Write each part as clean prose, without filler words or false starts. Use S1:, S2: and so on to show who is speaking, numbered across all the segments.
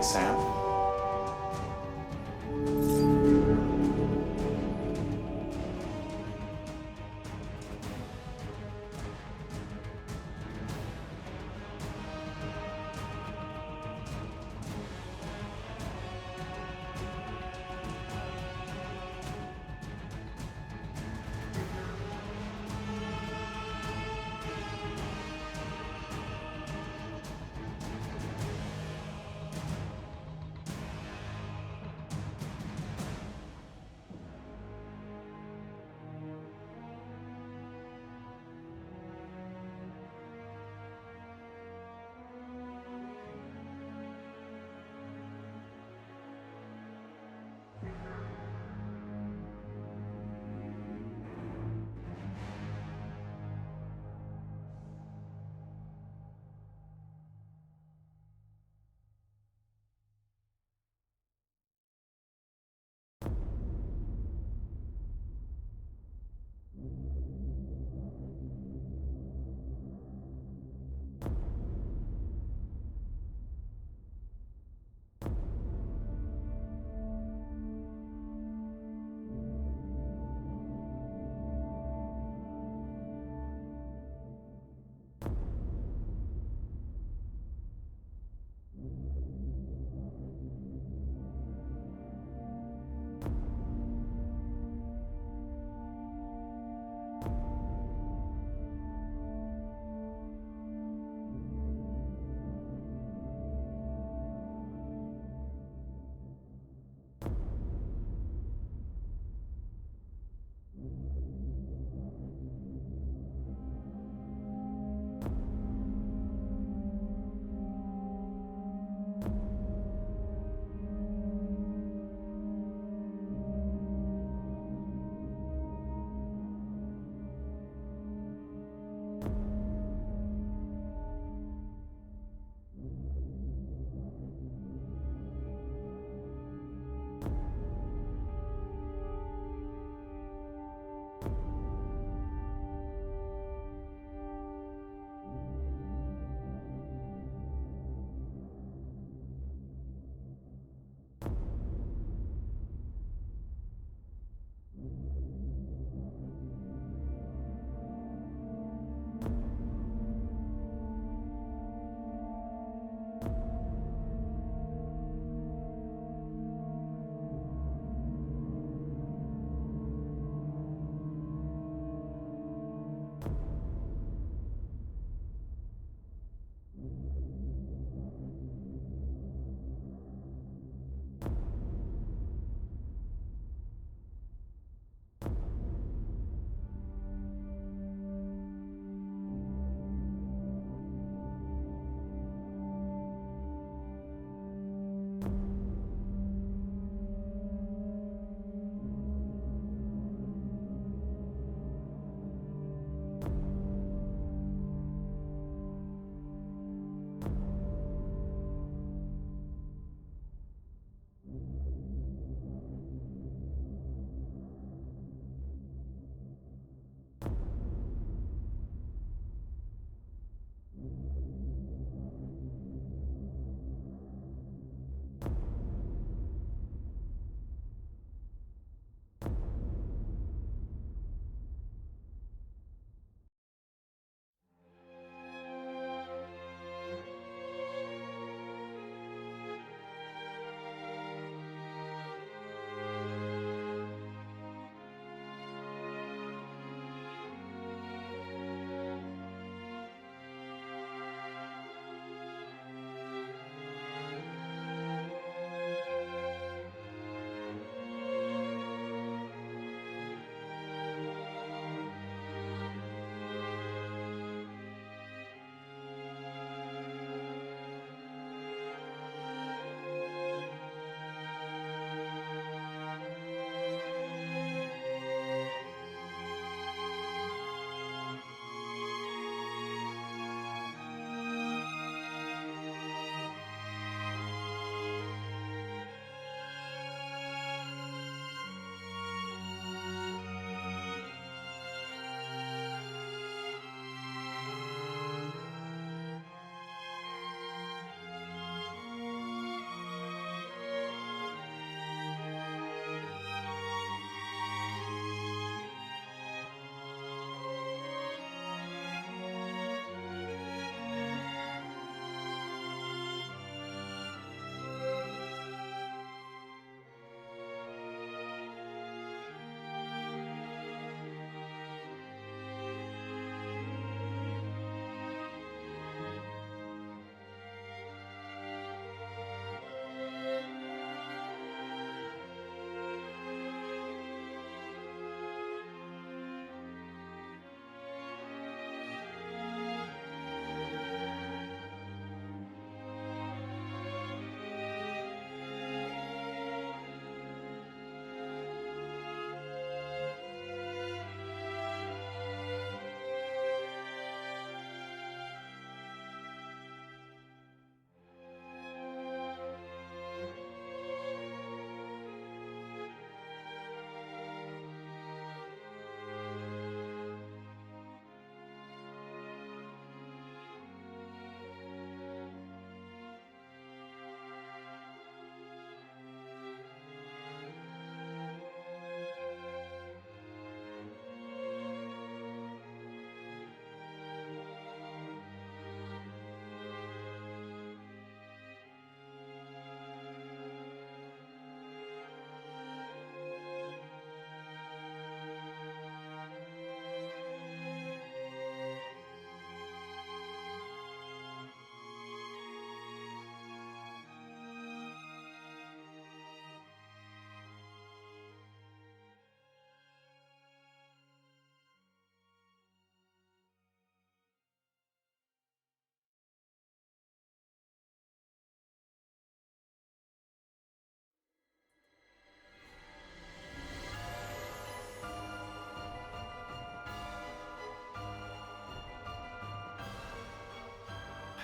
S1: Thanks, Sam.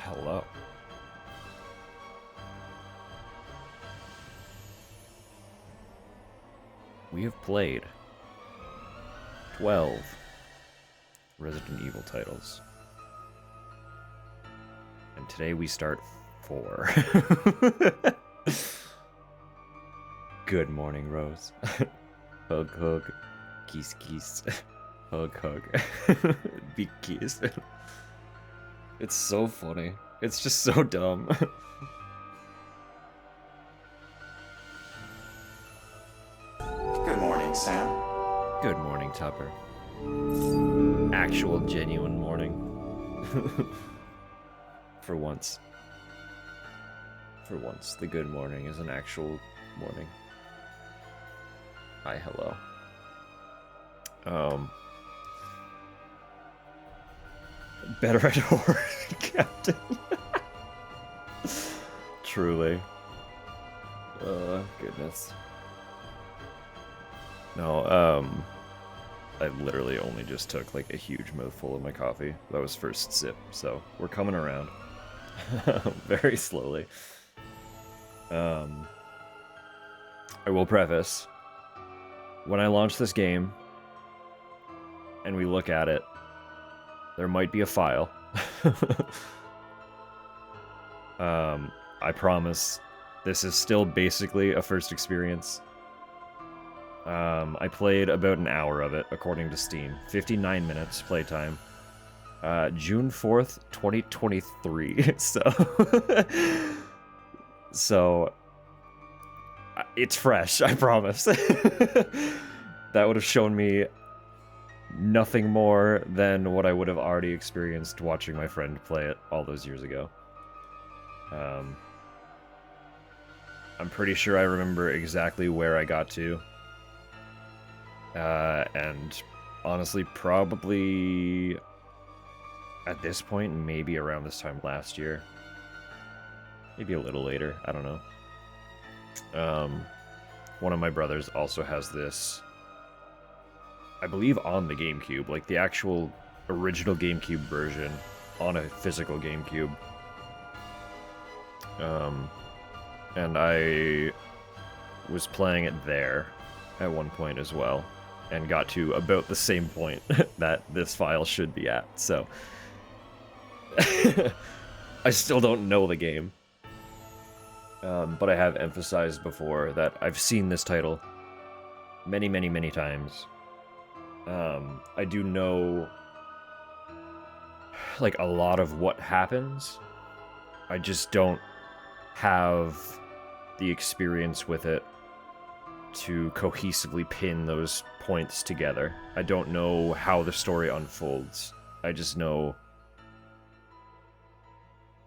S1: Hello. We have played 12 Resident Evil titles. And today we start 4. Good morning, Rose. Hug, hug. Kiss, kiss. Hug, hug. Big kiss. It's so funny. It's just so dumb.
S2: Good morning, Sam.
S1: Good morning, Tupper. Actual, genuine morning. For once. For once, the good morning is an actual morning. Hi, hello. Better at horror, Captain. Truly. Goodness. No, I literally only just took like a huge mouthful of my coffee. That was first sip, so we're coming around. Very slowly. I will preface, when I launch this game and we look at it, there might be a file. I promise this is still basically a first experience. I played about an hour of it, according to Steam. 59 minutes playtime. June 4th, 2023. So it's fresh, I promise. That would have shown me nothing more than what I would have already experienced watching my friend play it all those years ago. I'm pretty sure I remember exactly where I got to. And honestly, probably at this point, maybe around this time last year. Maybe a little later, I don't know. One of my brothers also has this, I believe, on the GameCube, like the actual original GameCube version on a physical GameCube. And I was playing it there at one point as well, and got to about the same point that this file should be at, so I still don't know the game. But I have emphasized before that I've seen this title many, many, many times. I do know, like, a lot of what happens. I just don't have the experience with it to cohesively pin those points together. I don't know how the story unfolds. I just know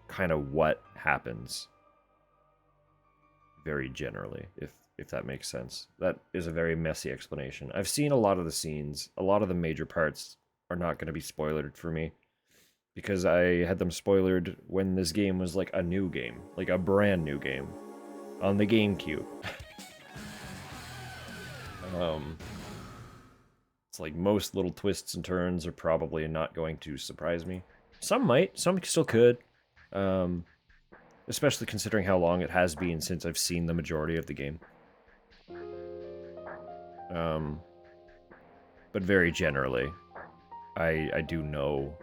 S1: kind of what happens. Very generally, if that makes sense. That is a very messy explanation. I've seen a lot of the scenes. A lot of the major parts are not going to be spoilered for me, because I had them spoilered when this game was like a new game, like a brand new game, on the GameCube. It's like most little twists and turns are probably not going to surprise me. Some might, some still could. Especially considering how long it has been since I've seen the majority of the game. But very generally, I do know,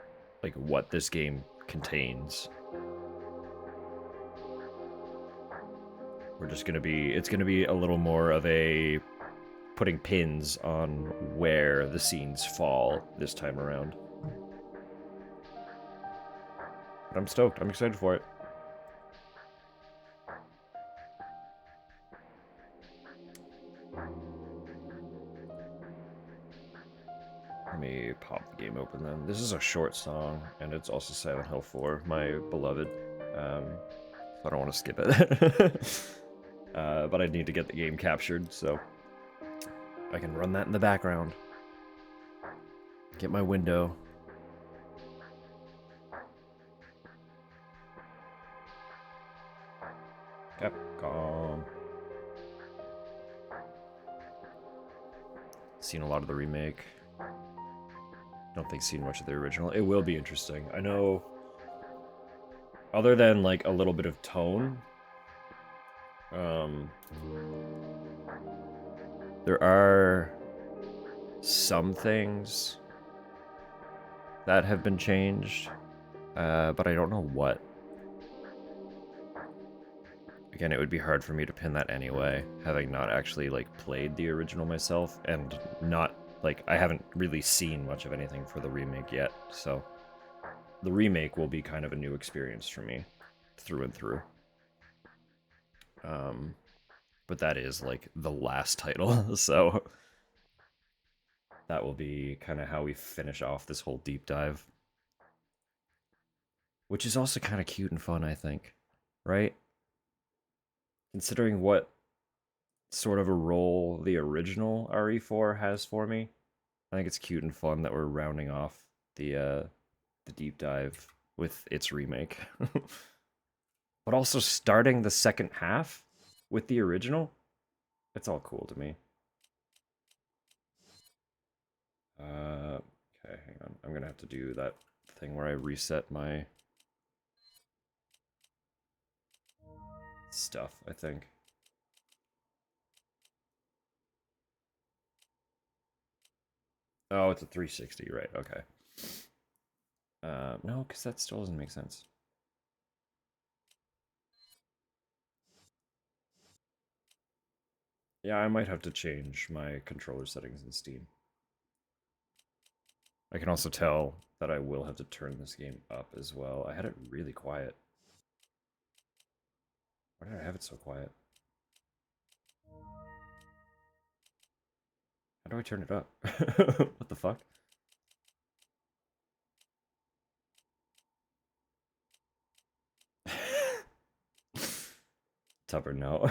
S1: like, what this game contains. It's gonna be a little more of a putting pins on where the scenes fall this time around. But I'm stoked. I'm excited for it. Let me pop the game open then. This is a short song, and it's also Silent Hill 4, my beloved. So I don't want to skip it. But I need to get the game captured, so I can run that in the background. Get my window. Capcom. Seen a lot of the remake. Don't think seen much of the original. It will be interesting. I know other than like a little bit of tone, um, there are some things that have been changed, but I don't know what. Again, it would be hard for me to pin that anyway, having not actually like played the original myself, and not like I haven't really seen much of anything for the remake yet, so the remake will be kind of a new experience for me, through and through. But that is like the last title, so that will be kind of how we finish off this whole deep dive. Which is also kind of cute and fun, I think. Right? Considering what sort of a role the original RE4 has for me, I think it's cute and fun that we're rounding off the deep dive with its remake. But also starting the second half with the original, it's all cool to me. Okay, hang on. I'm gonna have to do that thing where I reset my stuff, I think. Oh, it's a 360, right, okay. No, because that still doesn't make sense. Yeah, I might have to change my controller settings in Steam. I can also tell that I will have to turn this game up as well. I had it really quiet. Why did I have it so quiet? How do I turn it up? What the fuck? Tupper, no.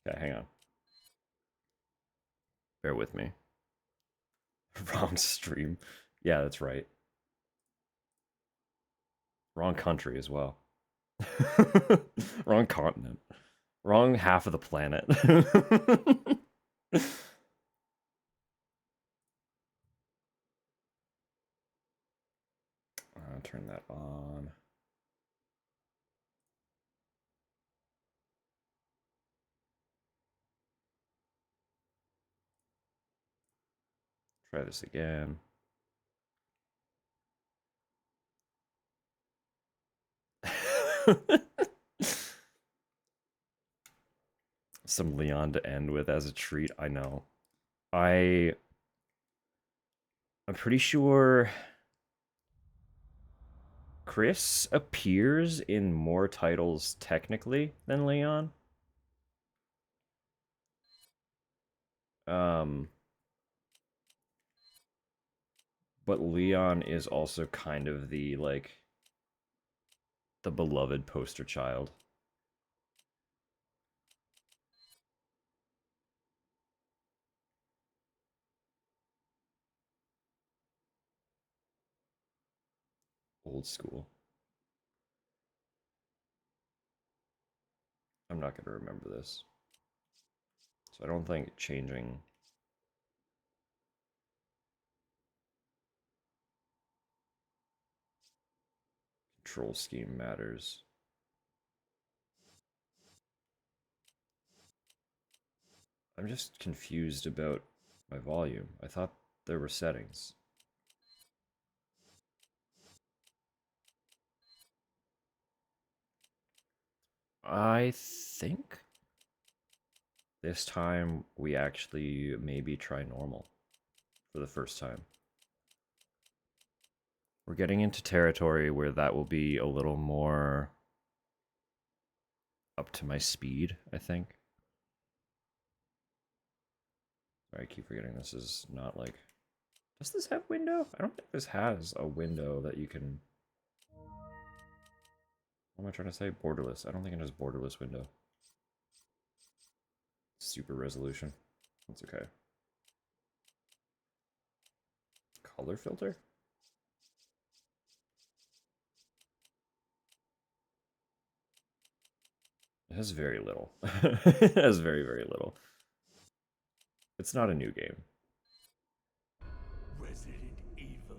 S1: Okay, hang on. Bear with me. Wrong stream. Yeah, that's right. Wrong country as well. Wrong continent. Wrong half of the planet. Turn that on. Try this again. Some Leon to end with as a treat. I know. I'm pretty sure Chris appears in more titles technically than Leon. Um, but Leon is also kind of the like the beloved poster child. Old school. I'm not going to remember this. So I don't think changing control scheme matters. I'm just confused about my volume. I thought there were settings. I think this time we actually maybe try normal for the first time. We're getting into territory where that will be a little more up to my speed, I think. Sorry, I keep forgetting this is not like... Does this have window? I don't think this has a window that you can... What am I trying to say? Borderless. I don't think it has borderless window. Super resolution. That's okay. Color filter? It has very little. It has very, very little. It's not a new game.
S3: Resident Evil.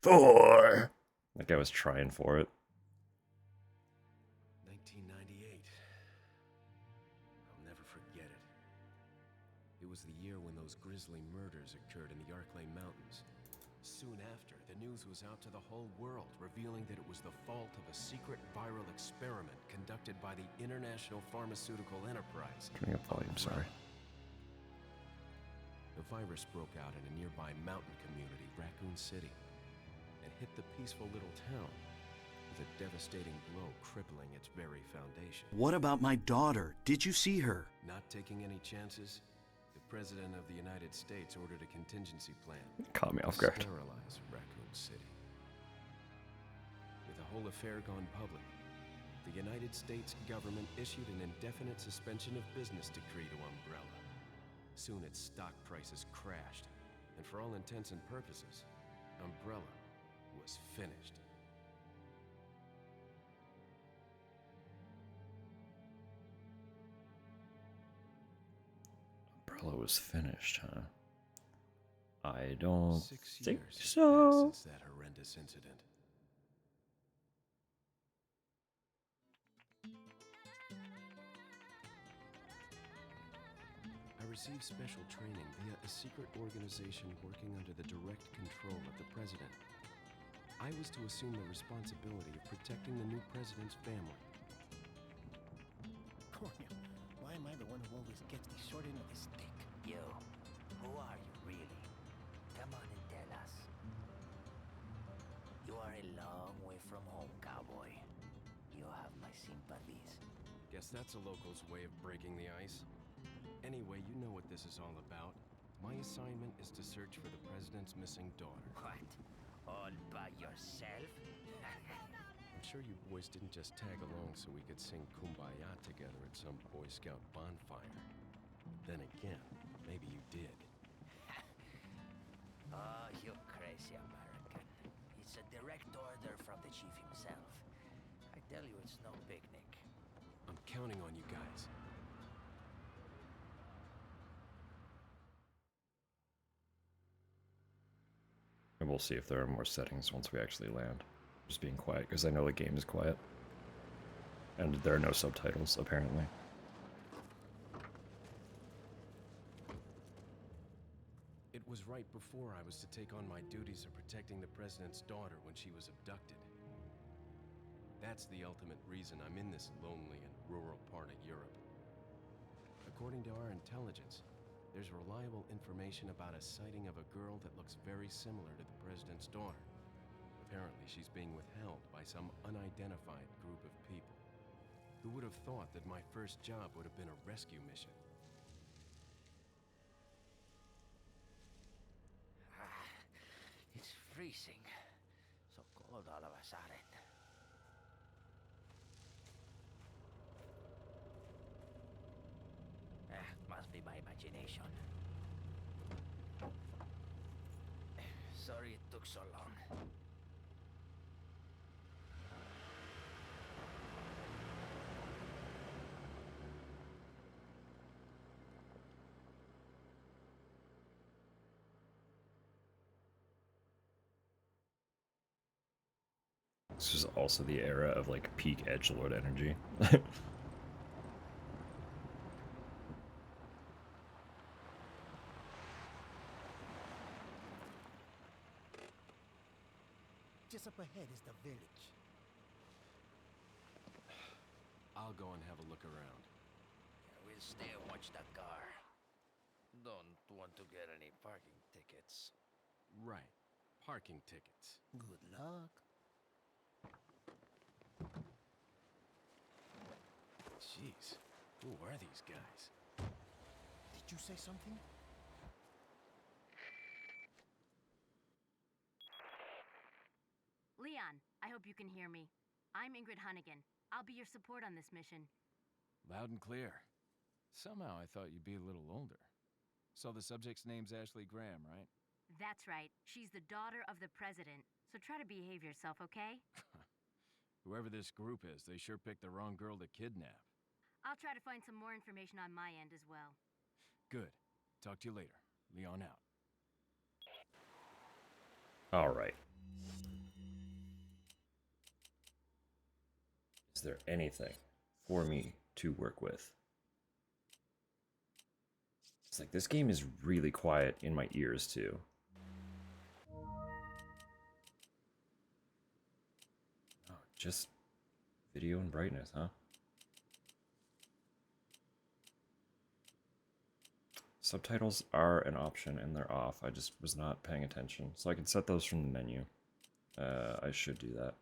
S1: 4. That guy was trying for it.
S3: 1998. I'll never forget it. It was the year when those grisly murders occurred in the Arklay Mountains. Soon after, the news was out to the whole world, revealing that it was the fault of a secret viral experiment conducted by the International Pharmaceutical Enterprise.
S1: Turning up volume, sorry.
S3: The virus broke out in a nearby mountain community, Raccoon City, and hit the peaceful little town with a devastating blow crippling its very foundation.
S4: What about my daughter? Did you see her?
S3: Not taking any chances, the President of the United States ordered a contingency plan
S1: Caught me off
S3: to
S1: guard.
S3: sterilize Raccoon City. With the whole affair gone public, the United States government issued an indefinite suspension of business decree to Umbrella. Soon its stock prices crashed, and for all intents and purposes, Umbrella was finished.
S1: Umbrella was finished, huh? I don't
S3: 6
S1: think
S3: years have
S1: so.
S3: passed since that horrendous incident. I received special training via a secret organization working under the direct control of the president. I was to assume the responsibility of protecting the new president's family.
S5: Cornel, why am I the one who always gets the short end of the stick?
S6: You, who are you really? Come on and tell us. You are a long way from home, cowboy. You have my sympathies.
S3: Guess that's a local's way of breaking the ice. Anyway, you know what this is all about. My assignment is to search for the president's missing daughter.
S6: What? All by yourself?
S3: I'm sure you boys didn't just tag along so we could sing Kumbaya together at some Boy Scout bonfire. Then again, maybe you did.
S6: Oh, you crazy American. It's a direct order from the chief himself. I tell you, it's no picnic.
S3: I'm counting on you guys.
S1: And we'll see if there are more settings once we actually land. Just being quiet, because I know the game is quiet. And there are no subtitles, apparently.
S3: It was right before I was to take on my duties of protecting the president's daughter when she was abducted. That's the ultimate reason I'm in this lonely and rural part of Europe. According to our intelligence, there's reliable information about a sighting of a girl that looks very similar to the president's daughter. Apparently, she's being withheld by some unidentified group of people. Who would have thought that my first job would have been a rescue mission?
S6: It's freezing. So cold all of a sudden. Must be my imagination. Sorry it took so long.
S1: This is also the era of like peak edgelord energy.
S5: Just up ahead is the village.
S3: I'll go and have a look around.
S6: We'll stay and watch that car. Don't want to get any parking tickets.
S3: Right. Parking tickets.
S5: Good luck.
S3: Jeez. Who are these guys?
S5: Did you say something?
S7: Leon, I hope you can hear me. I'm Ingrid Hunnigan. I'll be your support on this mission.
S8: Loud and clear. Somehow I thought you'd be a little older. So the subject's name's Ashley Graham, right?
S7: That's right. She's the daughter of the president. So try to behave yourself, okay?
S8: Whoever this group is, they sure picked the wrong girl to kidnap.
S7: I'll try to find some more information on my end as well.
S8: Good. Talk to you later. Leon out.
S1: Alright. Is there anything for me to work with? It's like this game is really quiet in my ears too. Oh, just video and brightness, huh? Subtitles are an option and they're off. I just was not paying attention. So I can set those from the menu. I should do that.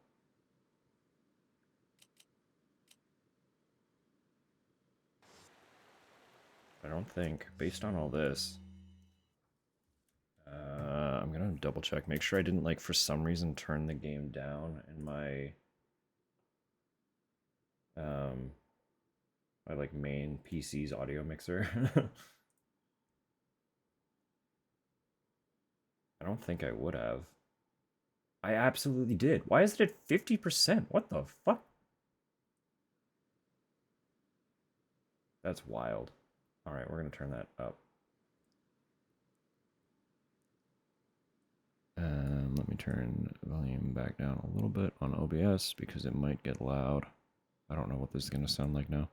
S1: I don't think, based on all this, I'm gonna double check, make sure I didn't, like, for some reason turn the game down in my, my, like, main PC's audio mixer. I don't think I would have. I absolutely did. Why is it at 50%? What the fuck? That's wild. Alright, we're gonna turn that up. Let me turn volume back down a little bit on OBS because it might get loud. I don't know what this is gonna sound like now.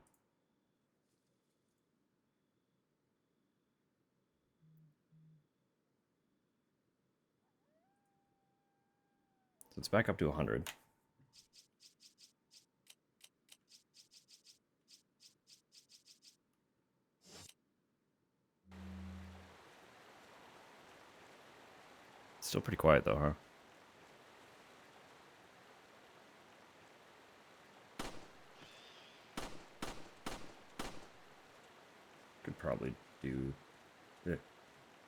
S1: So it's back up to 100. Still pretty quiet though, huh? Could probably do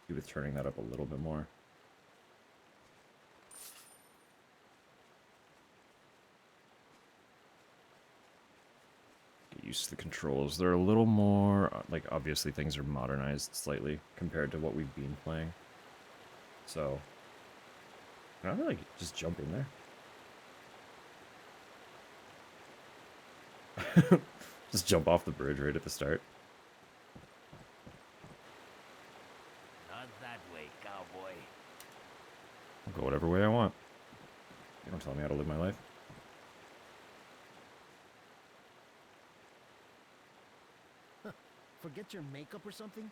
S1: with turning that up a little bit more. Get used to the controls. They're a little more, like, obviously things are modernized slightly compared to what we've been playing. So, can I like just jump in there? Just jump off the bridge right at the start.
S6: Not that way, cowboy.
S1: I'll go whatever way I want. You don't tell me how to live my life.
S5: Forget your makeup or something?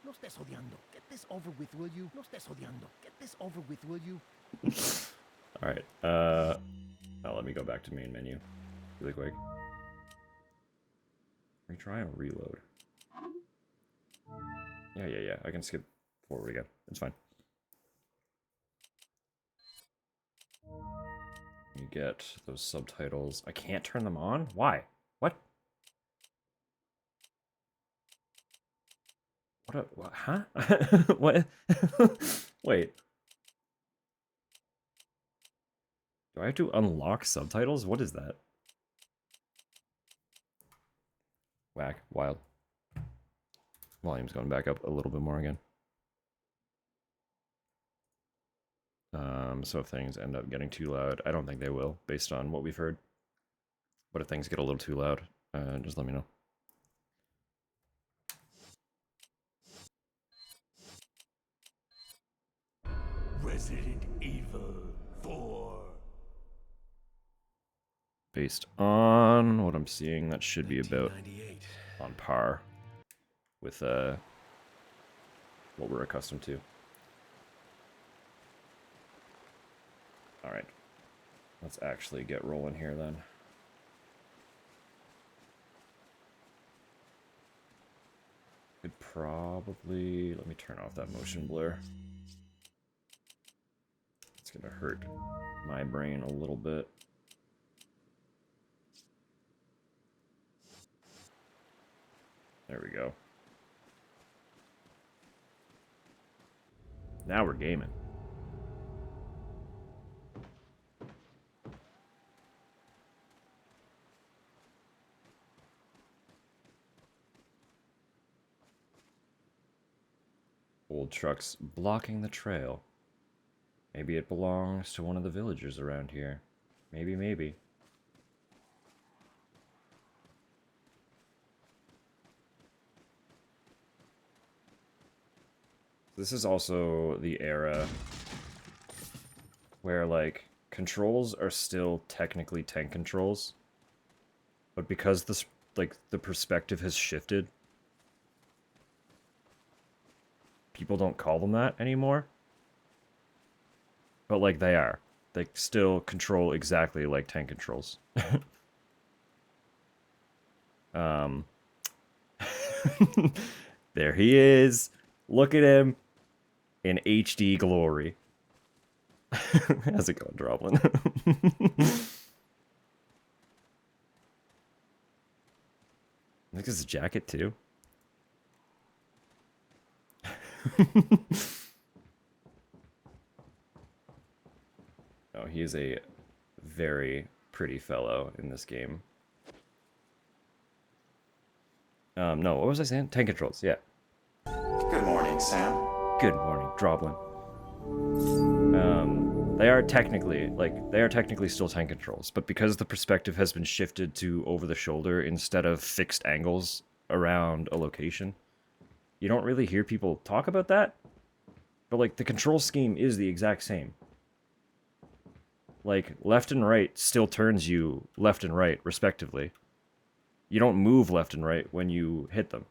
S5: No estés odiando. Get this over with, will you? No estés odiando. Get this over with, will you?
S1: Alright, now let me go back to main menu really quick. Retry and reload. Yeah, I can skip forward again. It's fine. You get those subtitles. I can't turn them on? Why? What? What, huh? What? Wait. Do I have to unlock subtitles? What is that? Whack. Wild. Volume's going back up a little bit more again. So if things end up getting too loud, I don't think they will, based on what we've heard. But if things get a little too loud, just let me know.
S6: Resident Evil 4.
S1: Based on what I'm seeing, that should be about
S3: 1998.
S1: on par with what we're accustomed to. Alright. Let's actually get rolling here then. Could probably... Let me turn off that motion blur. It's gonna hurt my brain a little bit. There we go. Now we're gaming. Old trucks blocking the trail. Maybe it belongs to one of the villagers around here. Maybe. This is also the era where, like, controls are still technically tank controls, but because this, like, the perspective has shifted, people don't call them that anymore. But, like, they are. They still control exactly like tank controls. There he is. Look at him in HD glory. How's it going, Droblin? Look at his jacket, too. Oh, he is a very pretty fellow in this game. No, what was I saying? Tank controls, yeah.
S2: Good morning, Sam.
S1: Good morning, Droblin. They are technically still tank controls, but because the perspective has been shifted to over the shoulder instead of fixed angles around a location, you don't really hear people talk about that. But, like, the control scheme is the exact same. Like, left and right still turns you left and right, respectively. You don't move left and right when you hit them.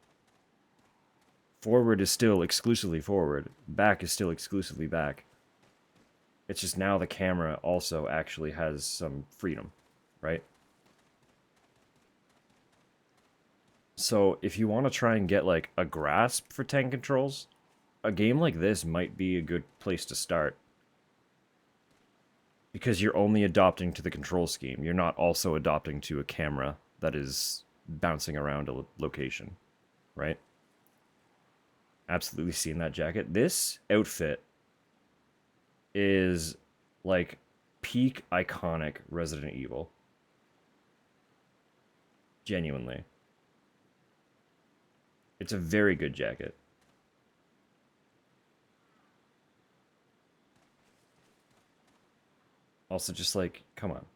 S1: Forward is still exclusively forward. Back is still exclusively back. It's just now the camera also actually has some freedom, right? So if you want to try and get, like, a grasp for tank controls, a game like this might be a good place to start. Because you're only adopting to the control scheme. You're not also adopting to a camera that is bouncing around a location, right? Absolutely seen that jacket. This outfit is like peak iconic Resident Evil. Genuinely. It's a very good jacket. Also, just like, come on.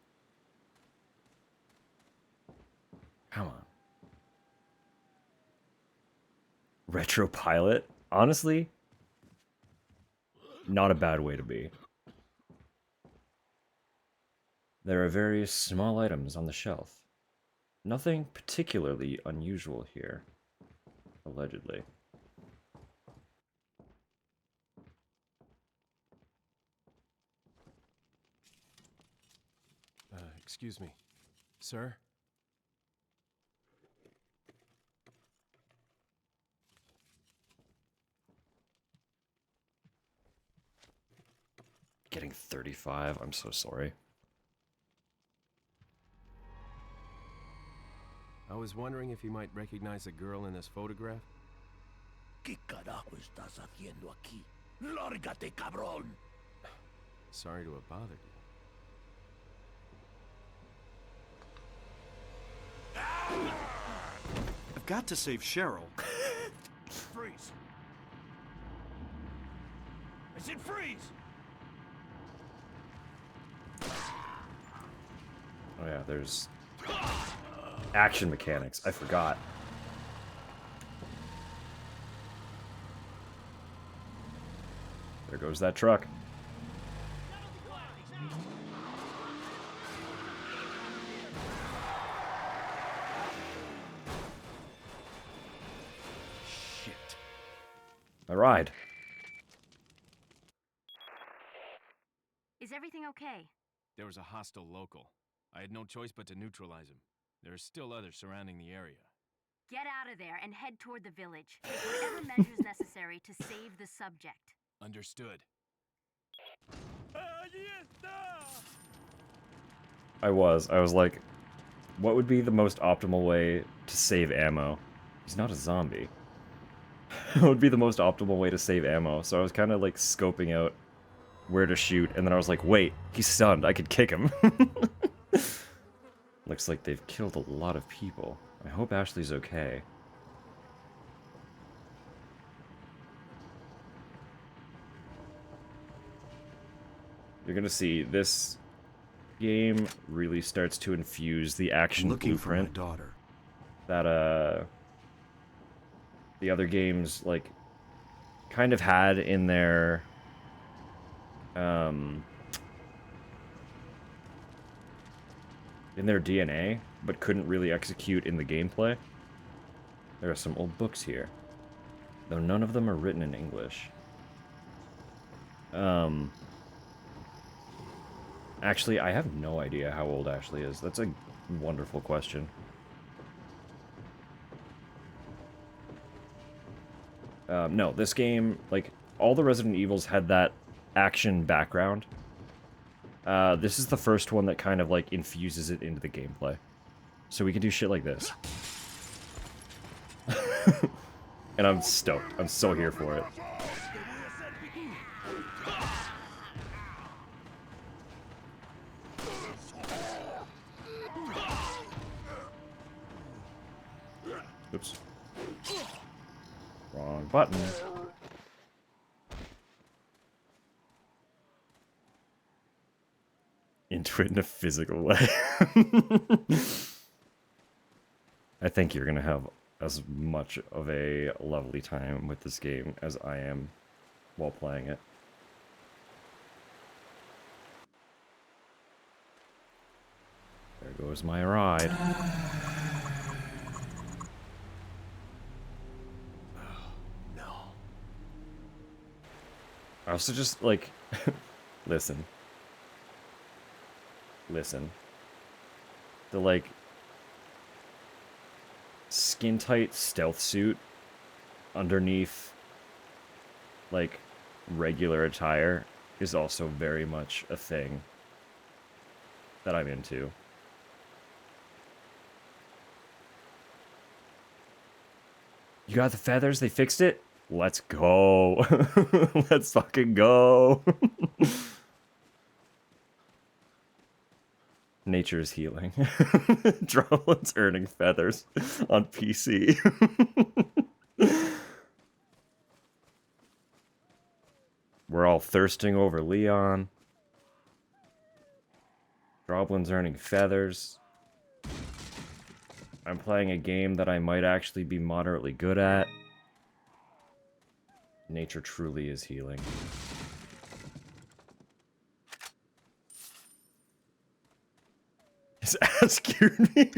S1: Come on. Retro Pilot? Honestly, not a bad way to be. There are various small items on the shelf. Nothing particularly unusual here. Allegedly.
S3: Excuse me. Sir?
S1: Getting 35, I'm so sorry.
S3: I was wondering if you might recognize a girl in this photograph?
S5: ¿Qué carajo estás haciendo aquí? Lárgate, cabrón!
S3: Sorry to have bothered you.
S4: I've got to save Cheryl.
S5: Freeze! I said freeze!
S1: Oh yeah, there's action mechanics. I forgot. There goes that truck.
S4: Shit.
S1: A ride.
S7: Is everything okay?
S8: There was a hostile local. I had no choice but to neutralize him. There are still others surrounding the area.
S7: Get out of there and head toward the village. Take whatever measures necessary to save the subject.
S8: Understood.
S1: I was like, what would be the most optimal way to save ammo? He's not a zombie. What would be the most optimal way to save ammo? So I was kind of like scoping out where to shoot, and then I was like, wait, he's stunned. I could kick him. Looks like they've killed a lot of people. I hope Ashley's okay. You're gonna see this game really starts to infuse the action
S4: Looking for my
S1: blueprint
S4: daughter.
S1: that the other games like kind of had in their DNA, but couldn't really execute in the gameplay. There are some old books here, though none of them are written in English. Actually, I have no idea how old Ashley is. That's a wonderful question. No, this game, like, all the Resident Evils had that action background. This is the first one that kind of, like, infuses it into the gameplay. So we can do shit like this. And I'm stoked. I'm so here for it. Oops. Wrong button. Into it in a physical way. I think you're gonna have as much of a lovely time with this game as I am while playing it. There goes my ride. I also just, like, listen. The, like, skin-tight stealth suit underneath, like, regular attire is also very much a thing that I'm into. You got the feathers? They fixed it? Let's go. Let's fucking go. Nature is healing. Drumlin's earning feathers on PC. We're all thirsting over Leon. Droblin's earning feathers. I'm playing a game that I might actually be moderately good at. Nature truly is healing. His ass cured me.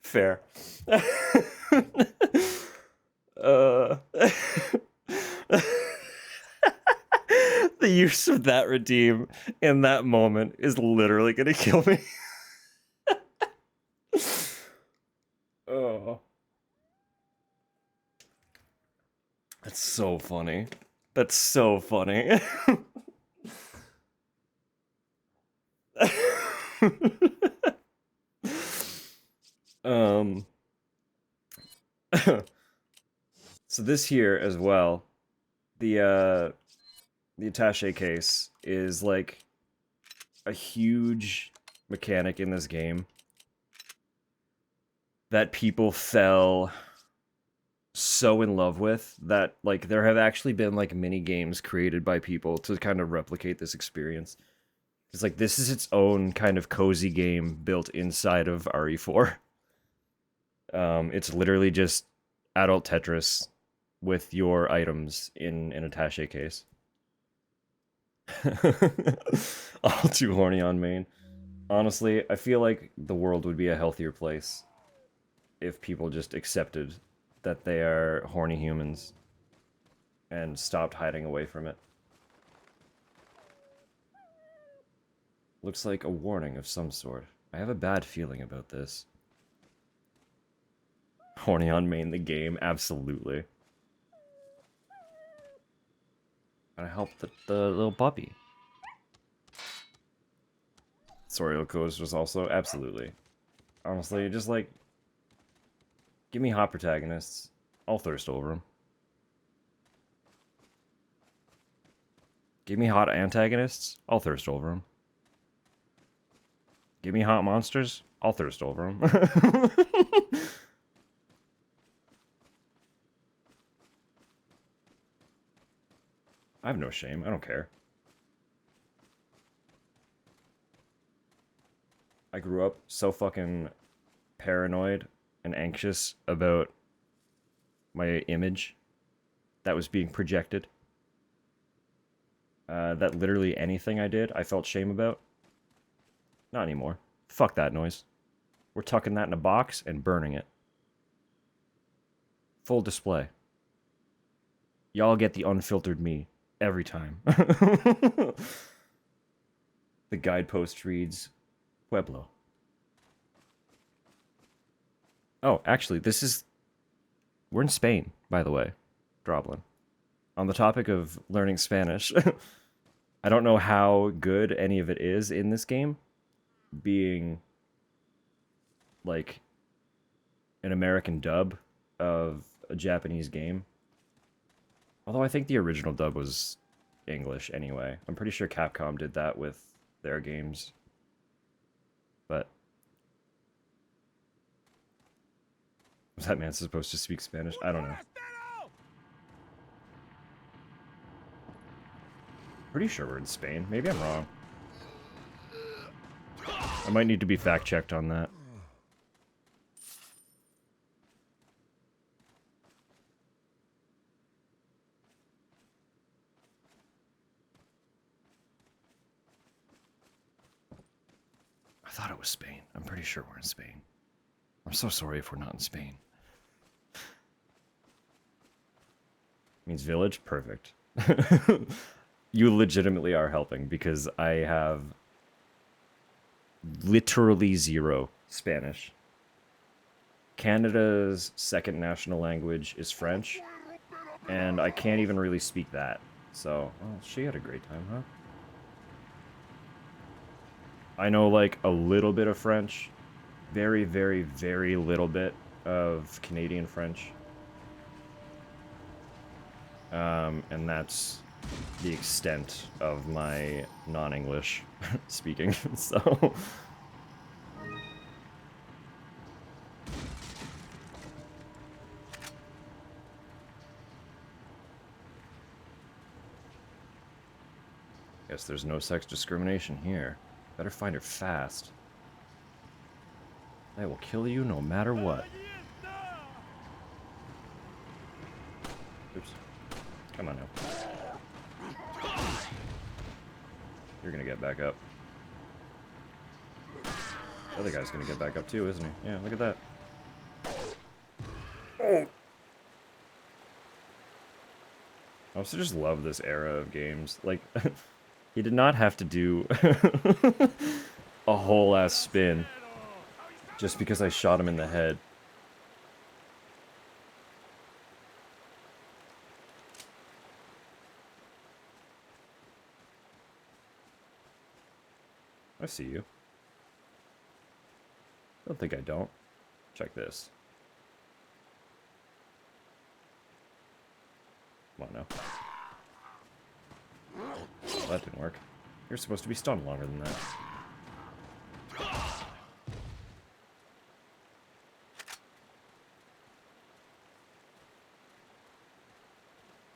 S1: Fair. The use of that redeem in that moment is literally gonna kill me. Oh. That's so funny. That's so funny. So this here as well, the attaché case is like a huge mechanic in this game that people fell so in love with that, like, there have actually been, like, mini games created by people to kind of replicate this experience. It's like, this is its own kind of cozy game built inside of RE4. It's literally just adult Tetris with your items in an attaché case. All too horny on main. Honestly, I feel like the world would be a healthier place if people just accepted that they are horny humans and stopped hiding away from it. Looks like a warning of some sort. I have a bad feeling about this. Horny on main the game, absolutely. Gotta help the little puppy. Sorial Coast was also, absolutely. Honestly, just like, give me hot protagonists. I'll thirst over them. Give me hot antagonists. I'll thirst over them. Give me hot monsters. I'll thirst over them. I have no shame. I don't care. I grew up so fucking paranoid and anxious about my image that was being projected. That literally anything I did, I felt shame about. Not anymore. Fuck that noise. We're tucking that in a box and burning it. Full display. Y'all get the unfiltered me every time. The guidepost reads Pueblo. Oh, actually, we're in Spain, by the way, Droblin. On the topic of learning Spanish, I don't know how good any of it is in this game, being like an American dub of a Japanese game. Although I think the original dub was English anyway. I'm pretty sure Capcom did that with their games. But was that man supposed to speak Spanish? I don't know. Pretty sure we're in Spain. Maybe I'm wrong. I might need to be fact-checked on that. I thought it was Spain. I'm pretty sure we're in Spain. I'm so sorry if we're not in Spain. Means village? Perfect. You legitimately are helping because I have literally zero Spanish. Canada's second national language is French, and I can't even really speak that. So, well, she had a great time, huh? I know, like, a little bit of French. Very, very, very little bit of Canadian French. And that's the extent of my non-English speaking, so... Guess there's no sex discrimination here. Better find her fast. I will kill you no matter what. Oops. Come on now. You're gonna get back up. The other guy's gonna get back up too, isn't he? Yeah, look at that. Oh. I also just love this era of games. Like, he did not have to do a whole ass spin just because I shot him in the head. I see you. Don't think I don't. Check this. Come on now. Well, that didn't work. You're supposed to be stunned longer than that.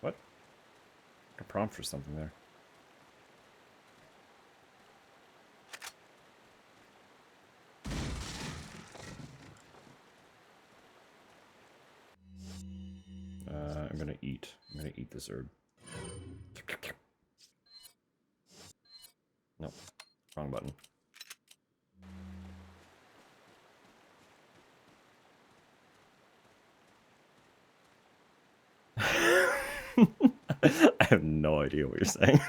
S1: What? A prompt for something there. I'm gonna eat. I'm gonna eat this herb. Nope. Wrong button. I have no idea what you're saying.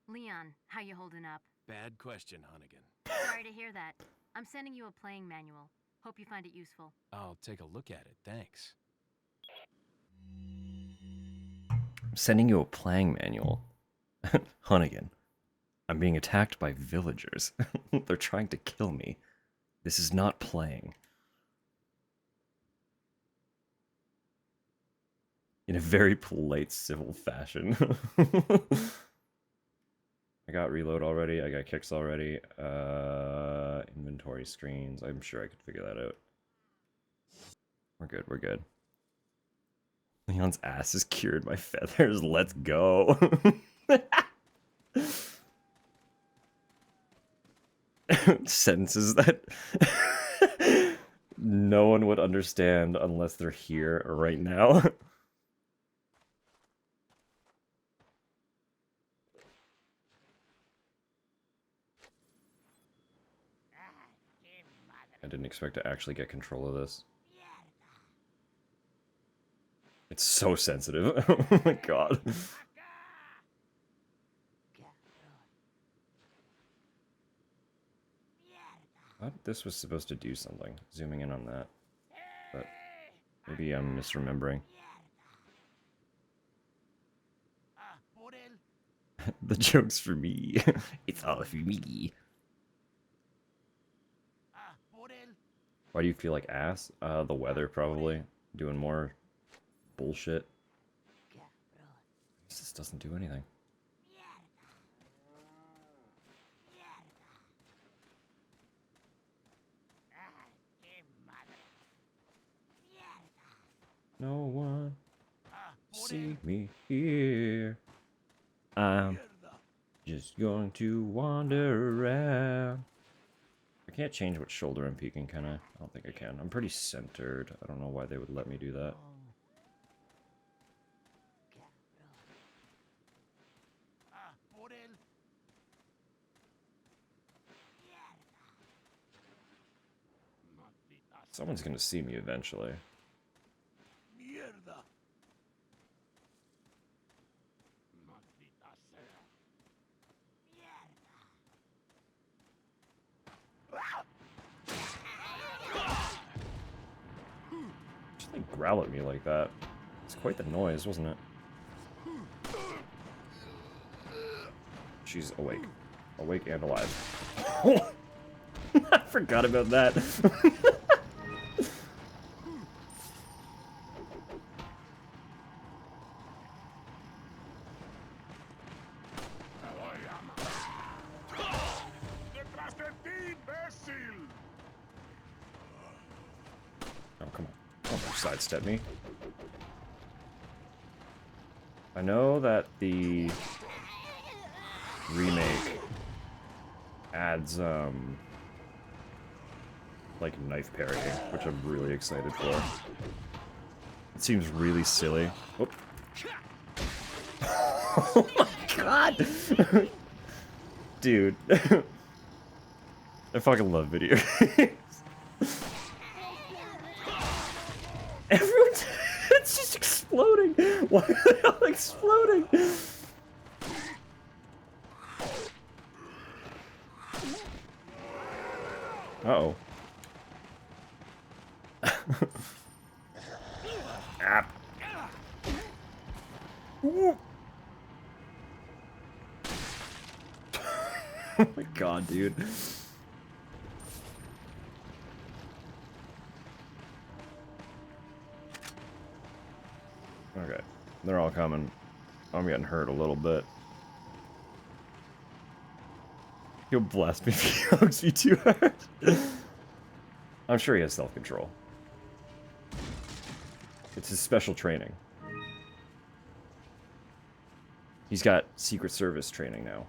S7: Leon, how you holding up?
S3: Bad question, Hunnigan.
S7: Sorry to hear that. I'm sending you a playing manual. Hope you find it useful.
S3: I'll take a look at it, thanks.
S1: I'm sending you a playing manual. Hunnigan, I'm being attacked by villagers. They're trying to kill me. This is not playing. In a very polite, civil fashion. I got reload already. I got kicks already. Inventory screens. I'm sure I could figure that out. We're good. We're good. Leon's ass is cured by feathers. Let's go. Sentences that no one would understand unless they're here right now. I didn't expect to actually get control of this. It's so sensitive. Oh my god. Thought this was supposed to do something. Zooming in on that. But maybe I'm misremembering. The joke's for me. It's all for me. Why do you feel like ass? The weather probably. Doing more bullshit. This just doesn't do anything. No one see me here. I'm just going to wander around. I can't change what shoulder I'm peeking, can I? I don't think I can. I'm pretty centered. I don't know why they would let me do that. Someone's gonna see me eventually. Just like growl at me like that. It's quite the noise, wasn't it? She's awake. Awake and alive. I forgot about that. Oh, come on. Don't sidestep me. I know that the remake adds, like knife parrying, which I'm really excited for. It seems really silly. Whoop. Oh my god! Dude. I fucking love video games. Everyone, it's just exploding. Why are they all exploding? Uh-oh. Ah. Oh my god, dude. Okay, they're all coming. I'm getting hurt a little bit. He'll blast me if he hugs me too hard. I'm sure he has self-control. It's his special training. He's got Secret Service training now.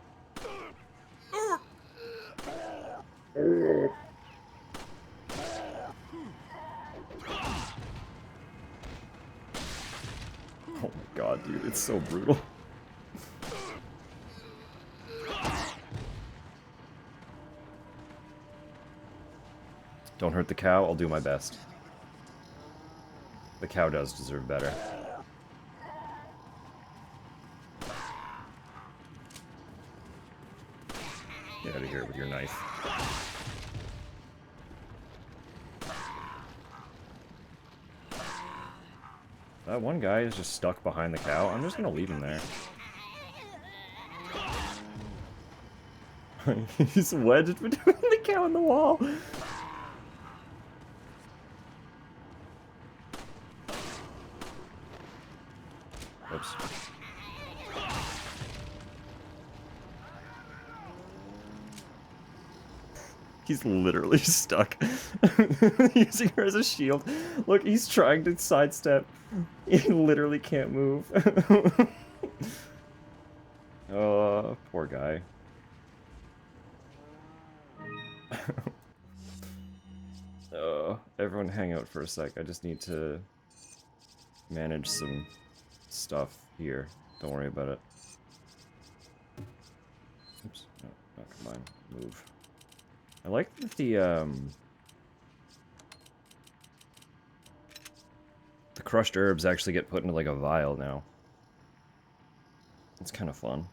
S1: Oh my god, dude, it's so brutal. Don't hurt the cow, I'll do my best. The cow does deserve better. Get out of here with your knife. That one guy is just stuck behind the cow. I'm just gonna leave him there. He's wedged between the cow and the wall. Oops. He's literally stuck. Using her as a shield. Look, he's trying to sidestep. He literally can't move. Oh, poor guy. Everyone hang out for a sec. I just need to manage some stuff here. Don't worry about it. Oops. No, not combine. Move. I like that the crushed herbs actually get put into like a vial now. It's kind of fun.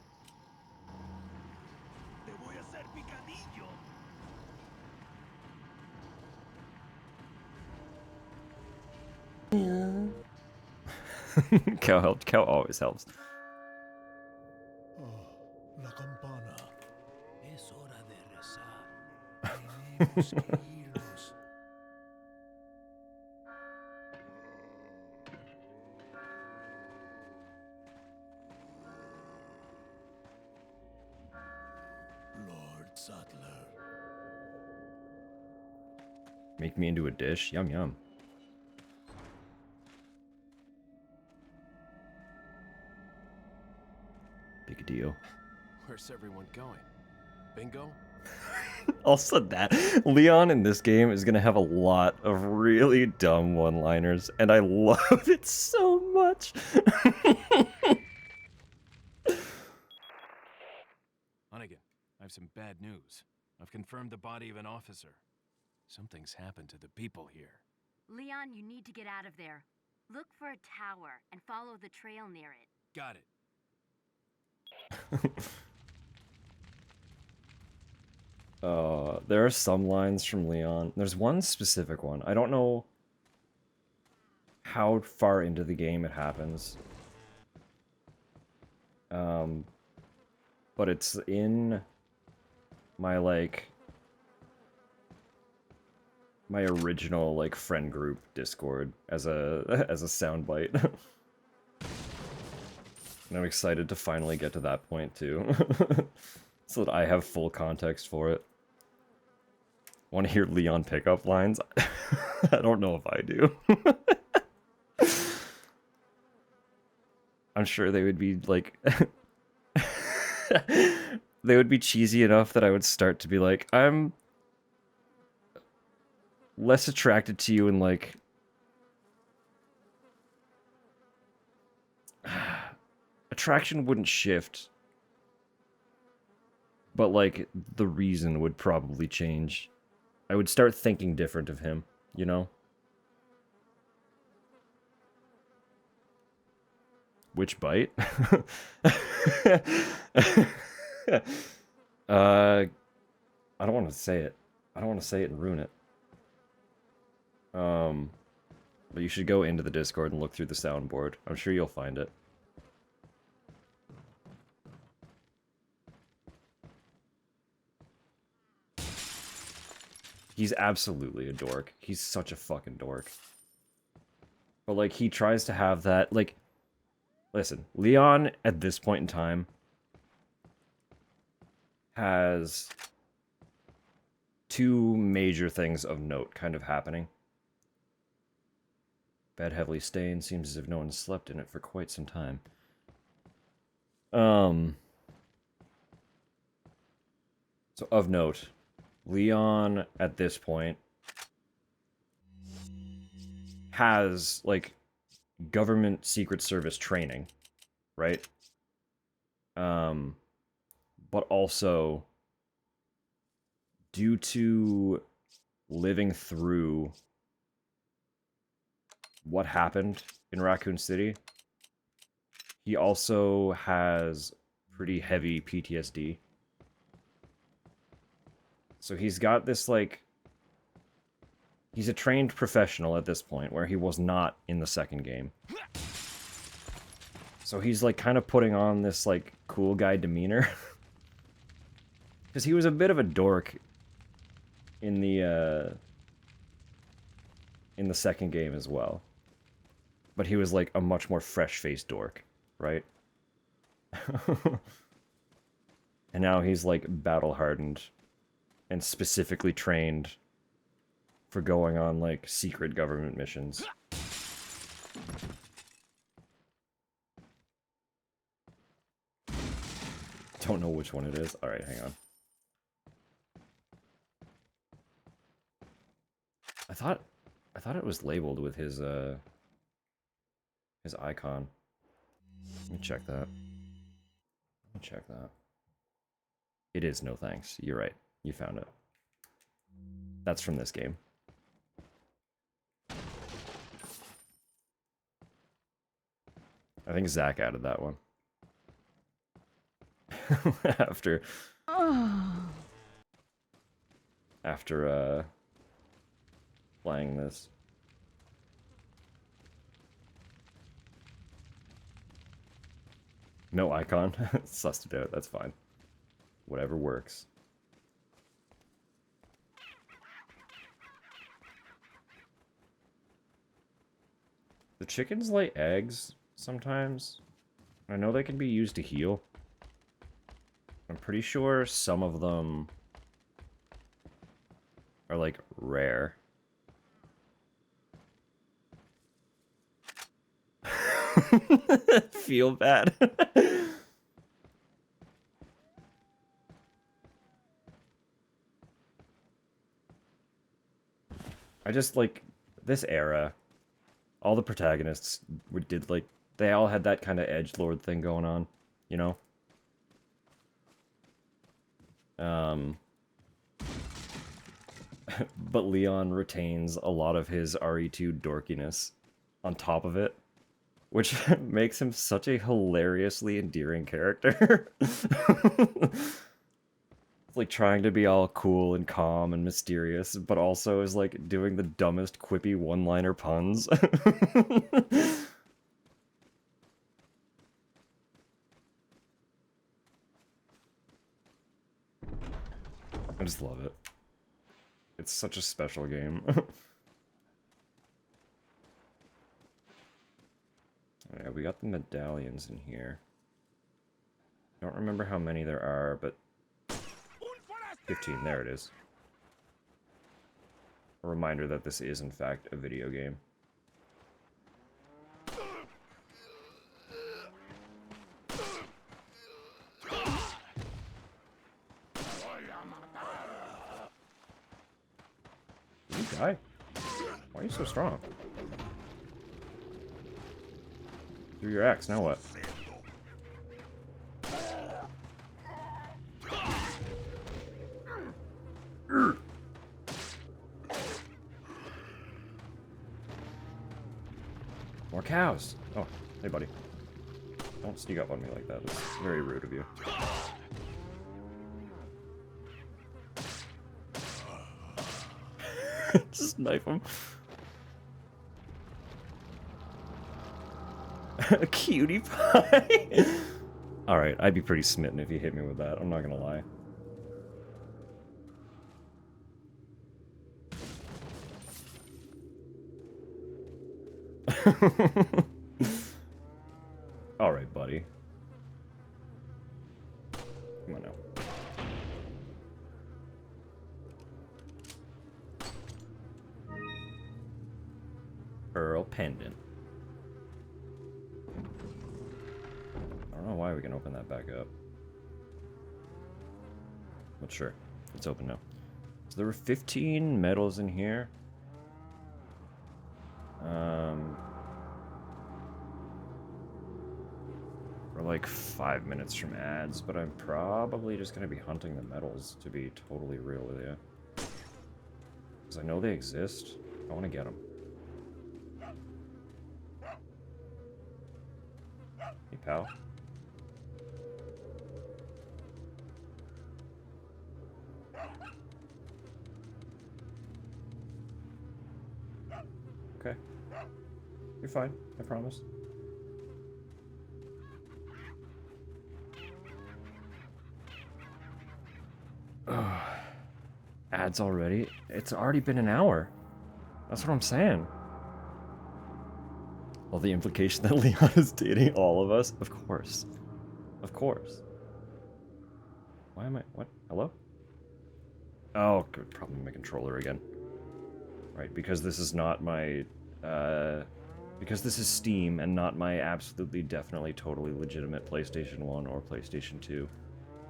S1: Cow helped. Cow always helps.
S5: La campana.
S6: Es hora de rezar. Tenemos que irnos.
S5: Lord Sattler.
S1: Make me into a dish. Yum yum. Big deal.
S3: Where's everyone going? Bingo?
S1: Also that, Leon in this game is gonna have a lot of really dumb one-liners, and I love it so much.
S8: Hunnigan, I have some bad news. I've confirmed the body of an officer. Something's happened to the people here.
S7: Leon, you need to get out of there. Look for a tower and follow the trail near it.
S8: Got it.
S1: There are some lines from Leon. There's one specific one. I don't know how far into the game it happens. But it's in my, like, my original, like, friend group Discord as a soundbite. And I'm excited to finally get to that point, too. So that I have full context for it. Want to hear Leon pickup lines? I don't know if I do. I'm sure they would be, like... they would be cheesy enough that I would start to be like, I'm less attracted to you in, like... Attraction wouldn't shift. But, like, the reason would probably change. I would start thinking different of him, you know? Which bite? I don't want to say it. I don't want to say it and ruin it. But you should go into the Discord and look through the soundboard. I'm sure you'll find it. He's absolutely a dork. He's such a fucking dork. But, like, he tries to have that, like... Listen, Leon, at this point in time, has two major things of note kind of happening. Bed heavily stained, seems as if no one slept in it for quite some time. So, of note, Leon, at this point, has, like, government Secret Service training, right? But also, due to living through what happened in Raccoon City, he also has pretty heavy PTSD. So he's got this, like... He's a trained professional at this point, where he was not in the second game. So he's, like, kind of putting on this, like, cool guy demeanor. Because he was a bit of a dork in the second game as well. But he was, like, a much more fresh-faced dork, right? And now he's, like, battle-hardened and specifically trained for going on, like, secret government missions. Don't know which one it is. Alright, hang on. I thought it was labeled with his icon. Let me check that. It is no thanks. You're right. You found it. That's from this game. I think Zach added that one. After playing this. No icon. Sussed it out. That's fine. Whatever works. The chickens lay eggs sometimes. I know they can be used to heal. I'm pretty sure some of them are, like, rare. Feel bad. I just, like, this era, all the protagonists did, like, they all had that kind of edgelord thing going on, you know? But Leon retains a lot of his RE2 dorkiness on top of it, which makes him such a hilariously endearing character. Like, trying to be all cool and calm and mysterious, but also is, like, doing the dumbest quippy one-liner puns. I just love it. It's such a special game. Alright, we got the medallions in here. I don't remember how many there are, but 15, there it is. A reminder that this is, in fact, a video game. Did you die? Why are you so strong? Through your axe, now what? More cows! Oh, hey buddy. Don't sneak up on me like that. It's very rude of you. Just knife him. A cutie pie! Alright, I'd be pretty smitten if you hit me with that, I'm not gonna lie. Alright, buddy. Come on now. Pearl pendant. I don't know why we can open that back up. But sure, it's open now. So there were 15 medals in here. We're like 5 minutes from ads, but I'm probably just gonna be hunting the medals, to be totally real with you. Because I know they exist. I want to get them. Hey, pal. Okay. You're fine, I promise. Ads already? It's already been an hour. That's what I'm saying. Well, the implication that Leon is dating all of us? Of course. Of course. Why am I... What? Hello? Oh, probably my controller again. Right, because this is not my, because this is Steam and not my absolutely, definitely, totally legitimate PlayStation 1 or PlayStation 2.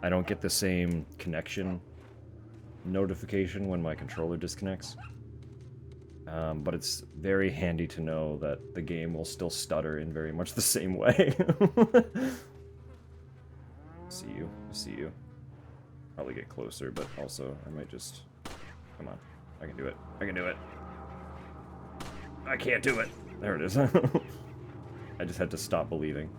S1: I don't get the same connection notification when my controller disconnects. But it's very handy to know that the game will still stutter in very much the same way. See you. I see you. Probably get closer, but also I might just... Come on. I can do it. I can do it. I can't do it. There it is. I just had to stop believing.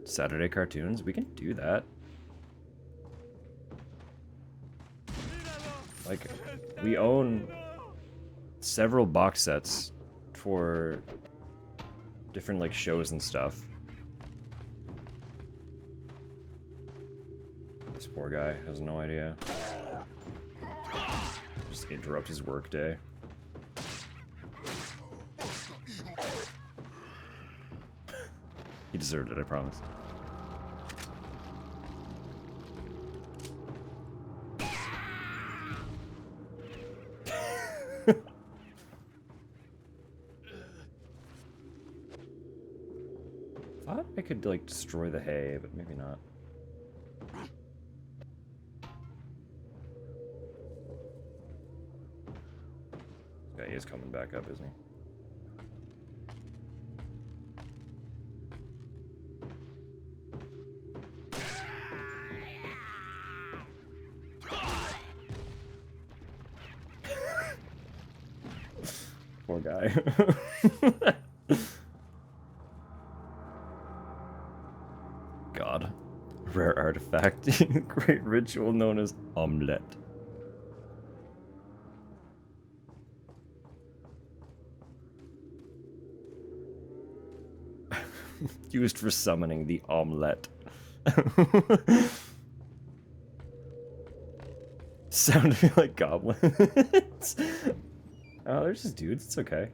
S1: Saturday cartoons? We can do that. Like, we own several box sets for different, like, shows and stuff. This poor guy has no idea. Just interrupt his workday. He deserved it, I promise. Thought I could, like, destroy the hay, but maybe not. This guy is coming back up, isn't he? Poor guy. God. Rare artifact. Great ritual known as omelette. Used for summoning the omelette. Sounded like goblins. Oh, they're just dudes. It's okay.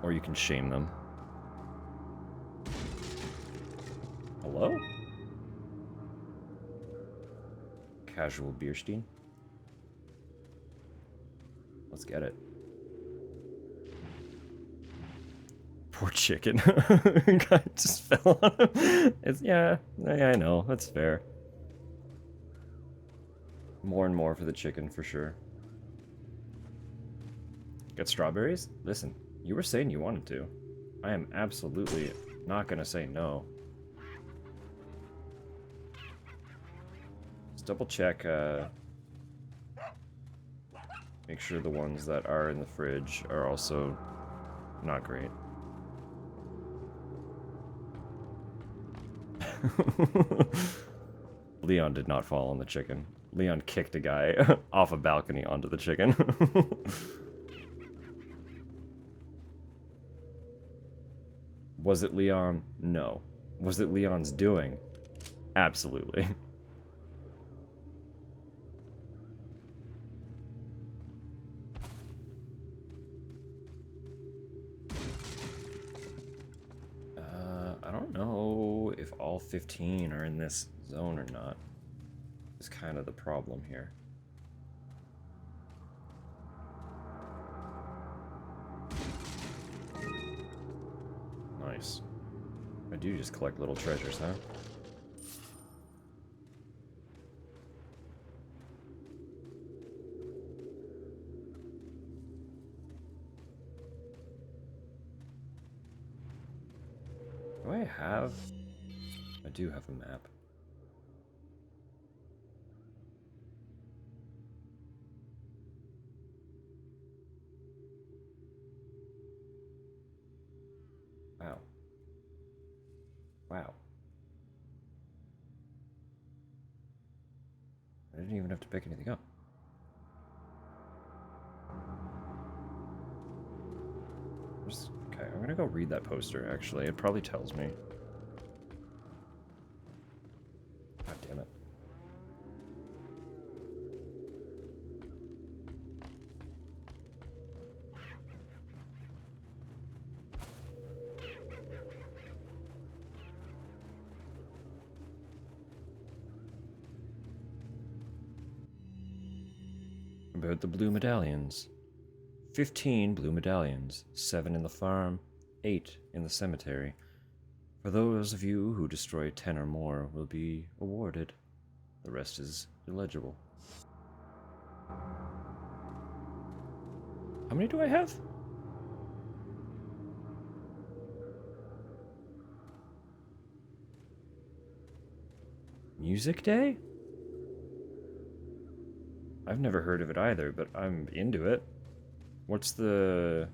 S1: Or you can shame them. Hello? Casual Bierstein. Let's get it. Poor chicken. Guy just fell on him. Yeah, I know. That's fair. More and more for the chicken, for sure. Get strawberries? Listen, you were saying you wanted to. I am absolutely not gonna say no. Just double check, make sure the ones that are in the fridge are also not great. Leon did not fall on the chicken. Leon kicked a guy off a balcony onto the chicken. Was it Leon? No. Was it Leon's doing? Absolutely. I don't know if all 15 are in this zone or not. Is kind of the problem here. Nice. I do just collect little treasures, huh? Do I have... I do have a map. Wow. Wow. I didn't even have to pick anything up. Okay, I'm gonna go read that poster, actually. It probably tells me. God damn it. About the blue medallions. 15 blue medallions, 7 in the farm, 8 in the cemetery. For those of you who destroy 10 or more will be awarded. The rest is illegible. How many do I have? Music Day? I've never heard of it either, but I'm into it. What's the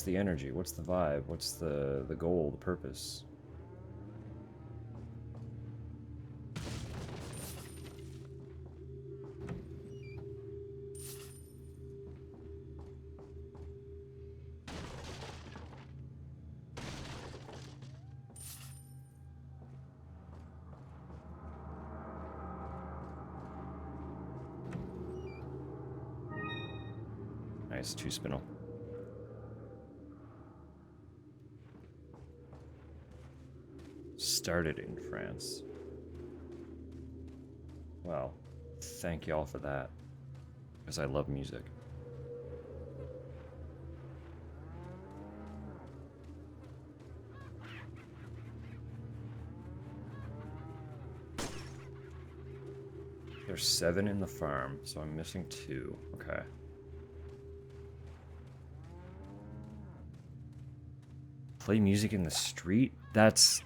S1: energy? What's the vibe? What's the goal, the purpose? Nice, 2 spinel. Started in France. Well, thank y'all for that. Because I love music. There's 7 in the farm, so I'm missing 2. Okay. Play music in the street? That's...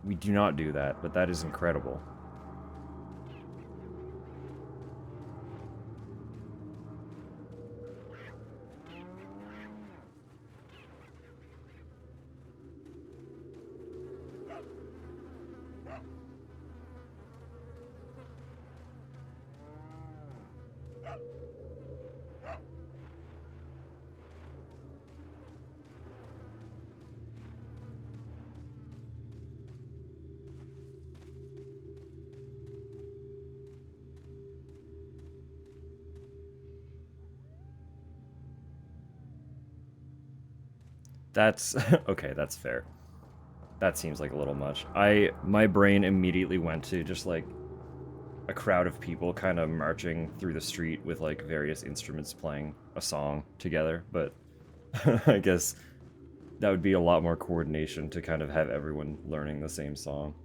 S1: We do not do that, but that is incredible. That's okay, that's fair. That seems like a little much. My brain immediately went to just like a crowd of people kind of marching through the street with like various instruments playing a song together, but I guess that would be a lot more coordination to kind of have everyone learning the same song.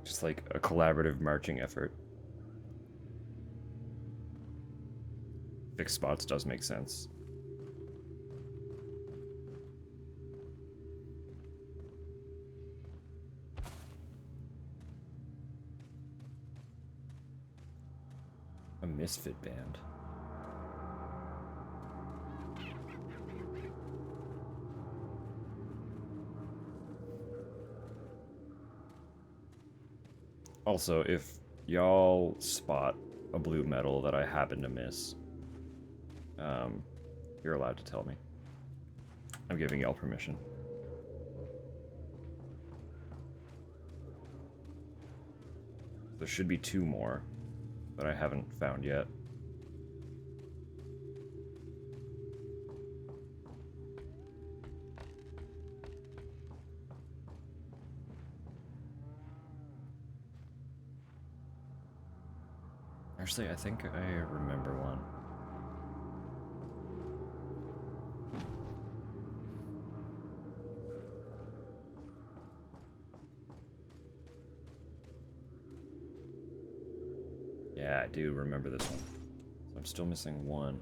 S1: Just like a collaborative marching effort. Fixed spots does make sense. A misfit band. Also, if y'all spot a blue medal that I happen to miss, you're allowed to tell me. I'm giving y'all permission. There should be 2 more, but I haven't found yet. Actually, I think I remember one. Yeah, I do remember this one. So I'm still missing 1.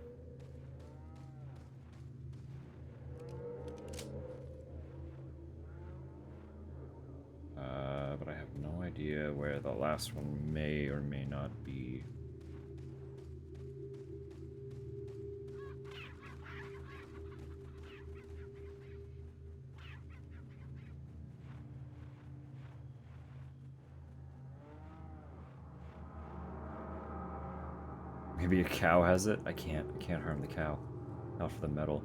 S1: But I have no idea where the last one may or may not be. Maybe a cow has it? I can't harm the cow. Not for the metal.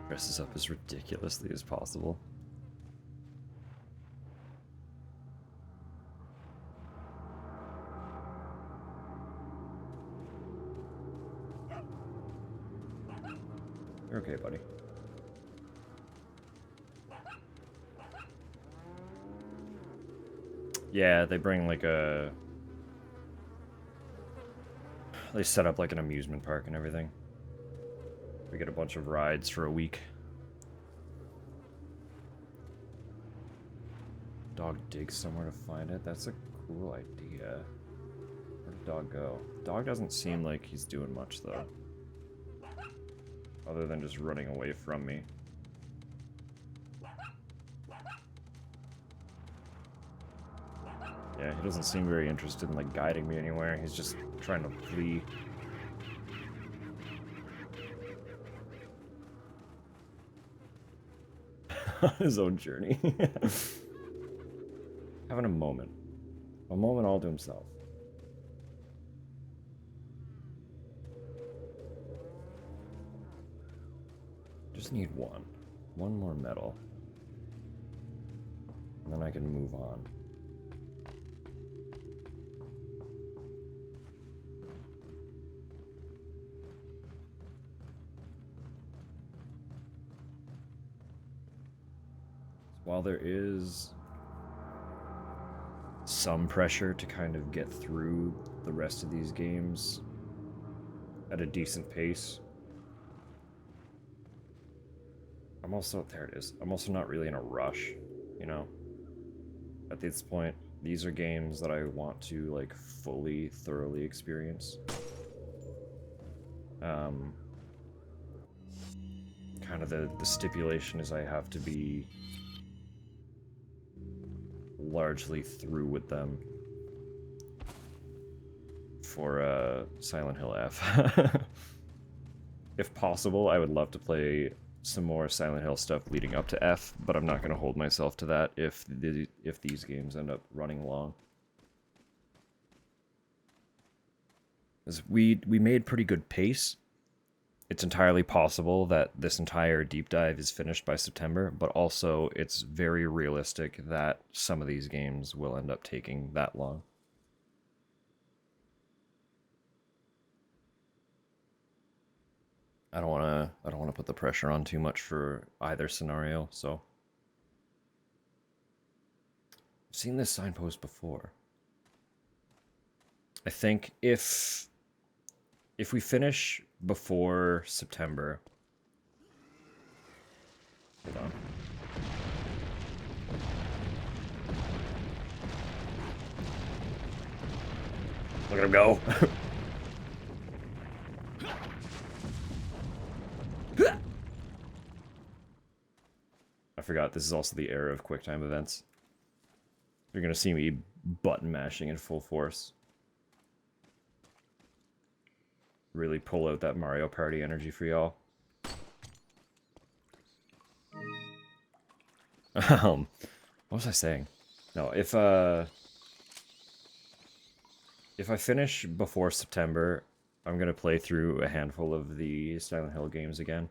S1: Dresses up as ridiculously as possible. You're okay, buddy. Yeah, they bring like a... They set up like an amusement park and everything. We get a bunch of rides for a week. Dog digs somewhere to find it. That's a cool idea. Where did dog go? Dog doesn't seem like he's doing much though. Other than just running away from me. Yeah, he doesn't seem very interested in like guiding me anywhere. He's just trying to flee. On his own journey. Having a moment. A moment all to himself. Just need one. One more metal. And then I can move on. While there is some pressure to kind of get through the rest of these games at a decent pace, I'm also, there it is, I'm also not really in a rush, you know? At this point, these are games that I want to, like, fully, thoroughly experience. Kind of the stipulation is I have to be largely through with them for Silent Hill F. If possible, I would love to play some more Silent Hill stuff leading up to F, but I'm not going to hold myself to that if these games end up running long. Because we made pretty good pace. It's entirely possible that this entire deep dive is finished by September, but also it's very realistic that some of these games will end up taking that long. I don't want to put the pressure on too much for either scenario, so I've seen this signpost before. I think if we finish before September... Hold on. Look at him go. I forgot this is also the era of QuickTime events. You're gonna see me button mashing in full force. Really pull out that Mario Party energy for y'all. What was I saying? No, if I finish before September, I'm gonna play through a handful of the Silent Hill games again.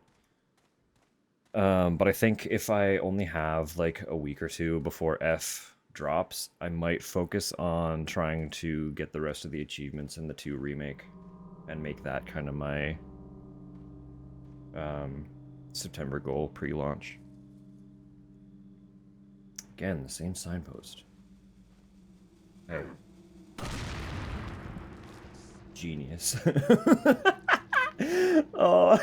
S1: But I think if I only have like a week or two before F drops, I might focus on trying to get the rest of the achievements in the 2 remake and make that kind of my September goal pre-launch. Again, the same signpost. Hey. Genius. Oh.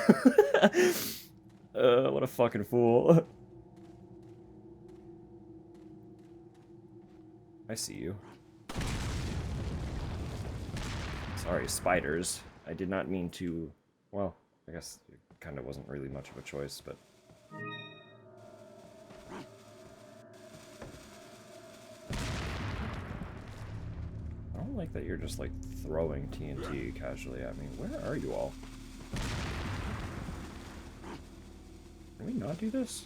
S1: What a fucking fool. I see you. Sorry, spiders. I did not mean to... Well, I guess it kind of wasn't really much of a choice, but... I don't like that you're just, like, throwing TNT casually at me. Where are you all? Can we not do this?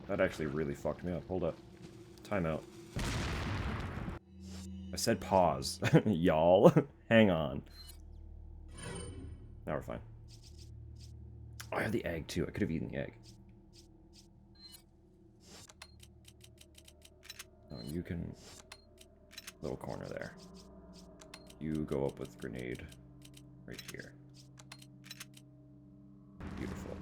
S1: That actually really fucked me up. Hold up. Timeout. I said pause. Y'all. Hang on. Now we're fine. Oh, I have the egg too. I could have eaten the egg. Oh, you can... Little corner there. You go up with grenade right here. Beautiful.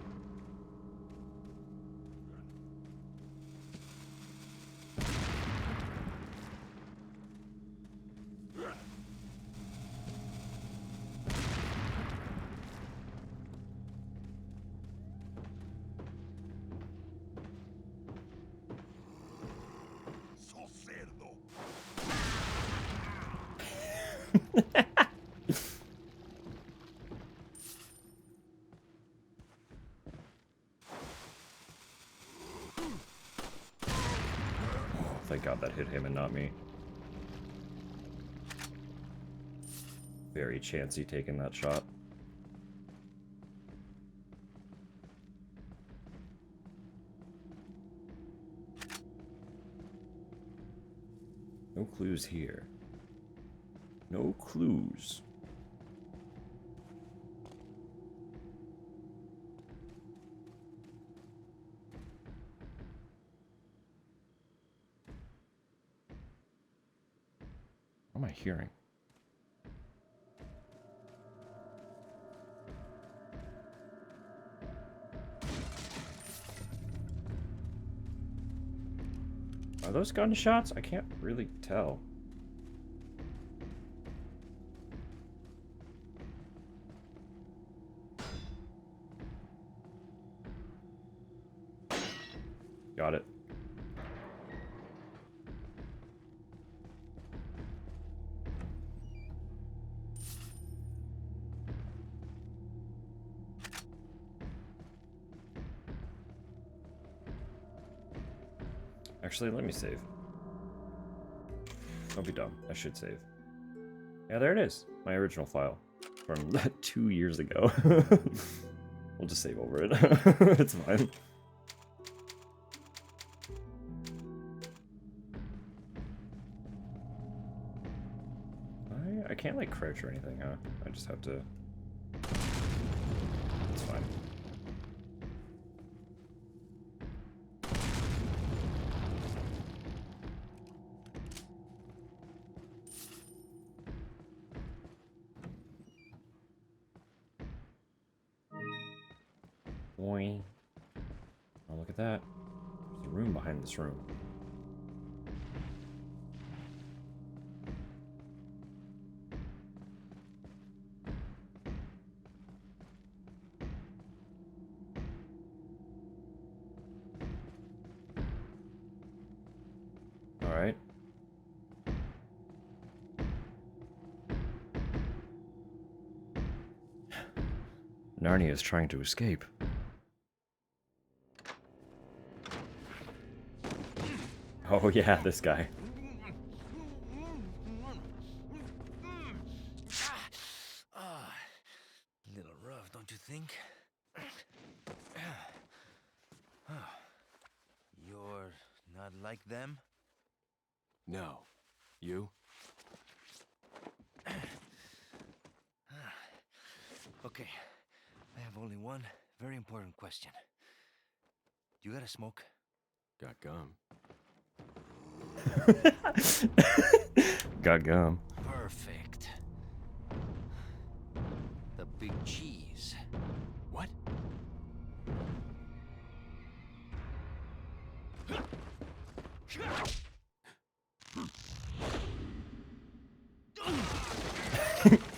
S1: Thank God that hit him and not me. Very chancy taking that shot. No clues here. No clues. What am I hearing? Are those gunshots? I can't really tell. Got it. Actually, let me save. Don't be dumb. I should save. Yeah, there it is. My original file from 2 years ago. We'll just save over it. It's fine. I can't like crouch or anything, huh? I just have to... It's fine. Boing. Oh, look at that. There's a room behind this room. Alright. Narnia is trying to escape. Oh yeah, this guy.
S6: Little rough, don't you think? You're not like them?
S3: No. You?
S6: Okay, I have only one very important question. You got a smoke?
S3: Got gum.
S1: Got gum.
S6: Perfect. The big cheese.
S3: What?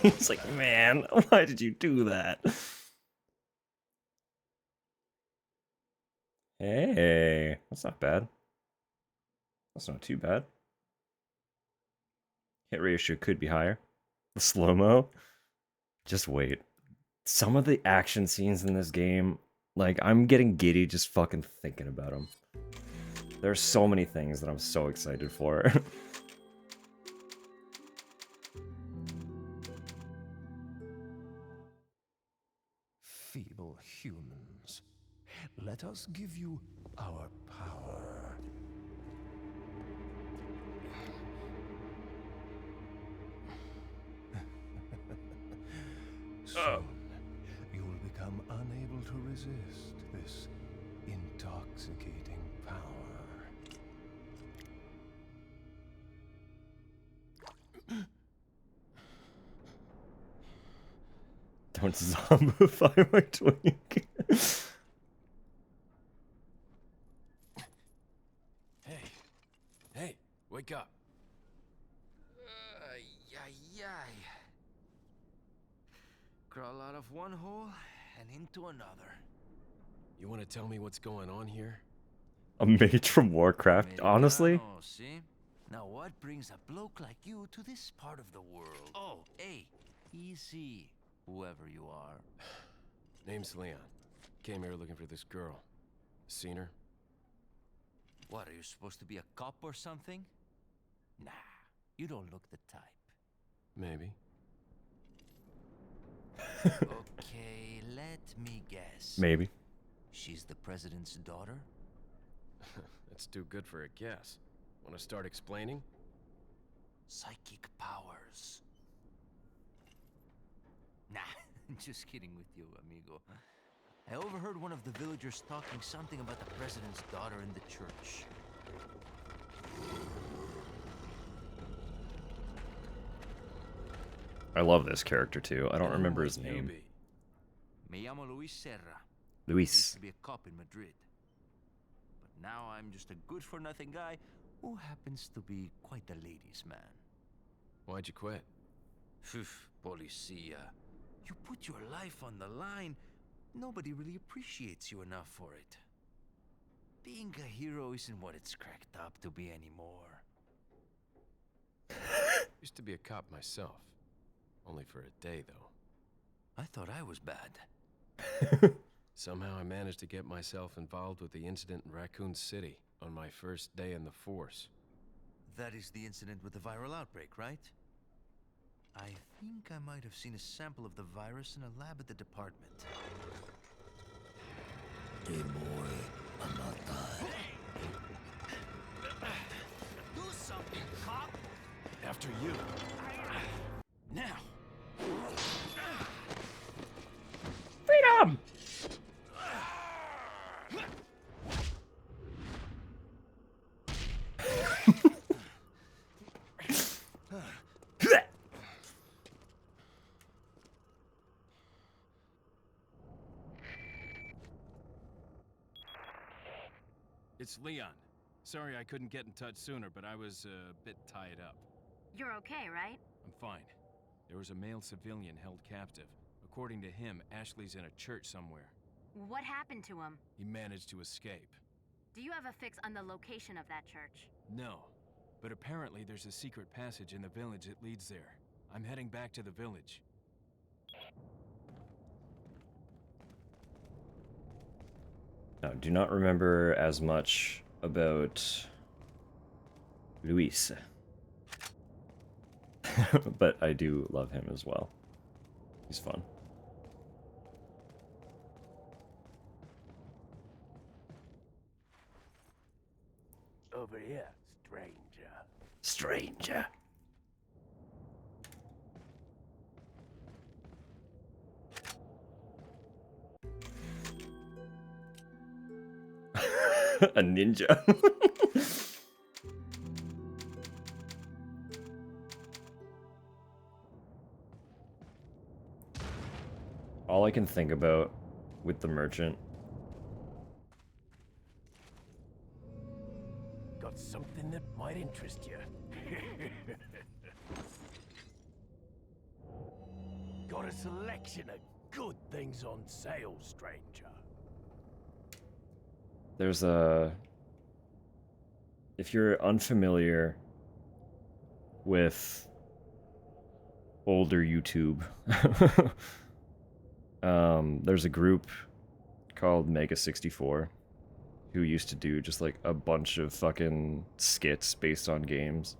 S1: He's like, man, why did you do that? Hey, that's not bad. That's not too bad. hit ratio could be higher. The slow-mo. Just wait. Some of the action scenes in this game, like, I'm getting giddy just fucking thinking about them. There's so many things that I'm so excited for.
S5: Feeble humans, let us give you our power. Soon, you will become unable to resist this intoxicating power.
S1: Don't zombify my twink.
S8: Hey, wake up.
S6: Crawl out of one hole and into another.
S3: You want to tell me what's going on here?
S1: A mage from Warcraft, honestly?
S6: Americano, see? Now what brings a bloke like you to this part of the world? Oh, hey, easy, whoever you are.
S3: Name's Leon. Came here looking for this girl. Seen her?
S6: What, are you supposed to be a cop or something? Nah, you don't look the type.
S3: Maybe.
S6: Okay, let me guess.
S1: Maybe.
S6: She's the president's daughter?
S3: That's too good for a guess. Want to start explaining?
S6: Psychic powers. Nah, just kidding with you, amigo. I overheard one of the villagers talking something about the president's daughter in the church.
S1: I love this character too. I don't
S3: Who
S1: remember
S3: might
S1: his
S3: you
S1: name.
S3: be?
S6: Me llamo Luis Serra. I used
S1: Luis.
S6: to be a cop in Madrid. But now I'm just a good-for-nothing guy who happens to be quite a ladies' man.
S3: Why'd you quit?
S6: Phew, policia. You put your life on the line, nobody really appreciates you enough for it. Being a hero isn't what it's cracked up to be anymore.
S3: Used to be a cop myself. Only for a day, though.
S6: I thought I was bad.
S3: Somehow I managed to get myself involved with the incident in Raccoon City on my first day in the force.
S6: That is the incident with the viral outbreak, right? I think I might have seen a sample of the virus in a lab at the department. Hey boy, I'm not done. Do something, cop!
S8: After you. Now.
S1: Freedom!
S8: It's Leon. Sorry I couldn't get in touch sooner, but I was a bit tied up.
S7: You're okay, right?
S8: I'm fine. There was a male civilian held captive. According to him, Ashley's in a church somewhere.
S7: What happened to him?
S8: He managed to escape.
S7: Do you have a fix on the location of that church?
S8: No, but apparently there's a secret passage in the village that leads there. I'm heading back to the village.
S1: Now, do not remember as much about Luis. But I do love him as well. He's fun.
S5: Over here, stranger.
S1: Stranger. A ninja. All I can think about with the merchant.
S5: Got something that might interest you. Got a selection of good things on sale, stranger.
S1: There's a... If you're unfamiliar with older YouTube. There's a group called Mega 64 who used to do just like a bunch of fucking skits based on games.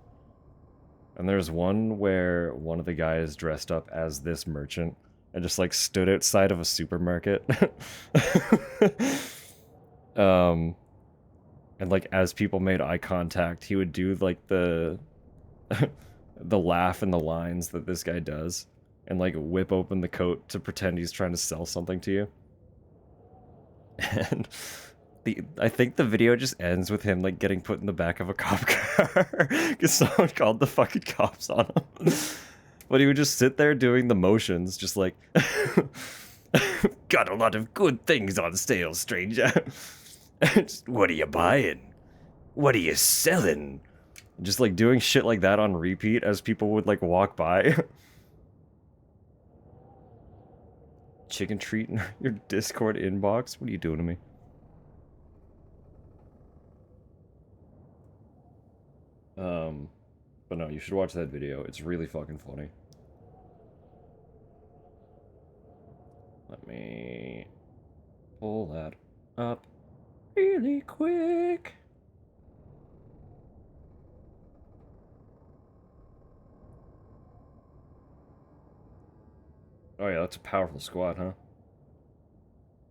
S1: And there's one where one of the guys dressed up as this merchant and just like stood outside of a supermarket. And like as people made eye contact, he would do like the the laugh and the lines that this guy does and like whip open the coat to pretend he's trying to sell something to you. And I think the video just ends with him like getting put in the back of a cop car because someone called the fucking cops on him. But he would just sit there doing the motions, just like, got a lot of good things on sale, stranger. What are you buying? What are you selling? Just like doing shit like that on repeat as people would like walk by. Chicken treat in your Discord inbox? What are you doing to me? But no, you should watch that video. It's really fucking funny. Let me pull that up really quick. Oh yeah, that's a powerful squad, huh?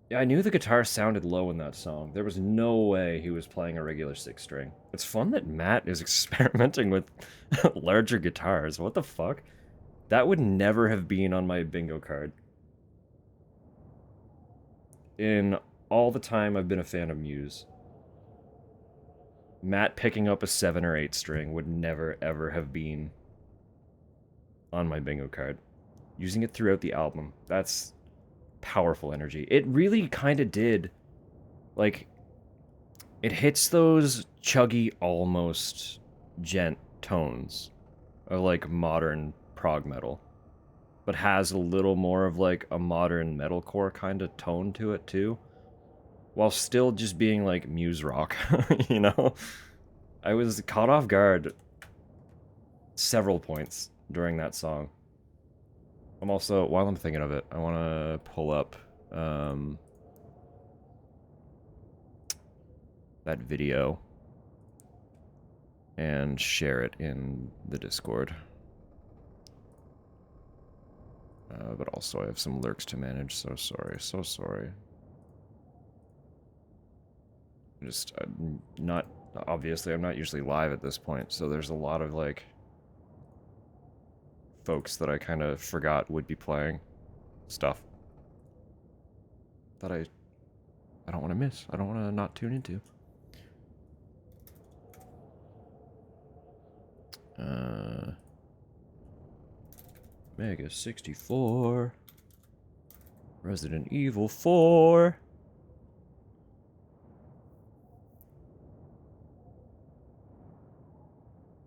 S1: Yeah, I knew the guitar sounded low in that song. There was no way he was playing a regular 6-string. It's fun that Matt is experimenting with larger guitars. What the fuck? That would never have been on my bingo card. In all the time I've been a fan of Muse, Matt picking up a 7 or 8 string would never ever have been on my bingo card. Using it throughout the album, that's powerful energy. It really kind of did, like, it hits those chuggy, almost gent tones of like modern prog metal, but has a little more of like a modern metalcore kind of tone to it too, while still just being like Muse rock. You know, I was caught off guard several points during that song. I'm also, while I'm thinking of it, I want to pull up that video and share it in the Discord. But also I have some lurks to manage, so sorry, so sorry. I'm not, obviously I'm not usually live at this point, so there's a lot of like folks that I kind of forgot would be playing stuff that I don't want to miss. I don't want to not tune into. Mega 64, Resident Evil 4.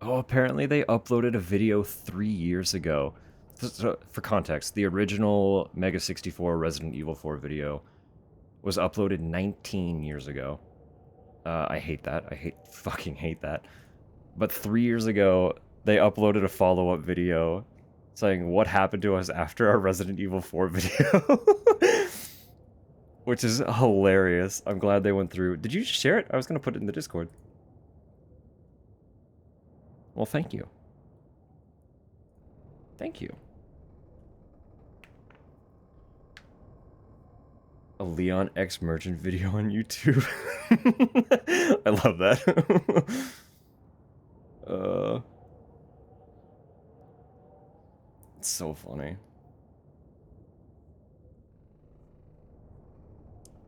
S1: Oh, apparently they uploaded a video 3 years ago. So, for context, the original Mega 64 Resident Evil 4 video was uploaded 19 years ago. I hate that. Fucking hate that. But 3 years ago, they uploaded a follow-up video saying what happened to us after our Resident Evil 4 video. Which is hilarious. I'm glad they went through. Did you share it? I was going to put it in the Discord. Well, thank you. Thank you. A Leon X Merchant video on YouTube. I love that. It's so funny.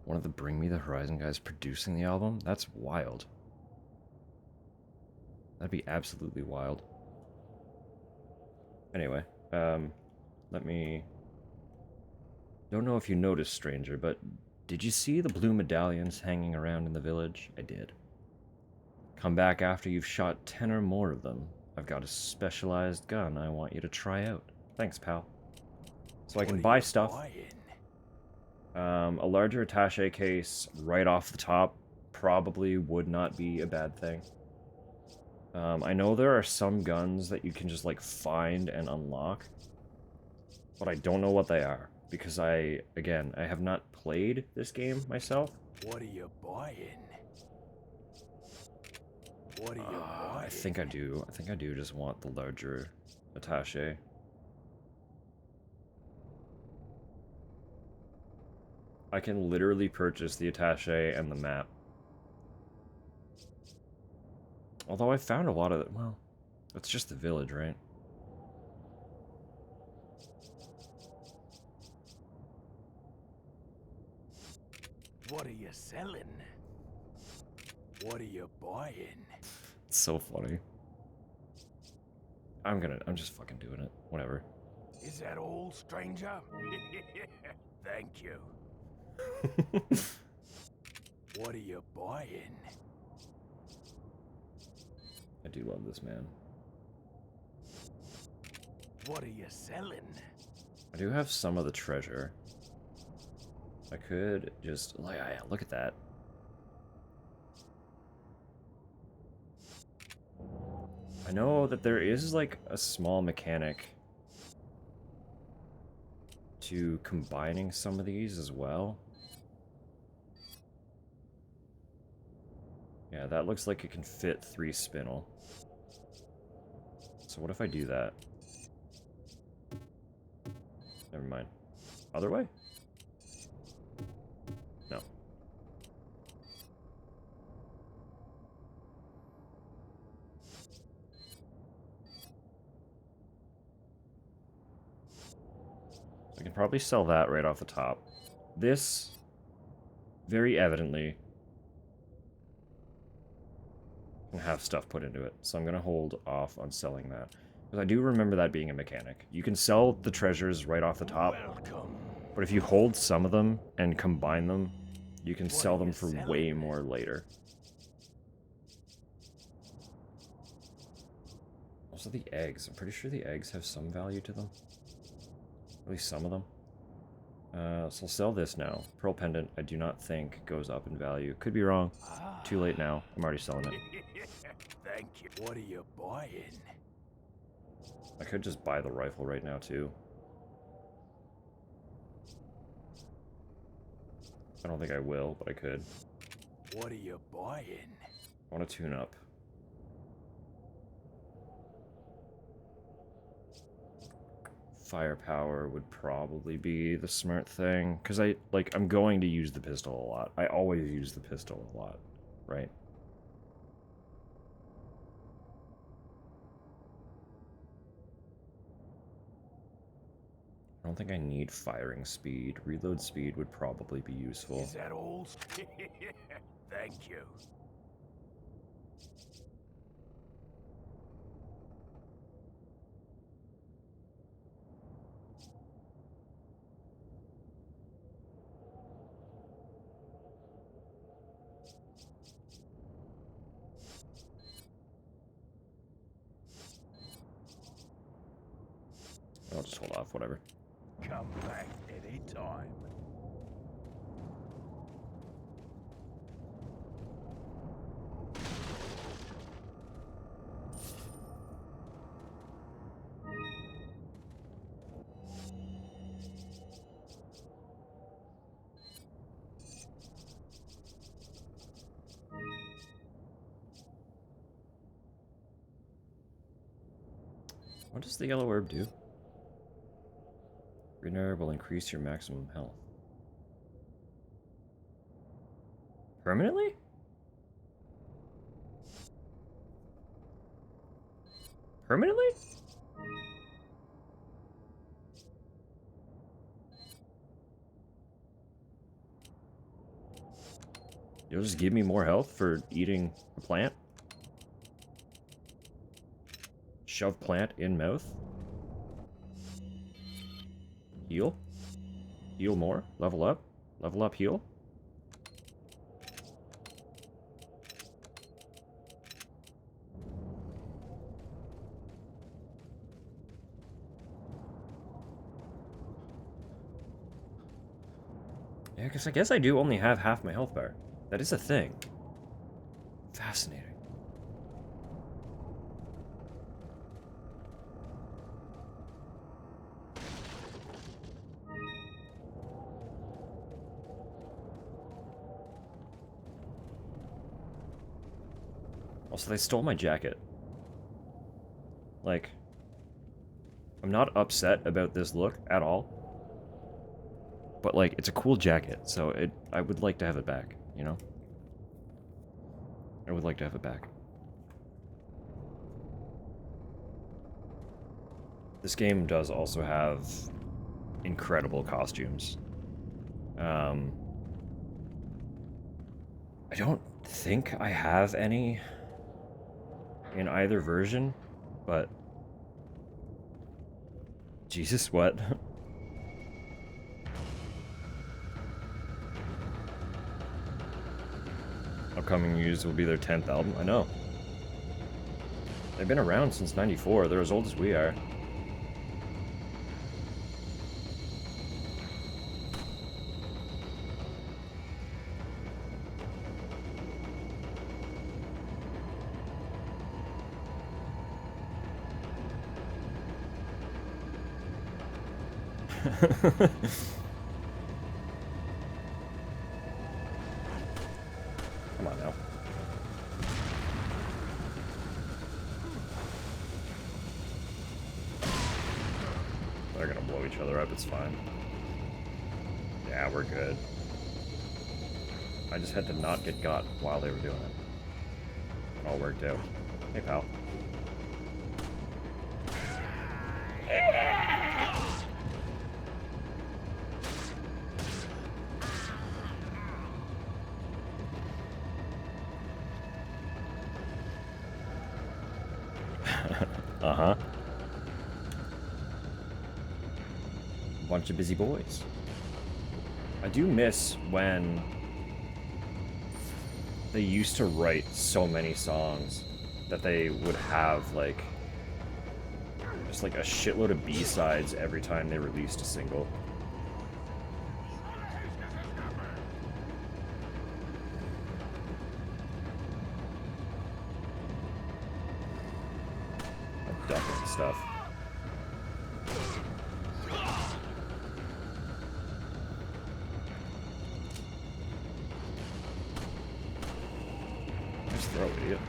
S1: One of the Bring Me the Horizon guys producing the album? That's wild. That'd be absolutely wild. Anyway, let me... Don't know if you noticed, stranger, but did you see the blue medallions hanging around in the village? I did. Come back after you've shot 10 or more of them. I've got a specialized gun I want you to try out. Thanks, pal. So I can buy stuff. A larger attaché case right off the top probably would not be a bad thing. I know there are some guns that you can just like find and unlock, but I don't know what they are because I have not played this game myself.
S5: What are you buying? What are you buying?
S1: I think I do. I think I do just want the larger attaché. I can literally purchase the attaché and the map. Although I found a lot of it. Well, it's just the village, right?
S5: What are you selling? What are you buying?
S1: It's so funny. I'm just fucking doing it. Whatever.
S5: Is that all, stranger? Thank you. What are you buying?
S1: I do love this man.
S5: What are you selling?
S1: I do have some of the treasure. I could just like, look at that. I know that there is like a small mechanic to combining some of these as well. Yeah, that looks like it can fit 3 spinel. So what if I do that? Never mind. Other way? No. I can probably sell that right off the top. This, very evidently, can have stuff put into it. So I'm going to hold off on selling that. Because I do remember that being a mechanic. You can sell the treasures right off the top.
S5: Welcome.
S1: But if you hold some of them and combine them, you can sell them for way more later. Also the eggs. I'm pretty sure the eggs have some value to them. At least some of them. So I'll sell this now. Pearl Pendant, I do not think goes up in value. Could be wrong. Too late now. I'm already selling it.
S5: Thank you. What are you buying?
S1: I could just buy the rifle right now, too. I don't think I will, but I could.
S5: What are you buying?
S1: I want to tune up. Firepower would probably be the smart thing, because I'm going to use the pistol a lot. I always use the pistol a lot, right? I don't think I need firing speed. Reload speed would probably be useful.
S5: Is that all? Thank you.
S1: I'll just hold off, whatever.
S5: Come back any time.
S1: What does the yellow herb do? Green herb will increase your maximum health. Permanently? Permanently? You'll just give me more health for eating a plant? Shove plant in mouth? Heal? Heal more? Level up? Level up, heal? Yeah, because I guess I do only have half my health bar. That is a thing. Fascinating. Also, they stole my jacket. Like, I'm not upset about this look at all. But, like, it's a cool jacket, so I would like to have it back, you know? I would like to have it back. This game does also have incredible costumes. I don't think I have any in either version, but... Jesus, what? Upcoming Muse will be their 10th album. I know. They've been around since '94. They're as old as we are. Come on now. They're gonna blow each other up, it's fine. Yeah, we're good. I just had to not get got while they were doing it. It all worked out. Hey, pal. Uh-huh. Bunch of busy boys. I do miss when they used to write so many songs that they would have, like, just like a shitload of B-sides every time they released a single. Ducking stuff. Just throw it, idiot.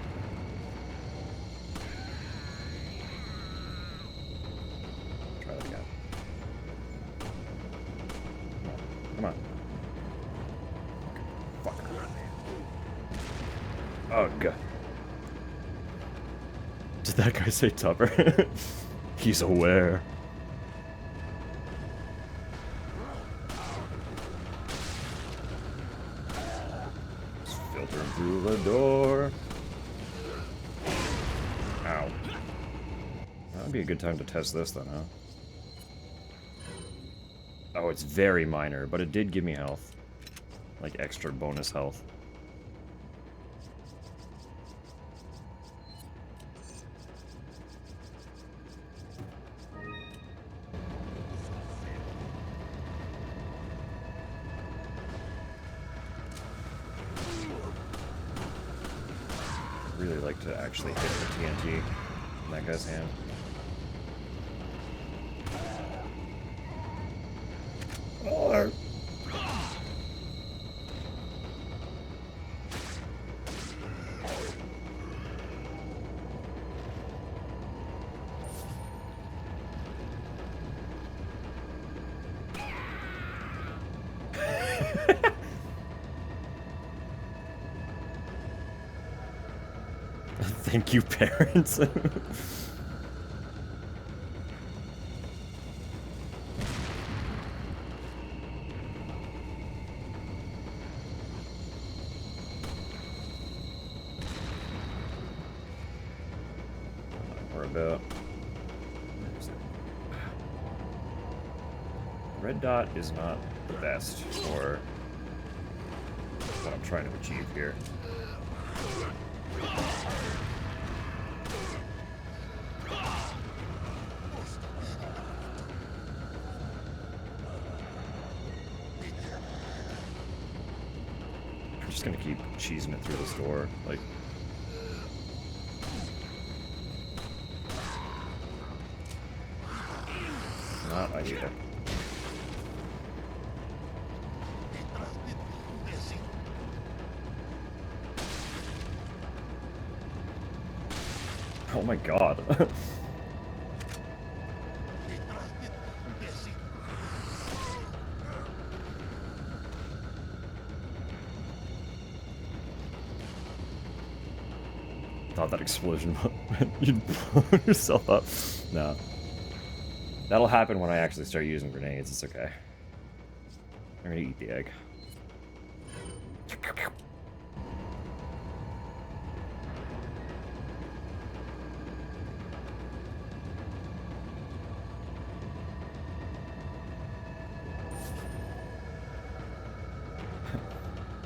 S1: Try that again. Come on. Fuck. Oh, God. Did that guy say Tupper? He's aware. Just filtering through the door. Ow. That would be a good time to test this then, huh? Oh, it's very minor, but it did give me health. Like extra bonus health. Really like to actually hit the TNT in that guy's hand. Oh. Thank you, parents. We're about. Red dot is not the best for what I'm trying to achieve here. I'm just gonna keep cheesing it through this door, like. Not idea. Oh my god. Thought that explosion you'd blow yourself up. No. That'll happen when I actually start using grenades. It's okay. I'm gonna eat the egg.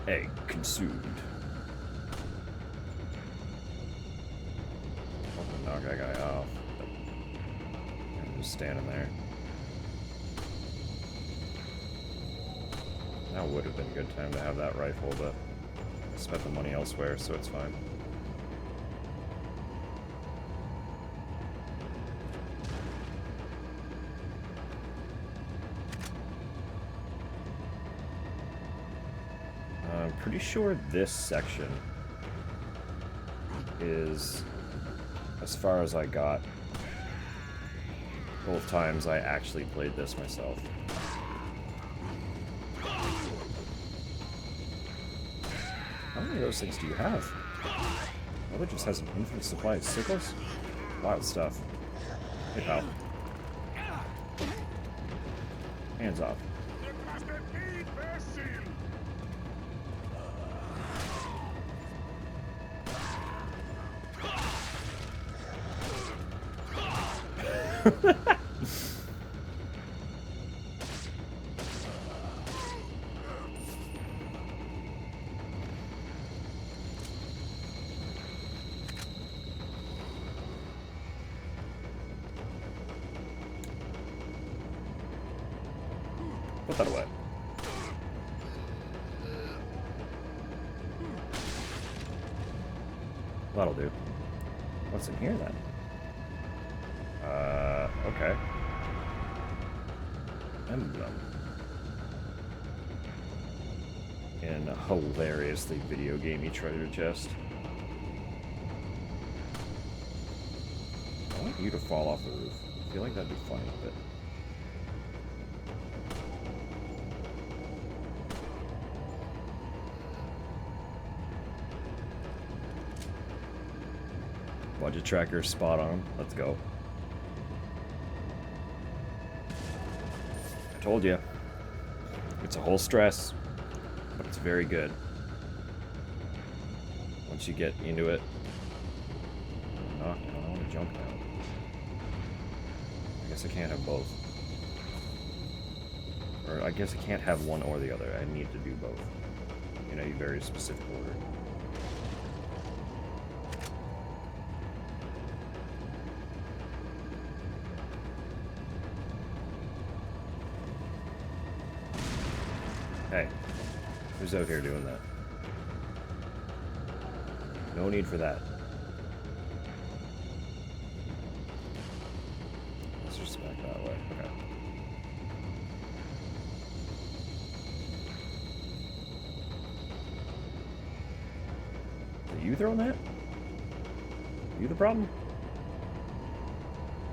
S1: Egg consumed. I'm gonna knock that guy off. I'm just standing there. That would have been a good time to have that rifle, but I spent the money elsewhere, so it's fine. I'm pretty sure this section is as far as I got both times I actually played this myself. How many of those things do you have? Mother just has an infinite supply of sickles? Wild stuff. Hey, pal. Hands off. Put that away. That'll do. What's in here then? Okay. Emblem. In a hilariously video gamey treasure chest. I want you to fall off the roof. I feel like that'd be funny, but... Budget tracker spot on. Let's go. I told you. It's a whole stress, but it's very good. Once you get into it. No, I don't want to jump now. I guess I can't have both. Or I guess I can't have one or the other. I need to do both. In a very specific order. Hey, who's out here doing that? No need for that. Let's just back that way. Okay. Are you throwing that? Are you the problem?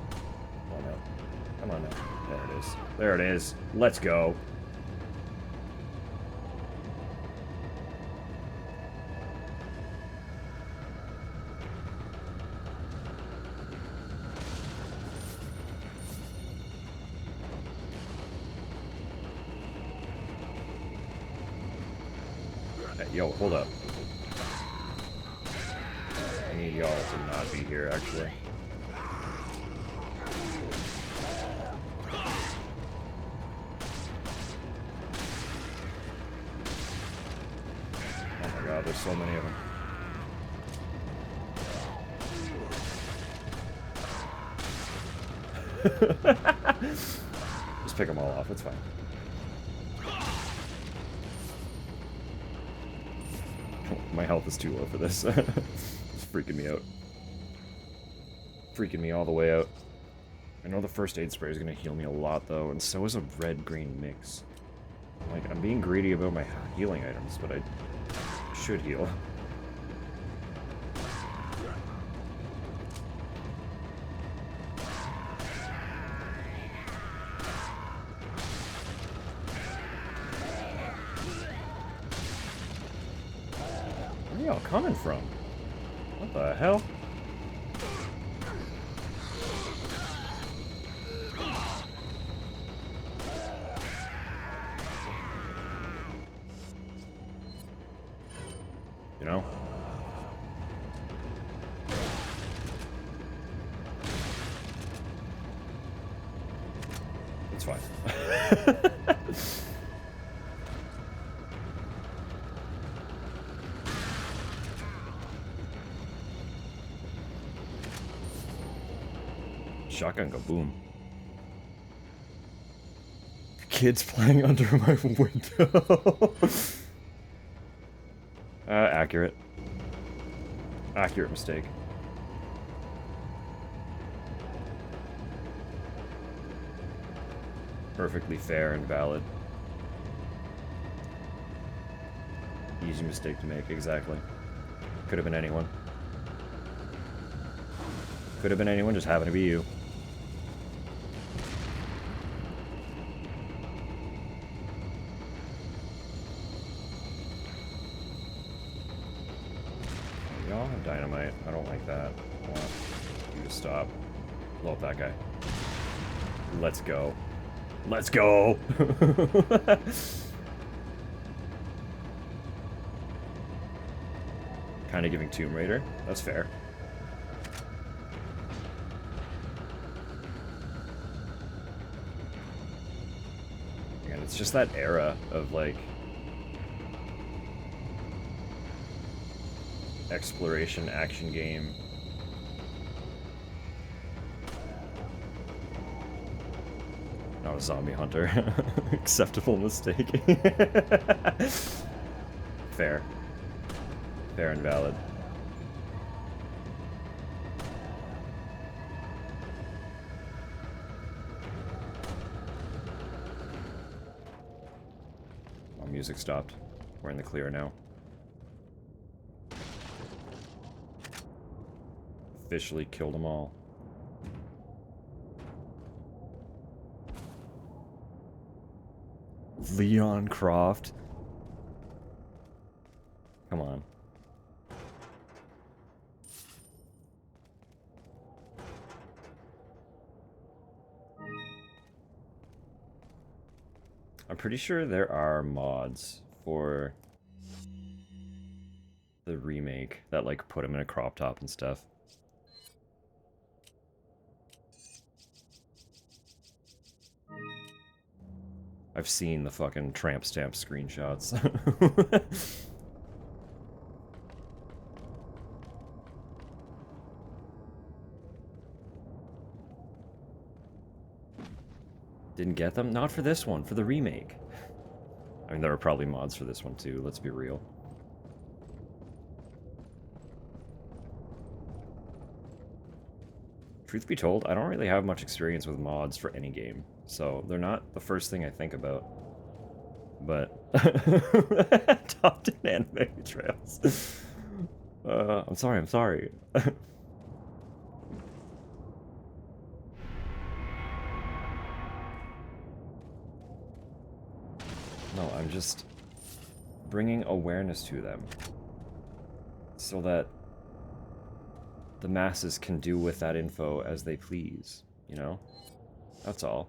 S1: Come on now. Come on now. There it is. There it is. Let's go. Yo, hold up. I need y'all to not be here, actually. Oh my god, there's so many of them. Just pick them all off, it's fine. My health is too low for this. It's freaking me out. Freaking me all the way out. I know the first aid spray is going to heal me a lot, though, and so is a red-green mix. Like, I'm being greedy about my healing items, but I should heal. Where are y'all coming from? What the hell? You know? It's fine. Shotgun go boom. Kids playing under my window. Accurate. Accurate mistake. Perfectly fair and valid. Easy mistake to make, exactly. Could have been anyone. Could have been anyone, just happened to be you. Y'all have dynamite. I don't like that. I want you to stop. Blow up that guy. Let's go. Let's go! Kind of giving Tomb Raider. That's fair. And it's just that era of, like, exploration action game. Not a zombie hunter. Acceptable mistake. Fair. Fair and valid. Oh, music stopped. We're in the clear now. Officially killed them all. Leon Croft. Come on. I'm pretty sure there are mods for the remake that, like, put him in a crop top and stuff. I've seen the fucking tramp stamp screenshots. Didn't get them? Not for this one, for the remake. I mean, there are probably mods for this one too, let's be real. Truth be told, I don't really have much experience with mods for any game, so they're not the first thing I think about. But top 10 anime trails. I'm sorry, I'm sorry. No, I'm just bringing awareness to them so that the masses can do with that info as they please, you know? That's all.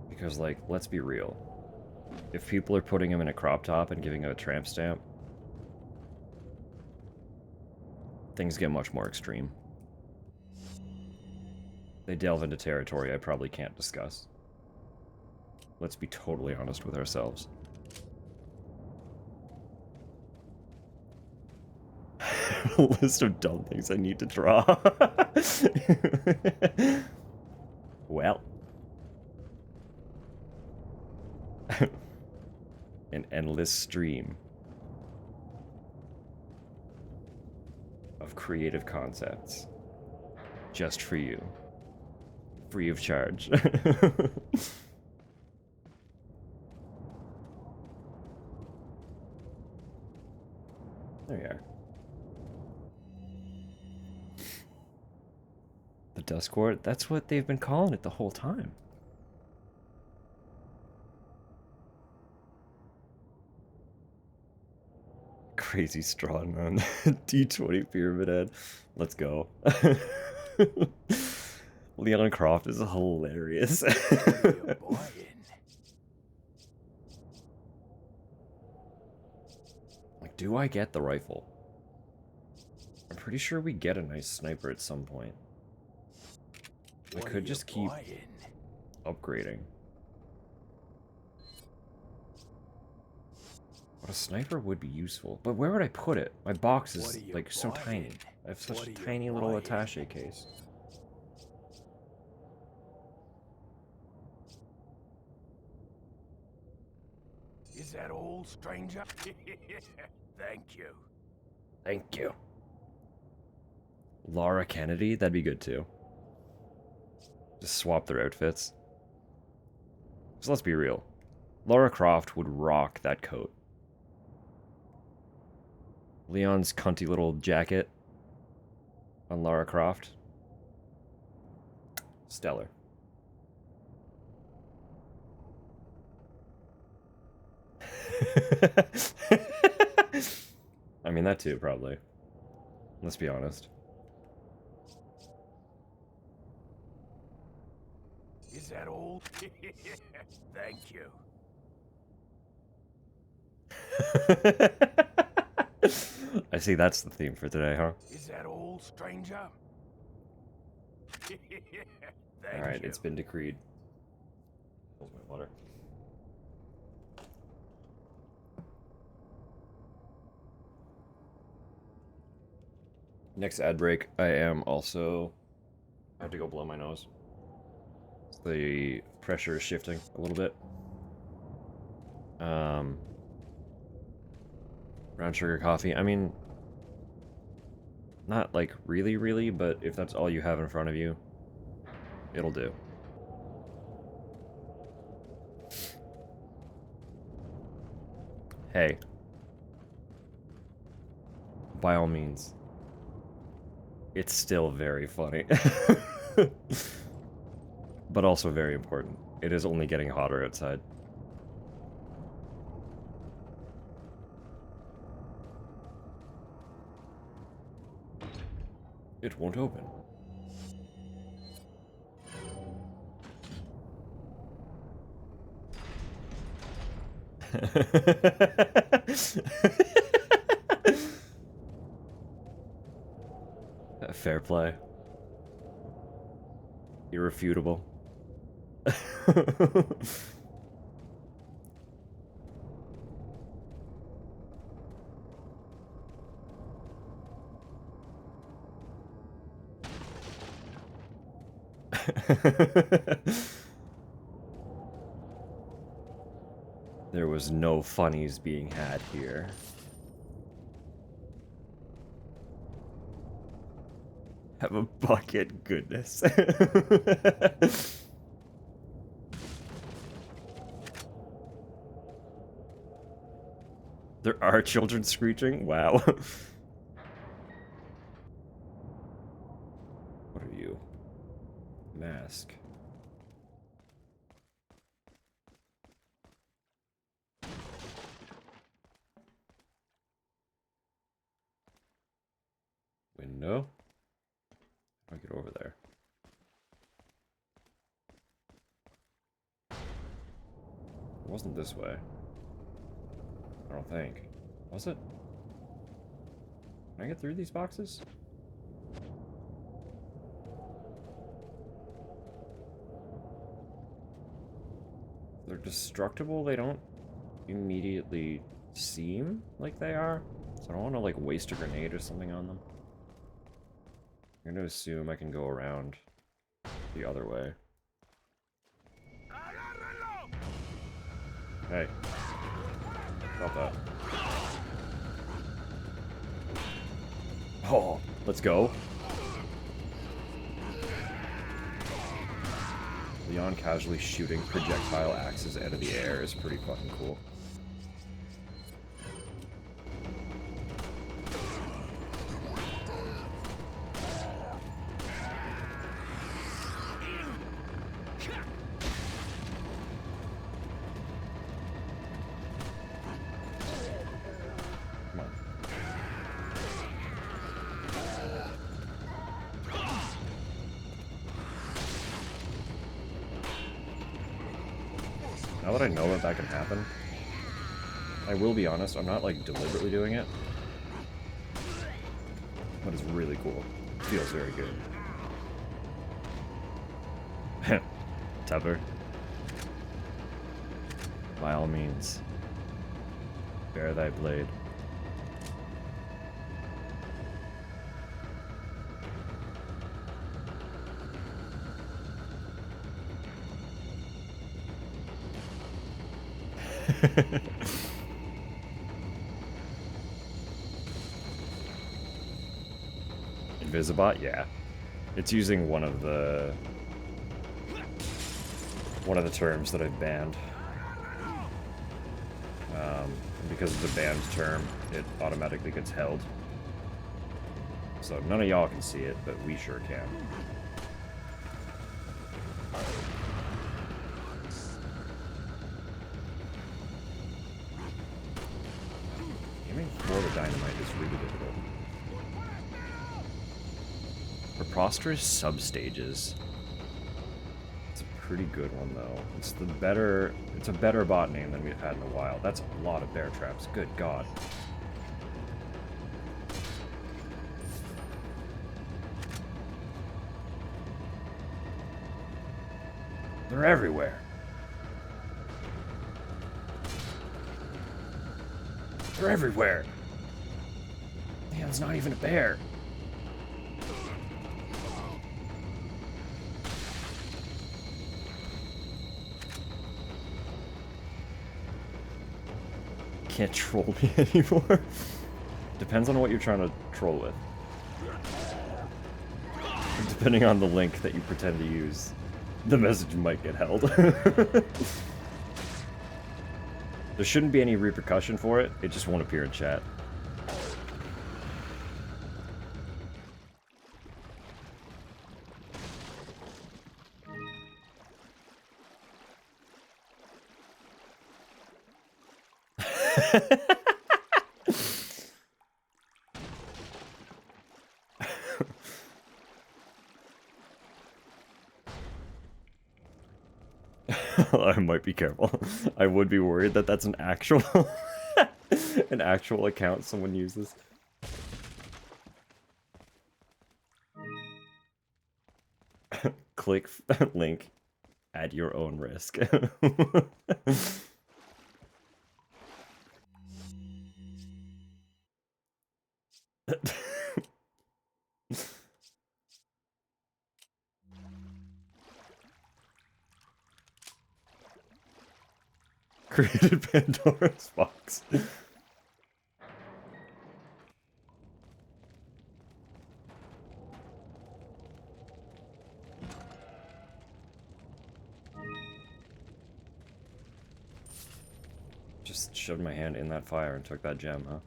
S1: Because, like, let's be real. If people are putting him in a crop top and giving him a tramp stamp, things get much more extreme. They delve into territory I probably can't discuss. Let's be totally honest with ourselves. A list of dumb things I need to draw. Well. An endless stream of creative concepts. Just for you. Free of charge. There you are. The Dusk Court? That's what they've been calling it the whole time. Crazy strong on D20 Pyramid Head. Let's go. Leon Croft is hilarious. Like, do I get the rifle? I'm pretty sure we get a nice sniper at some point. I could just keep upgrading. But a sniper would be useful. But where would I put it? My box is like so tiny. I have such a tiny little attaché case.
S5: Is that all, stranger? Thank you.
S1: Thank you. Laura Kennedy? That'd be good too. Just swap their outfits. So let's be real. Lara Croft would rock that coat. Leon's cunty little jacket on Lara Croft. Stellar. I mean, that too, probably. Let's be honest.
S5: Is that all? Thank you.
S1: I see that's the theme for today, huh?
S5: Is that all, stranger?
S1: Alright, it's been decreed. Hold my water. Next ad break, I am also... I have to go blow my nose. The pressure is shifting a little bit. Brown sugar coffee. I mean, not like really, but if that's all you have in front of you, it'll do. Hey. By all means. It's still very funny. But also very important. It is only getting hotter outside. It won't open. Fair play. Irrefutable. There was no funnies being had here. Have a bucket, goodness. There are children screeching? Wow. What are you? Mask. Window? I'll get over there. It wasn't this way. I don't think. Was it? Can I get through these boxes? They're destructible. They don't immediately seem like they are. So I don't want to like waste a grenade or something on them. I'm going to assume I can go around the other way. Hey. About that. Oh, let's go. Leon casually shooting projectile axes out of the air is pretty fucking cool. Now that I know that that can happen, I will be honest, I'm not like deliberately doing it. But it's really cool. It feels very good. Tupper. By all means. Bear thy blade. Invisibot, yeah. It's using one of the terms that I've banned. Because of the banned term, it automatically gets held. So none of y'all can see it, but we sure can. Aiming for the dynamite is really difficult. Preposterous substages. It's a pretty good one though. It's a better bot name than we've had in a while. That's a lot of bear traps. Good God. They're everywhere. They're everywhere. Man, it's not even a bear. Can't troll me anymore. Depends on what you're trying to troll with. Depending on the link that you pretend to use, the message might get held. There shouldn't be any repercussion for it, it just won't appear in chat. I might be careful. I would be worried that that's an actual an actual account someone uses. Click link at your own risk. Created Pandora's box. Just shoved my hand in that fire and took that gem, huh?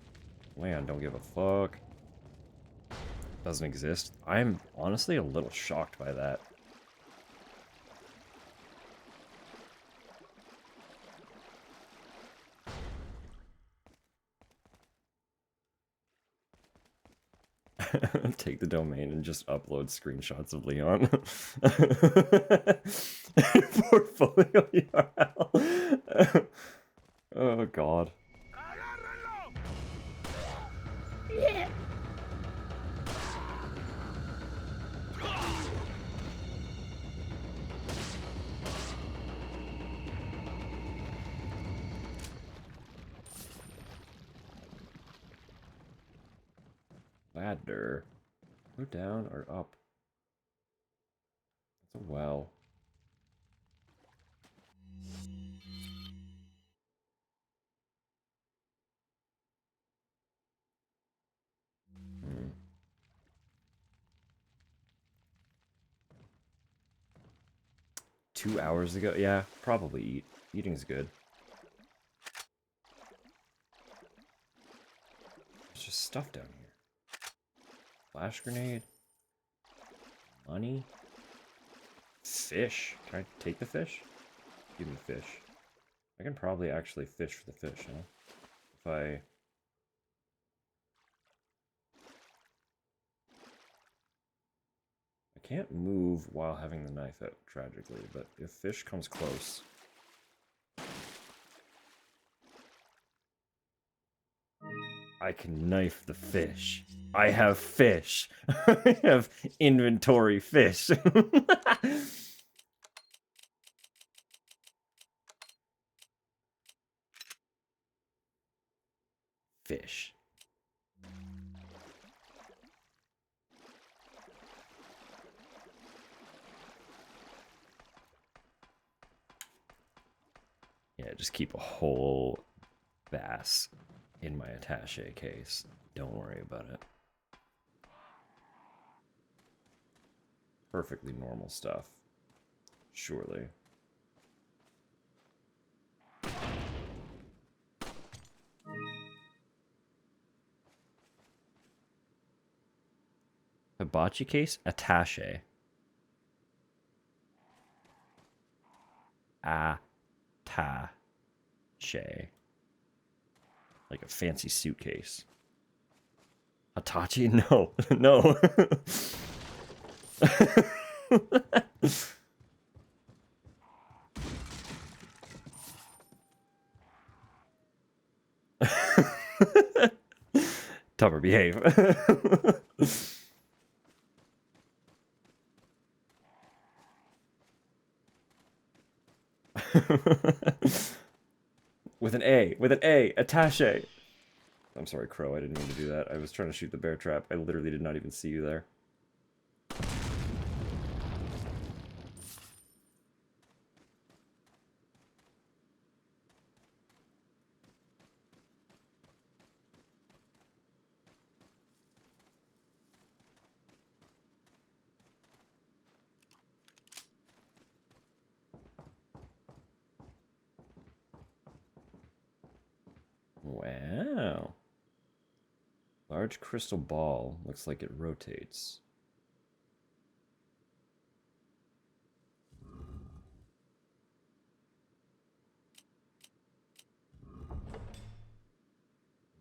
S1: Man, don't give a fuck. Doesn't exist. I'm honestly a little shocked by that. Take the domain and just upload screenshots of Leon. Portfolio URL. Oh god. Ladder. Go down or up? That's a well. Hmm. 2 hours ago? Yeah, probably eat. Eating's good. There's just stuff down here. Flash grenade. Money. Fish. Can I take the fish? Give me fish. I can probably actually fish for the fish, huh? If I... I can't move while having the knife out, tragically, but if fish comes close... I can knife the fish. I have fish. I have inventory fish. Fish. Yeah, just keep a whole bass in my attaché case. Don't worry about it. Perfectly normal stuff. Surely. Hibachi case? Attaché. Attaché. Like a fancy suitcase. Hitachi? No. No. Tupper, behave. With an A. With an A. Attaché. I'm sorry, Crow. I didn't mean to do that. I was trying to shoot the bear trap. I literally did not even see you there. Wow. Large crystal ball. Looks like it rotates.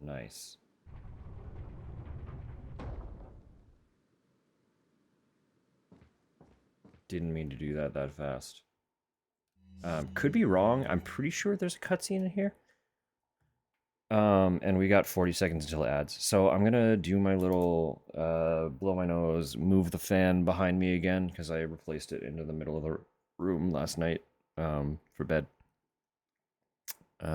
S1: Nice. Didn't mean to do that fast. Could be wrong. I'm pretty sure there's a cutscene in here. And we got 40 seconds until ads. So I'm gonna do my little, blow my nose, move the fan behind me again, because I replaced it into the middle of the room last night, for bed. You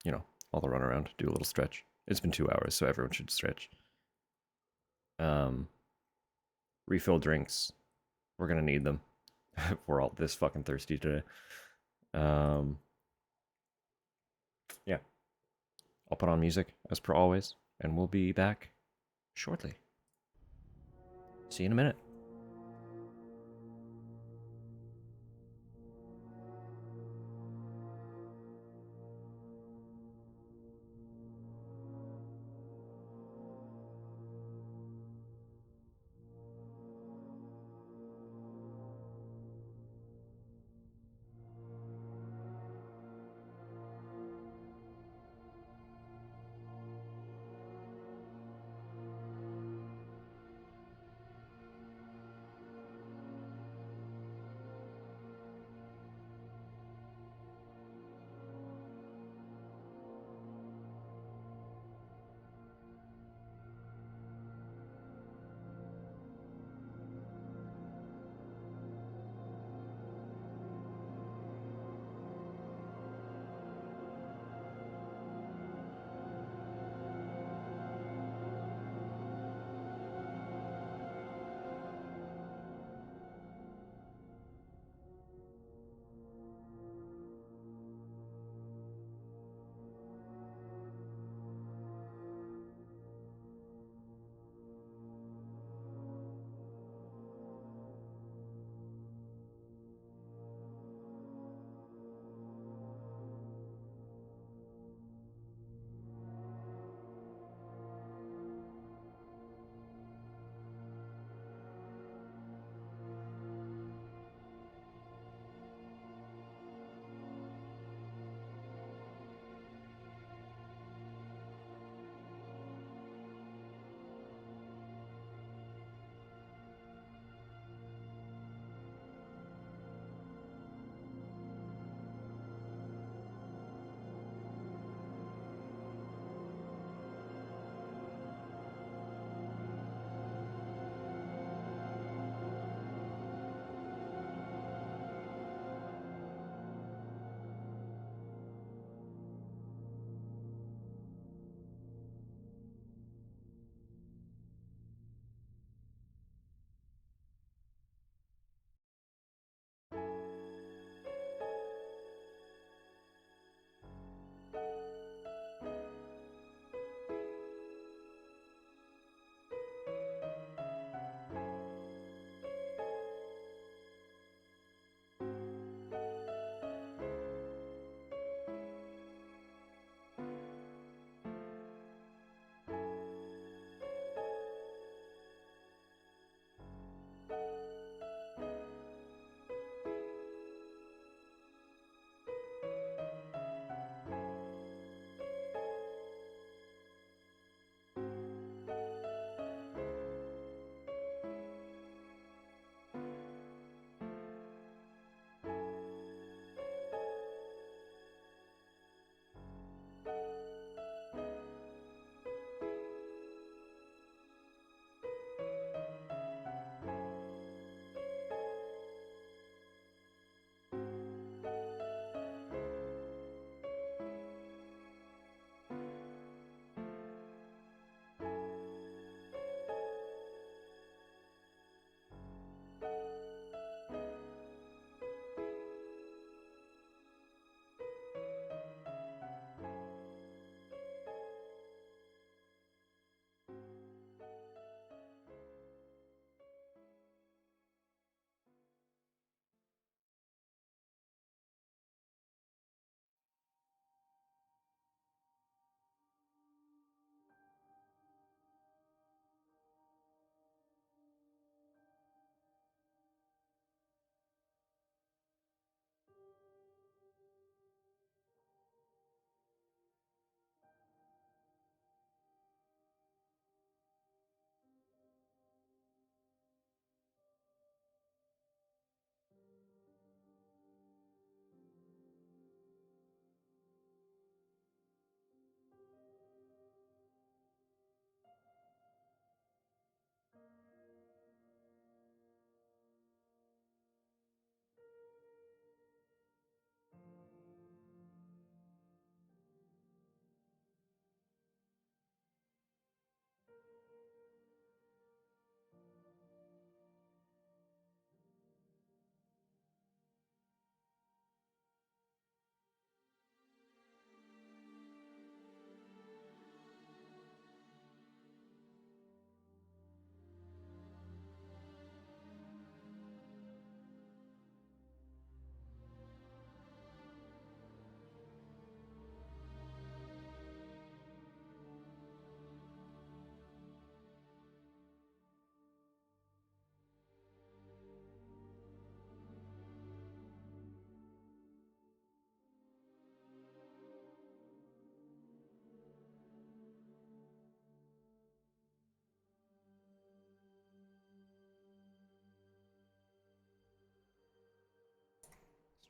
S1: know, all the run around, do a little stretch. It's been 2 hours, so everyone should stretch. Refill drinks. We're gonna need them. We're all this fucking thirsty today. Yeah. I'll put on music, as per always, and we'll be back shortly. See you in a minute.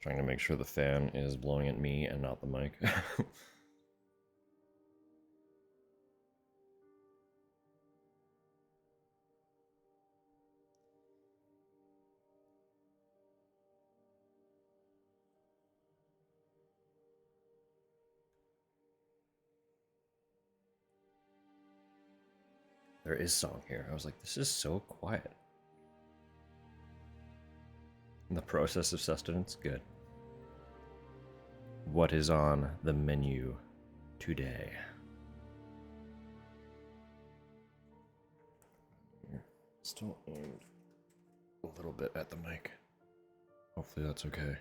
S1: Trying to make sure the fan is blowing at me and not the mic. There is song here. I was like, this is so quiet. The process of sustenance, good. What is on the menu today? Still aimed a little bit at the mic. Hopefully that's okay.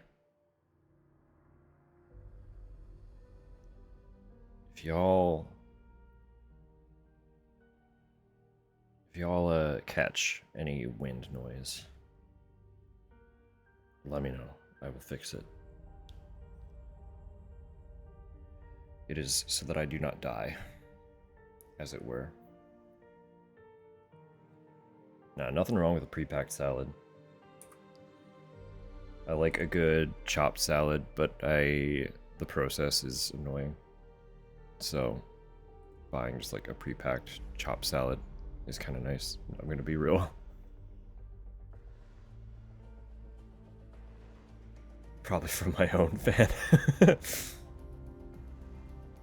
S1: If y'all catch any wind noise, let me know. I will fix it. It is so that I do not die, as it were. Nah, nothing wrong with a pre-packed salad. I like a good chopped salad, but the process is annoying. So, buying just like a pre-packed chopped salad is kind of nice. I'm gonna be real. Probably from my own fan.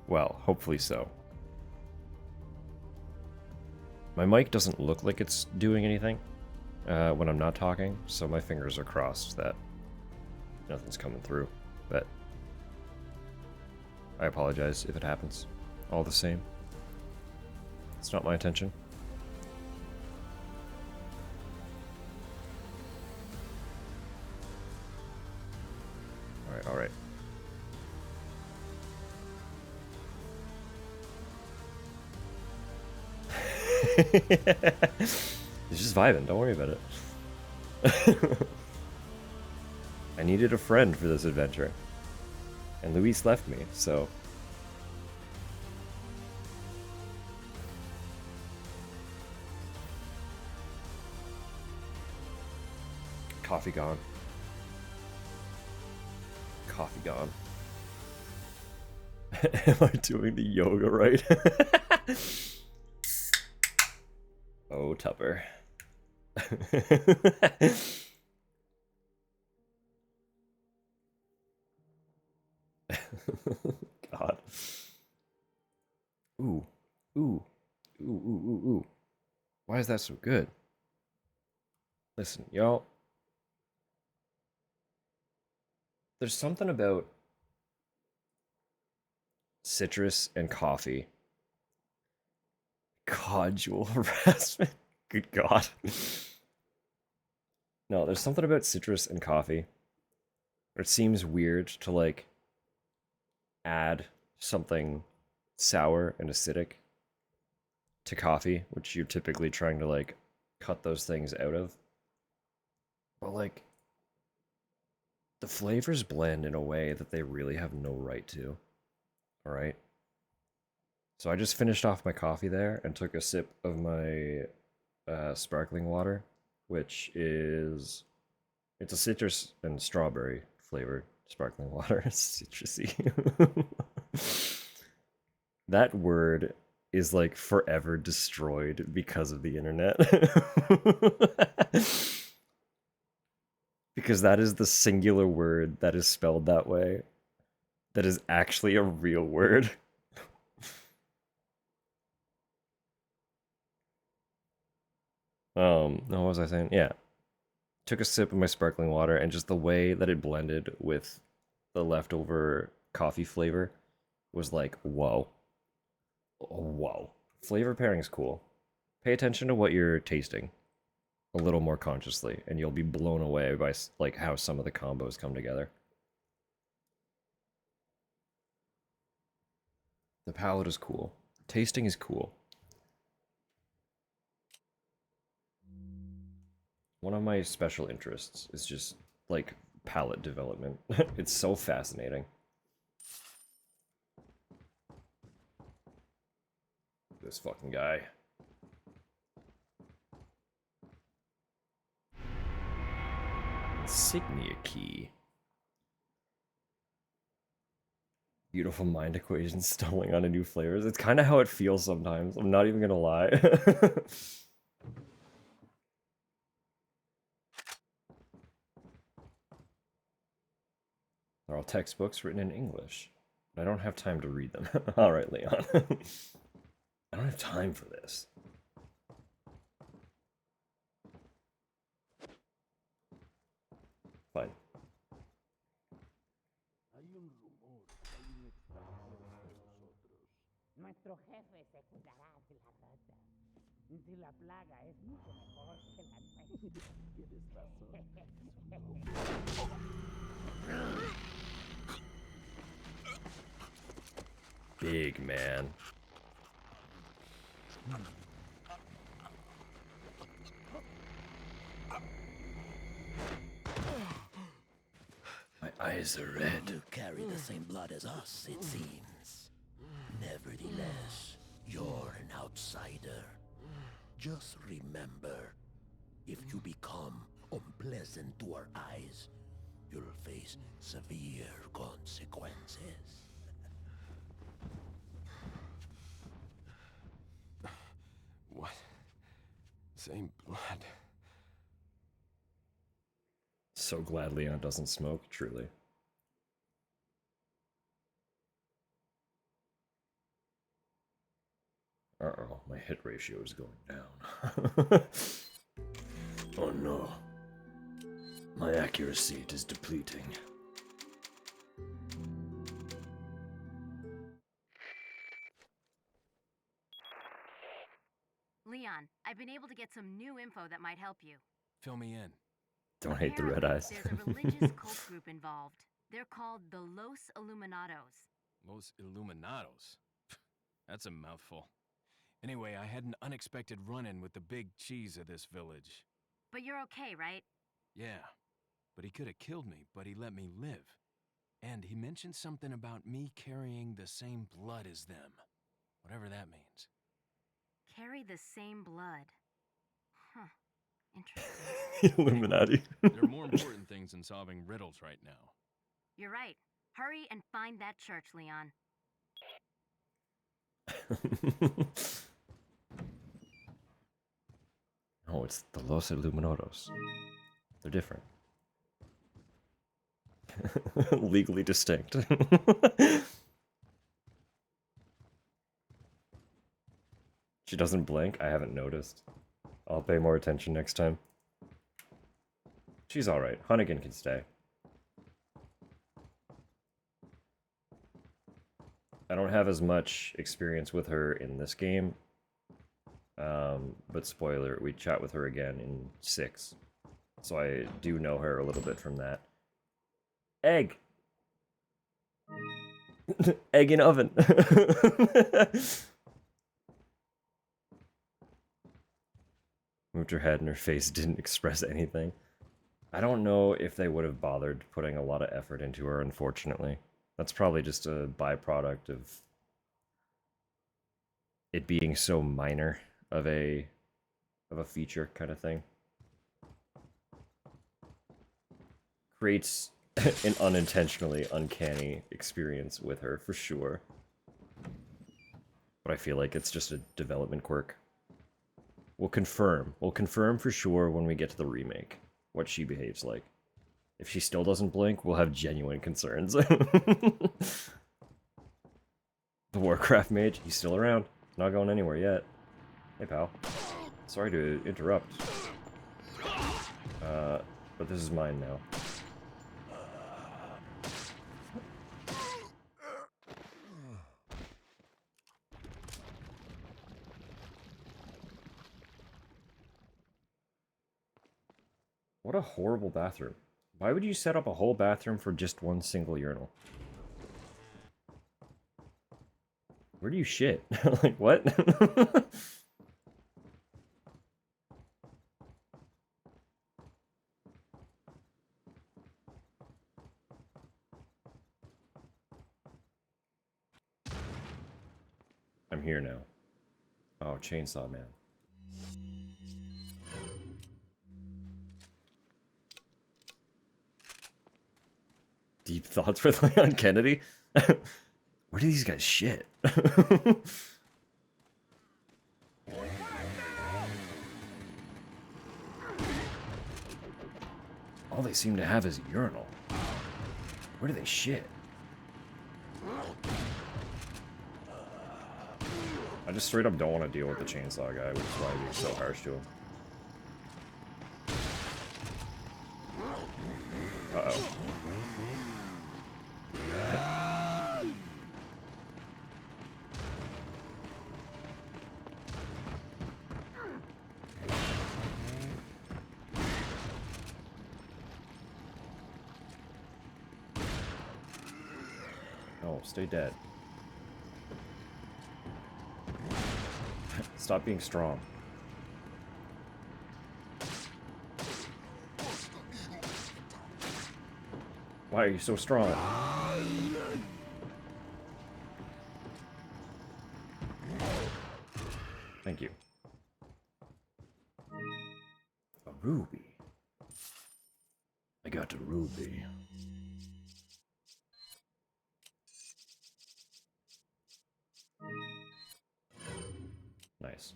S1: Well, hopefully so. My mic doesn't look like it's doing anything when I'm not talking, so my fingers are crossed that nothing's coming through. But I apologize if it happens. All the same. It's not my intention. Alright. He's just vibing, don't worry about it. I needed a friend for this adventure. And Luis left me, so... Coffee gone. Coffee gone. Am I doing the yoga right? Oh, Tupper. God. Ooh. Ooh. Ooh, ooh, ooh, ooh. Why is that so good? Listen, y'all. There's something about citrus and coffee. Conjugal harassment. Good God. No, there's something about citrus and coffee. It seems weird to like add something sour and acidic to coffee, which you're typically trying to like cut those things out of. But like the flavors blend in a way that they really have no right to. All right. So I just finished off my coffee there and took a sip of my sparkling water, which is, it's a citrus and strawberry flavored sparkling water. It's citrusy. That word is like forever destroyed because of the internet. Because that is the singular word that is spelled that way. That is actually a real word. What was I saying? Yeah. Took a sip of my sparkling water, and just the way that it blended with the leftover coffee flavor was like, whoa. Whoa. Flavor pairing's cool. Pay attention to what you're tasting a little more consciously, and you'll be blown away by like how some of the combos come together. The palate is cool. Tasting is cool. One of my special interests is just like palate development. It's so fascinating. This fucking guy. Insignia key. Beautiful mind equation stumbled on a new flavors. It's kind of how it feels sometimes. I'm not even gonna lie. They're all textbooks written in English. I don't have time to read them. Alright, Leon. I don't have time for this. Fine.
S9: Nuestro jefe se cuidará de la rata. Si la plaga es mucho mejor que la nuestra.
S1: Big man. My eyes are red.
S5: You carry the same blood as us, it seems. Nevertheless, you're an outsider. Just remember, if you become unpleasant to our eyes, you'll face severe consequences.
S3: What? Same blood.
S1: So glad Leon doesn't smoke, truly. Uh-oh, my hit ratio is going down. Oh no. My accuracy is depleting.
S7: Leon, I've been able to get some new info that might help you.
S8: Fill me in.
S1: Don't hate the red eyes.
S7: There's a religious cult group involved. They're called the Los Illuminados.
S8: Los Illuminados. That's a mouthful. Anyway, I had an unexpected run-in with the big cheese of this village.
S7: But you're okay, right?
S8: Yeah, but he could have killed me, but he let me live. And he mentioned something about me carrying the same blood as them. Whatever that means.
S7: Carry the same blood. Huh. Interesting.
S1: Illuminati.
S8: There are more important things than solving riddles right now.
S7: You're right. Hurry and find that church, Leon.
S1: Oh, it's the Los Illuminados. They're different. Legally distinct. She doesn't blink? I haven't noticed. I'll pay more attention next time. She's alright. Hunnigan can stay. I don't have as much experience with her in this game. But spoiler, we chat with her again in 6. So I do know her a little bit from that. Egg! Egg in oven! Moved her head and her face didn't express anything. I don't know if they would have bothered putting a lot of effort into her, unfortunately. That's probably just a byproduct of it being so minor of a feature kind of thing. Creates an unintentionally uncanny experience with her, for sure. But I feel like it's just a development quirk. We'll confirm for sure when we get to the remake what she behaves like. If she still doesn't blink, we'll have genuine concerns. The Warcraft mage, he's still around. Not going anywhere yet. Hey, pal. Sorry to interrupt. But this is mine now. What a horrible bathroom. Why would you set up a whole bathroom for just one single urinal? Where do you shit? Like, what? I'm here now. Oh, Chainsaw Man. Deep thoughts for Leon Kennedy? Where do these guys shit? All they seem to have is a urinal. Where do they shit? I just straight up don't want to deal with the chainsaw guy, which is why I'm being so harsh to him. Uh-oh. Oh, stay dead. Stop being strong. Why are you so strong? Thank you. A ruby. I got a ruby. Nice.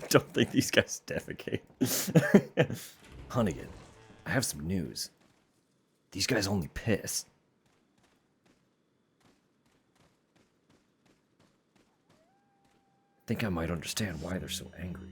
S1: Don't think these guys defecate. Hunnigan, I have some news. These guys only piss. Think I might understand why they're so angry.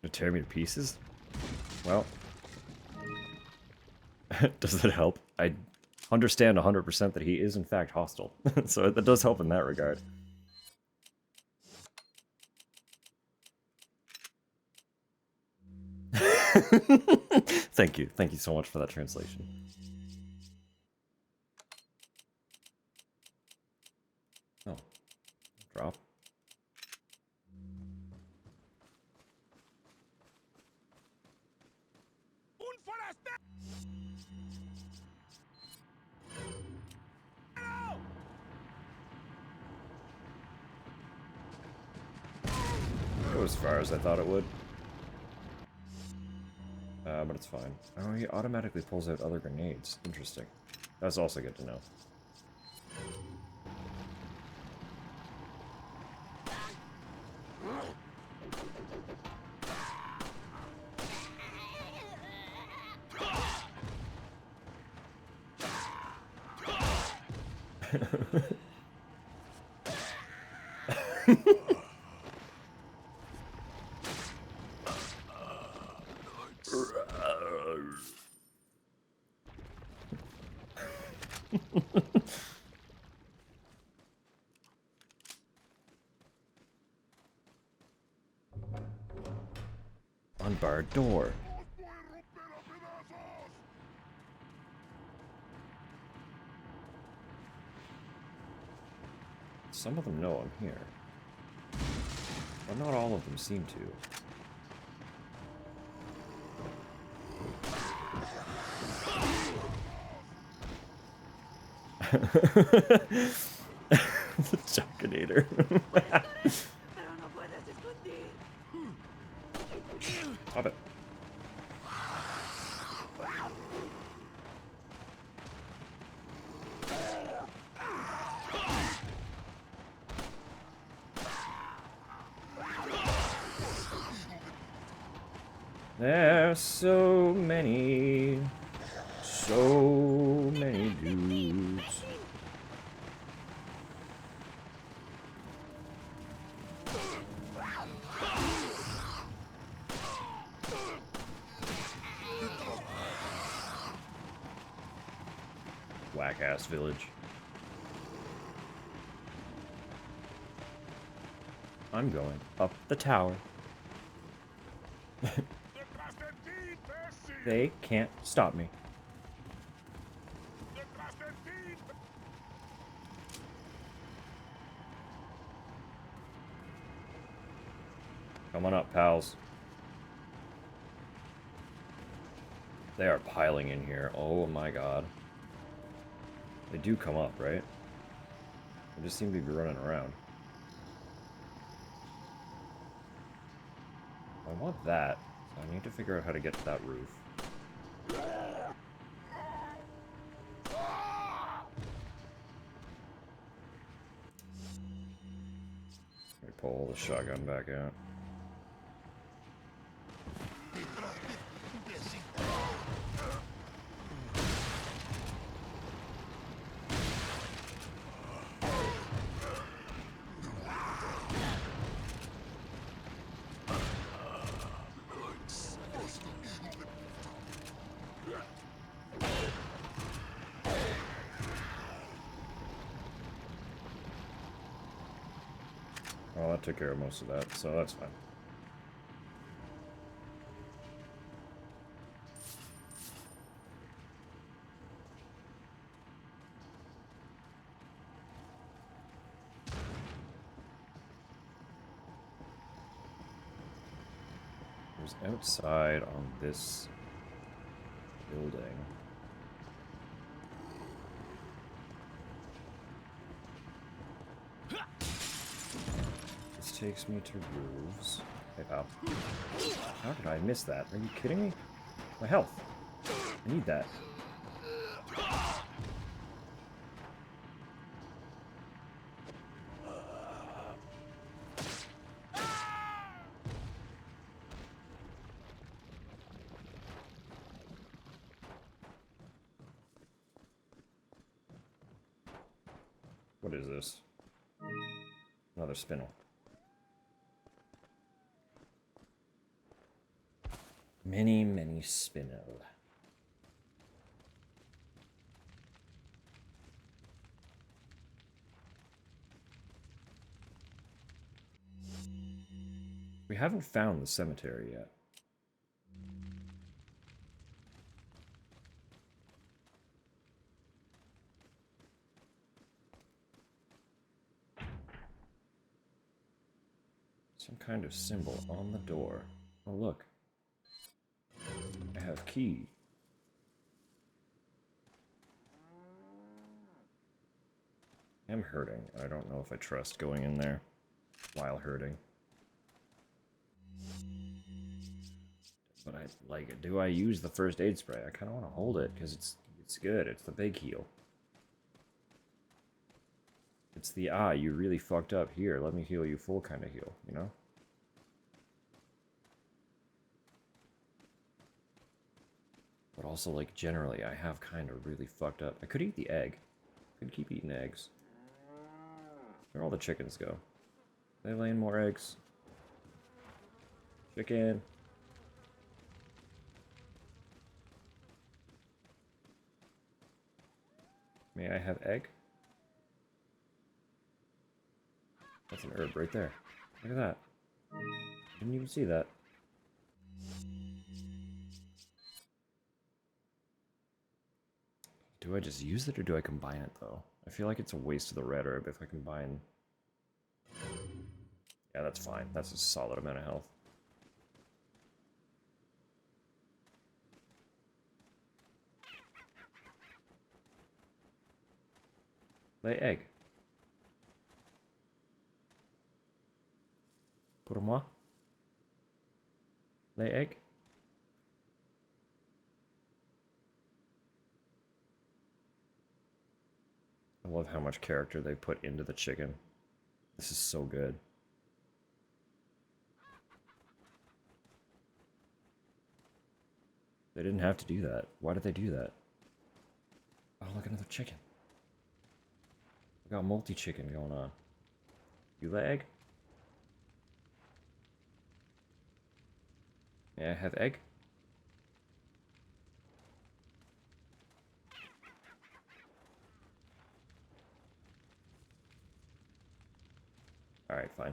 S1: To tear me to pieces? Well, does it help? I understand 100% that he is in fact hostile, so that does help in that regard. Thank you so much for that translation. Oh, drop. Go as far as I thought it would. But it's fine. Oh, he automatically pulls out other grenades. Interesting. That's also good to know. Unbarred door. Some of them know I'm here. But not all of them seem to. The Junkinator. Stop it. There's so many dudes. Whack-ass village. I'm going up the tower. They can't stop me. Come on up, pals. They are piling in here. Oh my god. They do come up, right? They just seem to be running around. I want that, so I need to figure out how to get to that roof. Let me pull the shotgun back out. Well, that took care of most of that, so that's fine. There's outside on this building. This takes me to roofs. Hey, pal. How did I miss that? Are you kidding me? My health. I need that. What is this? Another spinel. Many spinel. We haven't found the cemetery yet. Some kind of symbol on the door. Oh, look. I have key. I'm hurting. I don't know if I trust going in there while hurting. But I like it. Do I use the first aid spray? I kind of want to hold it because it's good. It's the big heal. It's the you really fucked up here. Let me heal you full kind of heal, you know? But also, like, generally, I have kind of really fucked up. I could eat the egg. I could keep eating eggs. Where'd all the chickens go? Are they laying more eggs? Chicken. May I have egg? That's an herb right there. Look at that. Didn't even see that. Do I just use it or do I combine it though? I feel like it's a waste of the red herb if I combine. Yeah, that's fine. That's a solid amount of health. Lay egg. Pour moi. Lay egg. I love how much character they put into the chicken. This is so good. They didn't have to do that. Why did they do that? Oh, look, another chicken. We got multi-chicken going on. You lay egg? May I have egg? Alright, fine.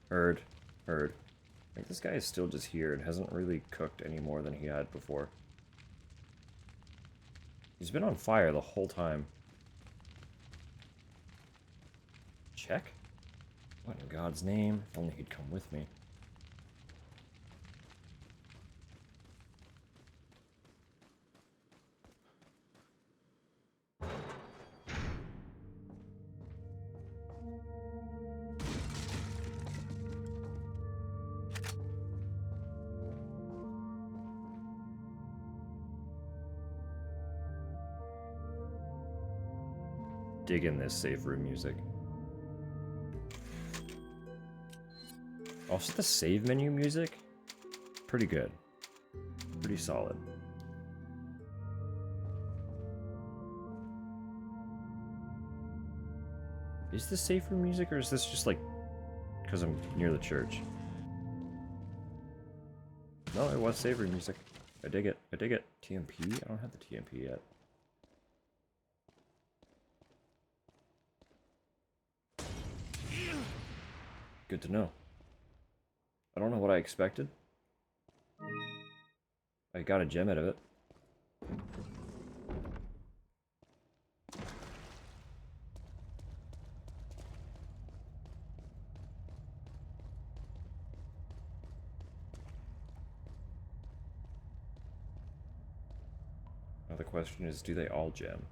S1: Heard. Heard. I think this guy is still just here and hasn't really cooked any more than he had before. He's been on fire the whole time. Check? What in God's name? If only he'd come with me. Dig in this safe room music. Also, the save menu music, pretty good. Pretty solid. Is this safe room music, or is this just like because I'm near the church? No, it was save room music. I dig it. I dig it. TMP? I don't have the TMP yet. Good to know. I don't know what I expected. I got a gem out of it. Now the question is, do they all gem?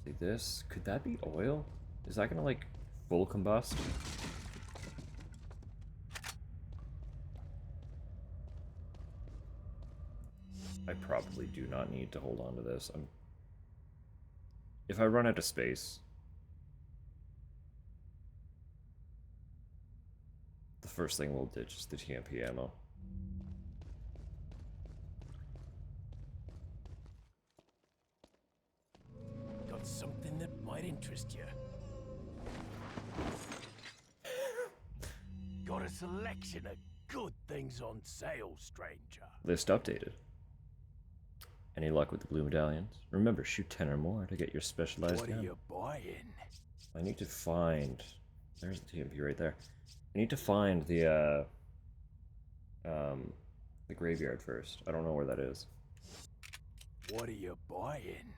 S1: See this? Could that be oil? Is that gonna like full combust? I probably do not need to hold on to this. If I run out of space, the first thing we'll ditch is the TMP ammo.
S5: Got something that might interest you. Got a selection of good things on sale, stranger.
S1: List updated. Any luck with the blue medallions? Remember, shoot 10 or more to get your specialized
S5: What are
S1: gun.
S5: you buying?
S1: I need to find... There's the TMP right there. I need to find the graveyard first. I don't know where that is.
S5: What are you buying?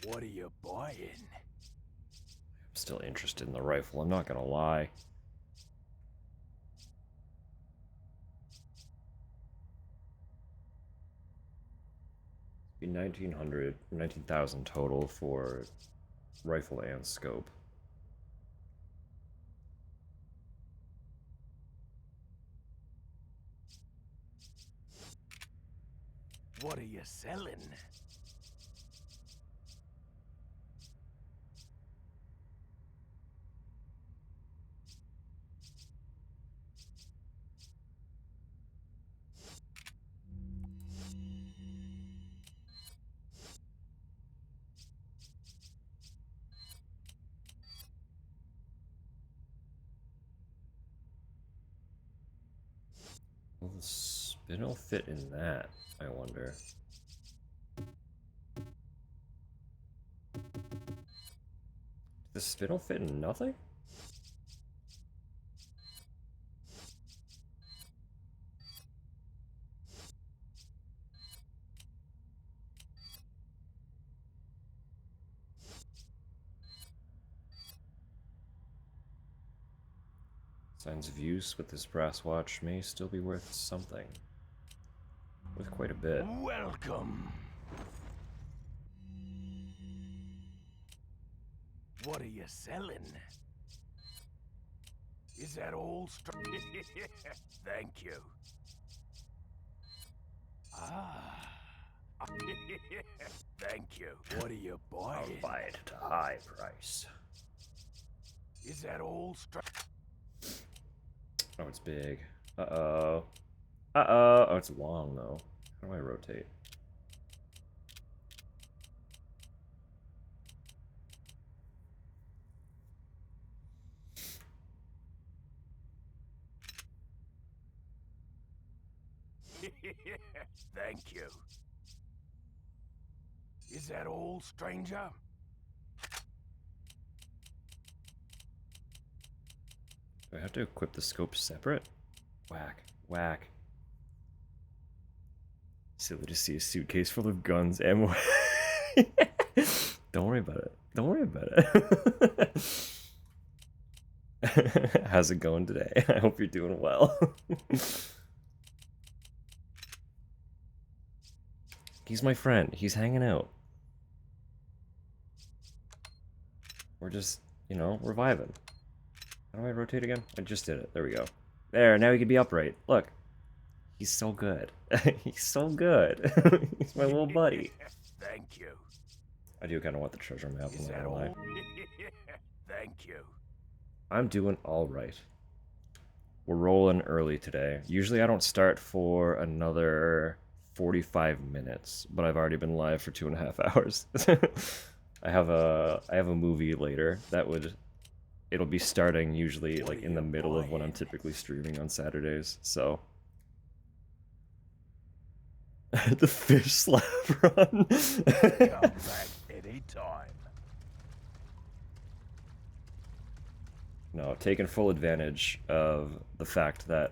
S5: What are you buying?
S1: I'm still interested in the rifle, I'm not gonna lie. Be 19,000 total for rifle and scope.
S5: What are you selling?
S1: Will the spinel fit in that, I wonder? The spinel fit in nothing? Signs of use with this brass watch may still be worth something. Worth quite a bit.
S5: Welcome. What are you selling? Is that all? Thank you. Ah. Thank you. What are you buying?
S1: I'll buy it at a high price.
S5: Is that all?
S1: Oh, it's big. Uh-oh. Uh-oh. Oh, it's long, though. How do I rotate?
S8: Thank you. Is that all, stranger?
S1: Do I have to equip the scope separate? Whack. Whack. Silly to see a suitcase full of guns, ammo. Don't worry about it. Don't worry about it. How's it going today? I hope you're doing well. He's my friend. He's hanging out. We're just, you know, we're vibing. How do I rotate again? I just did it. There we go. There, now he can be upright. Look. He's so good. He's so good. He's my little buddy.
S8: Thank you.
S1: I do kind of want the treasure map, I'm
S8: Is
S1: not
S8: that
S1: gonna lie.
S8: all? Thank you.
S1: I'm doing alright. We're rolling early today. Usually I don't start for another 45 minutes, but I've already been live for 2.5 hours. I have a movie later that it'll be starting usually like in the middle of when I'm typically streaming on Saturdays, so the fish slap run.
S8: Come back anytime.
S1: No, taking full advantage of the fact that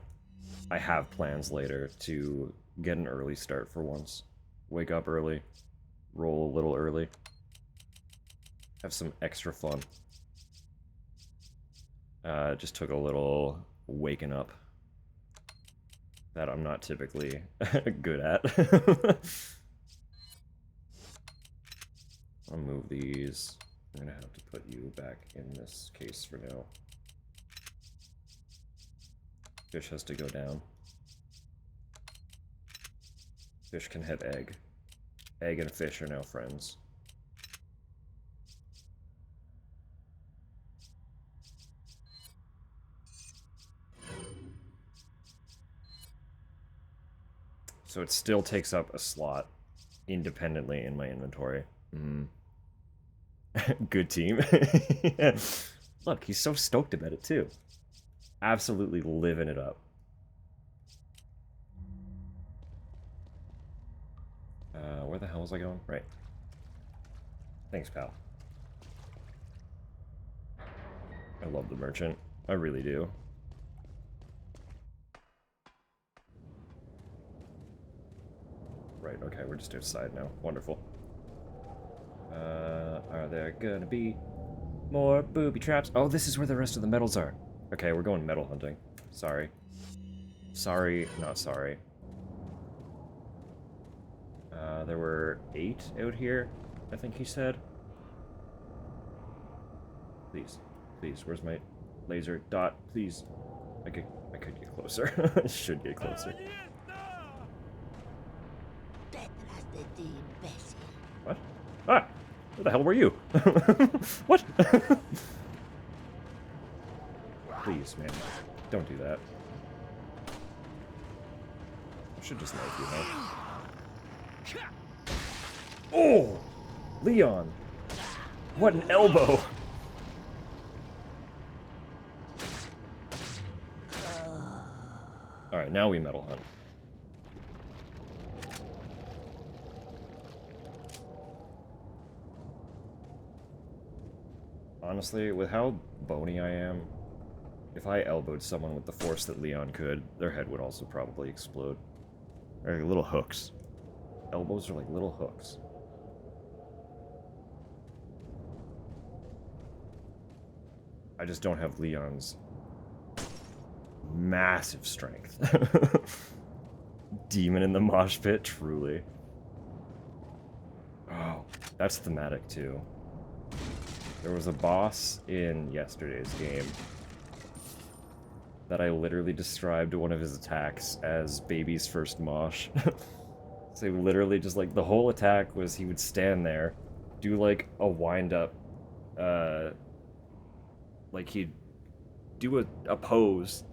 S1: I have plans later to get an early start for once. Wake up early, roll a little early, have some extra fun. Just took a little waking up that I'm not typically good at. I'll move these. I'm gonna have to put you back in this case for now. Fish has to go down. Fish can hit egg. Egg and fish are now friends. So it still takes up a slot independently in my inventory. Good team. Yeah. Look, he's so stoked about it too. Absolutely living it up. Where the hell was I going? Right. Thanks, pal. I love the merchant. I really do. Right, okay, we're just outside now. Wonderful. Are there gonna be more booby traps? Oh, this is where the rest of the medals are. Okay, we're going medal hunting. Sorry. Sorry, not sorry. There were 8 out here, I think he said. Please, please, where's my laser dot? Please. I could get closer. I should get closer. What? Ah! Where the hell were you? What? Please, man. Don't do that. I should just knife you, huh? Oh! Leon! What an elbow! Alright, now we metal hunt. Honestly, with how bony I am, if I elbowed someone with the force that Leon could, their head would also probably explode. They're like little hooks. Elbows are like little hooks. I just don't have Leon's massive strength. Demon in the mosh pit, truly. Oh, that's thematic too. There was a boss in yesterday's game that I literally described one of his attacks as baby's first mosh. So literally just like the whole attack was he would stand there, do like a wind up, like he'd do a pose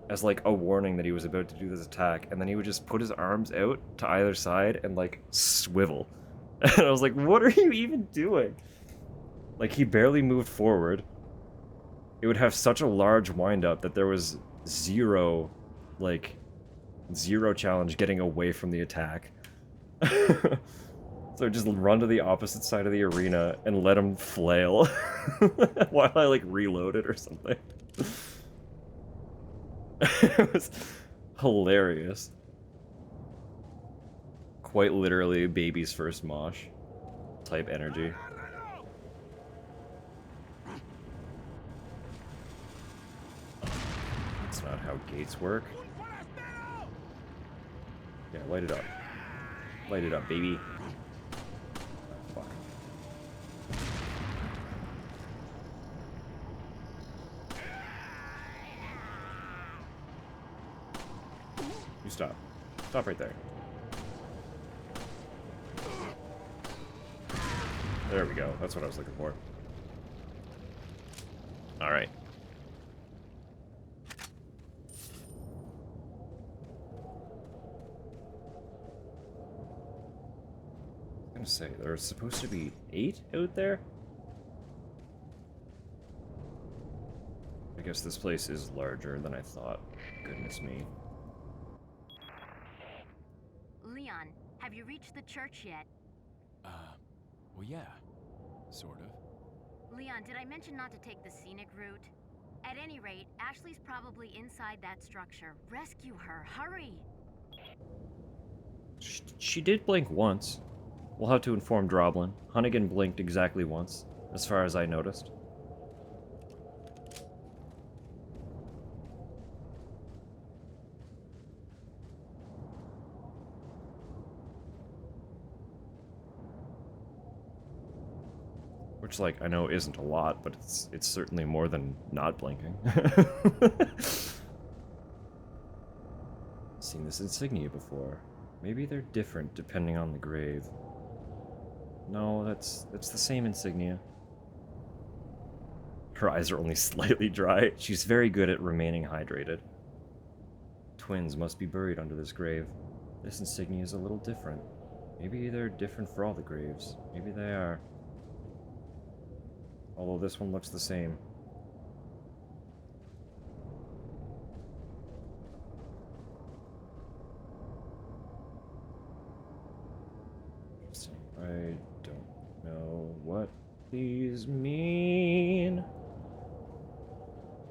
S1: as like a warning that he was about to do this attack, and then he would just put his arms out to either side and like swivel. And I was like, what are you even doing? Like, he barely moved forward. It would have such a large wind-up that there was zero, like, 0 challenge getting away from the attack. So just run to the opposite side of the arena and let him flail while I like reload it or something. It was hilarious. Quite literally baby's first mosh type energy. That's not how gates work. Yeah, light it up. Light it up, baby. Fuck. You stop. Stop right there. There we go. That's what I was looking for. Alright. I was gonna say, there's supposed to be 8 out there? I guess this place is larger than I thought. Goodness me.
S7: Leon, have you reached the church yet?
S8: Well, yeah. Sort of.
S7: Leon, did I mention not to take the scenic route? At any rate, Ashley's probably inside that structure. Rescue her, hurry!
S1: She did blink once. We'll have to inform Droblin. Hunnigan blinked exactly once, as far as I noticed. Which, like, I know isn't a lot, but it's certainly more than not blinking. Seen this insignia before. Maybe they're different depending on the grave. No, that's the same insignia. Her eyes are only slightly dry. She's very good at remaining hydrated. Twins must be buried under this grave. This insignia is a little different. Maybe they're different for all the graves. Maybe they are. Although this one looks the same. I don't know what these mean.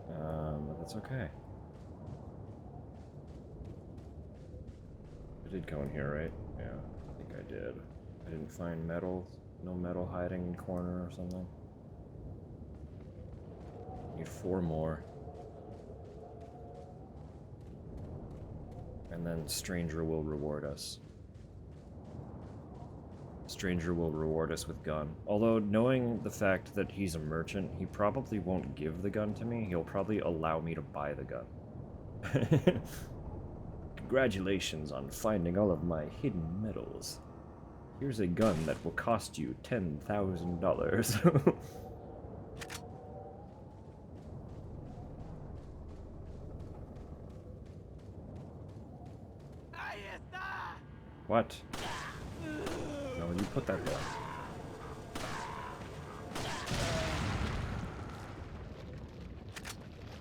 S1: But that's okay. I did go in here, right? Yeah, I think I did. I didn't find metal. No metal hiding in corner or something. Need 4 more. And then Stranger will reward us. Stranger will reward us with gun. Although, knowing the fact that he's a merchant, he probably won't give the gun to me. He'll probably allow me to buy the gun. Congratulations on finding all of my hidden metals. Here's a gun that will cost you $10,000. What? No, you put that there.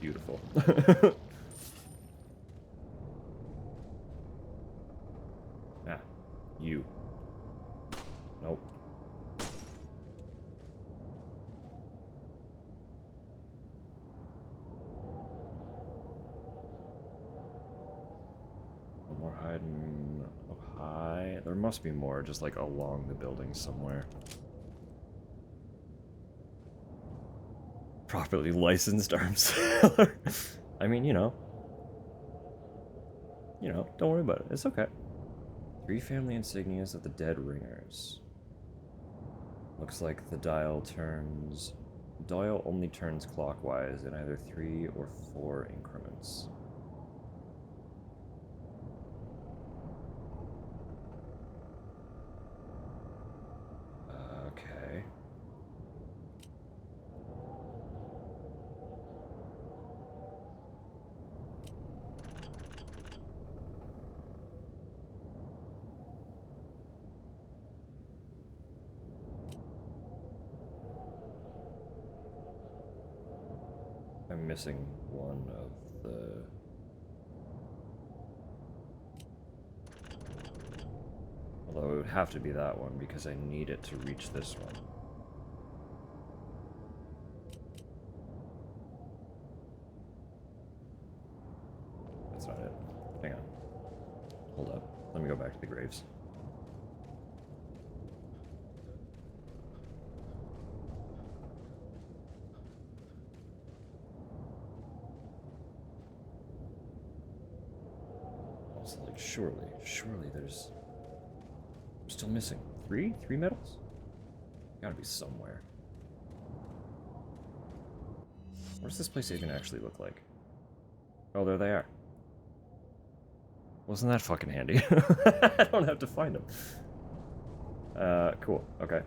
S1: Beautiful. Ah, you. Nope. One more hiding up high. There must be more, just like along the building somewhere. Properly licensed arms seller. I mean, you know, don't worry about it. It's okay. 3 family insignias of the dead ringers. Looks like the dial only turns clockwise in either 3 or 4 increments. Okay. I'm missing one of the... would have to be that one because I need it to reach this one. That's not it. Hang on. Hold up. Let me go back to the graves. Also, like, surely there's... I'm still missing three medals? Gotta be somewhere. What does this place even actually look like? Oh, there they are. Wasn't that fucking handy? I don't have to find them. Cool. Okay.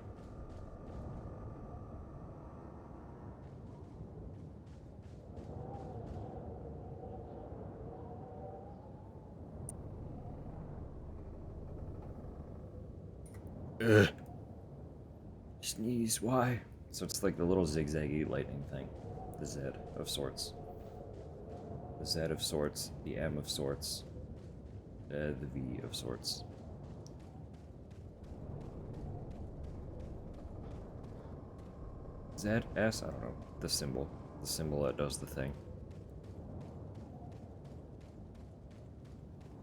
S1: Ugh. Sneeze, why? So it's like the little zigzaggy lightning thing. The Z of sorts. The Z of sorts. The M of sorts. The V of sorts. Z, S, I don't know. The symbol. The symbol that does the thing.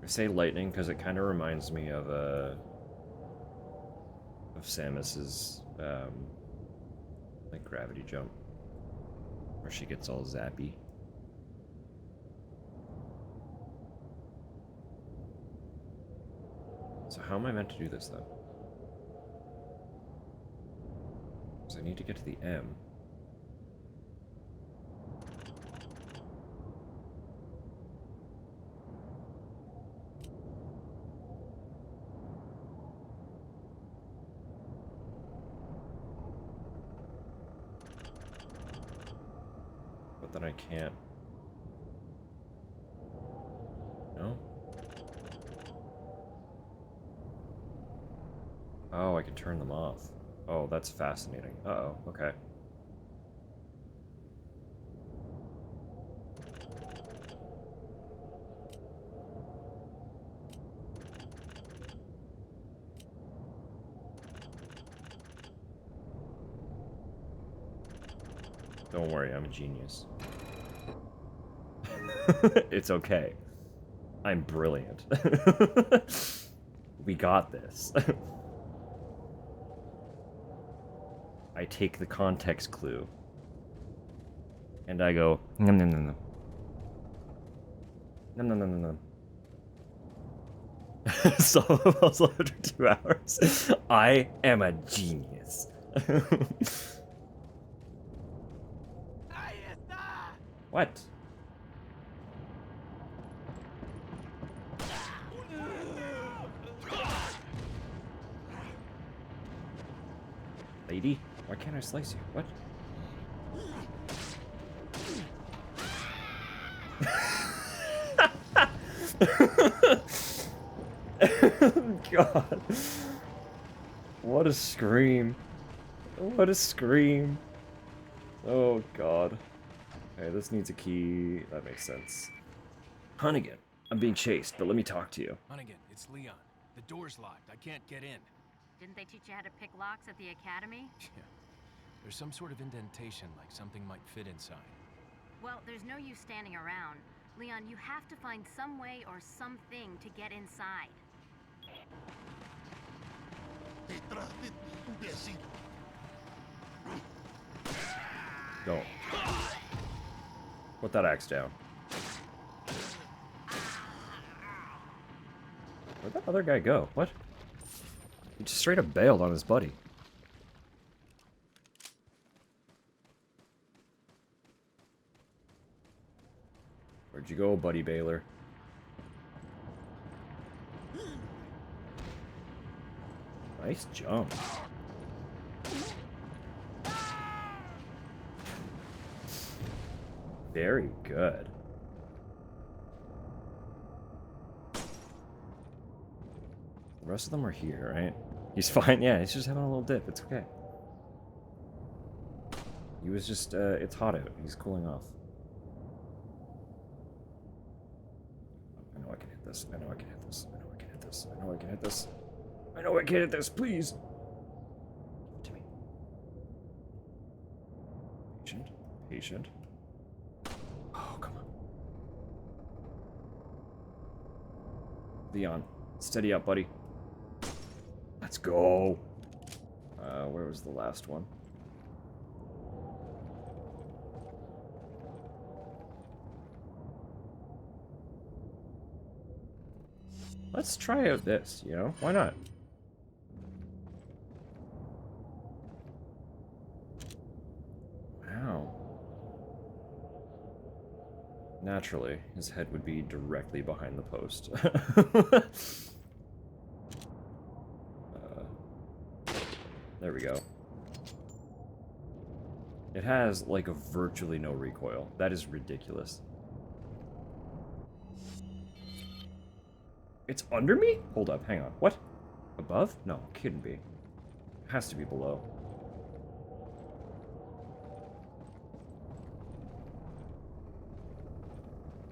S1: I say lightning because it kind of reminds me of Samus's like gravity jump, where she gets all zappy. So how am I meant to do this though? Because I need to get to the M. But then I can't. No? Oh, I can turn them off. Oh, that's fascinating. Uh-oh, okay. Don't worry, I'm a genius. It's okay. I'm brilliant. We got this. I take the context clue. And I go, nom nom nom nom. Nom nom nom nom nom. Solve a puzzle after 2 hours. I am a genius. What? Lady? Why can't I slice you? What? God. What a scream. What a scream. Oh, God. Okay, this needs a key. That makes sense. Hunnigan, I'm being chased, but let me talk to you.
S8: Hunnigan, it's Leon. The door's locked. I can't get in.
S7: Didn't they teach you how to pick locks at the academy?
S8: Yeah. There's some sort of indentation, like something might fit inside.
S7: Well, there's no use standing around. Leon, you have to find some way or something to get inside.
S1: Don't. Put that axe down. Where'd that other guy go? What? He just straight up bailed on his buddy. Where'd you go, buddy Baylor? Nice jump. Very good. The rest of them are here, right? He's fine. Yeah, he's just having a little dip. It's okay. He was just, it's hot out. He's cooling off. I know I can hit this. I know I can hit this. I know I can hit this. I know I can hit this. I know I can't at this, please. Give it to me. Patient. Patient. Oh, come on. Leon, steady up, buddy. Let's go. Where was the last one? Let's try out this, you know? Why not? Wow. Naturally, his head would be directly behind the post. There we go. It has, like, virtually no recoil. That is ridiculous. It's under me? Hold up, hang on. What? Above? No, couldn't be. It has to be below.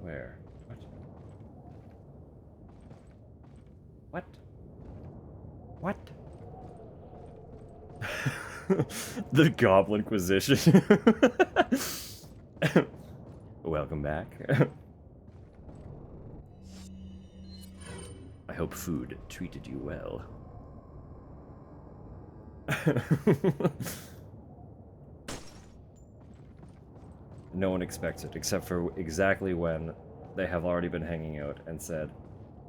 S1: Where? What? What? The Goblin Inquisition. Welcome back. I hope food treated you well. No one expects it, except for exactly when they have already been hanging out and said,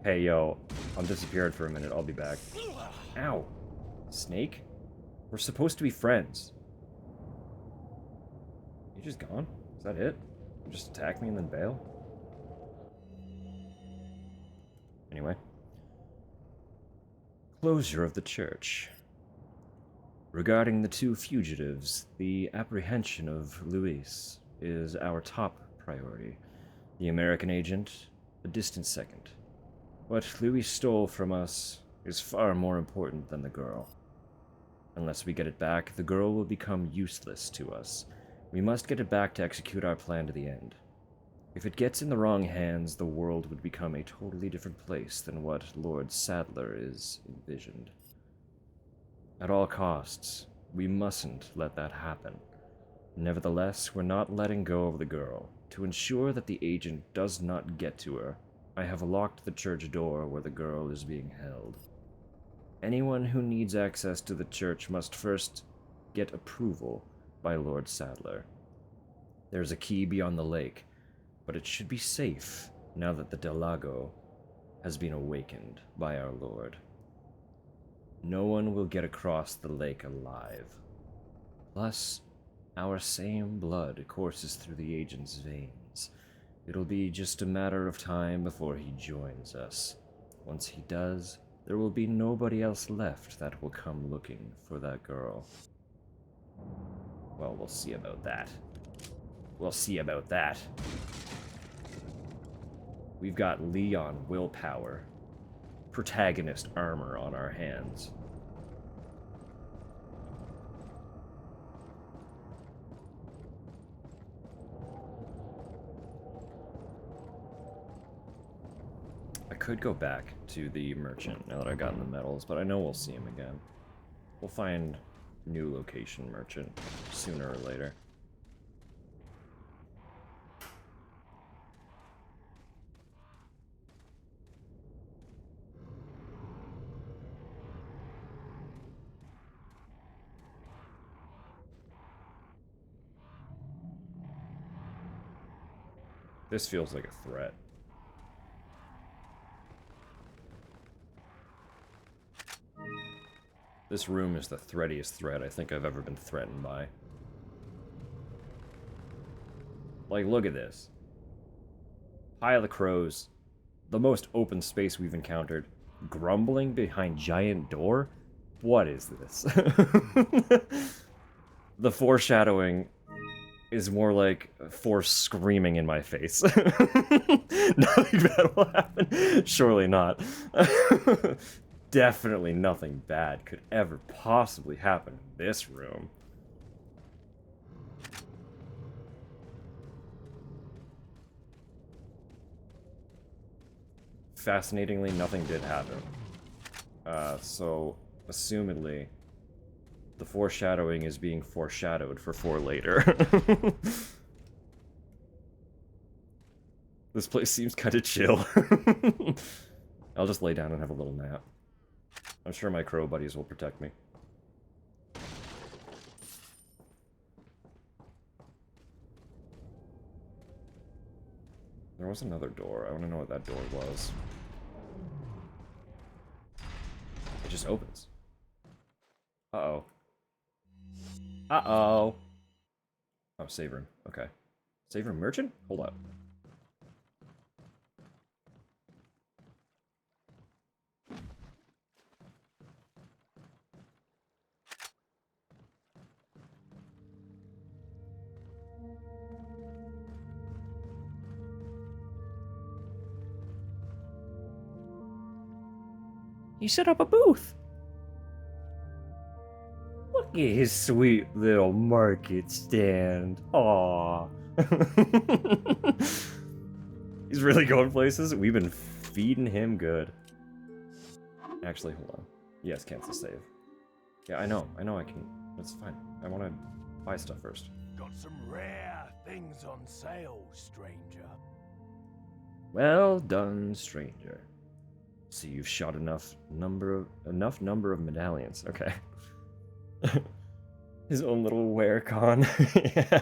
S1: hey, yo, I'm disappeared for a minute, I'll be back. Ow. Snake? We're supposed to be friends. You just gone? Is that it? You just attack me and then bail? Anyway. Closure of the church. Regarding the two fugitives, the apprehension of Luis is our top priority. The American agent, a distant second. What Luis stole from us is far more important than the girl. Unless we get it back, the girl will become useless to us. We must get it back to execute our plan to the end. If it gets in the wrong hands, the world would become a totally different place than what Lord Sadler is envisioned. At all costs, we mustn't let that happen. Nevertheless, we're not letting go of the girl. To ensure that the agent does not get to her, I have locked the church door where the girl is being held. Anyone who needs access to the church must first get approval by Lord Sadler. There's a key beyond the lake, but it should be safe now that the Del Lago has been awakened by our Lord. No one will get across the lake alive. Plus, our same blood courses through the agent's veins. It'll be just a matter of time before he joins us. Once he does, there will be nobody else left that will come looking for that girl. Well, we'll see about that. We'll see about that. We've got Leon willpower, protagonist armor on our hands. I could go back to the merchant now that I've gotten the medals, but I know we'll see him again. We'll find new location merchant sooner or later. This feels like a threat. This room is the threatiest threat I think I've ever been threatened by. Like, look at this. Pile of crows. The most open space we've encountered. Grumbling behind giant door? What is this? The foreshadowing is more like Force screaming in my face. Nothing bad will happen. Surely not. Definitely nothing bad could ever possibly happen in this room. Fascinatingly, nothing did happen. So, assumedly, the foreshadowing is being foreshadowed for later. This place seems kind of chill. I'll just lay down and have a little nap. I'm sure my crow buddies will protect me. There was another door. I want to know what that door was. It just opens. Uh-oh. Uh-oh. Oh, save room. Okay. Save room merchant? Hold up. He set up a booth. Look at his sweet little market stand. Aww. He's really going places. We've been feeding him good. Actually, hold on. Yes, cancel save. Yeah, I know I can. That's fine. I want to buy stuff first.
S5: Got some rare things on sale, stranger.
S1: Well done, stranger. So you've shot enough number of medallions. Okay. His own little werecon. Yeah.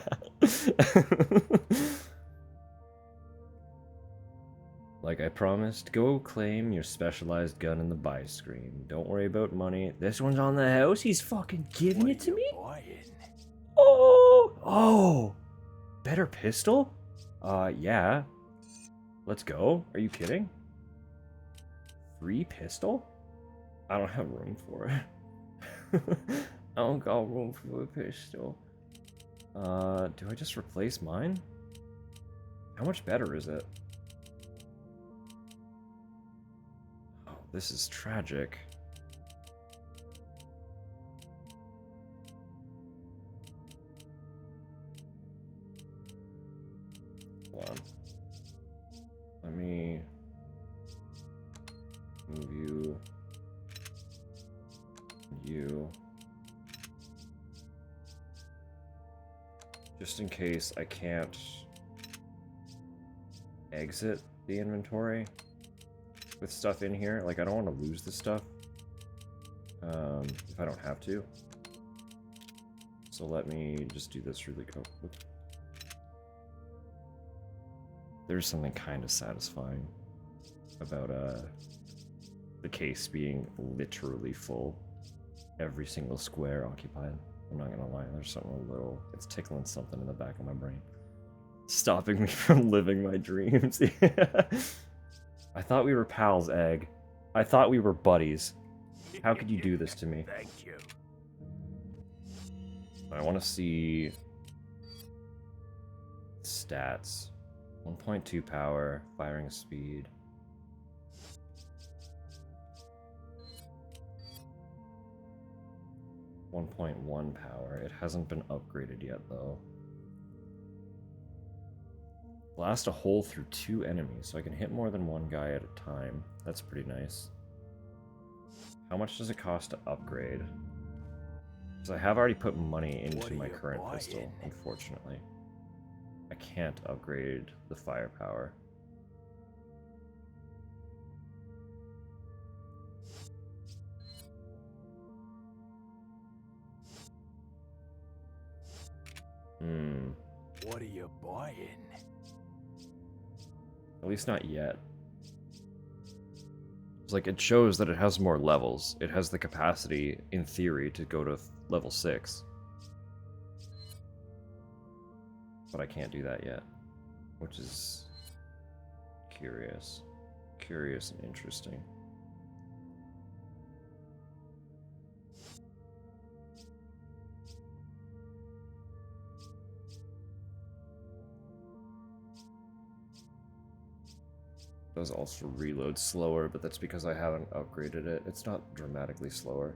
S1: Like I promised, go claim your specialized gun in the buy screen. Don't worry about money. This one's on the house. He's fucking giving it to me. Oh, better pistol? Yeah. Let's go. Are you kidding? Free pistol? I don't have room for it. I don't got room for a pistol. Do I just replace mine? How much better is it? Oh, this is tragic. Hold on. Let me move you. You. Just in case I can't exit the inventory with stuff in here. Like, I don't want to lose this stuff if I don't have to. So let me just do this really quick. There's something kind of satisfying about the case being literally full. Every single square occupied. I'm not gonna lie, there's something a little... It's tickling something in the back of my brain. Stopping me from living my dreams. I thought we were pals, Egg. I thought we were buddies. How could you do this to me?
S5: Thank you.
S1: I want to see... stats. 1.2 power, firing speed. 1.1 power. It hasn't been upgraded yet, though. Blast a hole through 2 enemies, so I can hit more than one guy at a time. That's pretty nice. How much does it cost to upgrade? Because I have already put money into my current pistol, unfortunately. I can't upgrade the firepower.
S5: What are you buying?
S1: At least not yet. It's like, it shows that it has more levels. It has the capacity, in theory, to go to level 6. But I can't do that yet. Which is... curious. Curious and interesting. Does also reload slower, but that's because I haven't upgraded it. It's not dramatically slower.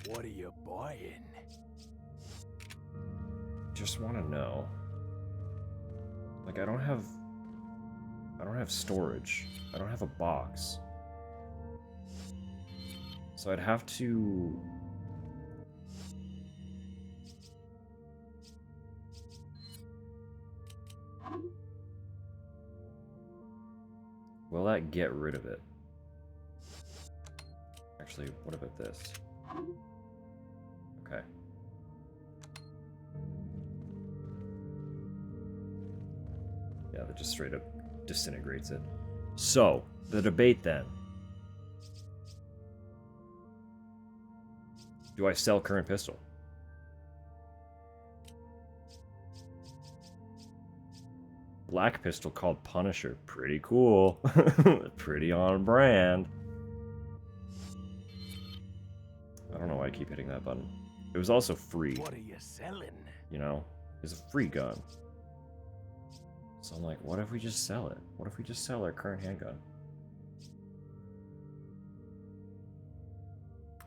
S5: What are you buying?
S1: Just want to know. Like, I don't have I don't have storage. I don't have a box. So I'd have to... Will that get rid of it? Actually, what about this? Okay. Yeah, that just straight up disintegrates it. So, the debate then. Do I sell current pistol? Black pistol called Punisher. Pretty cool. Pretty on brand. I don't know why I keep hitting that button. It was also free.
S5: What are you selling?
S1: You know? It's a free gun. So I'm like, what if we just sell it? What if we just sell our current handgun?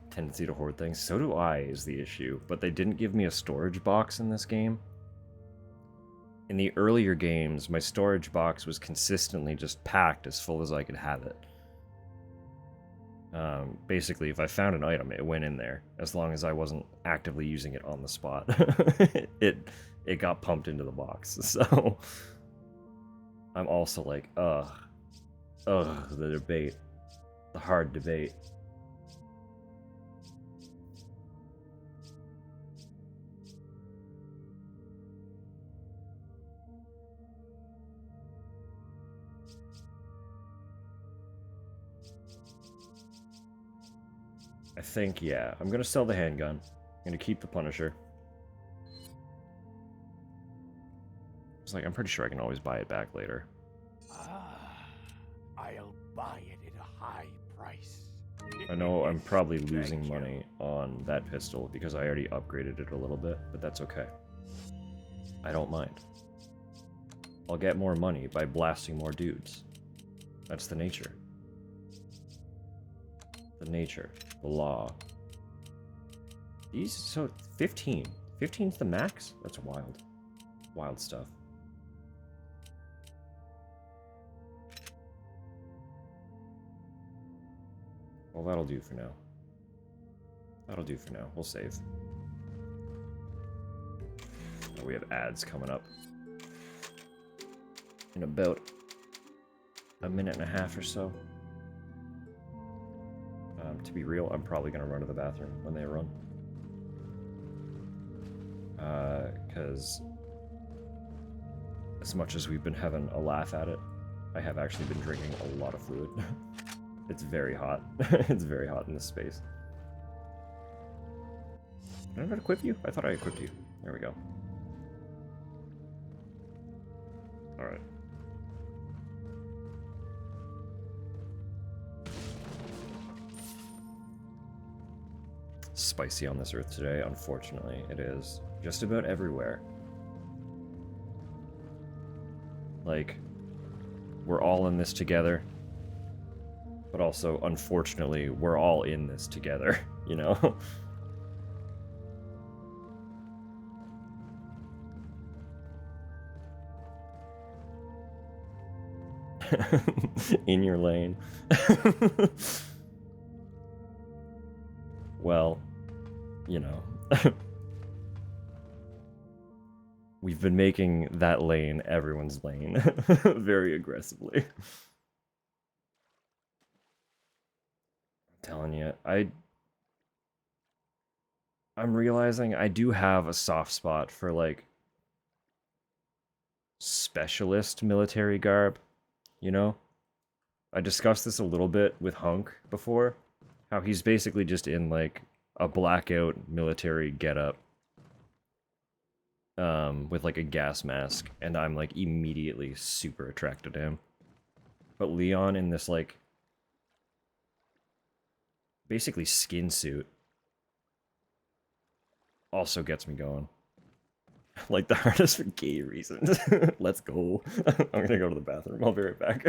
S1: Tendency to hoard things. So do I, is the issue. But they didn't give me a storage box in this game. In the earlier games, my storage box was consistently just packed as full as I could have it. Basically, if I found an item, it went in there, as long as I wasn't actively using it on the spot. it got pumped into the box, so... I'm also like, ugh, the debate. The hard debate. I think, yeah. I'm gonna sell the handgun. I'm gonna keep the Punisher. It's like, I'm pretty sure I can always buy it back later.
S5: I'll buy it at a high price.
S1: I know I'm probably losing money on that pistol because I already upgraded it a little bit, but that's okay. I don't mind. I'll get more money by blasting more dudes. That's the nature. The nature. The law. These, so 15. 15's the max? That's wild. Wild stuff. Well, that'll do for now. That'll do for now. We'll save. Oh, we have ads coming up in about a minute and a half or so. To be real, I'm probably going to run to the bathroom when they run. Because as much as we've been having a laugh at it, I have actually been drinking a lot of fluid. It's very hot. It's very hot in this space. Did I not equip you? I thought I equipped you. There we go. Alright. Spicy on this earth today, unfortunately. It is. Just about everywhere. Like, we're all in this together. But also, unfortunately, we're all in this together, you know? In your lane. Well, you know. We've been making that lane everyone's lane very aggressively. Telling you, I'm realizing I do have a soft spot for like specialist military garb, you know? I discussed this a little bit with Hunk before, how he's basically just in like a blackout military getup with like a gas mask, and I'm like immediately super attracted to him. But Leon in this like basically skin suit also gets me going. Like the hardest for gay reasons. Let's go. I'm gonna go to the bathroom. I'll be right back.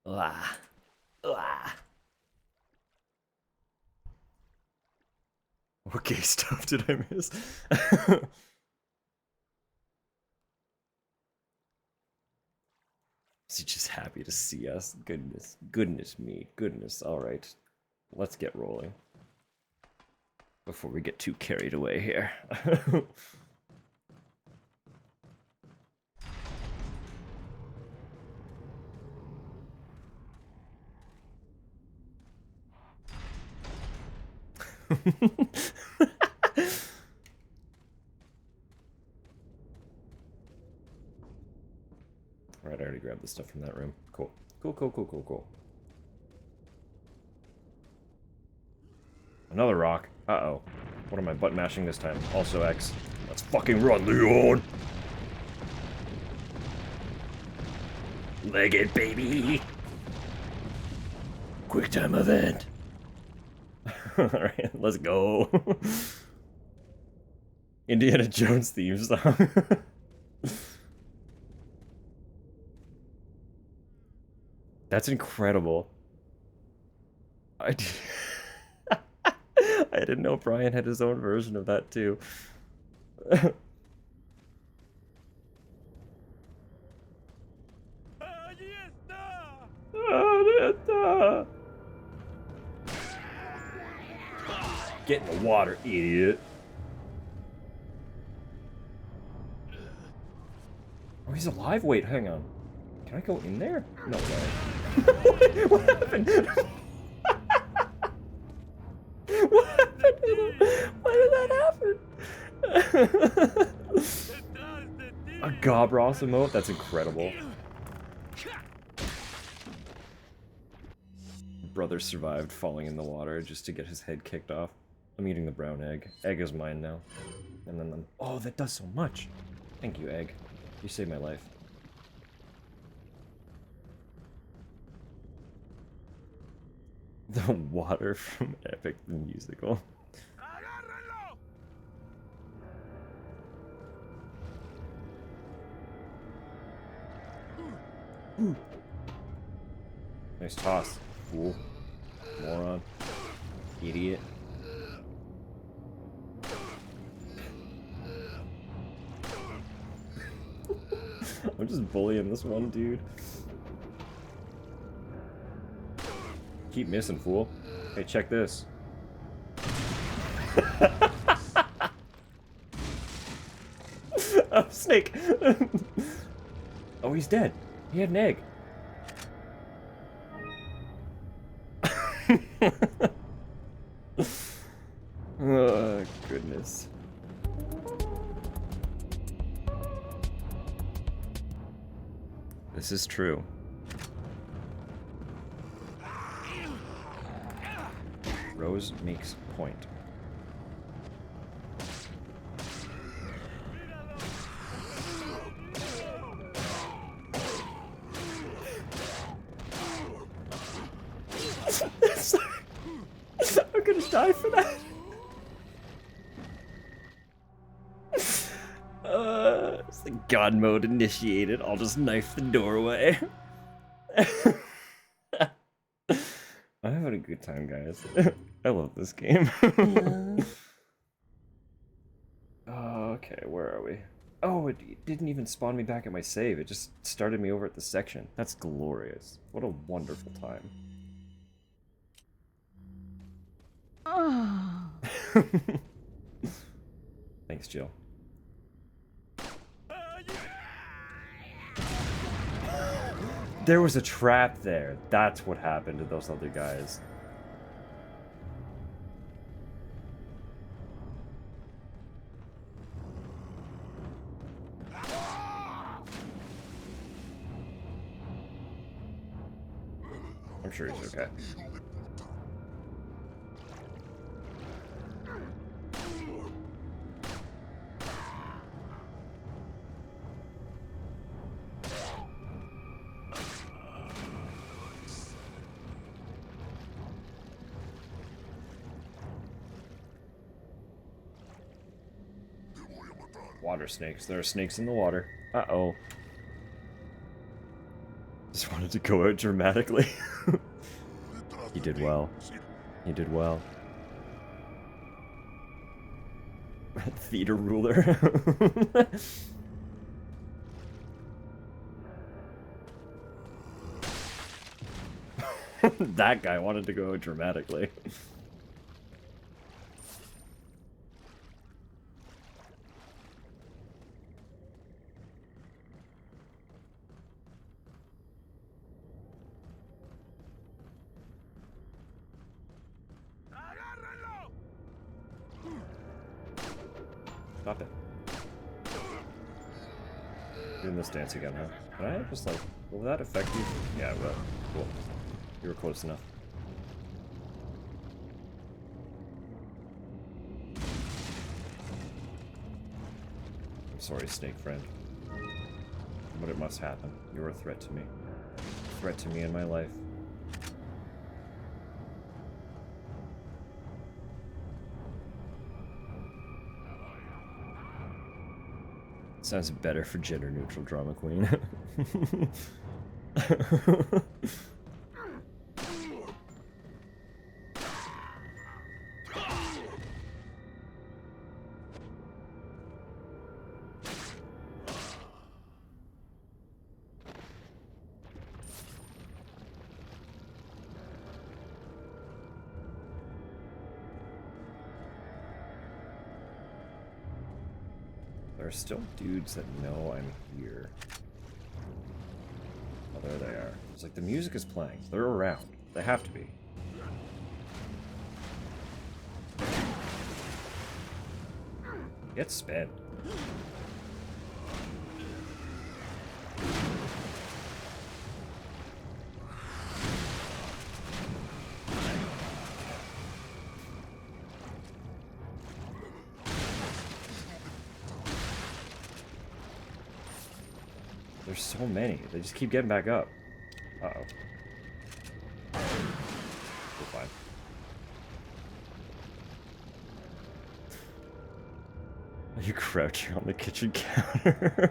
S1: Ah. Ah. What gay stuff did I miss? Is he just happy to see us? Goodness. Goodness me. Goodness. Alright. Let's get rolling. Before we get too carried away here. Alright, I already grabbed the stuff from that room. Cool. Cool. Another rock. Uh-oh. What am I butt mashing this time? Also X. Let's fucking run, Leon! Leg it, baby! Quick time event! Alright, let's go. Indiana Jones theme song. That's incredible. I didn't know Brian had his own version of that too. Get in the water, idiot. Oh, he's alive? Wait, hang on. Can I go in there? No way. What happened? What happened to them? Why did that happen? A Gobross emote? That's incredible. Brother survived falling in the water just to get his head kicked off. I'm eating the brown egg. Egg is mine now. And then oh, that does so much. Thank you, egg. You saved my life. The water from Epic the Musical. Nice toss. Fool. Moron. Idiot. I'm just bullying this one dude. Keep missing, fool. Hey, check this. Oh, snake! Oh, he's dead. He had an egg. Oh, goodness. This is true. Rose makes point. I'm gonna die for that. It's the God mode initiated. I'll just knife the doorway. I'm having a good time, guys. I love this game. Okay, where are we? Oh, it didn't even spawn me back at my save. It just started me over at the section. That's glorious. What a wonderful time. Thanks, Jill. There was a trap there. That's what happened to those other guys. I'm sure he's okay. Water snakes. There are snakes in the water. Uh-oh. Just wanted to go out dramatically. He did well. He did well. Theater ruler. That guy wanted to go out dramatically. Stop it. Doing this dance again, huh? Can I just like, will that affect you? Yeah, it will. Cool. You were close enough. I'm sorry, snake friend. But it must happen. You're a threat to me. A threat to me and my life. Sounds better for gender neutral drama queen. There are still dudes that know I'm here. Oh, there they are. It's like the music is playing. They're around. They have to be. Get sped. There's so many. They just keep getting back up. Uh-oh. We're fine. You crouching on the kitchen counter.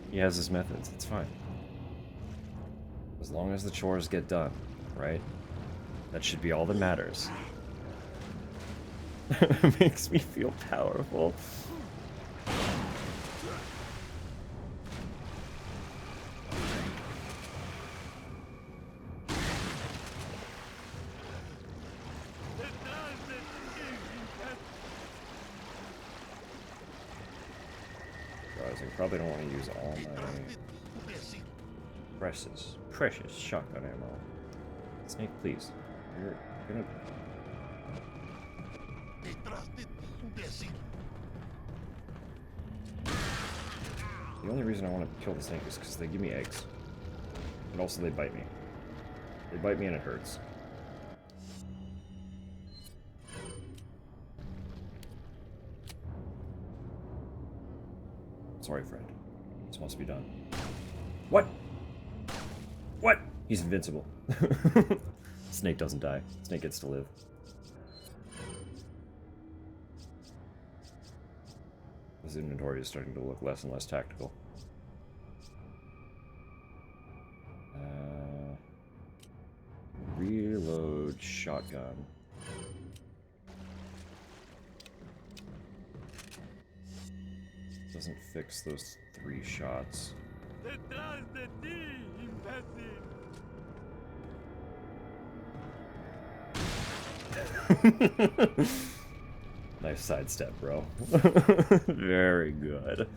S1: He has his methods. It's fine. As long as the chores get done, right? That should be all that matters. It makes me feel powerful. Guys, I probably don't want to use all my precious shotgun ammo. Snake, please. You're gonna... The only reason I want to kill the snake is because they give me eggs. And also they bite me. They bite me and it hurts. Sorry, friend. This must be done. What? What? He's invincible. Snake doesn't die. Snake gets to live. His inventory is starting to look less and less tactical. Reload shotgun. Doesn't fix those 3 shots. Nice sidestep, bro. Very good.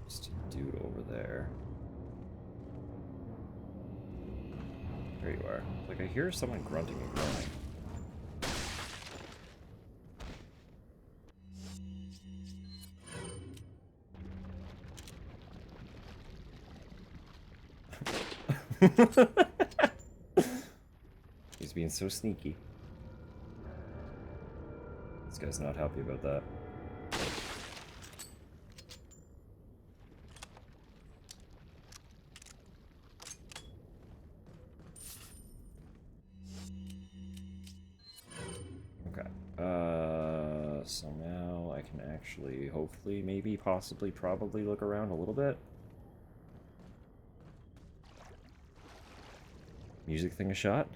S1: Just a dude over there. There you are. Like, I hear someone grunting and groaning. He's being so sneaky. This guy's not happy about that. actually, hopefully, maybe, possibly, probably look around a little bit. Music thing a shot?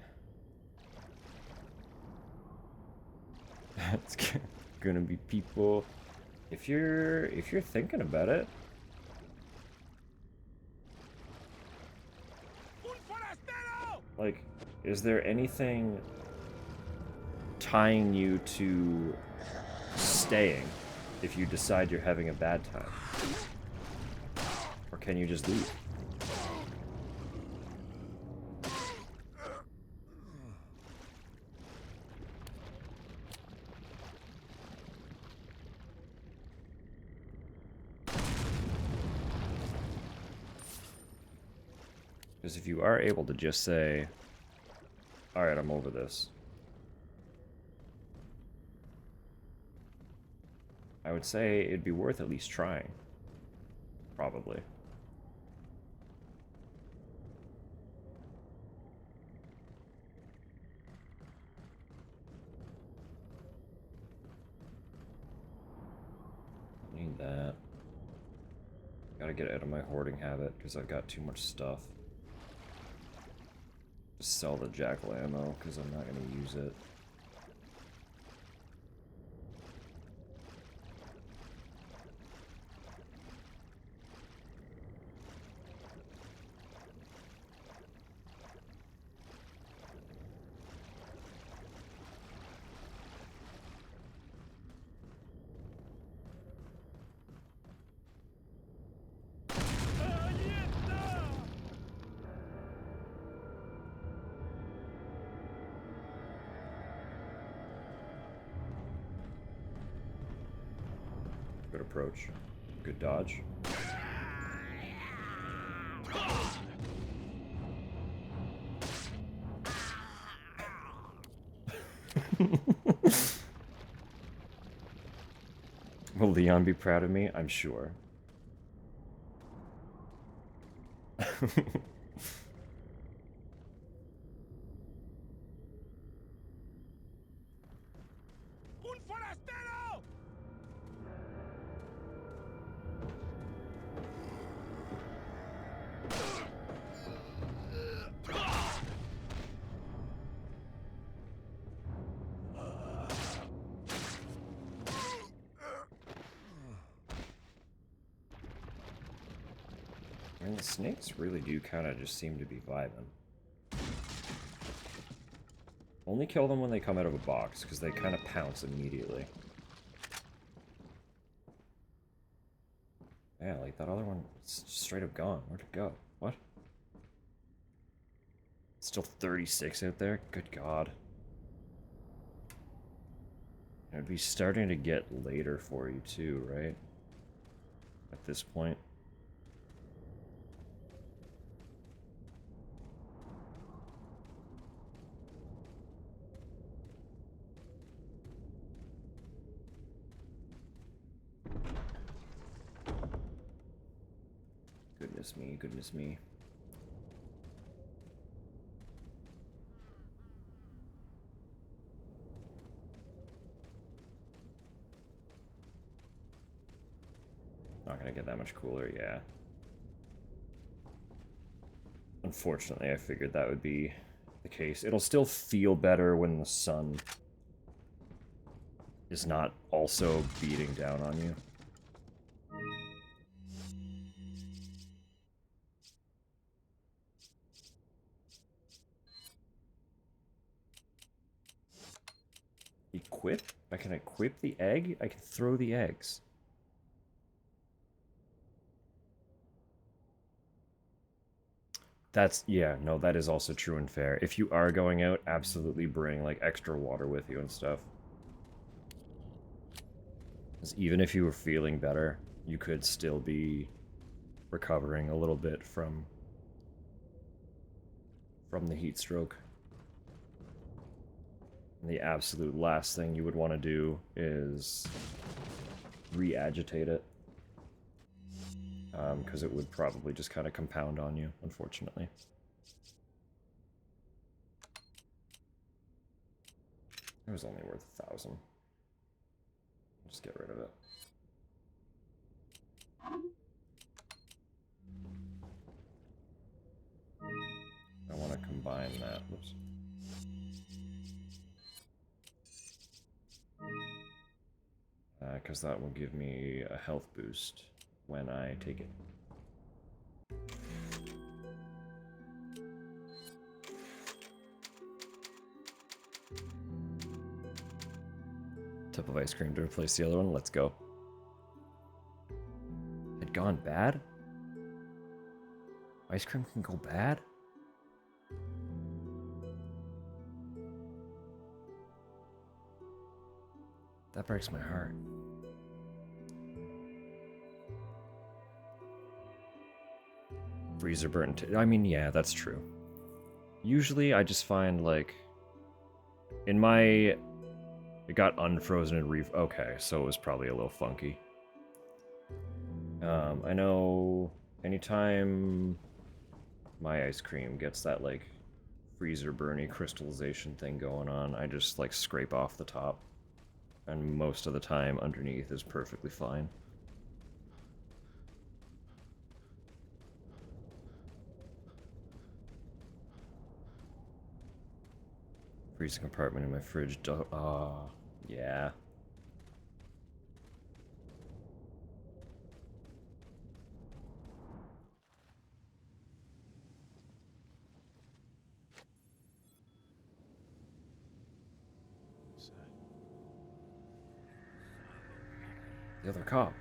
S1: It's gonna be people. If you're thinking about it. Like, is there anything tying you to staying if you decide you're having a bad time? Or can you just leave? Because if you are able to just say, alright, I'm over this, I would say it'd be worth at least trying. Probably. Need that. Gotta get out of my hoarding habit because I've got too much stuff. Just sell the jackal ammo because I'm not gonna use it. Good approach. Good dodge. Will Leon be proud of me? I'm sure. I mean, the snakes really do kind of just seem to be vibing. Only kill them when they come out of a box, because they kind of pounce immediately. Yeah, like that other one, it's straight up gone. Where'd it go? What? Still 36 out there? Good God. It'd be starting to get later for you too, right? At this point. Goodness me, goodness me. Not gonna get that much cooler, yeah. Unfortunately, I figured that would be the case. It'll still feel better when the sun is not also beating down on you. Equip? I can equip the egg? I can throw the eggs. That's, yeah, no, that is also true and fair. If you are going out, absolutely bring, like, extra water with you and stuff. Because even if you were feeling better, you could still be recovering a little bit from the heat stroke. And the absolute last thing you would want to do is re-agitate it. Because it would probably just kind of compound on you, unfortunately. It was only worth 1,000. Just get rid of it. combine that. Whoops. Because that will give me a health boost when I take it. Tip of ice cream to replace the other one. Let's go. It gone bad? Ice cream can go bad? That breaks my heart. Freezer burnt. I mean, yeah, that's true. Usually I just find, like, in my... It got unfrozen and okay, so it was probably a little funky. I know anytime my ice cream gets that, like, freezer burny crystallization thing going on, I just, like, scrape off the top. And most of the time, underneath is perfectly fine. Freezing compartment in my fridge. Yeah. The other cop.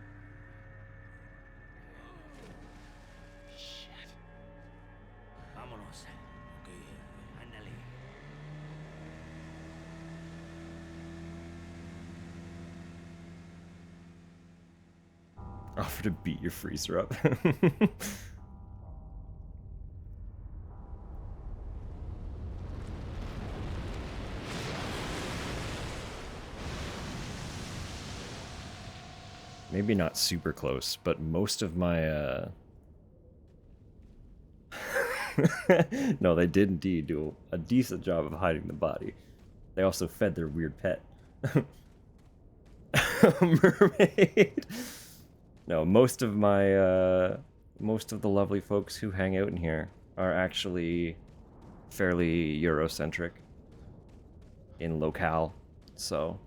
S6: Shit. Vámonos. Okay, ándale.
S1: Offer to beat your freezer up. Maybe not super close, but most of my, No, they did indeed do a decent job of hiding the body. They also fed their weird pet. A mermaid! No, most of my, most of the lovely folks who hang out in here are actually fairly Eurocentric in locale, so...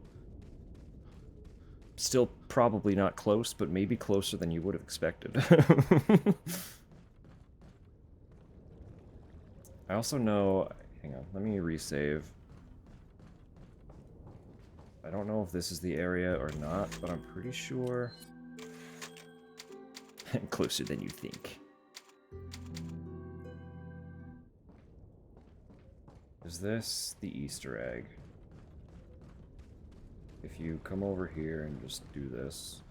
S1: Still probably not close, but maybe closer than you would have expected. I also know... Hang on, let me resave. I don't know if this is the area or not, but I'm pretty sure... Closer than you think. Is this the Easter egg? If you come over here and just do this...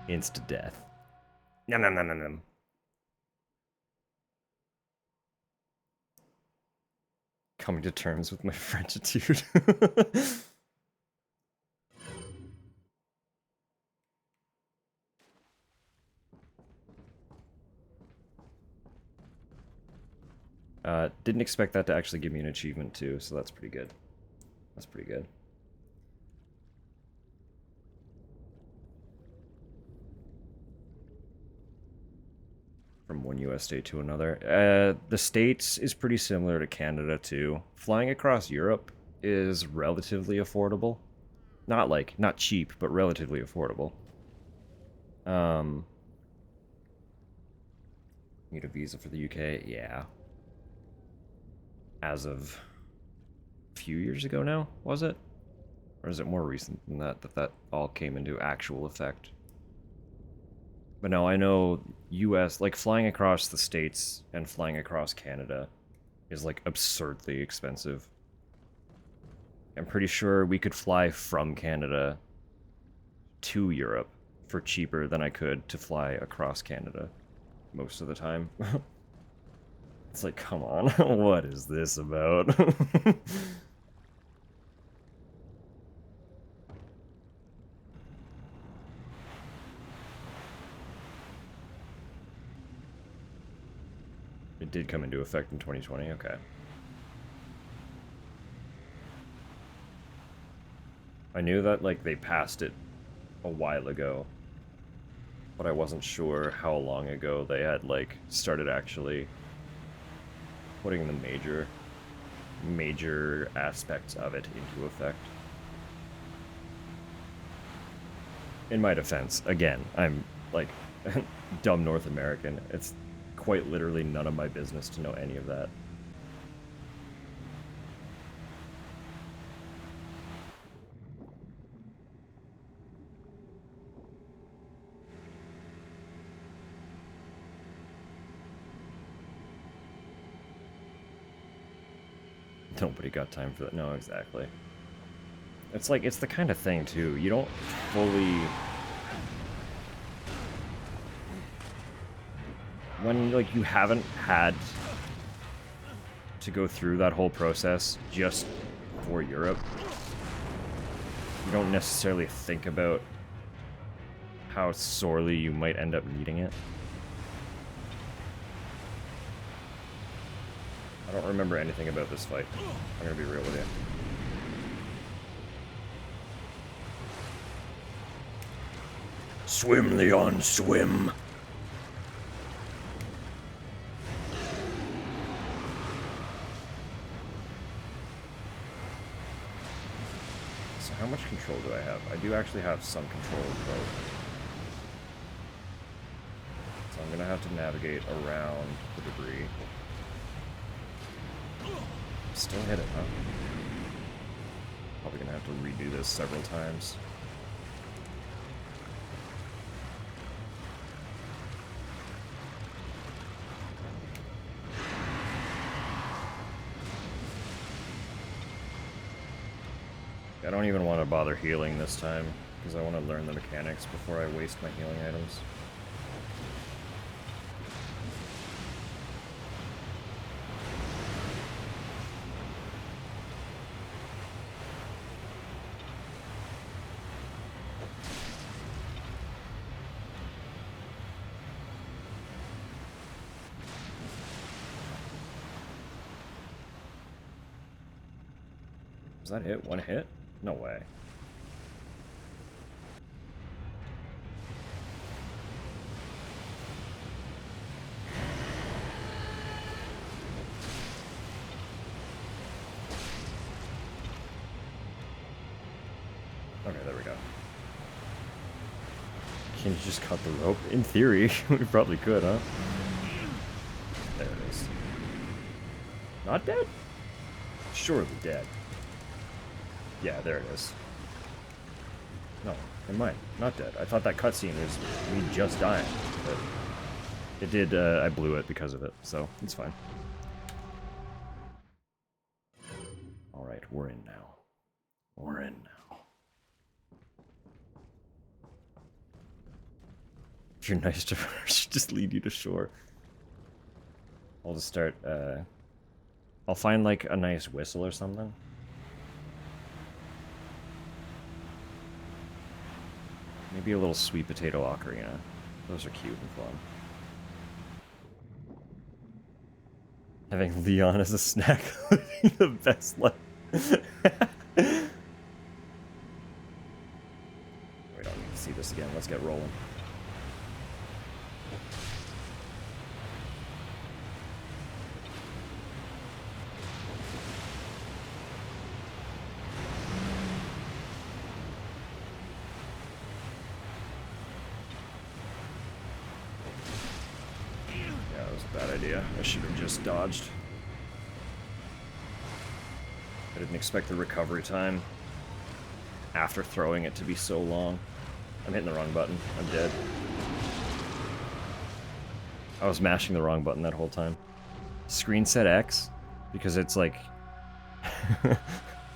S1: Insta death. Nom nom nom nom nom. Coming to terms with my Frenchitude. Didn't expect that to actually give me an achievement too, so that's pretty good. That's pretty good. From one US state to another. The States is pretty similar to Canada too. Flying across Europe is relatively affordable. Not cheap, but relatively affordable. Need a visa for the UK? Yeah. As of a few years ago now, was it? Or is it more recent than that, that all came into actual effect? But no, I know US, like flying across the States and flying across Canada is like absurdly expensive. I'm pretty sure we could fly from Canada to Europe for cheaper than I could to fly across Canada most of the time. It's like, come on, what is this about? It did come into effect in 2020, okay. I knew that, like, they passed it a while ago, but I wasn't sure how long ago they had, like, started actually putting the major aspects of it into effect. In my defense, again, I'm, like, dumb North American. It's quite literally none of my business to know any of that. Nobody got time for that. No, exactly. It's like, it's the kind of thing, too. You don't fully... When, like, you haven't had to go through that whole process just for Europe, you don't necessarily think about how sorely you might end up needing it. I don't remember anything about this fight. I'm gonna be real with you. Swim, Leon, swim! So how much control do I have? I do actually have some control of both. So I'm gonna have to navigate around the debris. Still hit it, huh? Probably gonna have to redo this several times. I don't even want to bother healing this time, because I want to learn the mechanics before I waste my healing items. Was that it? One hit? No way. Okay, there we go. Can you just cut the rope? In theory, we probably could, huh? There it is. Not dead? Surely dead. Yeah, there it is. No, never mind. Not dead. I thought that cutscene was me just dying, but it did, I blew it because of it, so it's fine. Alright, we're in now. We're in now. If you're nice to her, she'll just lead you to shore. I'll just start, I'll find, like, a nice whistle or something. Maybe a little sweet potato ocarina. Those are cute and fun. Having Leon as a snack living the best life. We don't need to see this again. Let's get rolling. I should have just dodged. I didn't expect the recovery time after throwing it to be so long. I'm hitting the wrong button. I'm dead. I was mashing the wrong button that whole time. Screen set X, because it's like...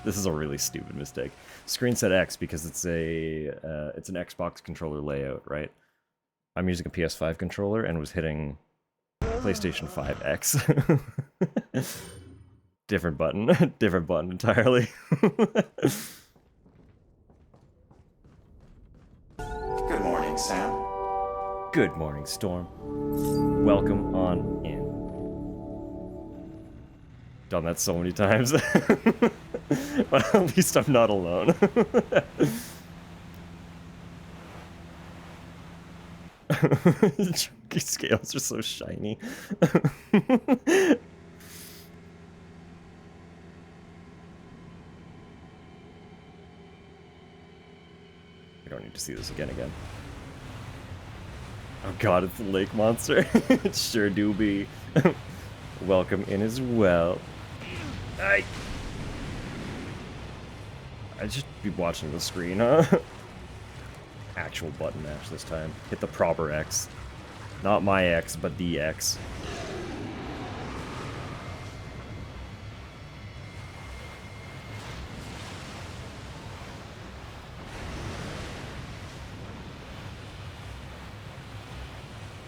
S1: This is a really stupid mistake. Screen set X because it's it's an Xbox controller layout, right? I'm using a PS5 controller and was hitting PlayStation 5 X. Different button. Different button entirely.
S2: Good morning, Sam.
S1: Good morning, Storm. Welcome on in. Done that so many times. Well, at least I'm not alone. Chunky scales are so shiny. We don't need to see this again. Oh god, it's the lake monster. It sure do be. Welcome in as well. I just be watching the screen, huh? Actual button mash this time. Hit the proper X. Not my X, but the X.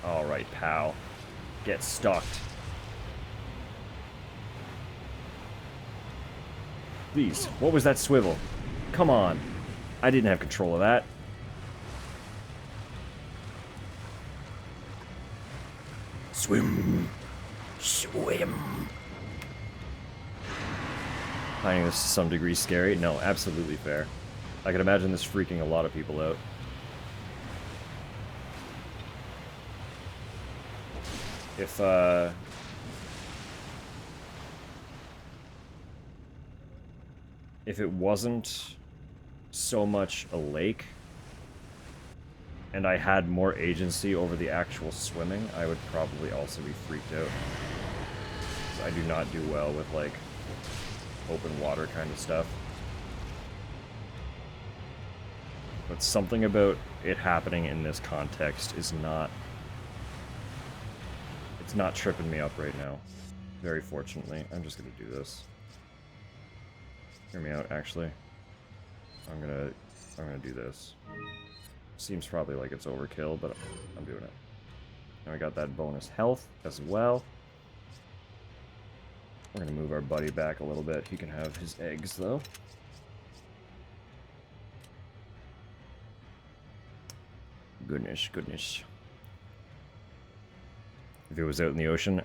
S1: Alright, pal. Get stalked. Please, what was that swivel? Come on. I didn't have control of that. Swim. Swim. Finding this to some degree scary? No, absolutely fair. I can imagine this freaking a lot of people out. If it wasn't so much a lake, and I had more agency over the actual swimming, I would probably also be freaked out. 'Cause I do not do well with, like, open water kind of stuff. But something about it happening in this context is not... It's not tripping me up right now. Very fortunately. I'm just gonna do this. Hear me out, actually. I'm gonna do this. Seems probably like it's overkill, but I'm doing it. And I got that bonus health as well. We're gonna move our buddy back a little bit. He can have his eggs, though. Goodness, goodness. If it was out in the ocean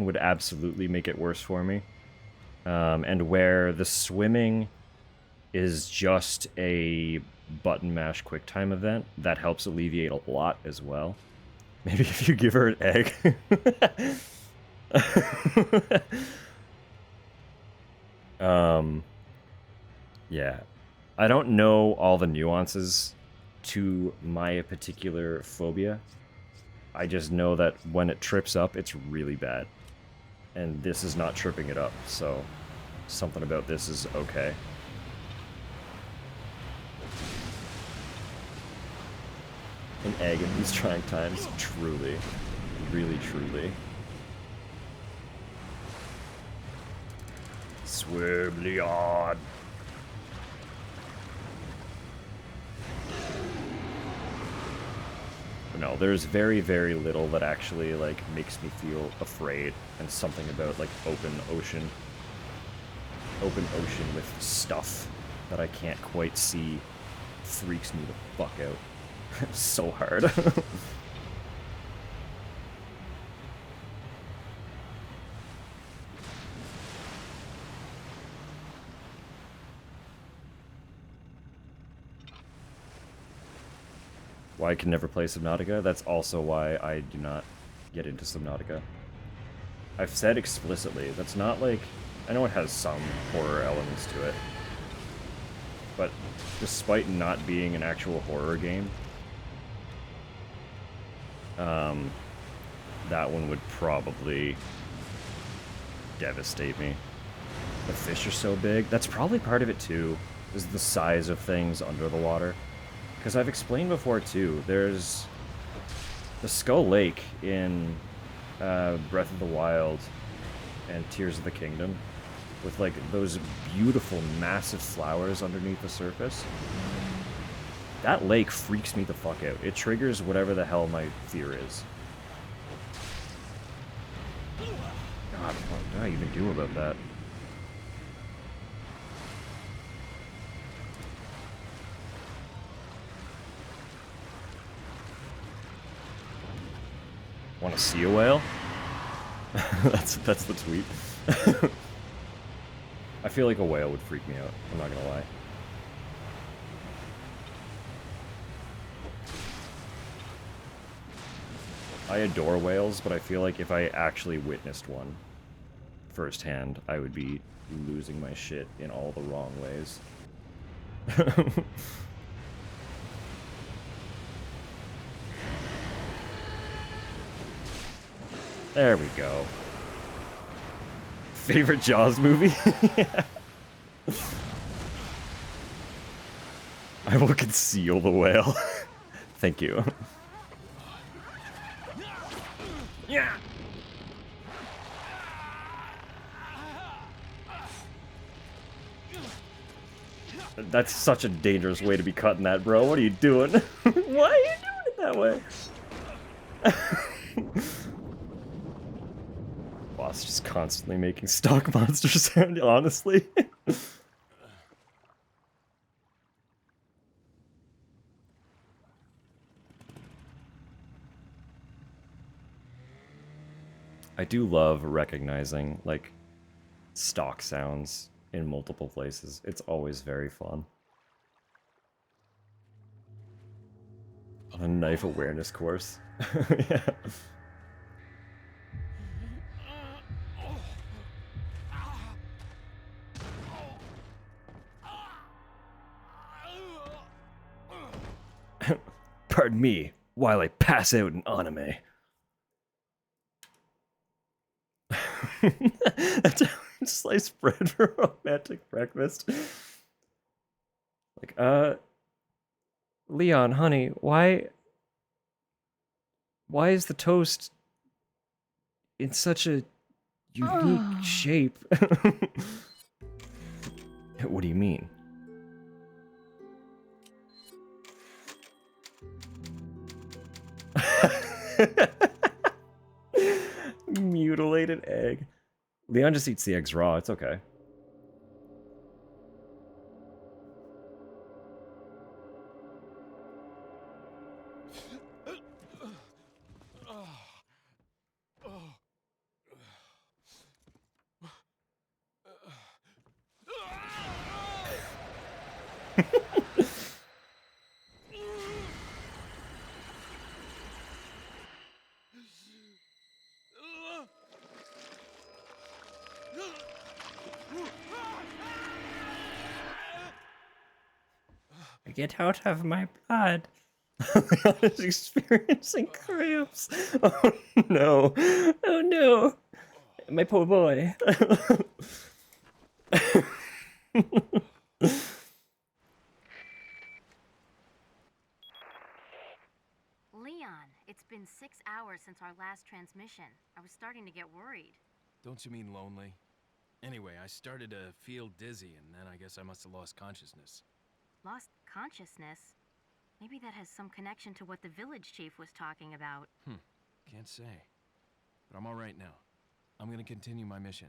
S1: would absolutely make it worse for me. And where the swimming is just a button mash quick time event, that helps alleviate a lot as well. Maybe if you give her an egg. Yeah. I don't know all the nuances to my particular phobia. I just know that when it trips up, it's really bad. And this is not tripping it up, so something about this is okay. An egg in these trying times, truly. Really, truly. Swim, Leon! No, there's very, very little that actually, like, makes me feel afraid, and something about, like, open ocean with stuff that I can't quite see freaks me the fuck out. So hard. Why I can never play Subnautica? That's also why I do not get into Subnautica. I've said explicitly, that's not like... I know it has some horror elements to it. But despite not being an actual horror game, that one would probably devastate me. The fish are so big. That's probably part of it too, is the size of things under the water. Because I've explained before too, there's the Skull Lake in Breath of the Wild and Tears of the Kingdom, with like those beautiful massive flowers underneath the surface. That lake freaks me the fuck out. It triggers whatever the hell my fear is. God, what do I even do about that? Want to see a whale? that's the tweet. I feel like a whale would freak me out, I'm not gonna lie. I adore whales, but I feel like if I actually witnessed one firsthand, I would be losing my shit in all the wrong ways. There we go. Favorite Jaws movie? Yeah. I will conceal the whale. Thank you. Yeah. That's such a dangerous way to be cutting that, bro. What are you doing? Why are you doing it that way? Boss just constantly making stock monster sound, honestly. I do love recognizing, like, stock sounds in multiple places. It's always very fun. On a knife awareness course. Yeah. Pardon me while I pass out in anime. That's sliced bread for romantic breakfast. Like, Leon, honey, why is the toast in such a unique shape? What do you mean? Mutilated egg. Leon just eats the eggs raw, it's okay. Get out of my blood. Leon is experiencing cramps. Oh no. Oh no. My poor boy.
S7: Leon, it's been 6 hours since our last transmission. I was starting to get worried.
S8: Don't you mean lonely? Anyway, I started to feel dizzy, and then I guess I must have lost consciousness.
S7: Lost consciousness? Maybe that has some connection to what the village chief was talking about.
S8: Can't say. But I'm all right now. I'm gonna continue my mission.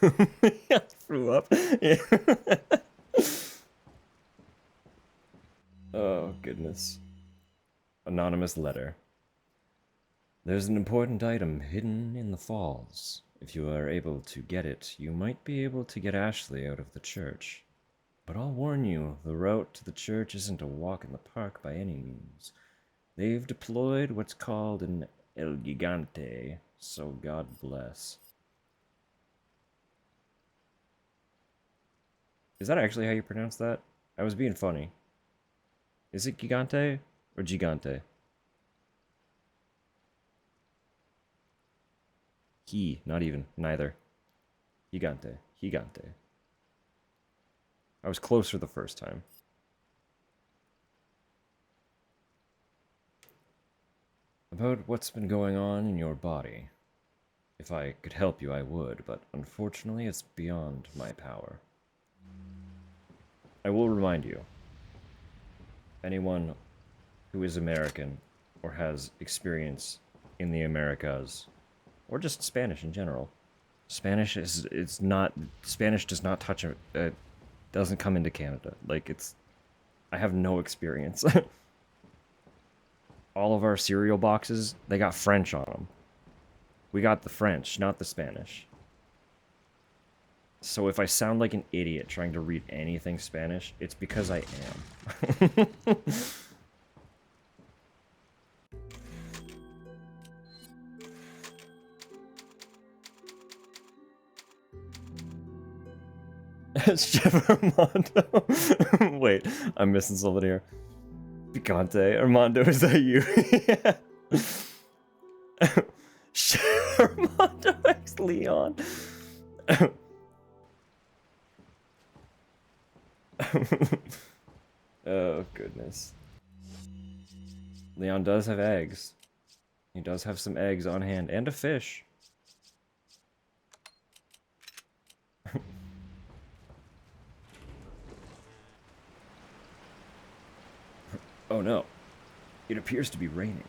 S1: I threw up. Yeah. Oh, goodness. Anonymous letter. There's an important item hidden in the falls. If you are able to get it, you might be able to get Ashley out of the church. But I'll warn you, the route to the church isn't a walk in the park by any means. They've deployed what's called an El Gigante, so God bless. Is that actually how you pronounce that? I was being funny. Is it Gigante or Gigante? Not even, neither. Gigante, Gigante. I was closer the first time. About what's been going on in your body. If I could help you, I would, but unfortunately it's beyond my power. I will remind you, anyone who is American or has experience in the Americas, or just Spanish in general, Spanish does not touch it, doesn't come into Canada. Like, I have no experience. All of our cereal boxes, they got French on them. We got the French, not the Spanish. So if I sound like an idiot trying to read anything Spanish, it's because I am. It's Chef Armando. Wait, I'm missing something here. Picante, Armando, is that you? Yeah. Chef Armando X Leon. Oh, goodness. Leon does have eggs. He does have some eggs on hand, and a fish. Oh no. It appears to be raining.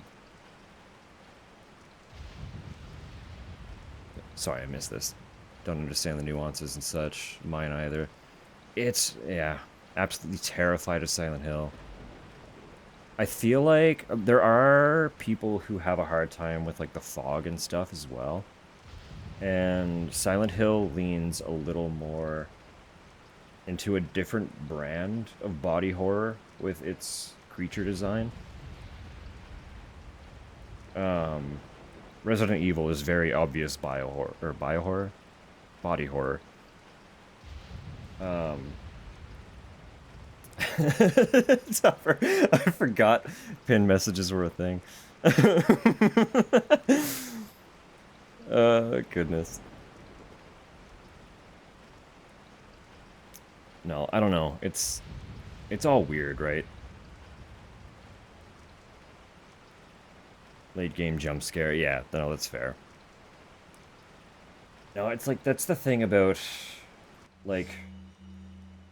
S1: Sorry, I missed this. Don't understand the nuances and such. Mine either. It's, yeah, absolutely terrified of Silent Hill. I feel like there are people who have a hard time with like the fog and stuff as well. And Silent Hill leans a little more into a different brand of body horror with its creature design. Resident Evil is very obvious biohorror, body horror. Tougher. I forgot pin messages were a thing. Goodness. No, I don't know. It's all weird, right? Late game jump scare. Yeah, no, that's fair. No, it's like, that's the thing about, like,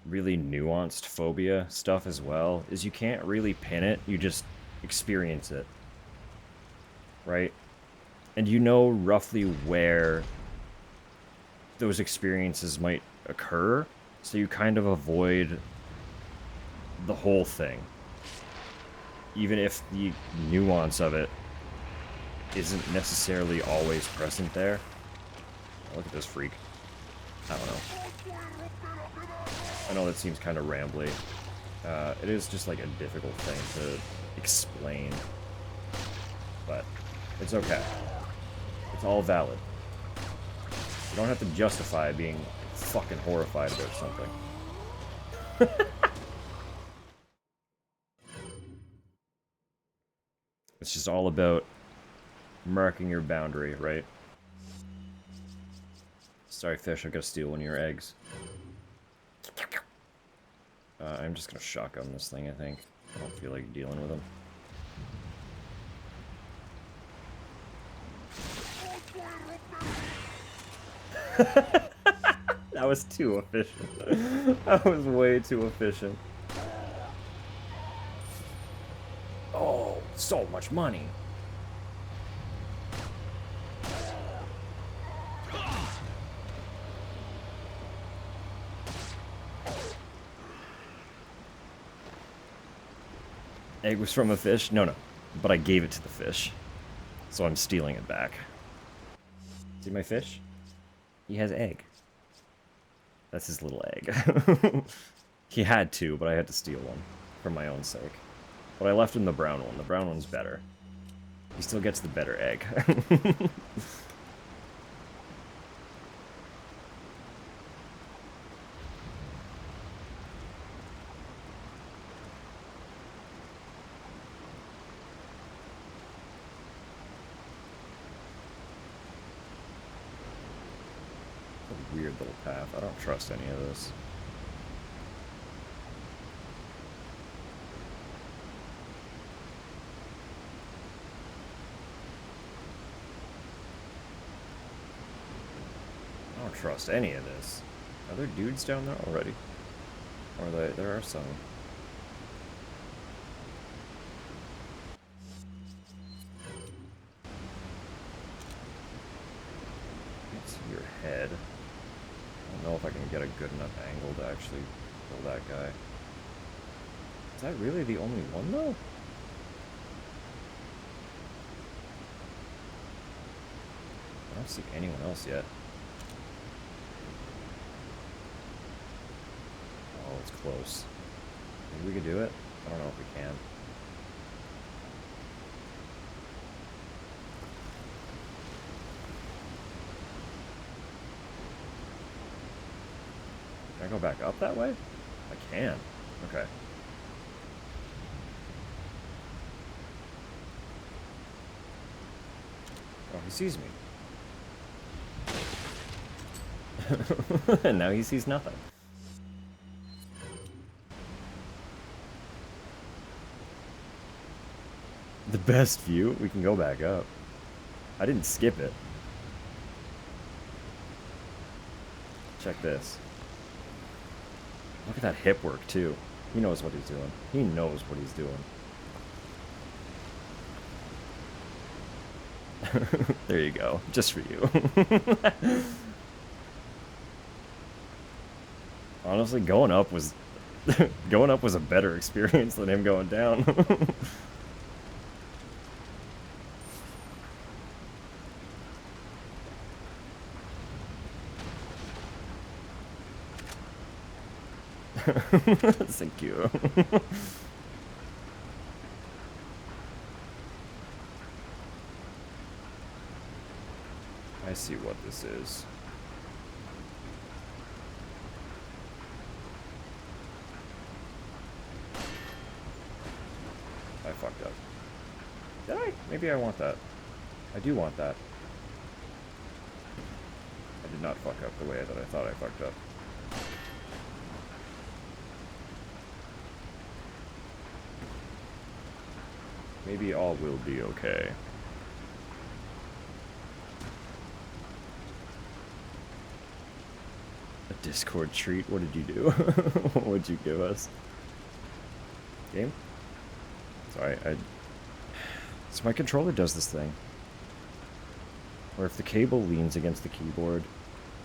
S1: really nuanced phobia stuff as well, is you can't really pin it, you just experience it. Right? And you know roughly where those experiences might occur, so you kind of avoid the whole thing. Even if the nuance of it isn't necessarily always present there. Oh, look at this freak. I don't know. I know that seems kind of rambly. It is just like a difficult thing to explain. But it's okay. It's all valid. You don't have to justify being fucking horrified about something. It's just all about marking your boundary, right? Sorry, fish, I gotta steal one of your eggs. I'm just gonna shotgun this thing, I think. I don't feel like dealing with him. That was too efficient. That was way too efficient. Oh, so much money. Egg was from a fish? No, but I gave it to the fish. So I'm stealing it back. See my fish? He has egg. That's his little egg. He had two, but I had to steal one for my own sake. But I left him the brown one. The brown one's better. He still gets the better egg. A weird little path. I don't trust any of this. I don't trust any of this. Are there dudes down there already? Or there are some. It's your head. I don't know if I can get a good enough angle to actually kill that guy. Is that really the only one, though? I don't see anyone else yet. close. Maybe we could do it? I don't know if we can. Can I go back up that way? I can. Okay. Oh, he sees me. And now he sees nothing. The best view? We can go back up. I didn't skip it. Check this. Look at that hip work, too. He knows what he's doing. He knows what he's doing. There you go. Just for you. Honestly, going up was a better experience than him going down. Thank you. I see what this is. I fucked up. Did I? Maybe I want that. I do want that. I did not fuck up the way that I thought I fucked up. Maybe all will be okay. A Discord treat? What did you do? What would you give us? Game? Sorry, so my controller does this thing. Where if the cable leans against the keyboard,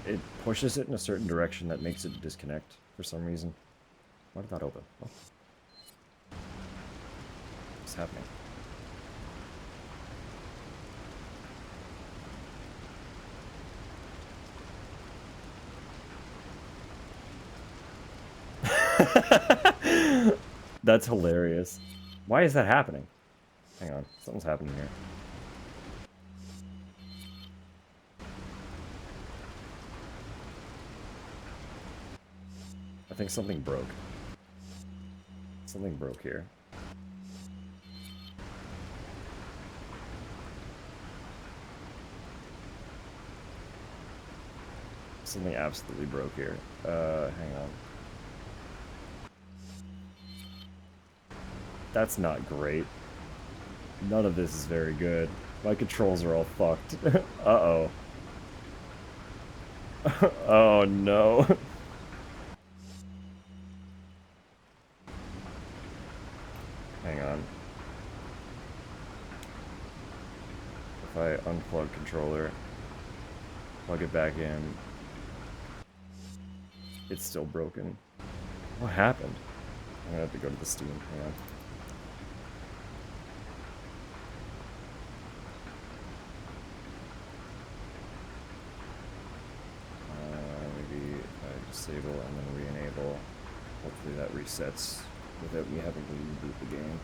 S1: it pushes it in a certain direction that makes it disconnect for some reason. Why did that open? Oh. What's happening? That's hilarious. Why is that happening? Hang on, something's happening here. I think something broke. Something broke here. Something absolutely broke here. Hang on. That's not great. None of this is very good. My controls are all fucked. Uh-oh. Oh no. Hang on. If I unplug controller, plug it back in, it's still broken. What happened? I'm gonna have to go to the Steam. Hang on. Maybe if I disable and then re-enable, hopefully that resets without me having to reboot the game.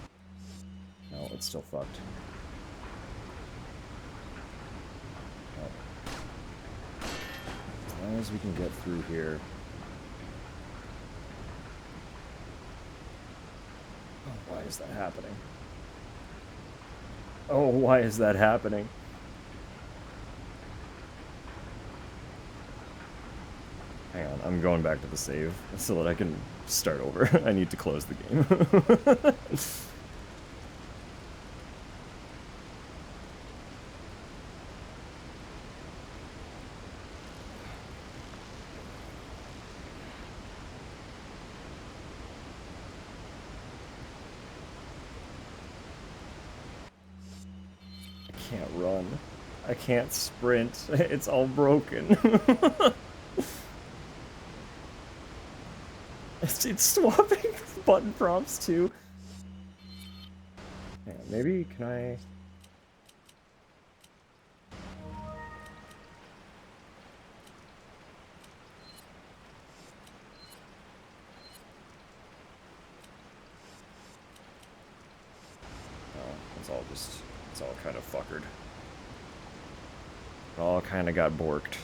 S1: No, it's still fucked. Oh. As long as we can get through here. Oh, why is that happening? Oh, why is that happening? Hang on, I'm going back to the save so that I can start over. I need to close the game. I can't run. I can't sprint. It's all broken. It's swapping button prompts too. Hang on, maybe can I? it's all kind of fuckered. It all kind of got borked.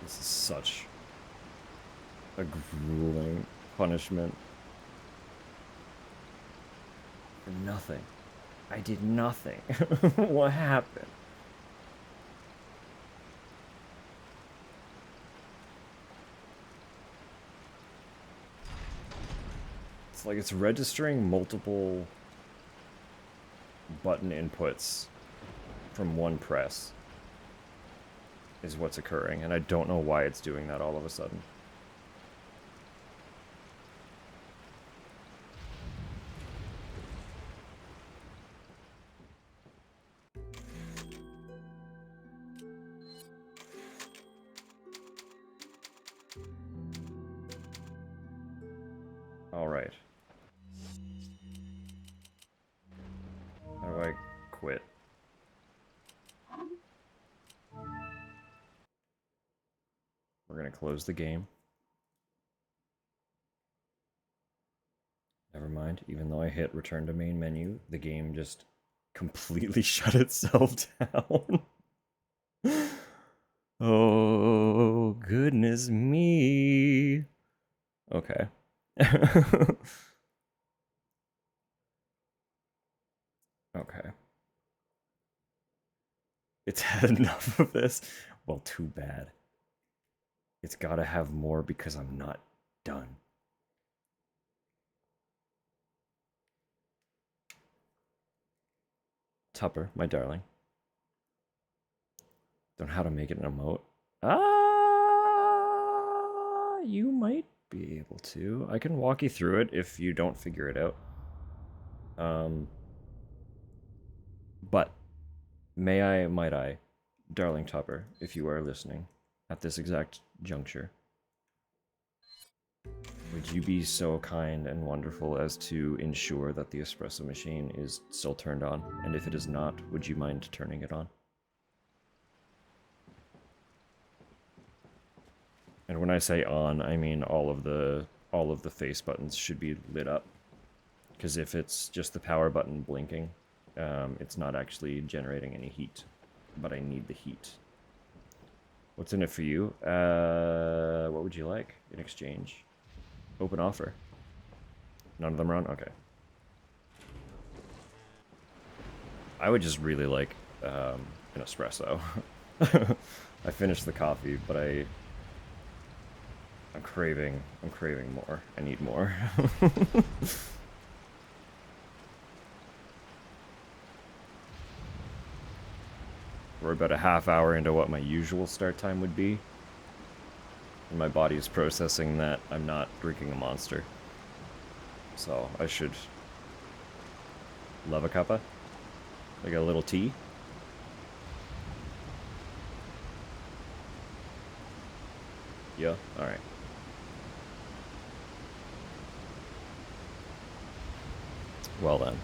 S1: This is such a grueling punishment for nothing. I did nothing. What happened? It's like it's registering multiple button inputs from one press is what's occurring, and I don't know why it's doing that all of a sudden. All right. How do I quit? We're gonna close the game. Never mind, even though I hit return to main menu, the game just completely shut itself down. Oh, goodness me. Okay. Okay. It's had enough of this. Well, too bad. It's gotta have more because I'm not done. Tupper, my darling. Don't know how to make it an emote. You might be able to. I can walk you through it if you don't figure it out. But might I, darling Tupper, if you are listening at this exact juncture, would you be so kind and wonderful as to ensure that the espresso machine is still turned on? And if it is not, would you mind turning it on? And when I say on, I mean all of the face buttons should be lit up. Because if it's just the power button blinking, it's not actually generating any heat. But I need the heat. What's in it for you? What would you like in exchange? Open offer. None of them are on? Okay. I would just really like an espresso. I finished the coffee, but I'm craving more. I need more. We're about a half hour into what my usual start time would be. And my body is processing that I'm not drinking a monster. So I should love a cuppa. Like a little tea. Yeah, alright. Well then.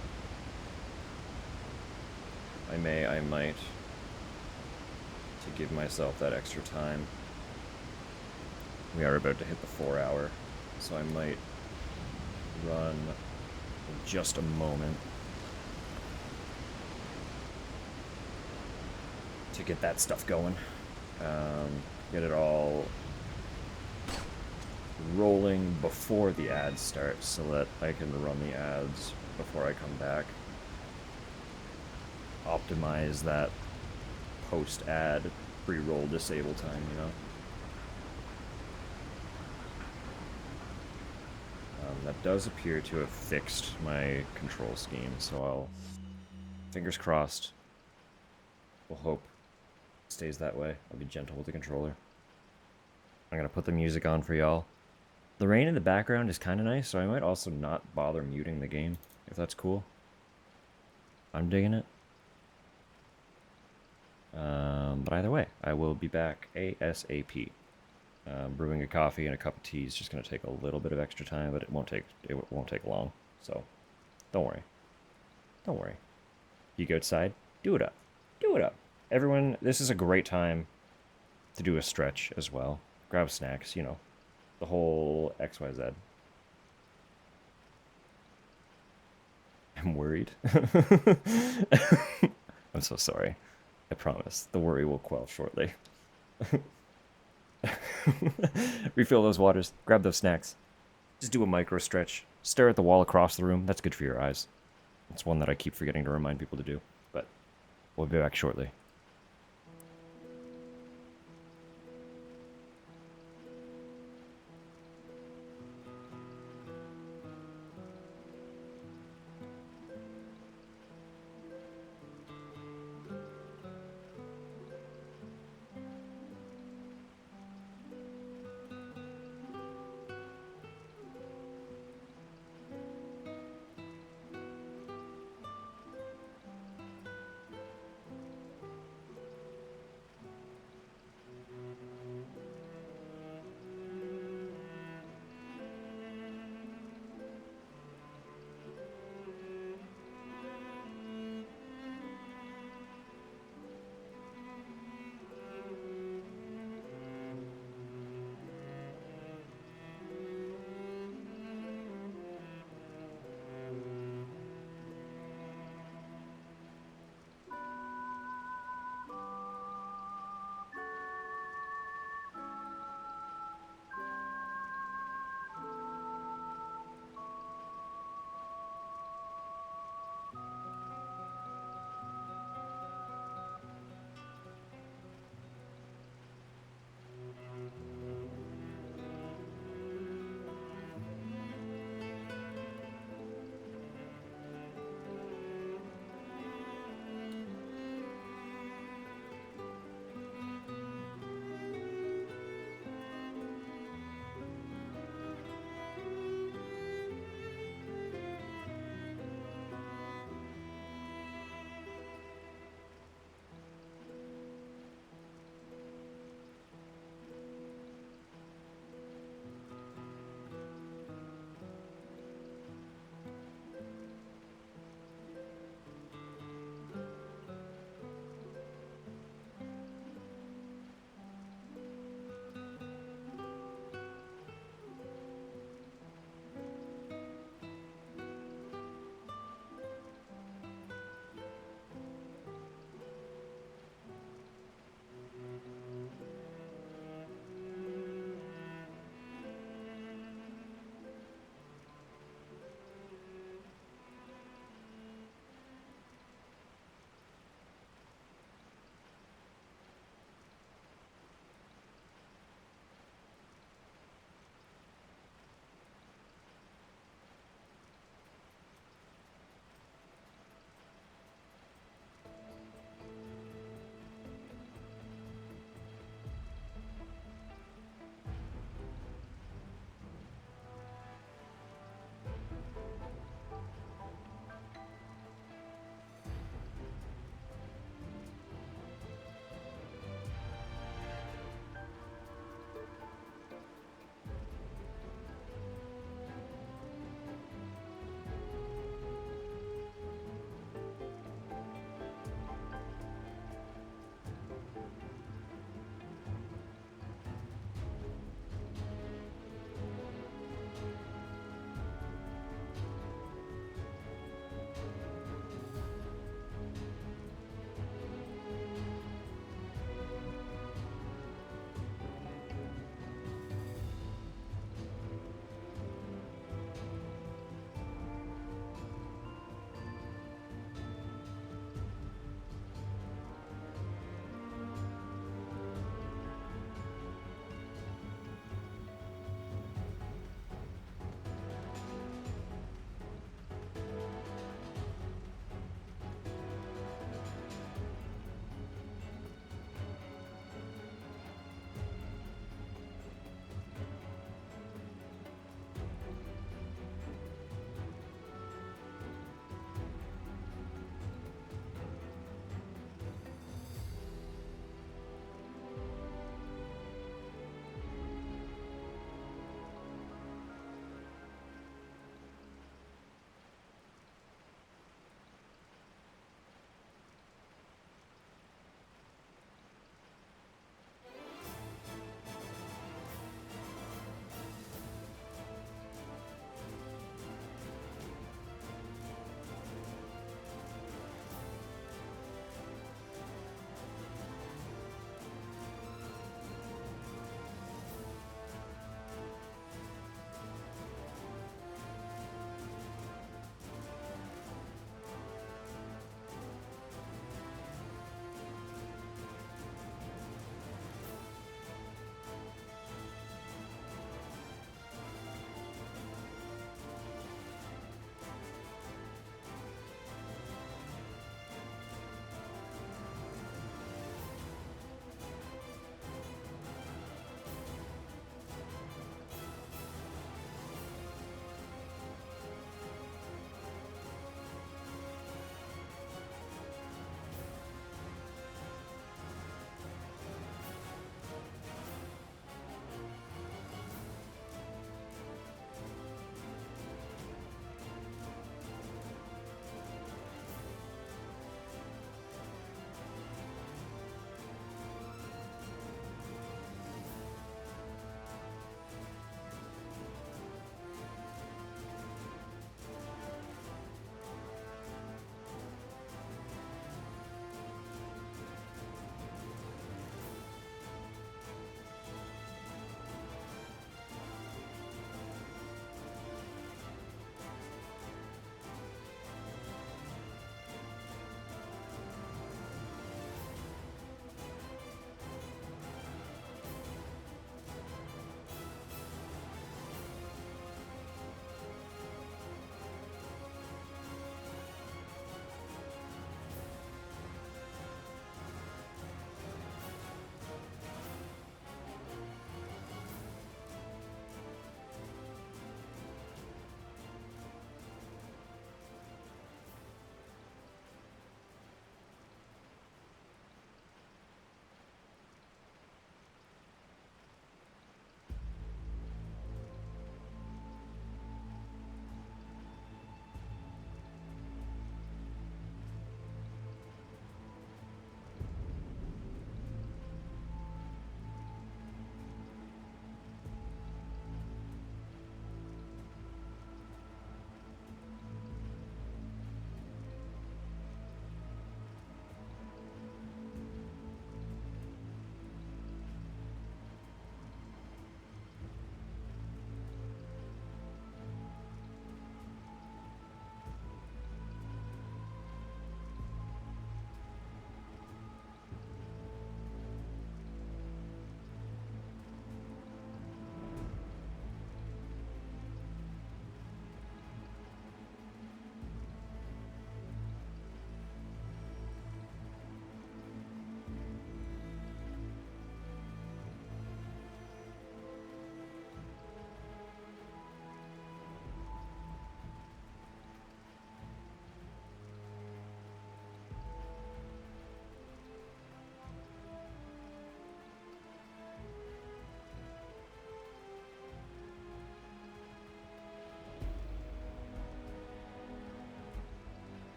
S1: I might. To give myself that extra time. We are about to hit the 4 hour, so I might run in just a moment to get that stuff going. Get it all rolling before the ads start so that I can run the ads before I come back. Optimize that post-ad pre-roll disable time, you know? That does appear to have fixed my control scheme, so I'll... Fingers crossed. We'll hope it stays that way. I'll be gentle with the controller. I'm gonna put the music on for y'all. The rain in the background is kind of nice, so I might also not bother muting the game, if that's cool. I'm digging it. But either way, I will be back ASAP. Brewing a coffee and a cup of tea is just going to take a little bit of extra time, but it won't take long. So, don't worry. Don't worry. You go outside, do it up. Do it up. Everyone, this is a great time to do a stretch as well. Grab snacks, you know, the whole XYZ. I'm worried. I'm so sorry. I promise. The worry will quell shortly. Refill those waters. Grab those snacks. Just do a micro stretch. Stare at the wall across the room. That's good for your eyes. It's one that I keep forgetting to remind people to do. But we'll be back shortly.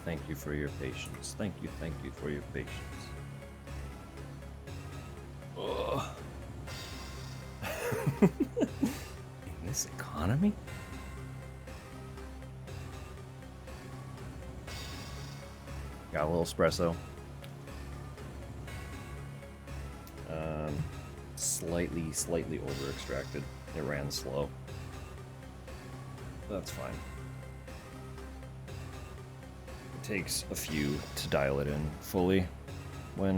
S1: Thank you for your patience. Thank you for your patience. Ugh. In this economy? Got a little espresso. Slightly over extracted. It ran slow. That's fine. It takes a few to dial it in fully when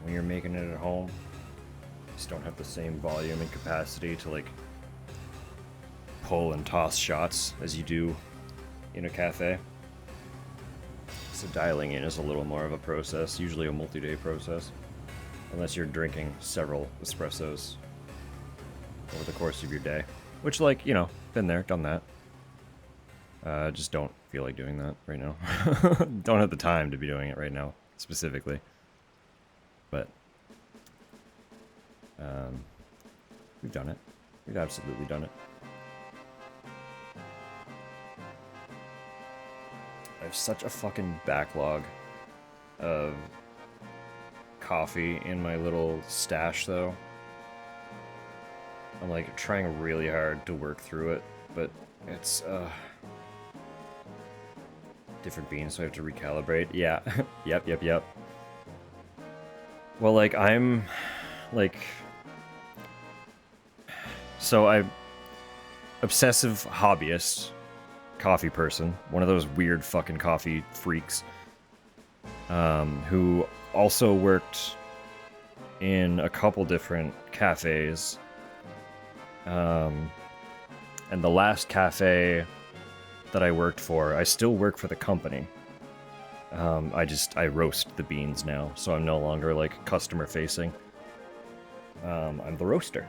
S1: you're making it at home. Just don't have the same volume and capacity to like pull and toss shots as you do in a cafe. So dialing in is a little more of a process, usually a multi-day process, unless you're drinking several espressos over the course of your day. Which, like, you know, been there, done that. Just don't feel like doing that right now. Don't have the time to be doing it right now, specifically. But we've done it. We've absolutely done it. I have such a fucking backlog of coffee in my little stash, though. I'm like trying really hard to work through it, but it's different beans, so I have to recalibrate. Yeah. Yep. Well, like I'm like, so I'm obsessive hobbyist coffee person, one of those weird fucking coffee freaks, who also worked in a couple different cafes. And the last cafe that I worked for, I still work for the company. I roast the beans now, so I'm no longer like customer facing. I'm the roaster.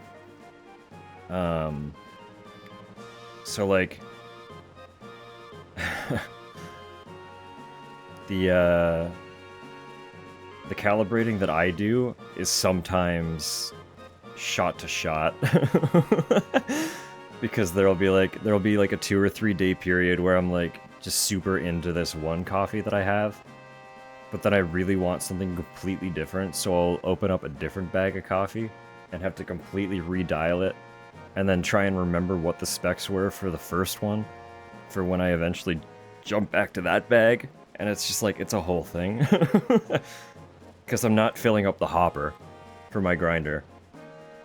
S1: So like the calibrating that I do is sometimes shot to shot. Because there'll be like a 2 or 3 day period where I'm like just super into this one coffee that I have, but then I really want something completely different, so I'll open up a different bag of coffee and have to completely redial it and then try and remember what the specs were for the first one for when I eventually jump back to that bag, and it's just like it's a whole thing. Because I'm not filling up the hopper for my grinder.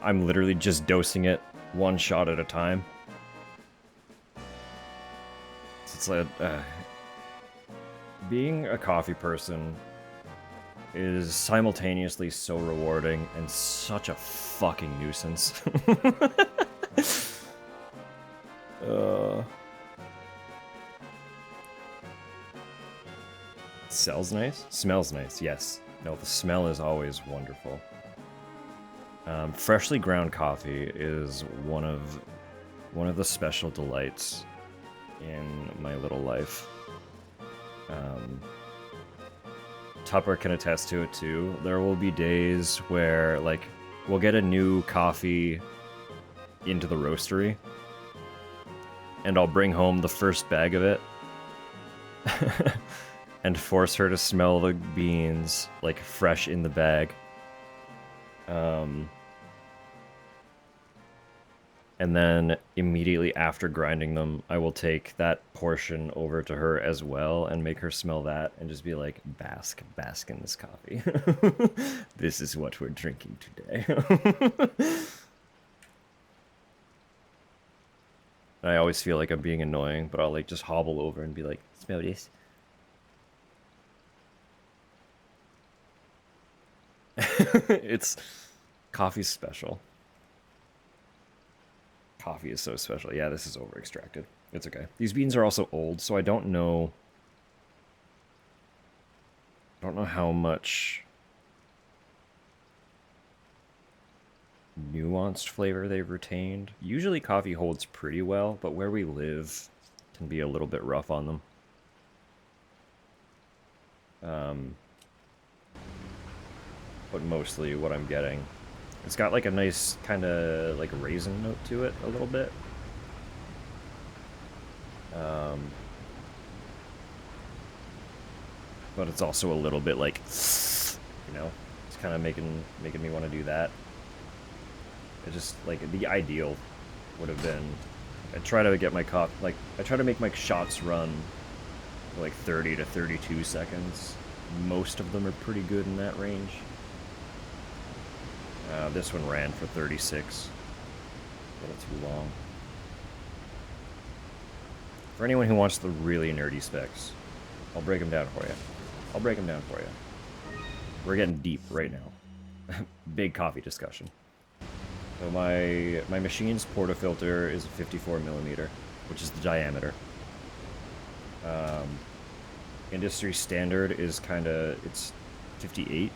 S1: I'm literally just dosing it one shot at a time. So it's like, being a coffee person is simultaneously so rewarding and such a fucking nuisance. Smells nice? Smells nice, yes. No, the smell is always wonderful. Freshly ground coffee is one of the special delights in my little life. Tupper can attest to it too. There will be days where, like, we'll get a new coffee into the roastery, and I'll bring home the first bag of it and force her to smell the beans, like, fresh in the bag. And then immediately after grinding them, I will take that portion over to her as well and make her smell that and just be like, bask in this coffee. This is what we're drinking today. And I always feel like I'm being annoying, but I'll like just hobble over and be like, smell this. It's coffee's special. Coffee is so special. Yeah, this is over extracted. It's okay. These beans are also old, so I don't know how much nuanced flavor they've retained. Usually coffee holds pretty well, but where we live can be a little bit rough on them. But mostly what I'm getting, it's got like a nice kind of like raisin note to it a little bit. but it's also a little bit like, you know, it's kind of making me want to do that. It just, like, the ideal would have been, I try to get my I try to make my shots run for like 30 to 32 seconds. Most of them are pretty good in that range. This one ran for 36. A little too long. For anyone who wants the really nerdy specs, I'll break them down for you. We're getting deep right now. Big coffee discussion. So my machine's portafilter is a 54 millimeter, which is the diameter. Industry standard is it's 58,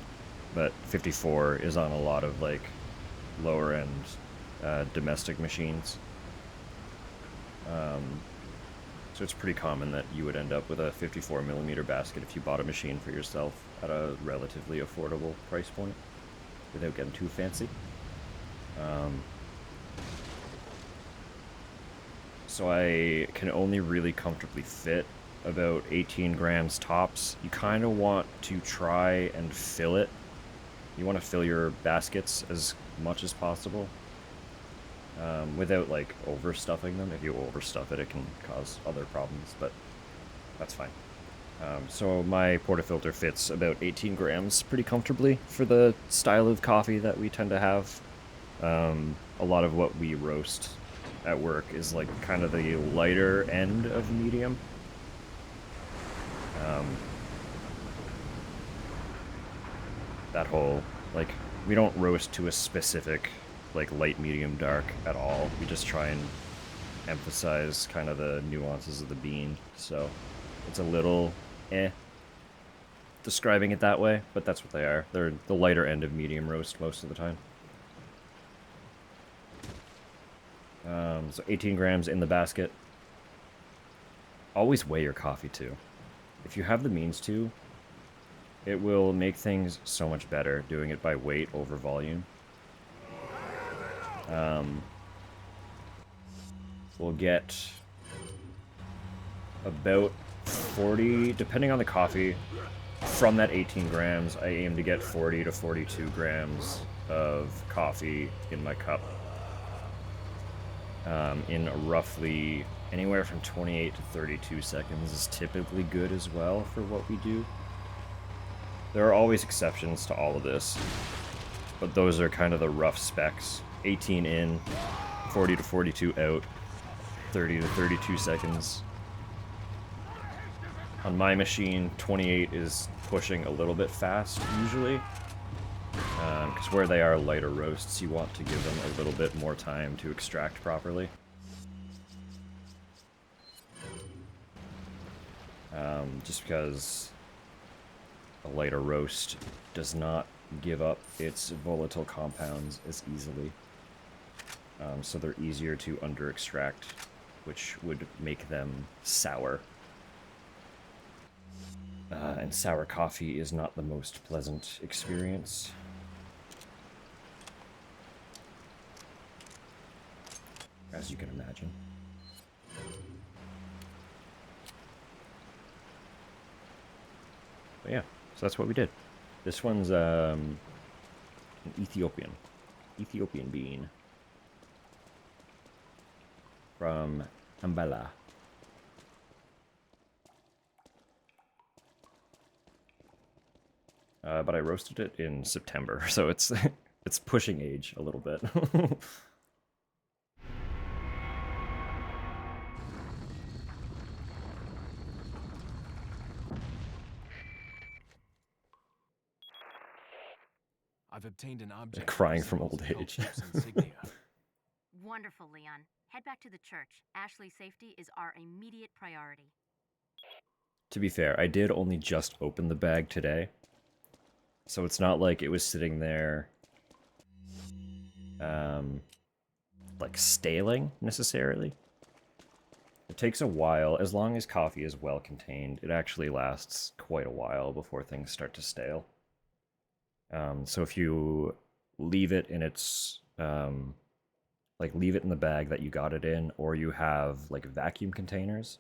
S1: but 54 is on a lot of like lower end domestic machines. So it's pretty common that you would end up with a 54 millimeter basket if you bought a machine for yourself at a relatively affordable price point without getting too fancy. So I can only really comfortably fit about 18 grams tops. You kind of want to try and fill it. You want to fill your baskets as much as possible without like overstuffing them. If you overstuff it, it can cause other problems, but that's fine. So my portafilter fits about 18 grams pretty comfortably for the style of coffee that we tend to have. A lot of what we roast at work is like kind of the lighter end of medium. That whole, like, we don't roast to a specific, like, light, medium, dark at all. We just try and emphasize kind of the nuances of the bean. So it's a little describing it that way, but that's what they are. They're the lighter end of medium roast most of the time. So 18 grams in the basket. Always weigh your coffee too. If you have the means to, it will make things so much better doing it by weight over volume. We'll get about 40, depending on the coffee, from that 18 grams, I aim to get 40 to 42 grams of coffee in my cup. In roughly anywhere from 28 to 32 seconds is typically good as well for what we do. There are always exceptions to all of this, but those are kind of the rough specs. 18 in, 40 to 42 out, 30 to 32 seconds. On my machine, 28 is pushing a little bit fast, usually. Because where they are lighter roasts, you want to give them a little bit more time to extract properly. Just because a lighter roast does not give up its volatile compounds as easily. So they're easier to under-extract, which would make them sour. And sour coffee is not the most pleasant experience. As you can imagine. But yeah, so that's what we did. This one's an Ethiopian bean from Ambala. But I roasted it in September, so it's it's pushing age a little bit.
S8: I've obtained an object.
S1: Crying from old age.
S7: Wonderful, Leon. Head back to the church. Ashley's safety is our immediate priority.
S1: To be fair, I did only just open the bag today. So it's not like it was sitting there, like staling, necessarily. It takes a while. As long as coffee is well contained, it actually lasts quite a while before things start to stale. So if you leave it in its, like leave it in the bag that you got it in, or you have like vacuum containers,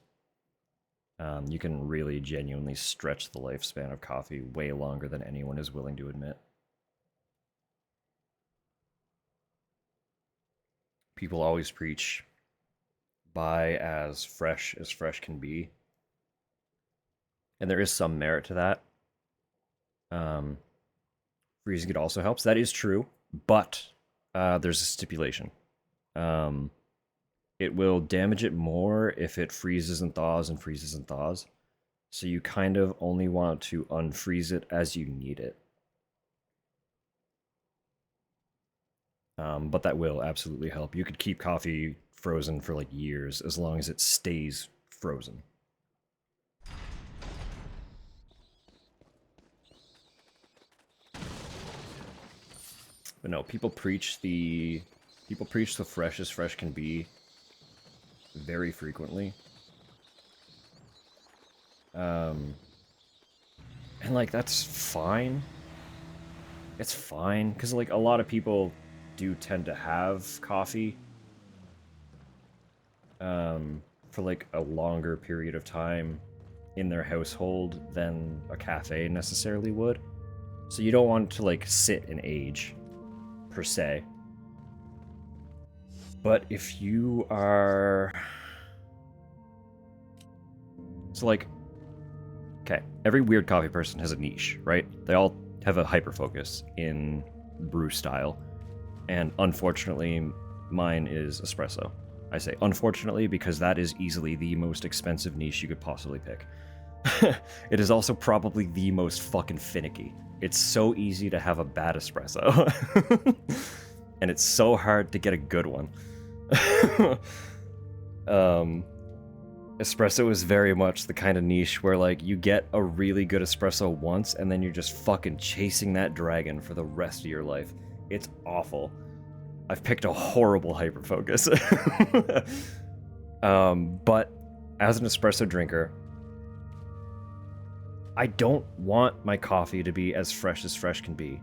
S1: You can really genuinely stretch the lifespan of coffee way longer than anyone is willing to admit. People always preach buy as fresh can be. And there is some merit to that. Freezing it also helps. That is true, but there's a stipulation. It will damage it more if it freezes and thaws and freezes and thaws. So you kind of only want to unfreeze it as you need it. But that will absolutely help. You could keep coffee frozen for like years as long as it stays frozen. But no, people preach the fresh as fresh can be very frequently. And like that's fine. It's fine because like a lot of people do tend to have coffee for like a longer period of time in their household than a cafe necessarily would. So you don't want to like sit and age per se. But if you are... So like, okay, every weird coffee person has a niche, right? They all have a hyper-focus in brew style. And unfortunately, mine is espresso. I say unfortunately because that is easily the most expensive niche you could possibly pick. It is also probably the most fucking finicky. It's so easy to have a bad espresso. And it's so hard to get a good one. Espresso is very much the kind of niche where like you get a really good espresso once and then you're just fucking chasing that dragon for the rest of your life. It's awful. I've picked a horrible hyperfocus. But as an espresso drinker, I don't want my coffee to be as fresh can be.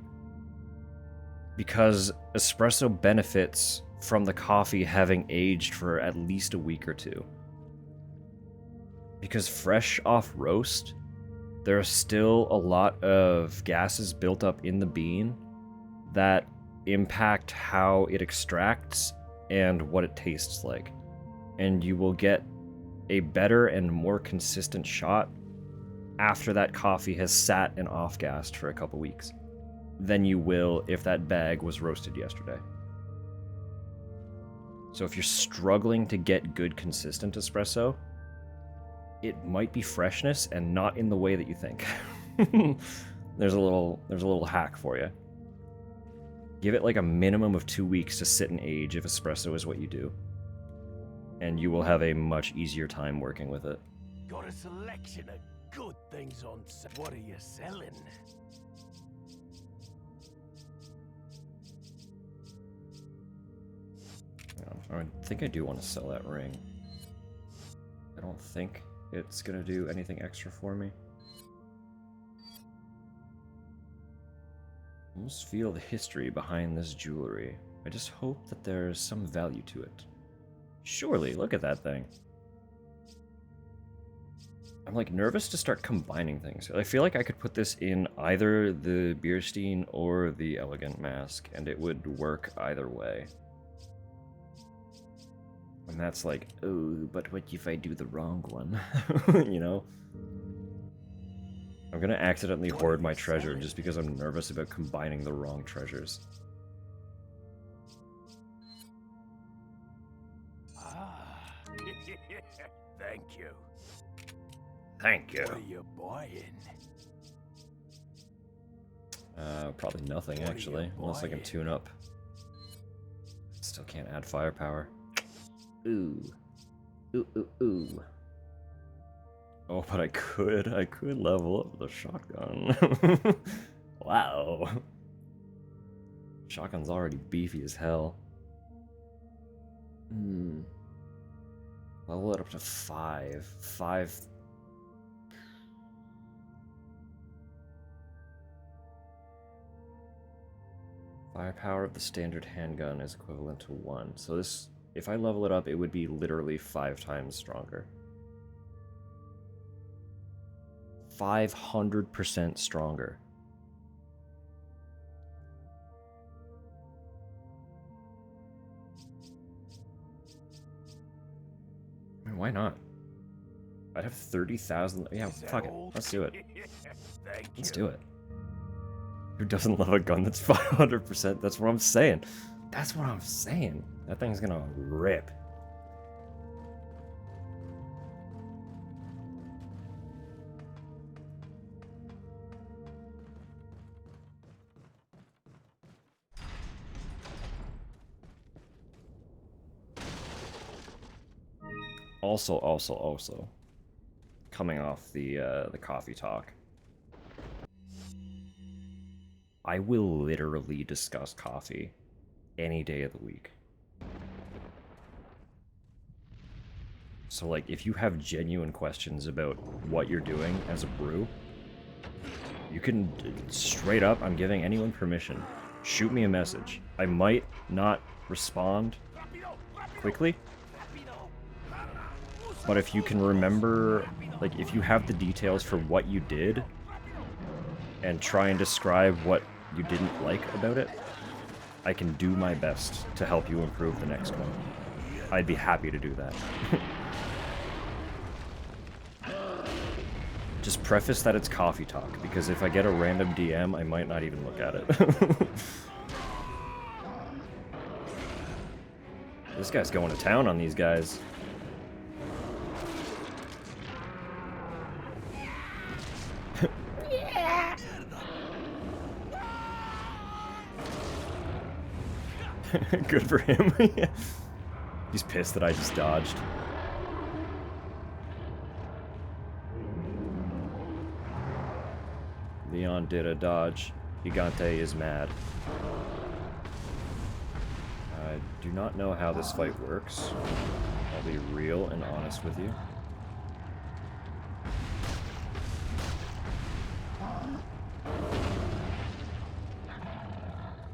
S1: Because espresso benefits from the coffee having aged for at least a week or two. Because fresh off roast, there are still a lot of gases built up in the bean that impact how it extracts and what it tastes like. And you will get a better and more consistent shot after that coffee has sat and off-gassed for a couple weeks than you will if that bag was roasted yesterday. So if you're struggling to get good consistent espresso, it might be freshness and not in the way that you think. There's a little hack for you. Give it like a minimum of 2 weeks to sit and age if espresso is what you do. And you will have a much easier time working with it.
S5: Got a selection of good things on sale. What are you selling?
S1: I think I do want to sell that ring. I don't think it's gonna do anything extra for me. I almost feel the history behind this jewelry. I just hope that there's some value to it. Surely, look at that thing. I'm like nervous to start combining things. I feel like I could put this in either the Bierstein or the Elegant mask, and it would work either way. And that's like, oh, but what if I do the wrong one? You know? I'm gonna accidentally hoard my treasure just because I'm nervous about combining the wrong treasures.
S5: Ah, thank you.
S1: Thank you.
S5: What are you buying?
S1: Probably nothing
S5: What are
S1: actually,
S5: you
S1: unless I can
S5: buying?
S1: tune up. Still can't add firepower. Ooh. Ooh, ooh, ooh. Oh, but I could level up the shotgun. Wow. Shotgun's already beefy as hell. Level it up to 5. 5. Firepower of the standard handgun is equivalent to 1. So this, if I level it up, it would be literally 5 times stronger. 500% stronger. I mean, why not? I'd have 30,000. Yeah, fuck it. Let's do it. Let's do it. Who doesn't love a gun that's 500%? That's what I'm saying. That's what I'm saying. That thing's gonna rip. Also, coming off the coffee talk, I will literally discuss coffee any day of the week. So, like, if you have genuine questions about what you're doing as a brew, you can, straight up, I'm giving anyone permission, shoot me a message. I might not respond quickly, but if you can remember, like, if you have the details for what you did, and try and describe what you didn't like about it, I can do my best to help you improve the next one. I'd be happy to do that. Just preface that it's coffee talk, because if I get a random DM, I might not even look at it. This guy's going to town on these guys. Good for him. He's pissed that I just dodged. Leon did a dodge. Gigante is mad. I do not know how this fight works. I'll be real and honest with you.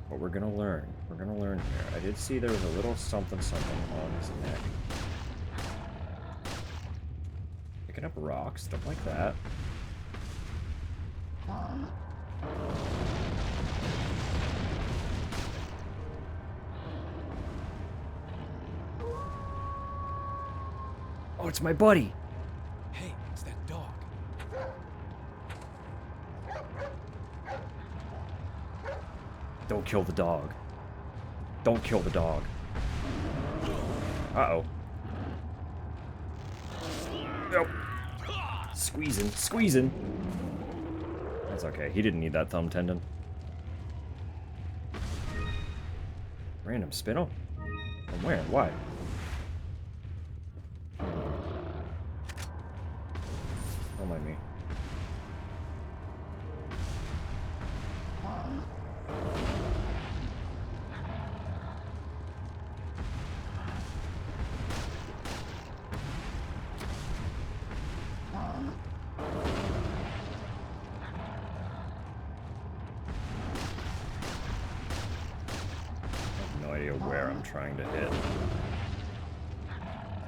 S1: But we're gonna learn. We're gonna learn here. I did see there was a little something on his neck. Picking up rocks, stuff like that. Oh, it's my buddy!
S8: Hey, it's that dog.
S1: Don't kill the dog. Don't kill the dog. Uh-oh. Nope. Squeezing. That's okay. He didn't need that thumb tendon. Random spinel? From where? Why? Don't mind me. Where I'm trying to hit.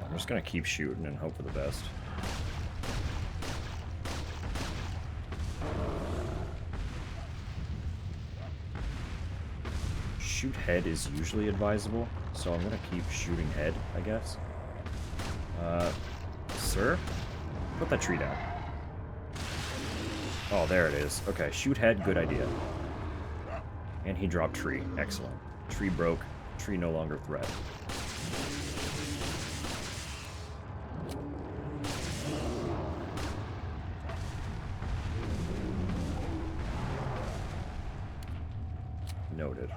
S1: I'm just gonna keep shooting and hope for the best. Shoot head is usually advisable, so I'm gonna keep shooting head, I guess. Sir? Put that tree down. Oh, there it is. Okay, shoot head, good idea. And he dropped tree. Excellent. Tree broke. Tree no longer threat. Noted.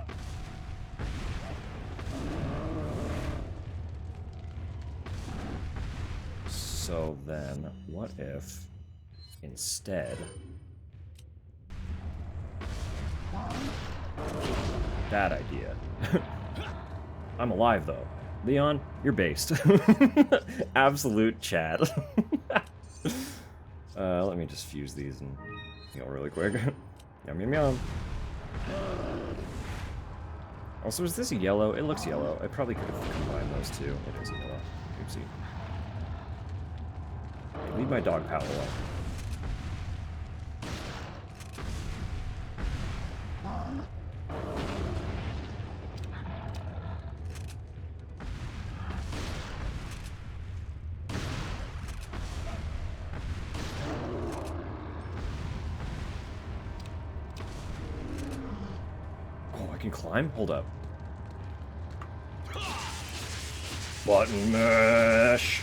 S1: So then, what if instead that idea? I'm alive, though. Leon, you're based. Absolute Chad. Let me just fuse these and heal really quick. Yum, yum, yum. Also, is this yellow? It looks yellow. I probably could have combined those two. It is yellow. Oopsie. Leave my dog pal alone. Oh, I can climb? Hold up. Button mash!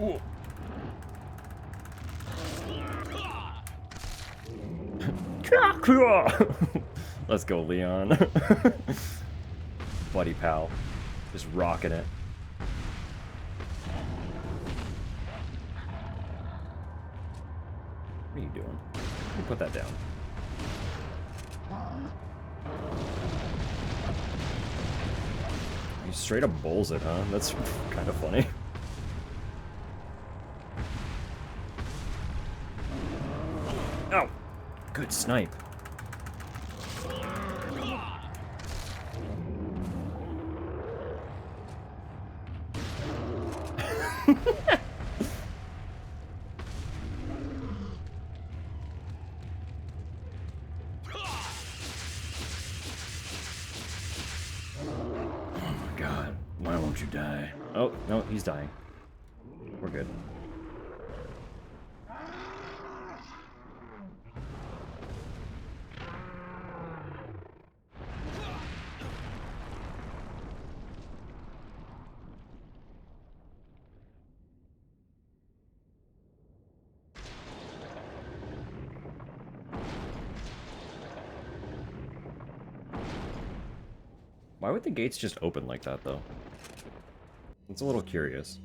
S1: Ooh. Let's go, Leon. Buddy pal. Just rocking it. What are you doing? Let me put that down. He straight up bowls it, huh? That's kind of funny. Oh! Good snipe. God, why won't you die? Oh, no, he's dying. We're good. Why would the gates just open like that, though? It's a little curious.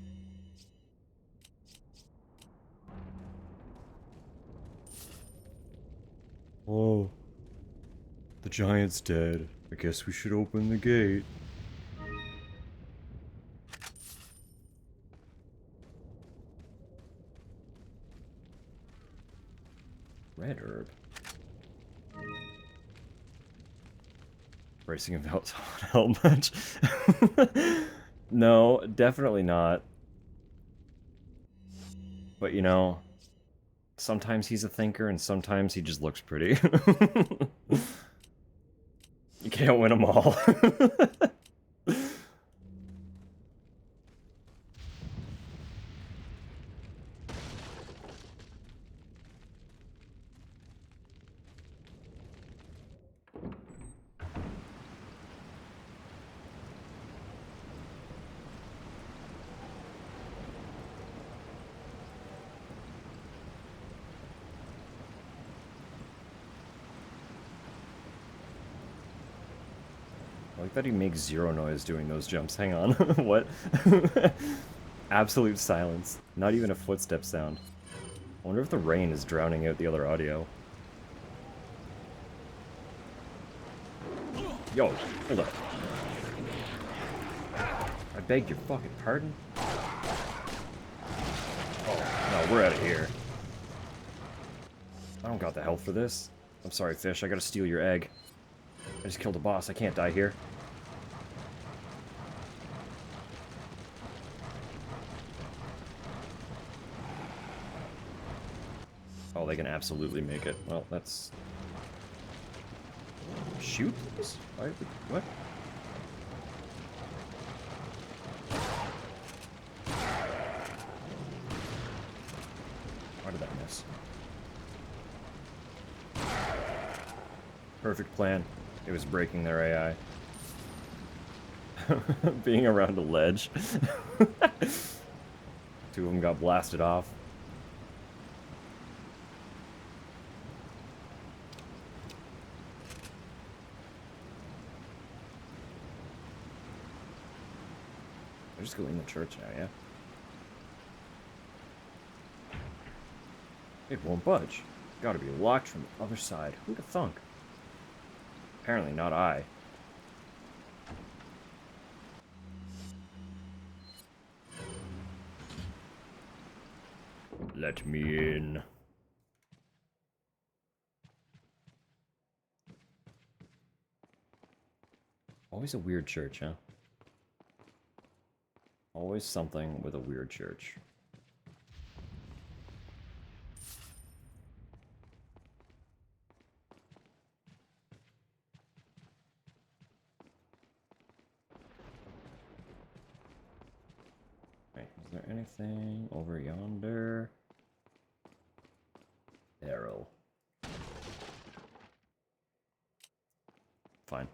S1: Oh. The giant's dead. I guess we should open the gate. Red herb. Racing about how much? No, definitely not. But you know, sometimes he's a thinker and sometimes he just looks pretty. You can't win them all. I like that he makes zero noise doing those jumps. Hang on. What? Absolute silence. Not even a footstep sound. I wonder if the rain is drowning out the other audio. Yo, hold up. I beg your fucking pardon? Oh, no, we're out of here. I don't got the health for this. I'm sorry, fish. I gotta steal your egg. I just killed a boss. I can't die here. Oh, they can absolutely make it. Well, that's... Shoot, please? What? Why did that miss? Perfect plan. It was breaking their AI. Being around a ledge. Two of them got blasted off. I'll just go in the church now, yeah? It won't budge. Gotta be locked from the other side. Who'd have thunk? Apparently not I. Let me in. Always a weird church, huh? Always something with a weird church. Wait, is there anything over yonder? Arrow. Fine.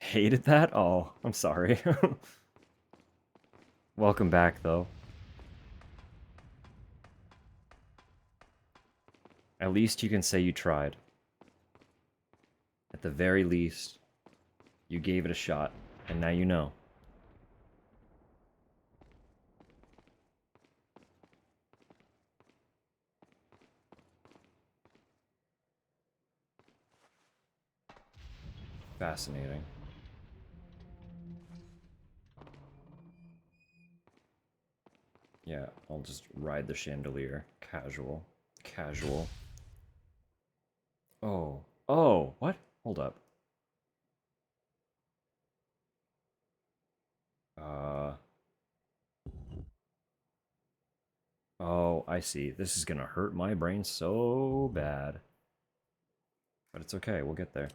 S1: Hated that? Oh, I'm sorry. Welcome back, though. At least you can say you tried. At the very least, you gave it a shot, and now you know. Fascinating. Yeah, I'll just ride the chandelier. Casual. Casual. Oh. Oh, what? Hold up. Oh, I see. This is gonna hurt my brain so bad. But it's okay, we'll get there.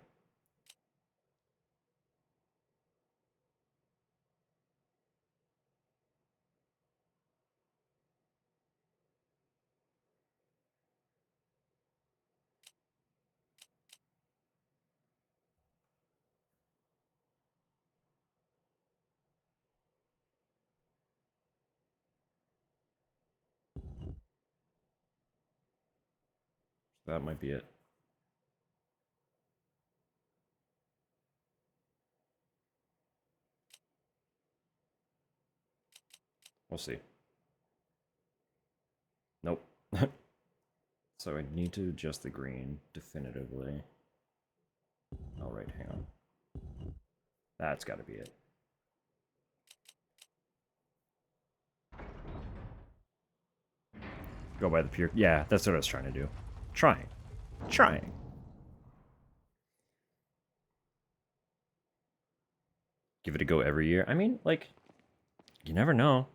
S1: That might be it. We'll see. Nope. So I need to adjust the green definitively. Oh, right, hang on. That's gotta be it. Go by the pure... Yeah, that's what I was trying to do. Trying. Trying. Give it a go every year. I mean, like, you never know.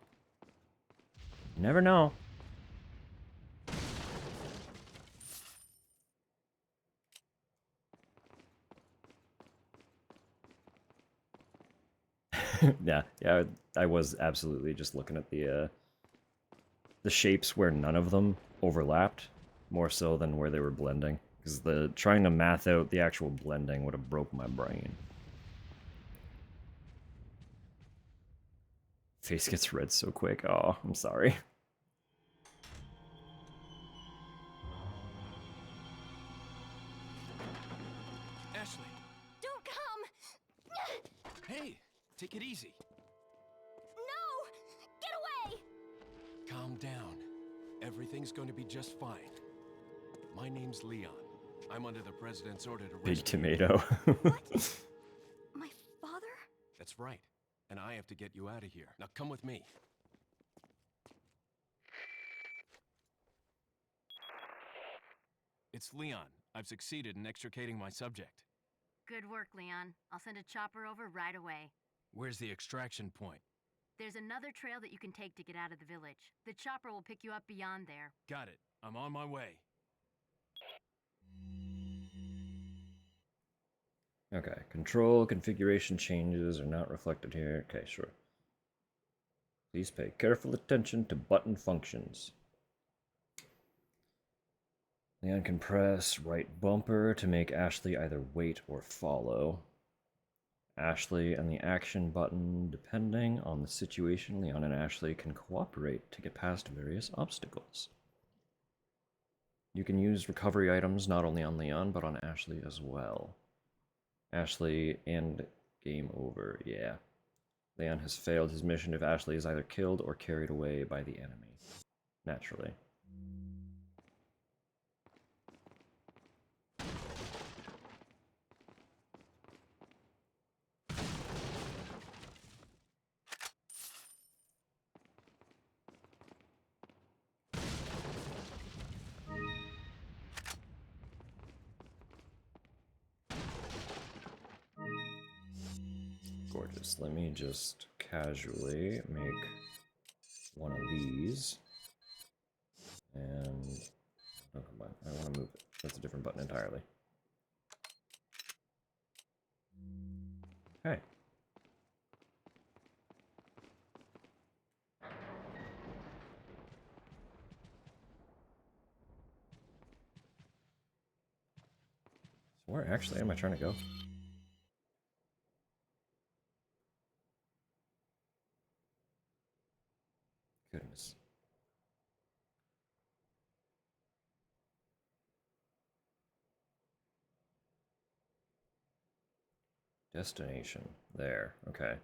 S1: You never know. yeah, I was absolutely just looking at the shapes where none of them overlapped, more so than where they were blending. Because trying to math out the actual blending would have broke my brain. Face gets red so quick. Oh, I'm sorry.
S8: Ashley!
S7: Don't come!
S8: Hey! Take it easy.
S7: No! Get away!
S3: Calm down. Everything's going to be just fine. My name's Leon. I'm under the president's order to
S1: Big
S3: rescue you.
S1: tomato.
S7: My father?
S3: That's right. And I have to get you out of here. Now come with me. It's Leon. I've succeeded in extricating my subject.
S7: Good work, Leon. I'll send a chopper over right away.
S3: Where's the extraction point?
S7: There's another trail that you can take to get out of the village. The chopper will pick you up beyond there.
S3: Got it. I'm on my way.
S1: Okay, control configuration changes are not reflected here. Okay, sure. Please pay careful attention to button functions. Leon can press right bumper to make Ashley either wait or follow. Ashley and the action button, depending on the situation, Leon and Ashley can cooperate to get past various obstacles. You can use recovery items not only on Leon, but on Ashley as well. Ashley and game over, yeah. Leon has failed his mission if Ashley is either killed or carried away by the enemy. Naturally. Gorgeous. Let me just casually make one of these. And don't combine. I want to move it. That's a different button entirely. Okay. So where actually am I trying to go? Goodness. Destination. There. Okay.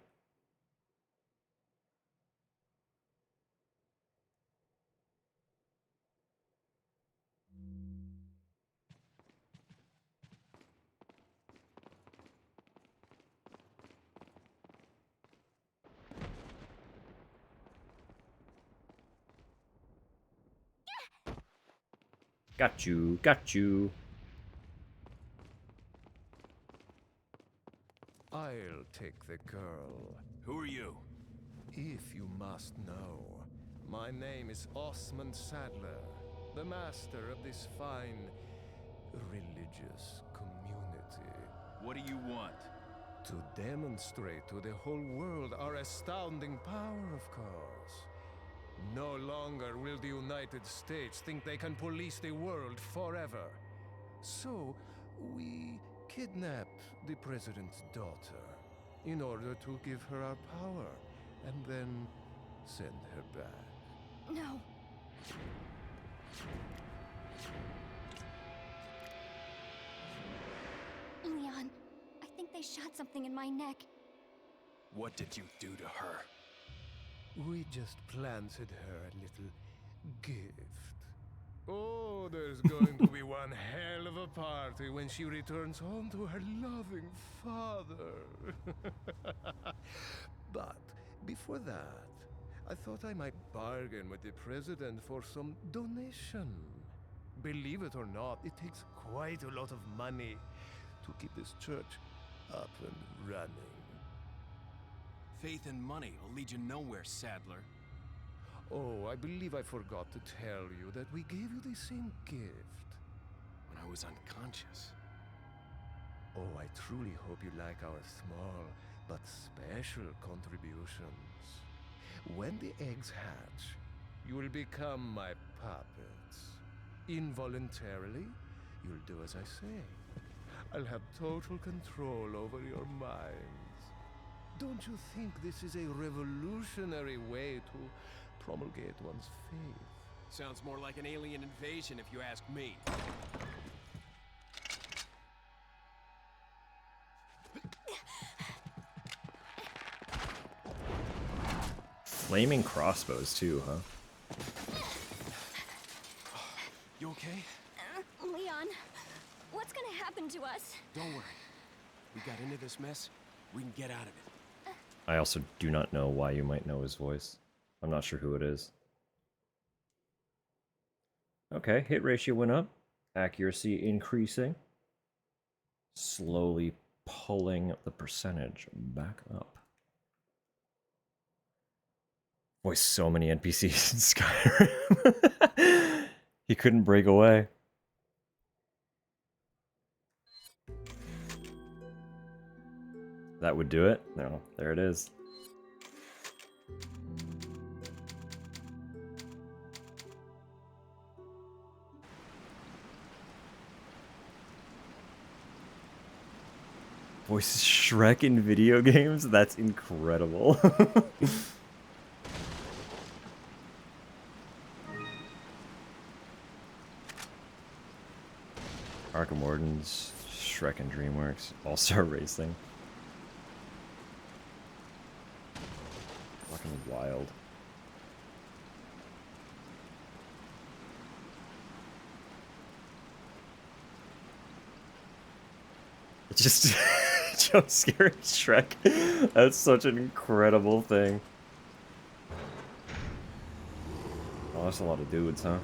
S1: Got you. Got you.
S3: I'll take the girl.
S8: Who are you?
S3: If you must know, my name is Osmond Sadler, the master of this fine religious community.
S8: What do you want?
S3: To demonstrate to the whole world our astounding power, of course. No longer will the United States think they can police the world forever. So, we kidnapped the president's daughter in order to give her our power and then send her back.
S7: No. Leon, I think they shot something in my neck.
S8: What did you do to her?
S3: We just planted her a little gift. Oh, there's going to be one hell of a party when she returns home to her loving father. But before that, I thought I might bargain with the president for some donation. Believe it or not, it takes quite a lot of money to keep this church up and running.
S8: Faith and money will lead you nowhere, Sadler.
S3: Oh, I believe I forgot to tell you that we gave you the same gift.
S8: When I was unconscious.
S3: Oh, I truly hope you like our small but special contributions. When the eggs hatch, you will become my puppets. Involuntarily, you'll do as I say. I'll have total control over your minds. Don't you think this is a revolutionary way to promulgate one's faith?
S8: Sounds more like an alien invasion if you ask me.
S1: Flaming crossbows too, huh?
S8: You okay?
S7: Leon, what's gonna happen to us?
S8: Don't worry. We got into this mess. We can get out of it.
S1: I also do not know why you might know his voice. I'm not sure who it is. Okay, hit ratio went up. Accuracy increasing. Slowly pulling the percentage back up. Boy, so many NPCs in Skyrim. He couldn't break away. That would do it? No, there it is. Voices Shrek in video games? That's incredible. Arkham Origins, Shrek and DreamWorks, All-Star Racing. Fucking wild. It's just jump scaring Shrek. That's such an incredible thing. Oh, that's a lot of dudes, huh?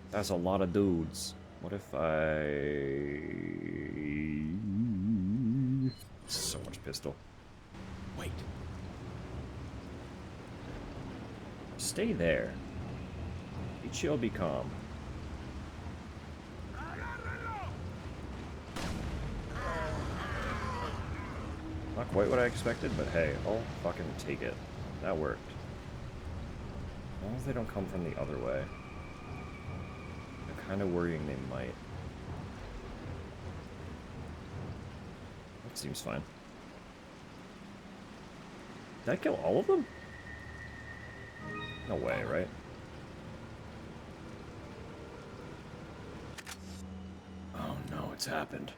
S1: That's a lot of dudes. What if I... So much pistol.
S8: Wait.
S1: Stay there. Be chill, be calm. Not quite what I expected, but hey, I'll fucking take it. That worked. As long as they don't come from the other way. I'm kind of worrying they might. That seems fine. Did I kill all of them? No way, right? Oh no, it's happened.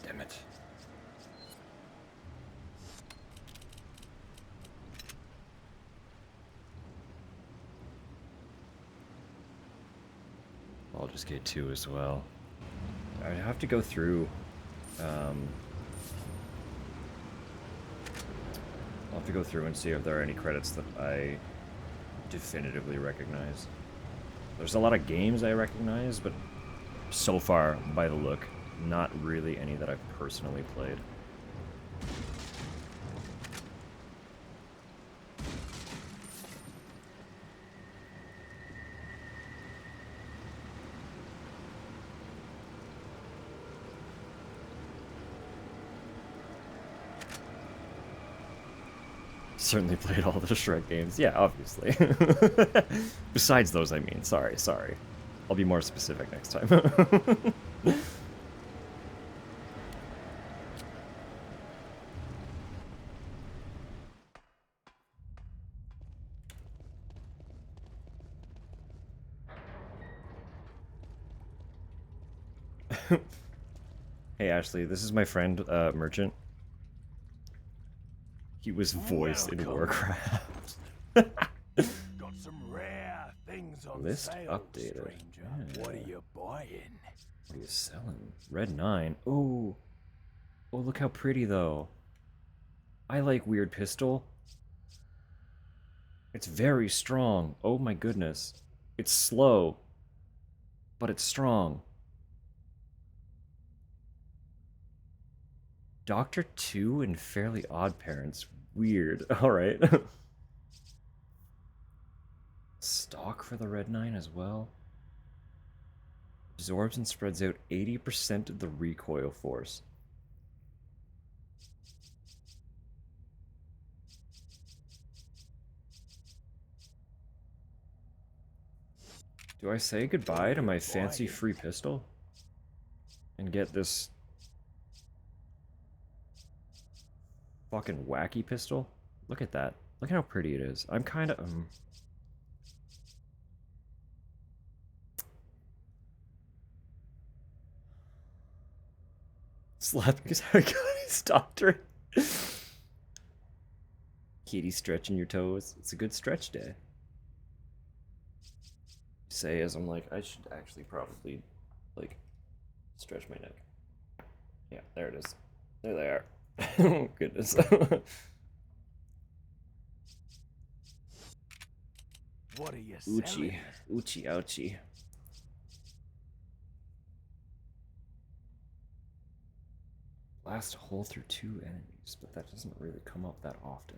S1: Damn it. I'll just get 2 as well. I'd have to go through. I'll have to go through and see if there are any credits that I definitively recognize. There's a lot of games I recognize, but so far, by the look, not really any that I've personally played. Certainly played all the Shrek games. Yeah, obviously. Besides those, I mean. Sorry. I'll be more specific next time. Hey, Ashley, this is my friend, Merchant. He was voiced in Warcraft.
S5: Got some rare things on
S1: List
S5: sale,
S1: updated.
S5: stranger.
S1: Yeah.
S5: What are you buying?
S1: What are you selling? Red 9. Oh. Oh, look how pretty, though. I like Weird Pistol. It's very strong. Oh my goodness. It's slow, but it's strong. Doctor 2 and Fairly Odd Parents. Weird. Alright. Stock for the Red 9 as well. Absorbs and spreads out 80% of the recoil force. Do I say goodbye to my fancy free pistol? And get this fucking wacky pistol? Look at that. Look at how pretty it is. I'm kind of... Slap because I got his doctor. Kitty stretching your toes. It's a good stretch day. Say as I'm like, I should actually probably, like, stretch my neck. Yeah, there it is. There they are. Oh, goodness.
S5: What are you
S1: Ouchie.
S5: selling?
S1: Ouchie, ouchie. Blast a hole through 2 enemies, but that doesn't really come up that often.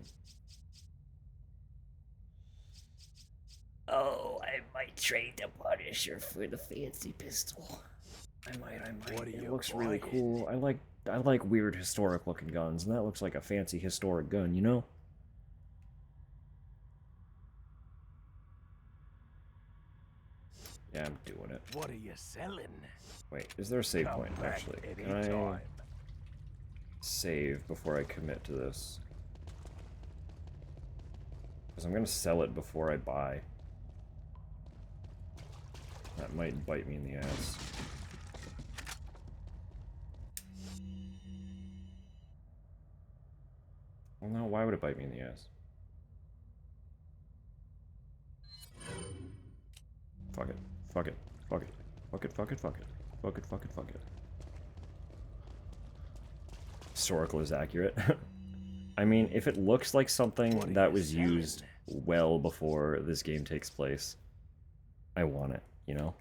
S1: Oh, I might trade the Punisher for the fancy pistol. I might.
S5: What are
S1: It
S5: you
S1: looks really
S5: buying?
S1: cool. I like weird historic looking guns, and that looks like a fancy historic gun, you know? Yeah, I'm doing it.
S5: What are you selling?
S1: Wait, is there a save
S5: Come
S1: point,
S5: back
S1: actually? Can I
S5: anytime.
S1: save before I commit to this? Because I'm going to sell it before I buy. That might bite me in the ass. Well, no, why would it bite me in the ass? Fuck it. Fuck it. Fuck it. Fuck it, fuck it, fuck it. Fuck it, fuck it, fuck it. Historical is accurate. I mean, if it looks like something
S5: What are
S1: that
S5: you
S1: was
S5: selling?
S1: used well before this game takes place. I want it, you know?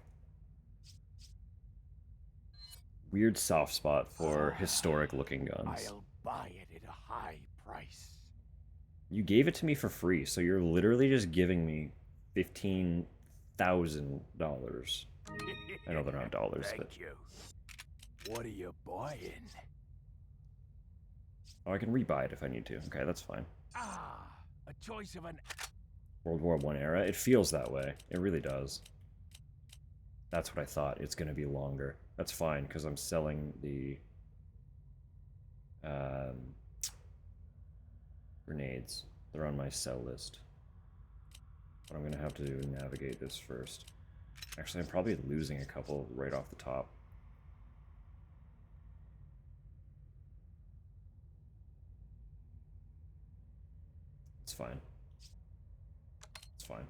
S1: Weird soft spot for historic looking guns.
S5: I'll buy it at a high price.
S1: You gave it to me for free, so you're literally just giving me $15,000. I know they're not dollars, but...
S5: Thank you. What are you buying?
S1: Oh, I can rebuy it if I need to. Okay, that's fine.
S5: Ah, a choice of an...
S1: World War I era? It feels that way. It really does. That's what I thought. It's going to be longer. That's fine, because I'm selling the... grenades. They're on my sell list. But I'm going to have to navigate this first. Actually, I'm probably losing a couple right off the top. It's fine. It's fine.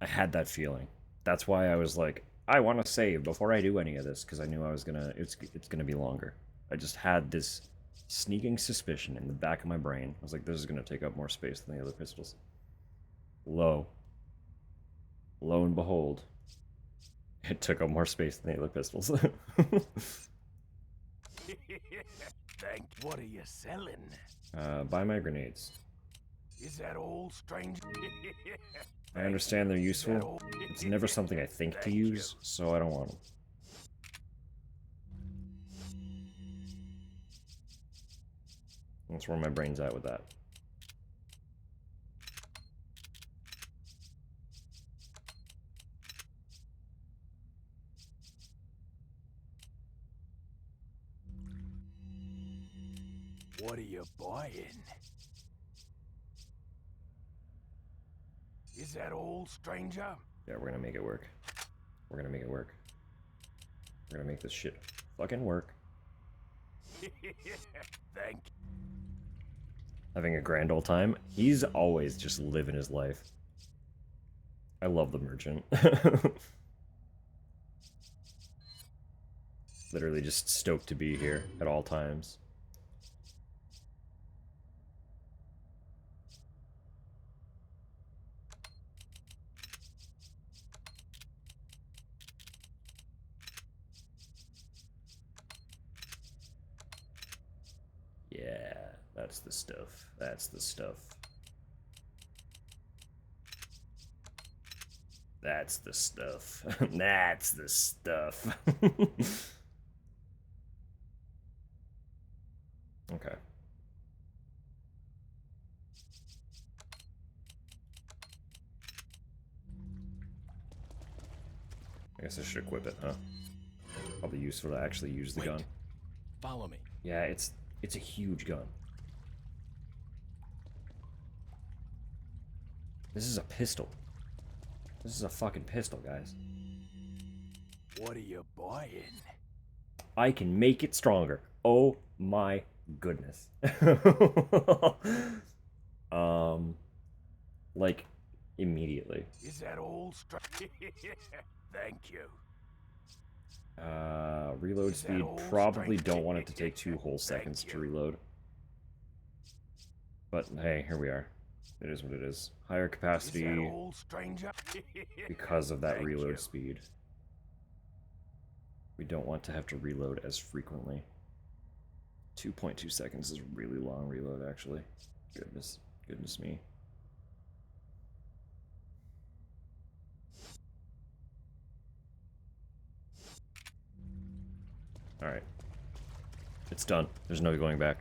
S1: I had that feeling. That's why I was like, I want to save before I do any of this, because I knew I was gonna. It's gonna be longer. I just had this sneaking suspicion in the back of my brain. I was like, this is gonna take up more space than the other pistols. Lo and behold, it took up more space than the other pistols.
S5: Thank. What are you selling?
S1: Buy my grenades.
S5: Is that old strange?
S1: I understand they're useful. It's never something I think to use, so I don't want them. That's where my brain's at with that.
S5: What are you buying? Is that old stranger?
S1: Yeah, we're gonna make it work. We're gonna make it work. We're gonna make this shit fucking work.
S5: Thank.
S1: Having a grand old time. He's always just living his life. I love the merchant. Literally just stoked to be here at all times. Yeah, that's the stuff. That's the stuff. That's the stuff. That's the stuff. Okay. I guess I should equip it, huh? Probably useful to actually use the gun.
S8: Follow me.
S1: Yeah, it's a huge gun. This is a pistol. This is a fucking pistol, guys.
S5: What are you buying?
S1: I can make it stronger. Oh my goodness. Like immediately.
S5: Is that old Thank you.
S1: Reload speed. Probably don't want it to take 2 whole seconds to reload. But hey, here we are. It is what it is. Higher capacity because of that reload speed. We don't want to have to reload as frequently. 2.2 seconds is a really long reload, actually. Goodness me. Alright. It's done. There's no going back.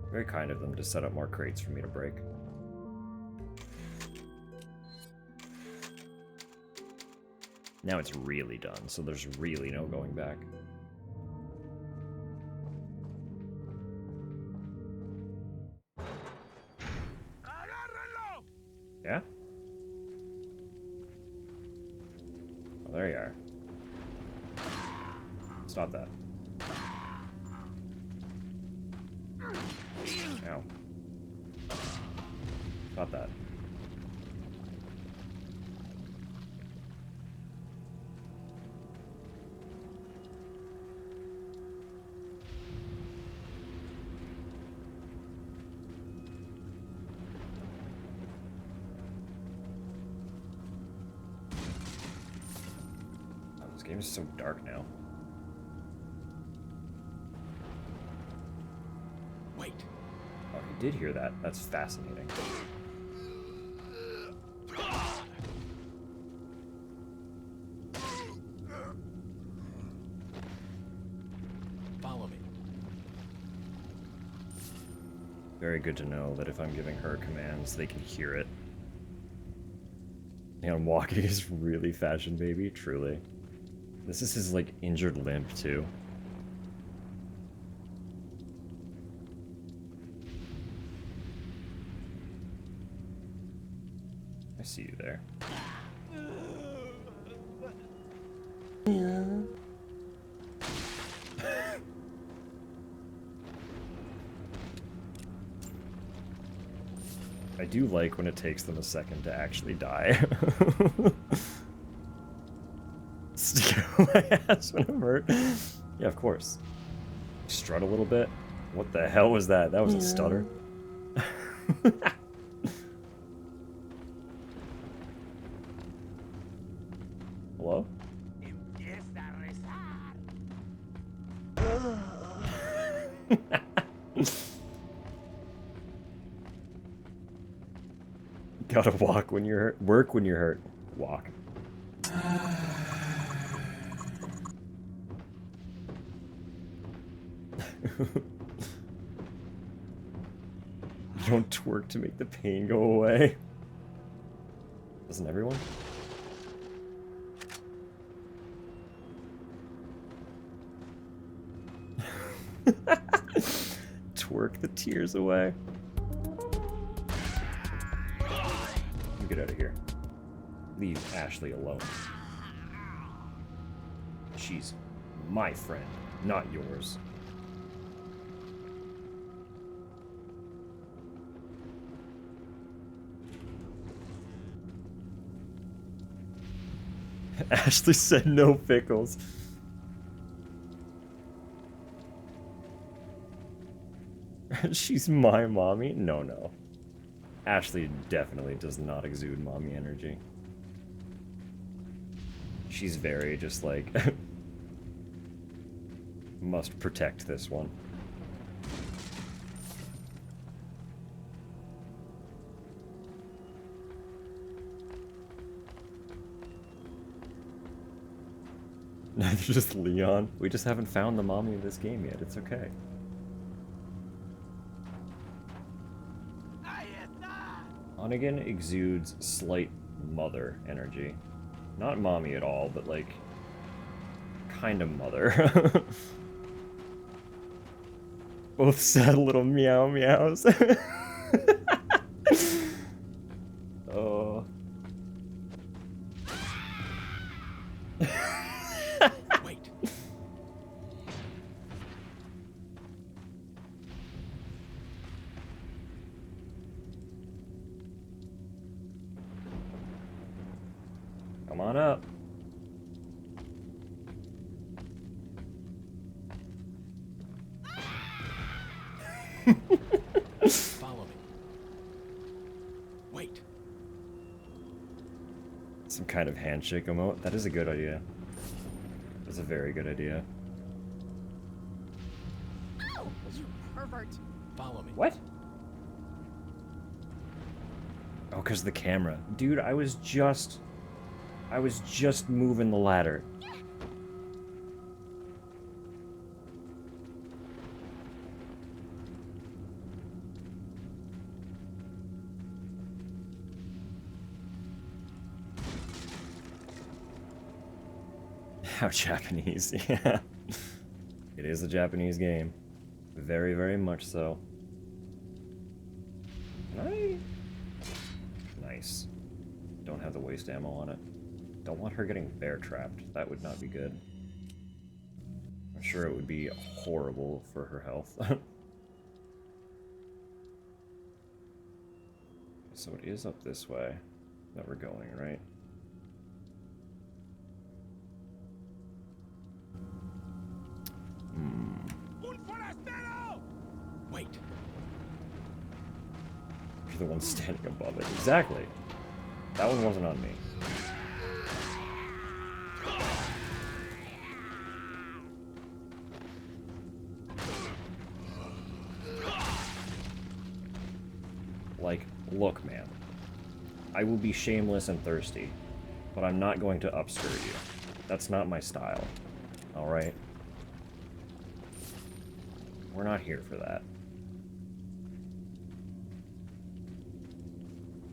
S1: Very kind of them to set up more crates for me to break. Now it's really done, so there's really no going back. Yeah? Oh, there you are. Stop that. Ow. Stop that. Oh, this game is so dark now.
S5: Wait.
S1: Oh, he did hear that. That's fascinating.
S5: Follow me.
S1: Very good to know that if I'm giving her commands, they can hear it. And walking is really fashion, baby, truly. This is his, like, injured limp, too. I see you there. I do like when it takes them a second to actually die. Stick out my ass when I'm hurt. Yeah, of course. Strut a little bit. What the hell was that? That was a stutter. Hello? Gotta walk when you're hurt. Work when you're hurt. Walk. You don't twerk to make the pain go away. Doesn't everyone? Twerk the tears away. You get out of here. Leave Ashley alone. She's my friend, not yours. Ashley said no pickles. She's my mommy? No, no. Ashley definitely does not exude mommy energy. She's very just like... must protect this one. Neither does Leon. We just haven't found the mommy of this game yet. It's okay. Onegin exudes slight mother energy. Not mommy at all, but like... kind of mother. Both sad little meow meows. Oh.
S5: Wait.
S1: Come on up.
S5: Follow me. Wait.
S1: Some kind of handshake emote. That is a good idea. That's a very good idea.
S7: Ow! You pervert!
S5: Follow me.
S1: What? Oh, because the camera. Dude, I was just moving the ladder. How Japanese, yeah. It is a Japanese game. Very, very much so. Can I? Nice. Don't have the waste ammo on it. Don't want her getting bear trapped. That would not be good. I'm sure it would be horrible for her health. So it is up this way that we're going, right?
S8: Wait.
S1: You're the one standing above it. Exactly. That one wasn't on me. Like, look, man. I will be shameless and thirsty, but I'm not going to upskirt you. That's not my style. Alright? We're not here for that.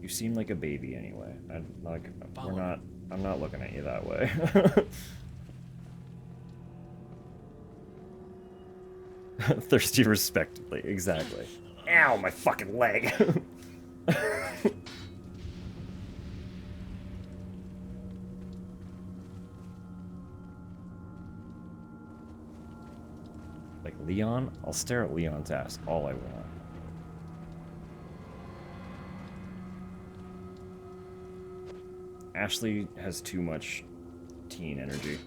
S1: You seem like a baby anyway. I'm not looking at you that way. Thirsty respectively, exactly. Ow, my fucking leg. Like Leon? I'll stare at Leon's ass all I want. Ashley has too much teen energy.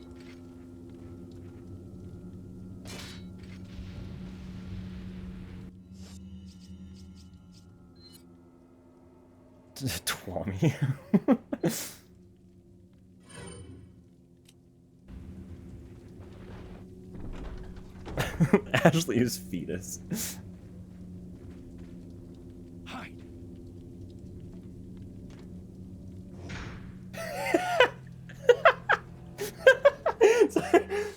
S1: Twommy. Ashley is fetus.
S8: Hide.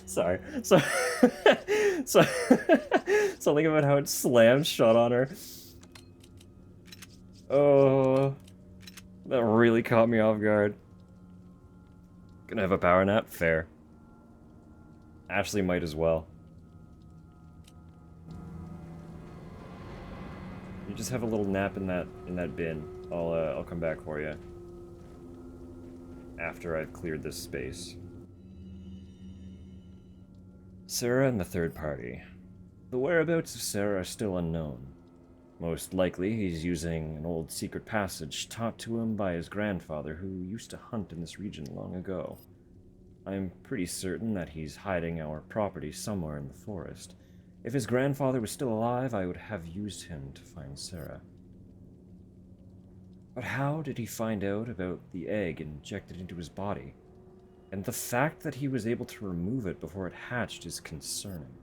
S1: Sorry. So something about how it slammed shut on her. Oh, that really caught me off guard. Gonna have a power nap? Fair. Ashley might as well. You just have a little nap in that bin. I'll come back for you after I've cleared this space. Sarah and the third party. The whereabouts of Sarah are still unknown. Most likely, he's using an old secret passage taught to him by his grandfather, who used to hunt in this region long ago. I'm pretty certain that he's hiding our property somewhere in the forest. If his grandfather was still alive, I would have used him to find Sarah. But how did he find out about the egg injected into his body? And the fact that he was able to remove it before it hatched is concerning.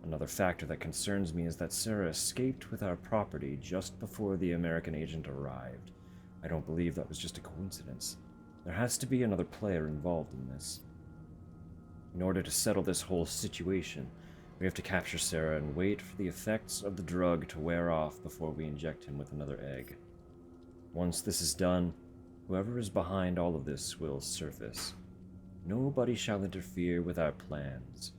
S1: Another factor that concerns me is that Sarah escaped with our property just before the American agent arrived. I don't believe that was just a coincidence. There has to be another player involved in this. In order to settle this whole situation, we have to capture Sarah and wait for the effects of the drug to wear off before we inject him with another egg. Once this is done, whoever is behind all of this will surface. Nobody shall interfere with our plans.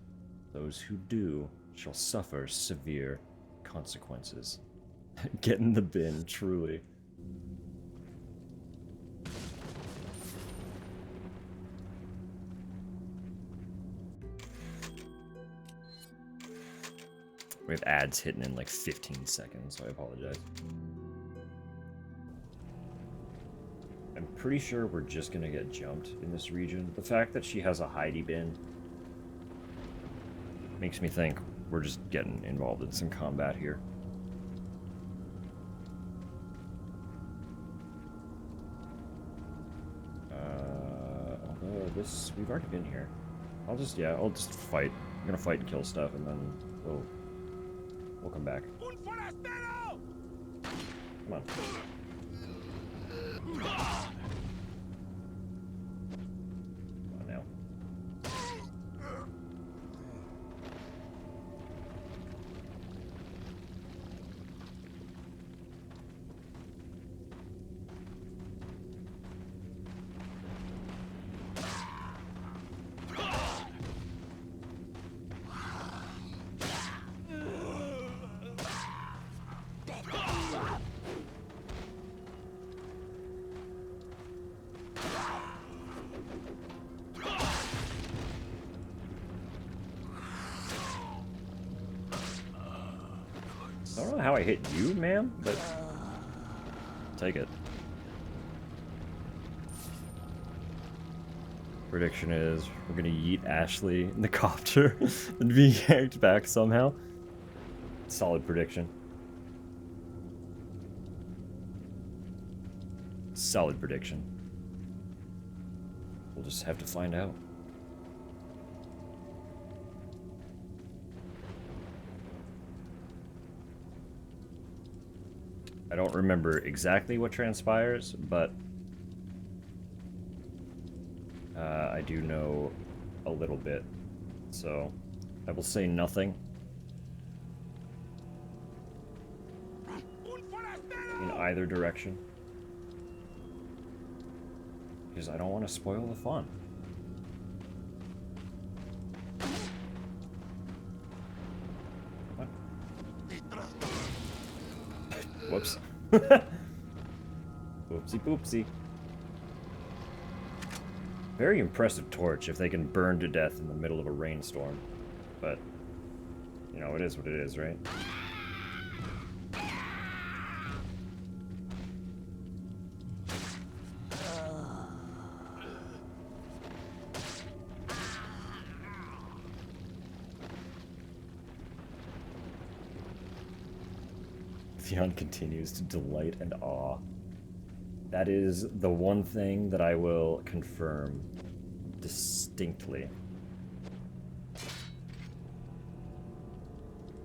S1: Those who do shall suffer severe consequences. Get in the bin, truly. We have ads hitting in like 15 seconds, so I apologize. I'm pretty sure we're just gonna get jumped in this region. The fact that she has a hidey bin makes me think we're just getting involved in some combat here. Although this, we've already been here. I'll just fight. I'm gonna fight and kill stuff, and then we'll come back. Come on. Come on now. don't know how I hit you, ma'am, but take it. Prediction is we're gonna yeet Ashley in the copter and be yanked back somehow. Solid prediction. Solid prediction. We'll just have to find out. I don't remember exactly what transpires, but I do know a little bit, so I will say nothing. In either direction. Because I don't want to spoil the fun. What? Whoops. Whoopsie poopsie. Very impressive torch if they can burn to death in the middle of a rainstorm. But, you know, it is what it is, right? Theon continues to delight and awe. That is the one thing that I will confirm distinctly.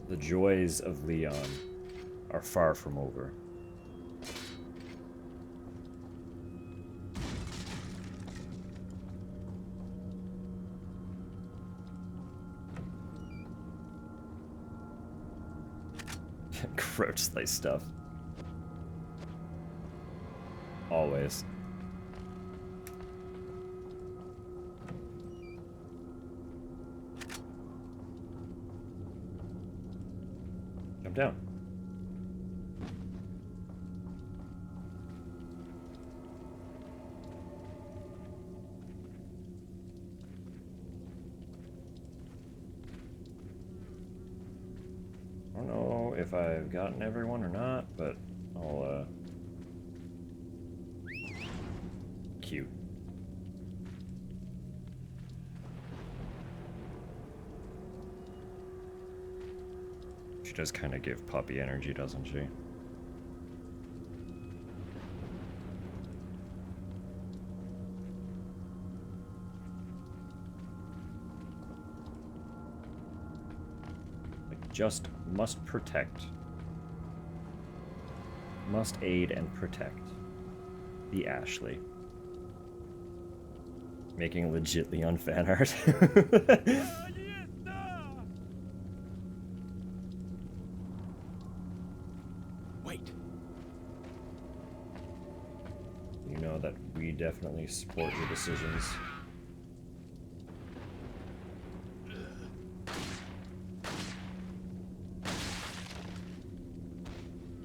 S1: The joys of Leon are far from over. Crouch slice stuff. Always. Jump down. I don't know if I've gotten everyone or not, but I'll, cute. She does kind of give puppy energy, doesn't she? Like, just must protect. Must aid and protect the Ashley. Making legit Leon fan art.
S8: Wait.
S1: You know that we definitely support your decisions.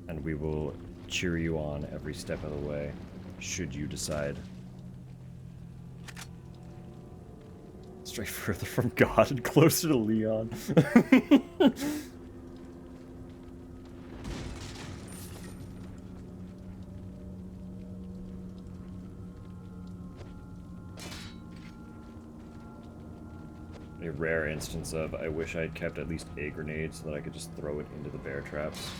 S1: And we will cheer you on every step of the way, should you decide. Stray further from God and closer to Leon. A rare instance of I wish I'd kept at least a grenade so that I could just throw it into the bear traps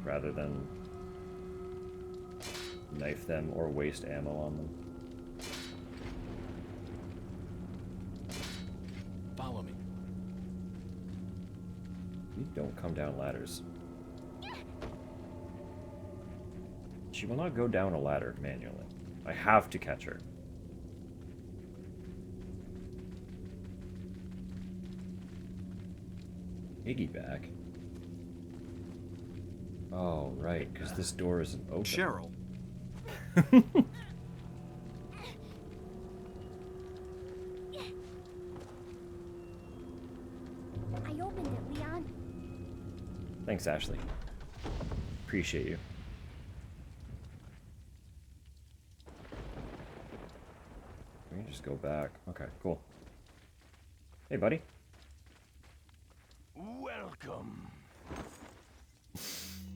S1: rather than knife them or waste ammo on them.
S8: Follow me.
S1: You don't come down ladders. She will not go down a ladder manually. I have to catch her. Piggyback? Oh, right, because this door isn't open.
S4: Cheryl.
S7: I opened it, Leon.
S1: Thanks, Ashley. Appreciate you. We can just go back. Okay, cool. Hey, buddy.
S6: Welcome.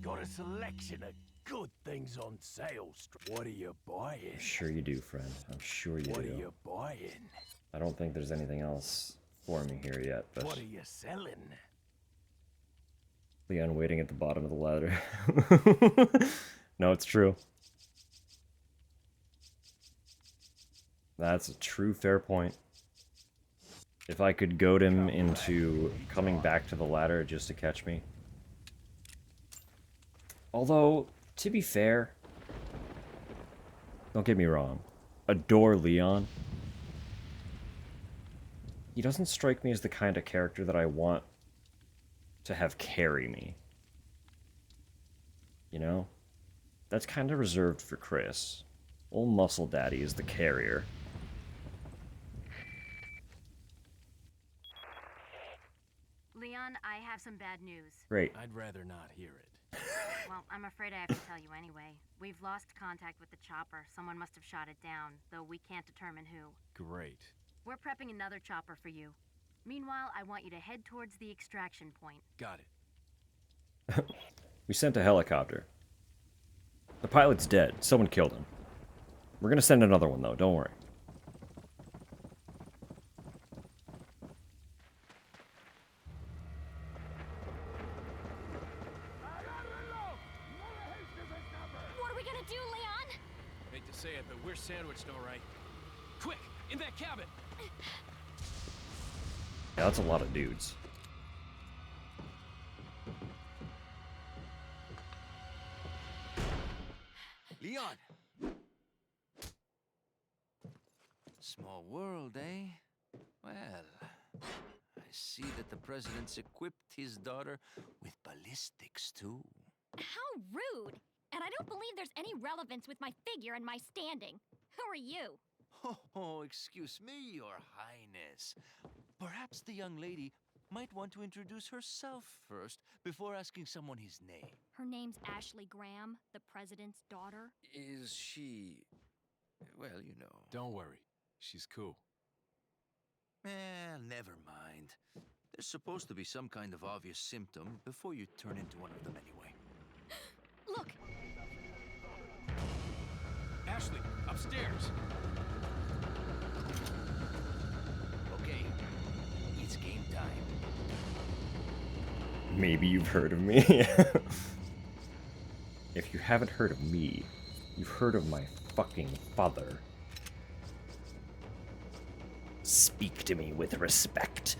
S5: Got a selection of good things on sale. What are you buying?
S1: I'm sure you do, friend. I'm sure you
S5: What are
S1: do.
S5: you buying?
S1: I don't think there's anything else for me here yet, but
S5: What are you selling?
S1: Leon waiting at the bottom of the ladder. No, it's true. That's a true fair point. If I could goad him into coming back to the ladder just to catch me. Although, to be fair, don't get me wrong, adore Leon. He doesn't strike me as the kind of character that I want to have carry me. You know? That's kind of reserved for Chris. Old Muscle Daddy is the carrier.
S7: Leon, I have some bad news.
S1: Great.
S8: I'd rather not hear it.
S7: Well, I'm afraid I have to tell you anyway. We've lost contact with the chopper. Someone must have shot it down, though we can't determine who.
S8: Great.
S7: We're prepping another chopper for you. Meanwhile, I want you to head towards the extraction point.
S8: Got it.
S1: We sent a helicopter. The pilot's dead. Someone killed him. We're gonna send another one, though. Don't worry.
S7: What are we gonna do, Leon?
S8: Hate to say it, but we're sandwiched all right. Quick, in that cabin!
S1: Yeah, that's a lot of dudes.
S6: Leon! Small world, eh? Well, I see that the president's equipped his daughter with ballistics, too.
S10: How rude! And I don't believe there's any relevance with my figure and my standing. Who are you?
S6: Oh, excuse me, Your Highness. Perhaps the young lady might want to introduce herself first before asking someone his name.
S10: Her name's Ashley Graham, the president's daughter.
S6: Is she... well, you know...
S8: Don't worry. She's cool.
S6: Never mind. There's supposed to be some kind of obvious symptom before you turn into one of them anyway.
S10: Look!
S8: Ashley, upstairs!
S6: Okay, it's game time.
S1: Maybe you've heard of me. If you haven't heard of me, you've heard of my fucking father. Speak to me with respect.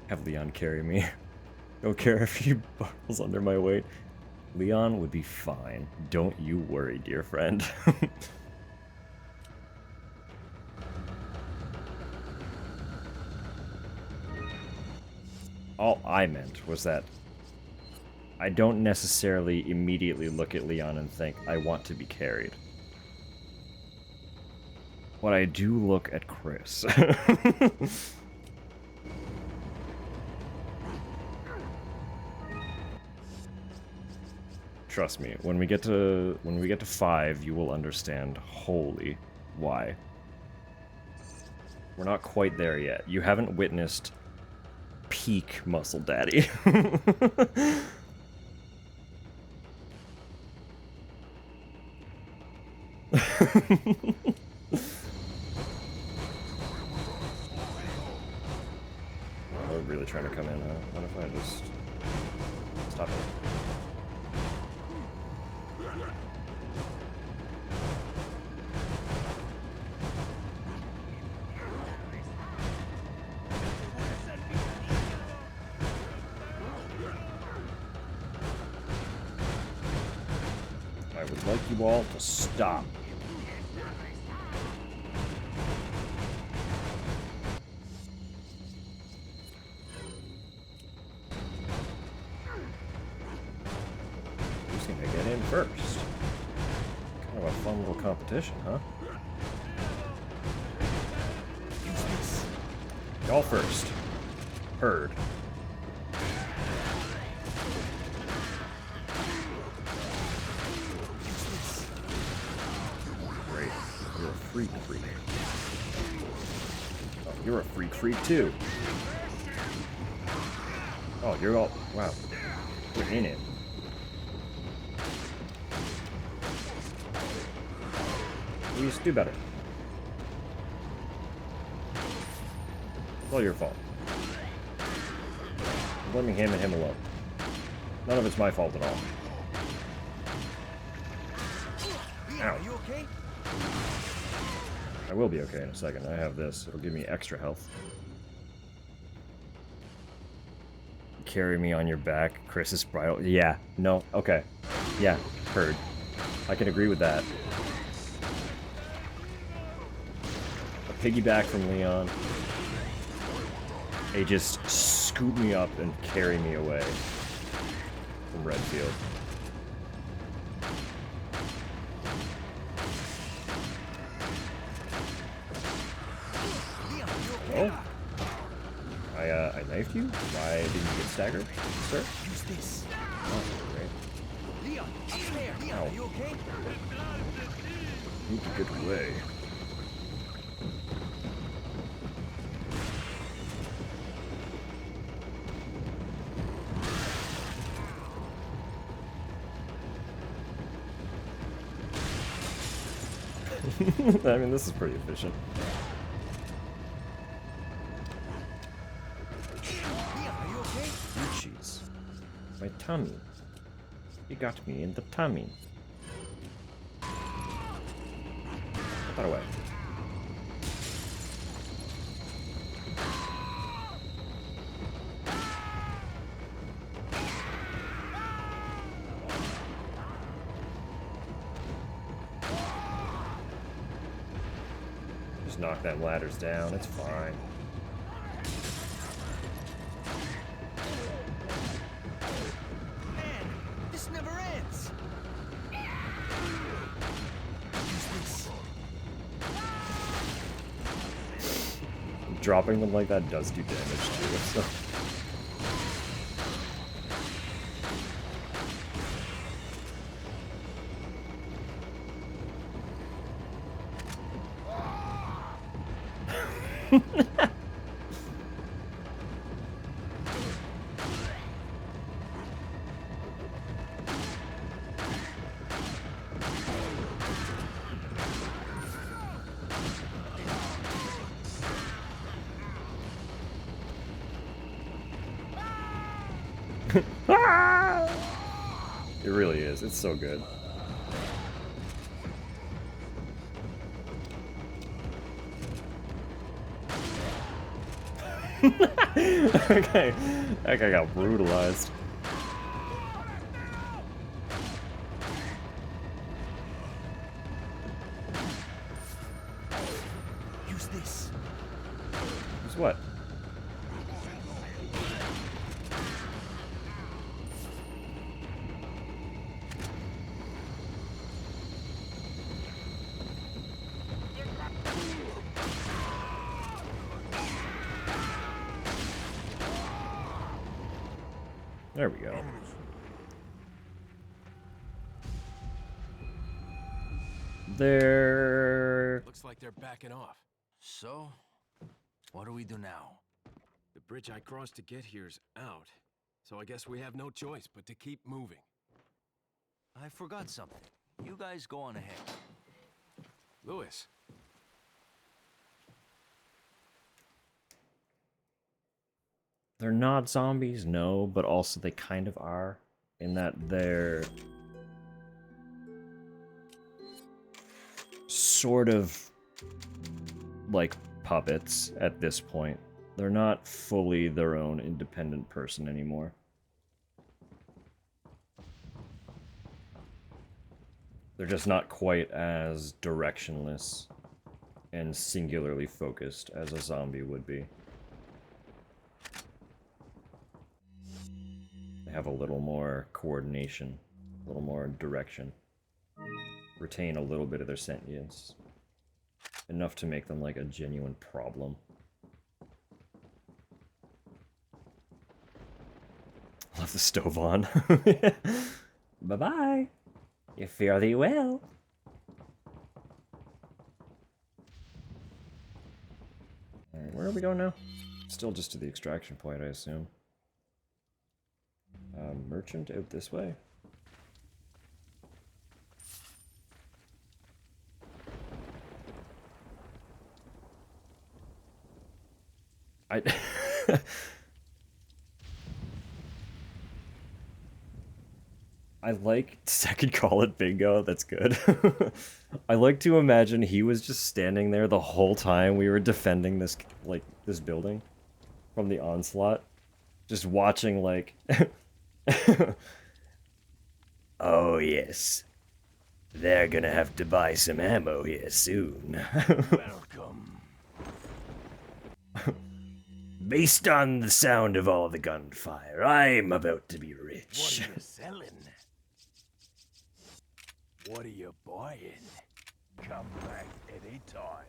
S1: Have Leon carry me. Don't care if he buckles under my weight. Leon would be fine. Don't you worry, dear friend. All I meant was that I don't necessarily immediately look at Leon and think, I want to be carried. But I do look at Chris. Trust me, when we get to 5, you will understand wholly why. We're not quite there yet. You haven't witnessed peak Muscle Daddy. They're really trying to come in, huh? What if I just stop it? I would like you all to stop. Who's gonna get in first? Kind of a fun little competition, huh? Y'all first. Heard. Great. You're a freak. Oh, you're a freak too. Oh, you're all... wow. We're in it. Please do better. It's all your fault. I'm blaming him and him alone. None of it's my fault at all. Ow.
S6: Are you okay?
S1: I will be okay in a second. I have this. It'll give me extra health. Carry me on your back. Chris is bridal. Yeah. No. Okay. Yeah. Heard. I can agree with that. A piggyback from Leon. They just scoop me up and carry me away from Redfield. Oh. I knifed you? Why didn't you get staggered, sir?
S6: Use this.
S1: Oh, great.
S6: Leon, in there. Leon,
S1: Ow.
S6: are you okay?
S1: Need to get away. I mean, this is pretty efficient.
S6: Leon, are you okay?
S1: Jeez. My tummy. You got me in the tummy. Put that away. Just knock them ladders down, it's fine.
S6: Man, this never ends. Use this.
S1: Dropping them like that does do damage too, so. It really is. It's so good. Okay. That guy got brutalized.
S6: Use this.
S1: Use what? There we go. There.
S3: Looks like they're backing off.
S6: So, what do we do now?
S3: The bridge I crossed to get here's out. So I guess we have no choice but to keep moving.
S6: I forgot something. You guys go on ahead.
S3: Lewis.
S1: They're not zombies, no, but also they kind of are, in that they're sort of like puppets at this point. They're not fully their own independent person anymore. They're just not quite as directionless and singularly focused as a zombie would be. They have a little more coordination, a little more direction. Retain a little bit of their sentience. Enough to make them like a genuine problem. Love the stove on. Bye-bye. You fare thee well. Alright, where are we going now? Still just to the extraction point, I assume. Merchant out this way? I I like second call it bingo, that's good. I like to imagine he was just standing there the whole time we were defending this this building from the onslaught. Just watching like oh yes. They're gonna have to buy some ammo here soon.
S6: Welcome.
S1: Based on the sound of all the gunfire, I'm about to be
S6: What
S1: rich.
S6: are you selling? What are you buying? Come back anytime.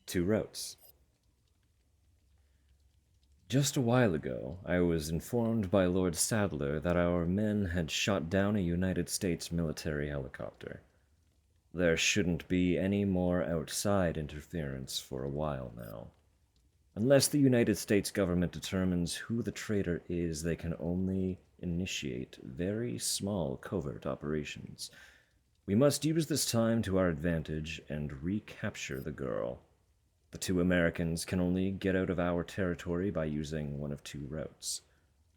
S1: 2 routes. Just a while ago, I was informed by Lord Sadler that our men had shot down a United States military helicopter. There shouldn't be any more outside interference for a while now. Unless the United States government determines who the traitor is, they can only initiate very small covert operations. We must use this time to our advantage and recapture the girl. The 2 Americans can only get out of our territory by using one of 2 routes.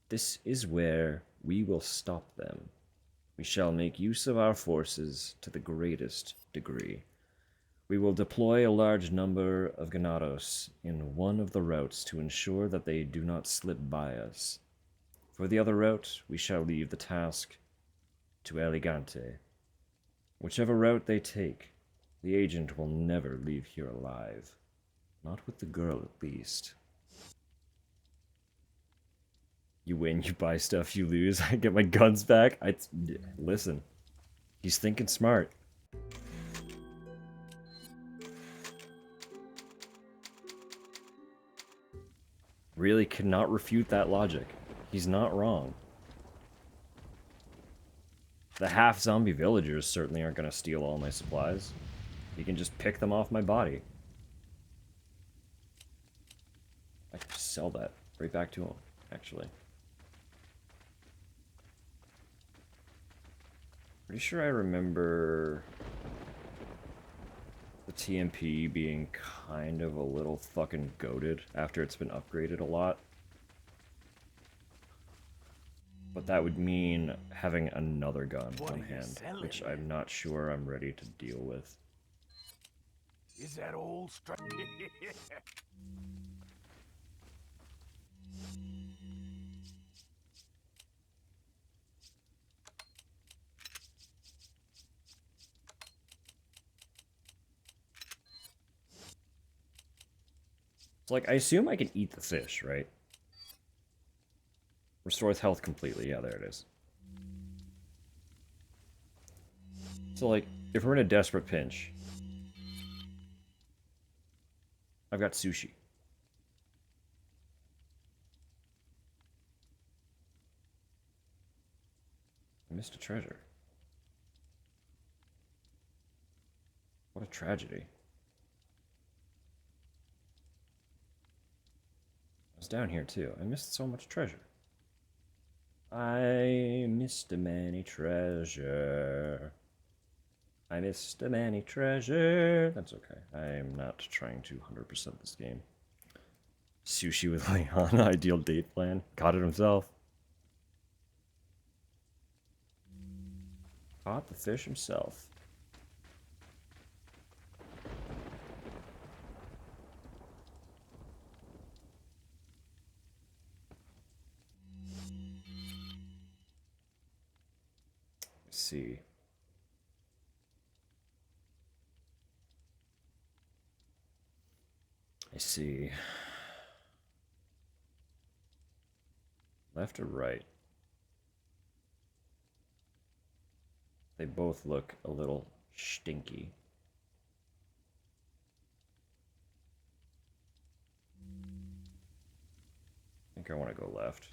S1: This is where we will stop them. We shall make use of our forces to the greatest degree. We will deploy a large number of Ganados in one of the routes to ensure that they do not slip by us. For the other route, we shall leave the task to Elegante. Whichever route they take, the agent will never leave here alive. Not with the girl, at least. You win, you buy stuff, you lose. I get my guns back. Listen, he's thinking smart. Really cannot refute that logic. He's not wrong. The half-zombie villagers certainly aren't going to steal all my supplies. He can just pick them off my body. I could just sell that right back to him, actually. Pretty sure I remember the TMP being kind of a little fucking goated after it's been upgraded a lot. But that would mean having another gun on hand, which I'm not sure I'm ready to deal with.
S6: Is that all straight?
S1: So, like, I assume I can eat the fish, right? Restores health completely. Yeah, there it is. So, like, if we're in a desperate pinch, I've got sushi. I missed a treasure. What a tragedy. I was down here too. I missed so much treasure. I missed a many treasure. I missed a many treasure. That's okay. I'm not trying to 100% this game. Sushi with Leon, ideal date plan. Got it himself. Caught the fish himself. Let's see. I see. Left or right? They both look a little stinky. I think I want to go left.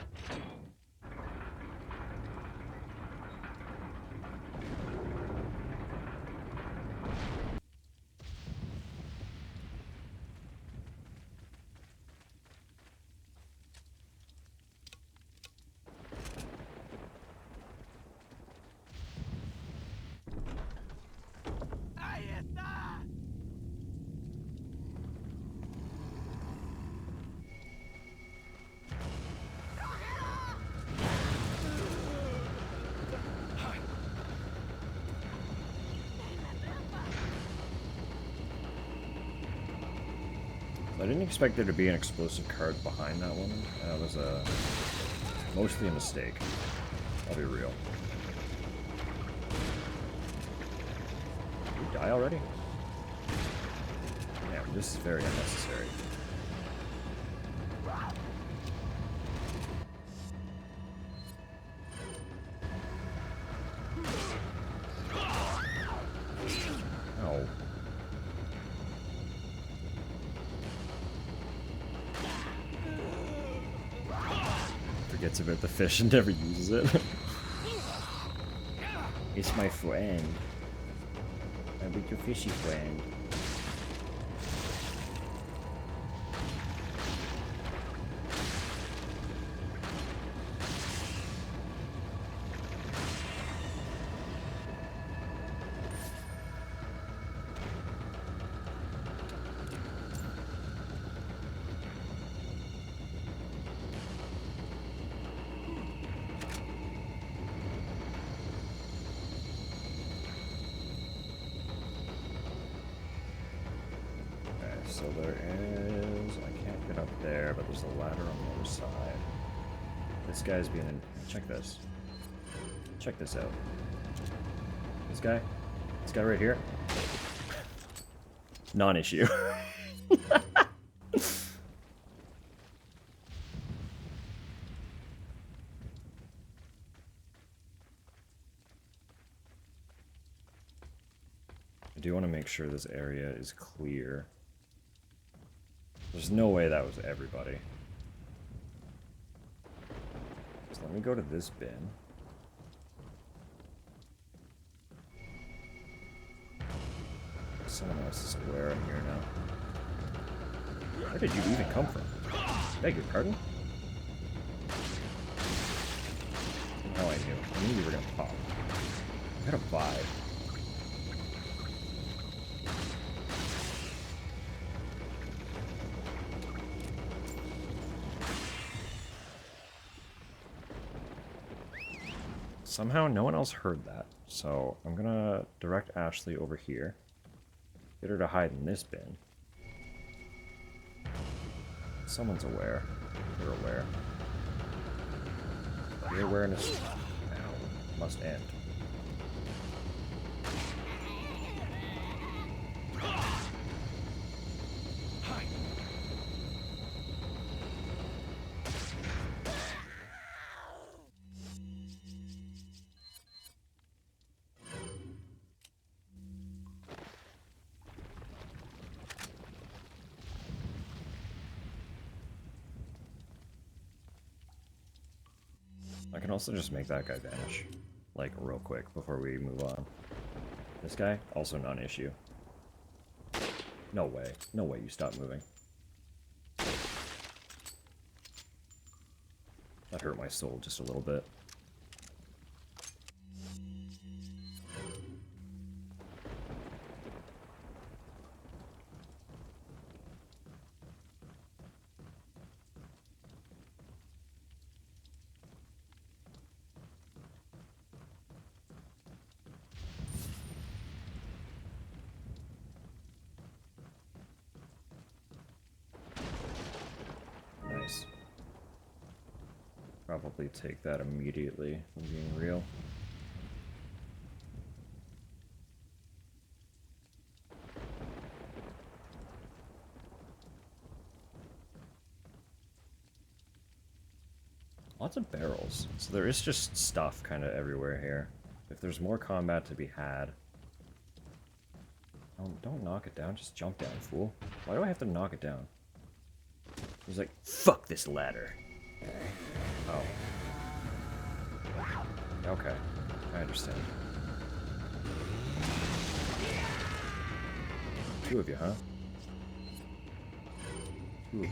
S1: I didn't expect there to be an explosive cart behind that one. That was mostly a mistake. I'll be real. Did we die already? Yeah, this is very unnecessary. Oh. Forgets about the fish and never uses it. It's my friend. I'm with your fishy friend. So there is... I can't get up there, but there's a ladder on the other side. This guy's being in... Check this. Check this out. This guy? This guy right here? Non-issue. I do want to make sure this area is clear. There's no way that was everybody. So let me go to this bin. Someone else is square in here now. Where did you even come from? Beg your pardon? No, I knew you were gonna pop. I got a vibe. Somehow no one else heard that, so I'm gonna direct Ashley over here. Get her to hide in this bin. Someone's aware. They're aware. Your awareness now must end. I can also just make that guy vanish, like, real quick before we move on. This guy, also non-issue. No way. No way you stop moving. That hurt my soul just a little bit. Nice. Probably take that immediately, if I'm being real. Lots of barrels. So there is just stuff kind of everywhere here. If there's more combat to be had... Don't knock it down, just jump down, fool. Why do I have to knock it down? He's like, fuck this ladder. Oh. Okay, I understand. Two of you, huh? Two of you.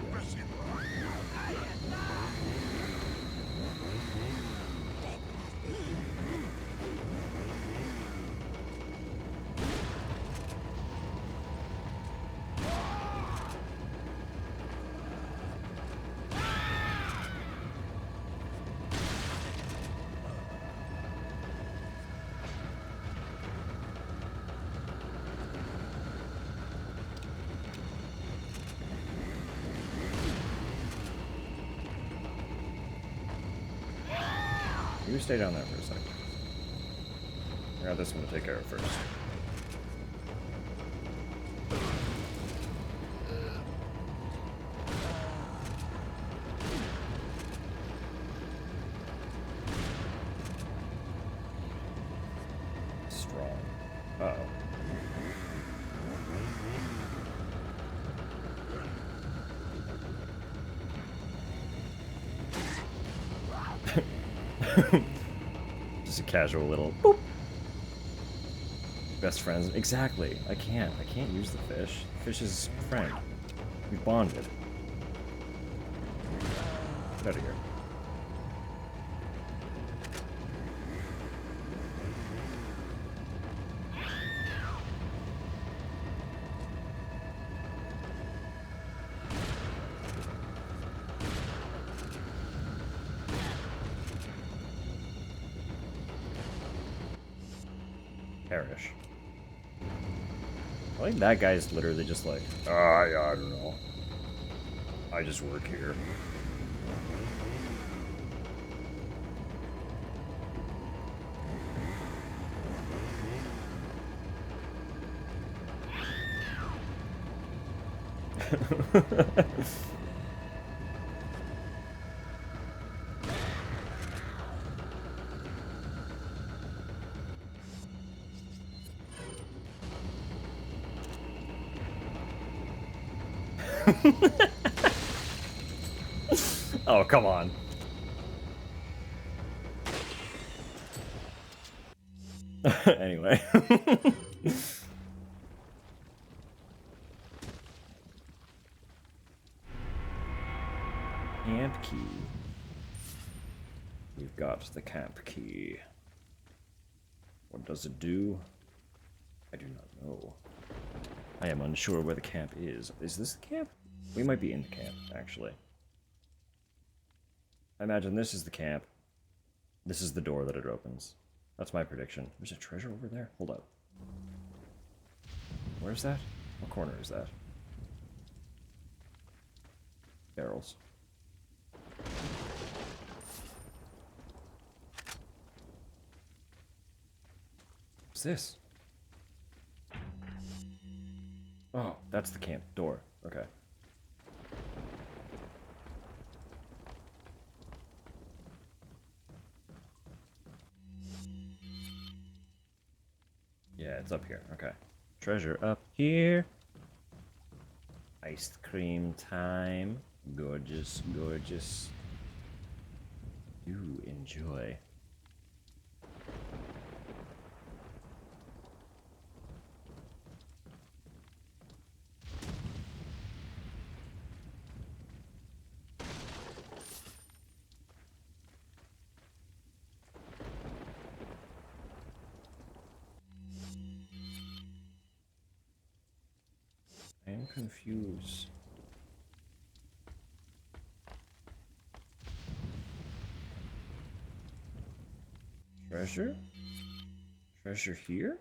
S1: we stay down there for a second? I got this one to take care of first. Strong. Uh-oh. Just a casual little boop. Best friends. Exactly. I can't use the fish. Fish is friend. We bonded. Get out of here. Perish. I think that guy's literally just like, I don't know. I just work here. Oh, come on. Anyway. Camp key. We've got the camp key. What does it do? I do not know. I am unsure where the camp is. Is this the camp? We might be in the camp, actually. I imagine this is the camp. This is the door that it opens. That's my prediction. There's a treasure over there? Hold up. Where's that? What corner is that? Barrels. What's this? Oh, that's the camp door. Okay. Yeah, it's up here. Okay. Treasure up here. Ice cream time. Gorgeous, gorgeous. You enjoy. I am confused. Treasure? Treasure here?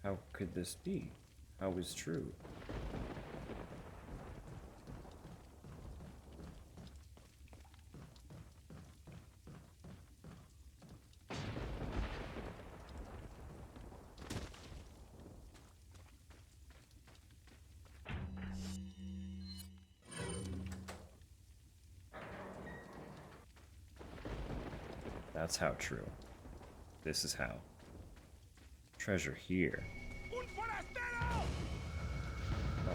S1: How could this be? How is true? That's how true. This is how. Treasure here. Oh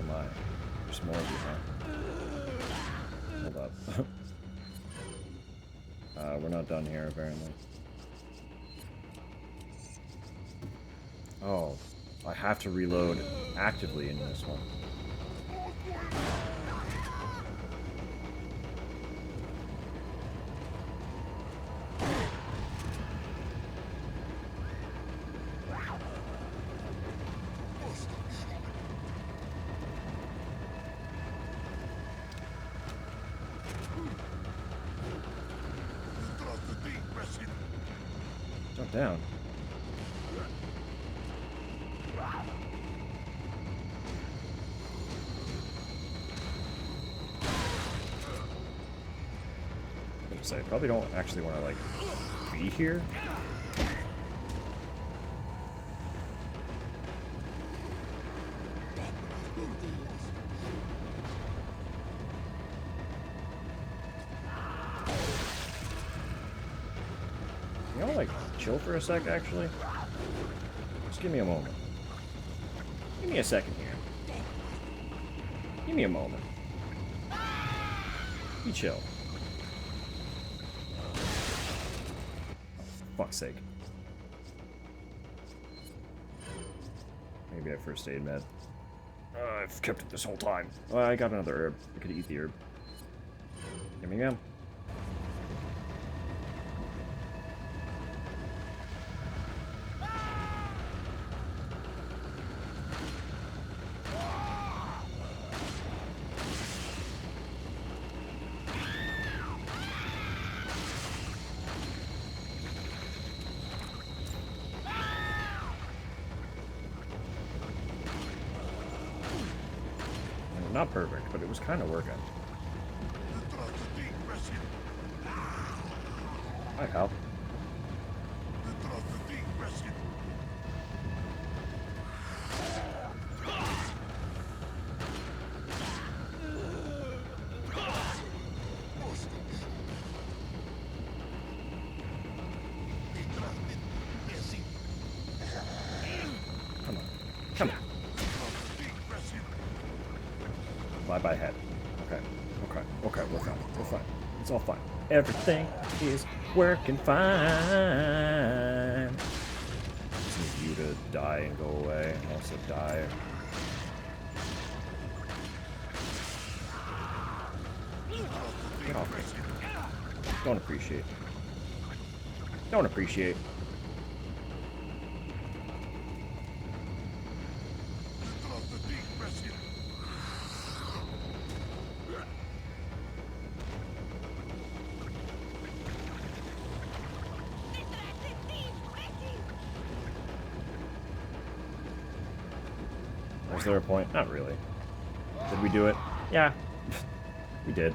S1: my. There's more of you, huh? Hold up. We're not done here, apparently. Oh. I have to reload actively in this one. Jump down. to say. Probably don't actually want to, like, be here. You know, like, chill for a sec, actually? Just give me a moment. Give me a second here. Give me a moment. You chill. Fuck's sake. Maybe I first aid med. I've kept it this whole time. Well, I got another herb. I could eat the herb. Give me again. Not perfect, but it was kind of working. Might help. Come on. Come on. Bye-bye head. Okay. Okay. Okay, we're fine. We're fine. It's all fine. Everything is working fine. Just need you to die and go away. And also die. Get off me. Don't appreciate. Don't appreciate. Was there a point? Not really. Did we do it? Yeah. We did.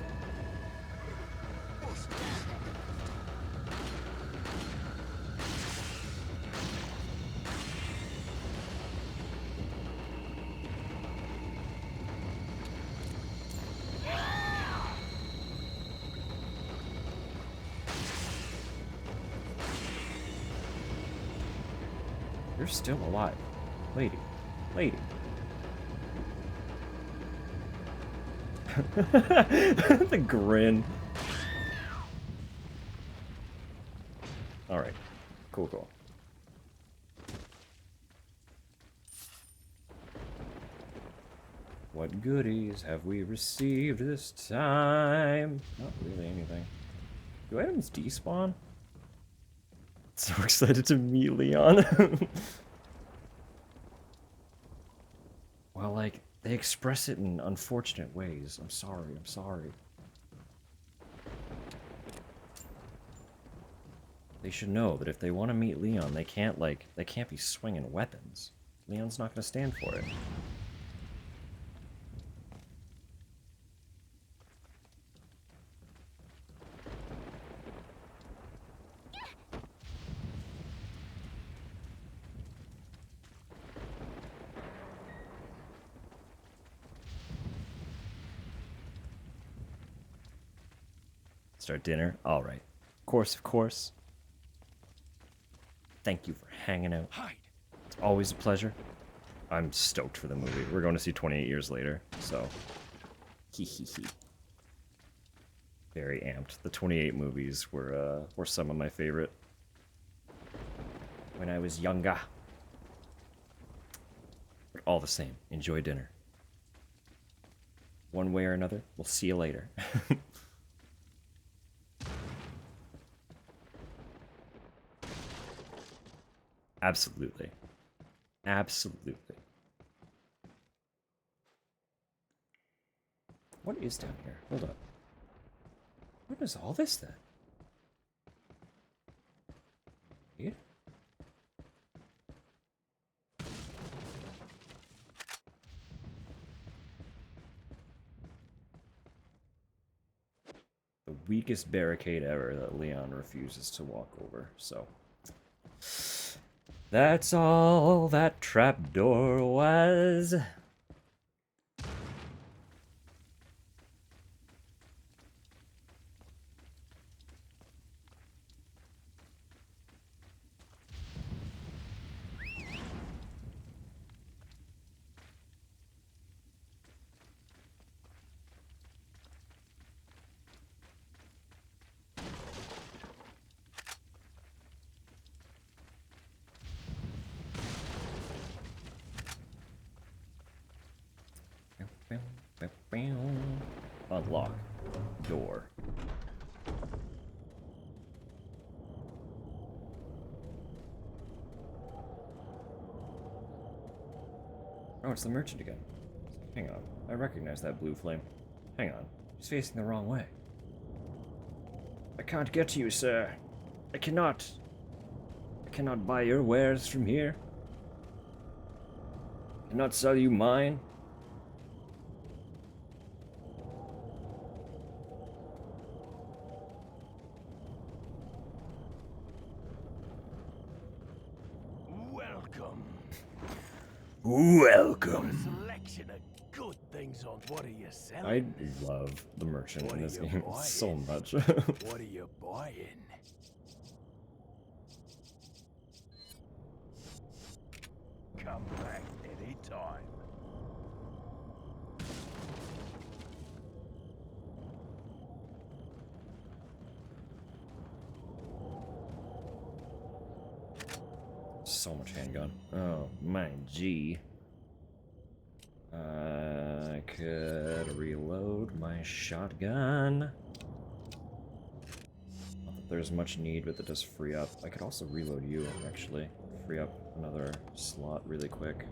S1: You're still alive. Lady. Lady. The grin. Alright. Cool, cool. What goodies have we received this time? Not really anything. Do items despawn? So excited to meet Leon. Well, like, they express it in unfortunate ways. I'm sorry, I'm sorry. They should know that if they want to meet Leon, they can't be swinging weapons. Leon's not going to stand for it. Start dinner? Alright. Of course, of course. Thank you for hanging out. It's always a pleasure. I'm stoked for the movie. We're going to see 28 Years Later, so... Hee hee hee. Very amped. The 28 movies were some of my favorite. When I was younger. But all the same, enjoy dinner. One way or another, we'll see you later. Absolutely. Absolutely. What is down here? Hold up. What is all this then? Here? The weakest barricade ever that Leon refuses to walk over, so. That's all that trapdoor was. Unlock door. Oh, it's the merchant again. Hang on. I recognize that blue flame. Hang on. He's facing the wrong way. I can't get to you, sir. I cannot buy your wares from here. I cannot sell you mine.
S5: Welcome.
S1: Welcome.
S5: Selection of good things on what are you selling?
S1: I love the merchant in this game so much.
S5: What are you buying? Come back anytime.
S1: So much handgun. Oh my G. I could reload my shotgun. Not that there's much need, but that does free up. I could also reload you, actually. Free up another slot really quick.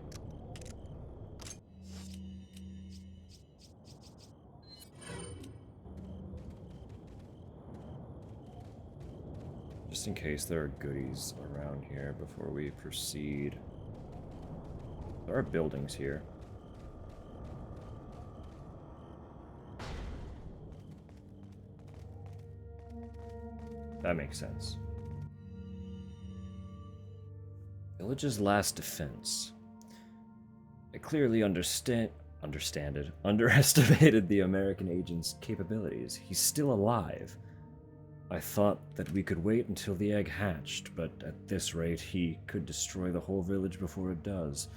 S1: Just in case there are goodies around here before we proceed. There are buildings here. That makes sense. Village's last defense. I clearly underestimated the American agent's capabilities. He's still alive. I thought that we could wait until the egg hatched, but at this rate he could destroy the whole village before it does.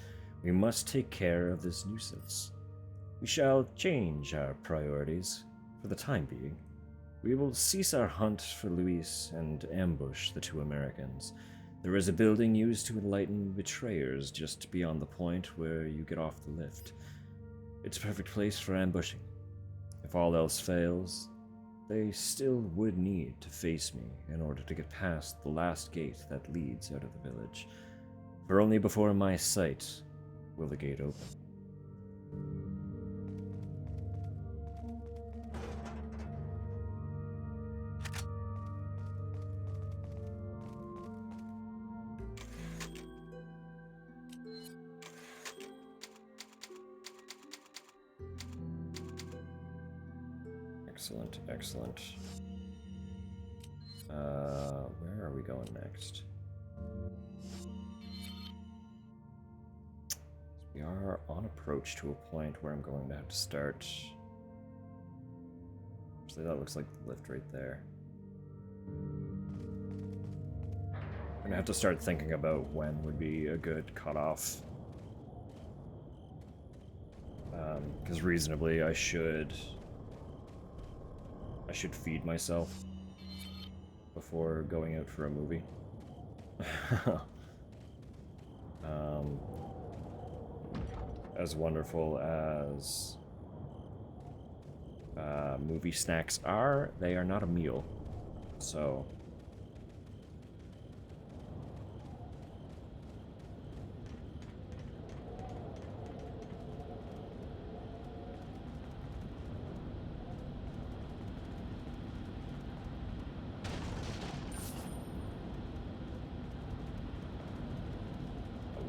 S1: We must take care of this nuisance. We shall change our priorities for the time being. We will cease our hunt for Luis and ambush the two Americans. There is a building used to enlighten betrayers just beyond the point where you get off the lift. It's a perfect place for ambushing. If all else fails, they still would need to face me in order to get past the last gate that leads out of the village. For only before my sight will the gate open. Excellent, excellent. Where are we going next? We are on approach to a point where I'm going to have to start. Actually, that looks like the lift right there. I'm gonna have to start thinking about when would be a good cutoff. Because reasonably, I should feed myself before going out for a movie. As wonderful as movie snacks are, they are not a meal. So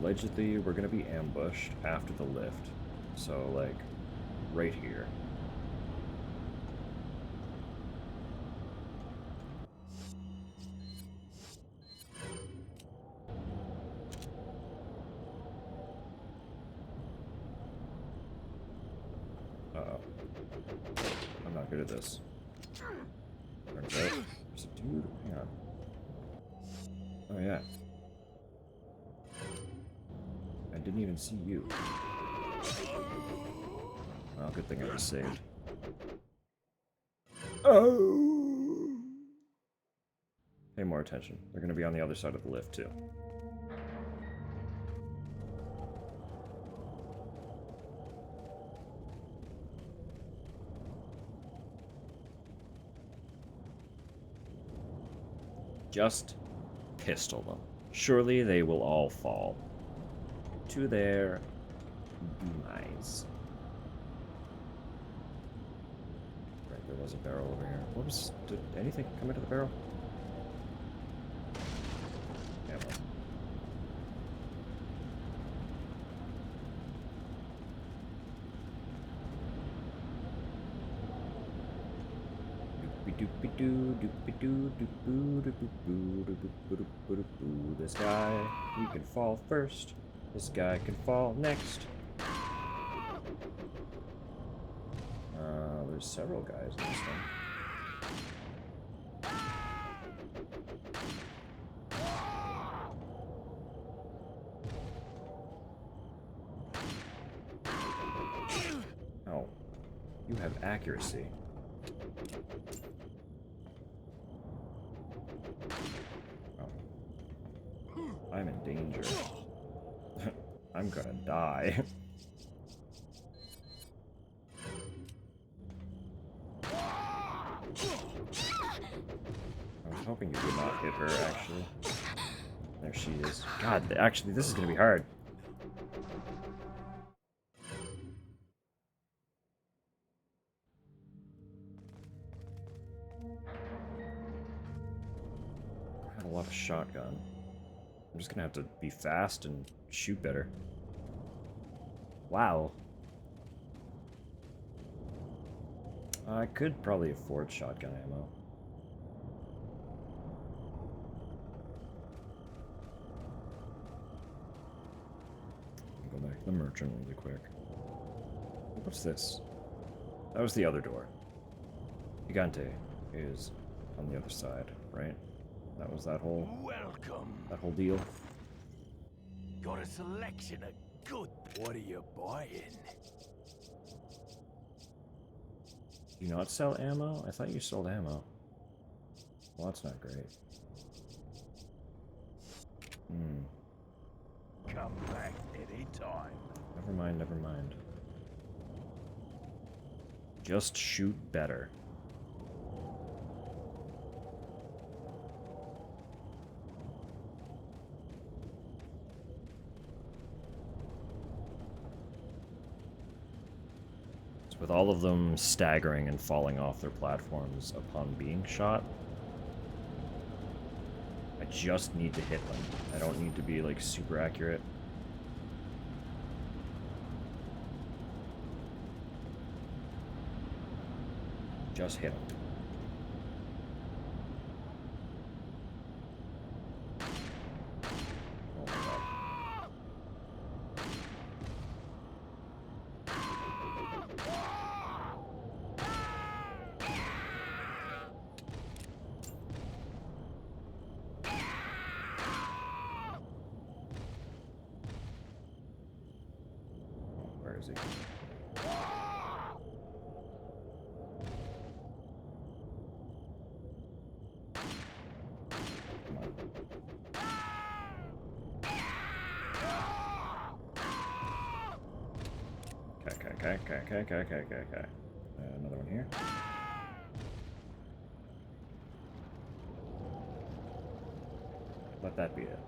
S1: allegedly, we're gonna be ambushed after the lift. So, like, right here. not good at this. Turns out, there's a dude. Hang on. Oh yeah. I didn't even see you. Well, good thing I was saved. Oh! Pay more attention. They're gonna be on the other side of the lift too. Just pistol them. Surely they will all fall to their demise. Right, there was a barrel over here. What was... Did anything come into the barrel? Yeah, well. This guy, he can fall first. This guy can fall next. There's several guys in this one. Oh, you have accuracy. I'm in danger. I'm gonna die. I was hoping you would not hit her, actually. There she is. God, actually, this is gonna be hard. I have a lot of shotgun. I'm just gonna have to be fast and shoot better. Wow. I could probably afford shotgun ammo. Go back to the merchant really quick. What's this? That was the other door. Gigante is on the other side, right? That was that whole...
S6: Welcome.
S1: That whole deal.
S6: Got a selection of good... What are you buying?
S1: Do you not sell ammo? I thought you sold ammo. Well, that's not great.
S6: Come back anytime.
S1: Never mind, never mind. Just shoot better. With all of them staggering and falling off their platforms upon being shot, I just need to hit them. I don't need to be, like, super accurate. Just hit them. Oh my god. Where is he? Come on. Okay. Another one here. Let that be it.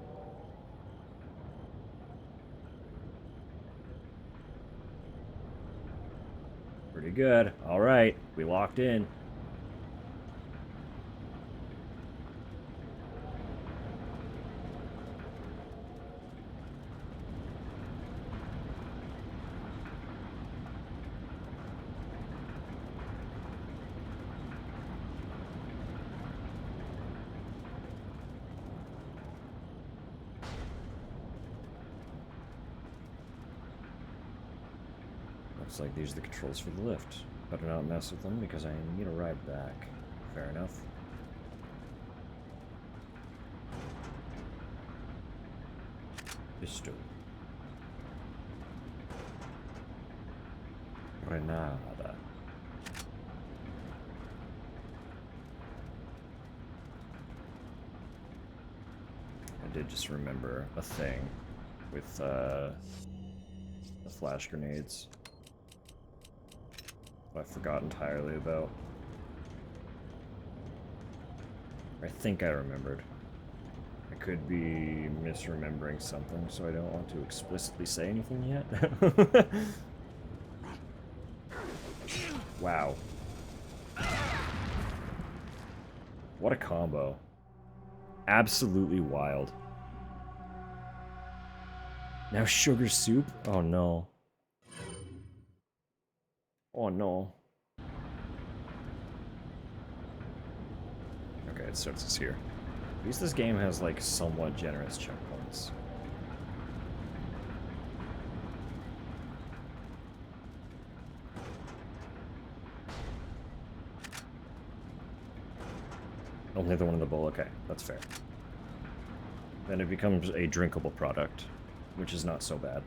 S1: Pretty good. All right, we locked in. Looks like these are the controls for the lift. Better not mess with them because I need a ride back. Fair enough. Pistol. Grenada. I did just remember a thing with the flash grenades. I forgot entirely about. I think I remembered. I could be misremembering something, so I don't want to explicitly say anything yet. Wow. What a combo. Absolutely wild. Now sugar soup? Oh no. Oh no. Okay, it starts us here. At least this game has like somewhat generous checkpoints. Only the one in the bowl, okay, that's fair. Then it becomes a drinkable product, which is not so bad.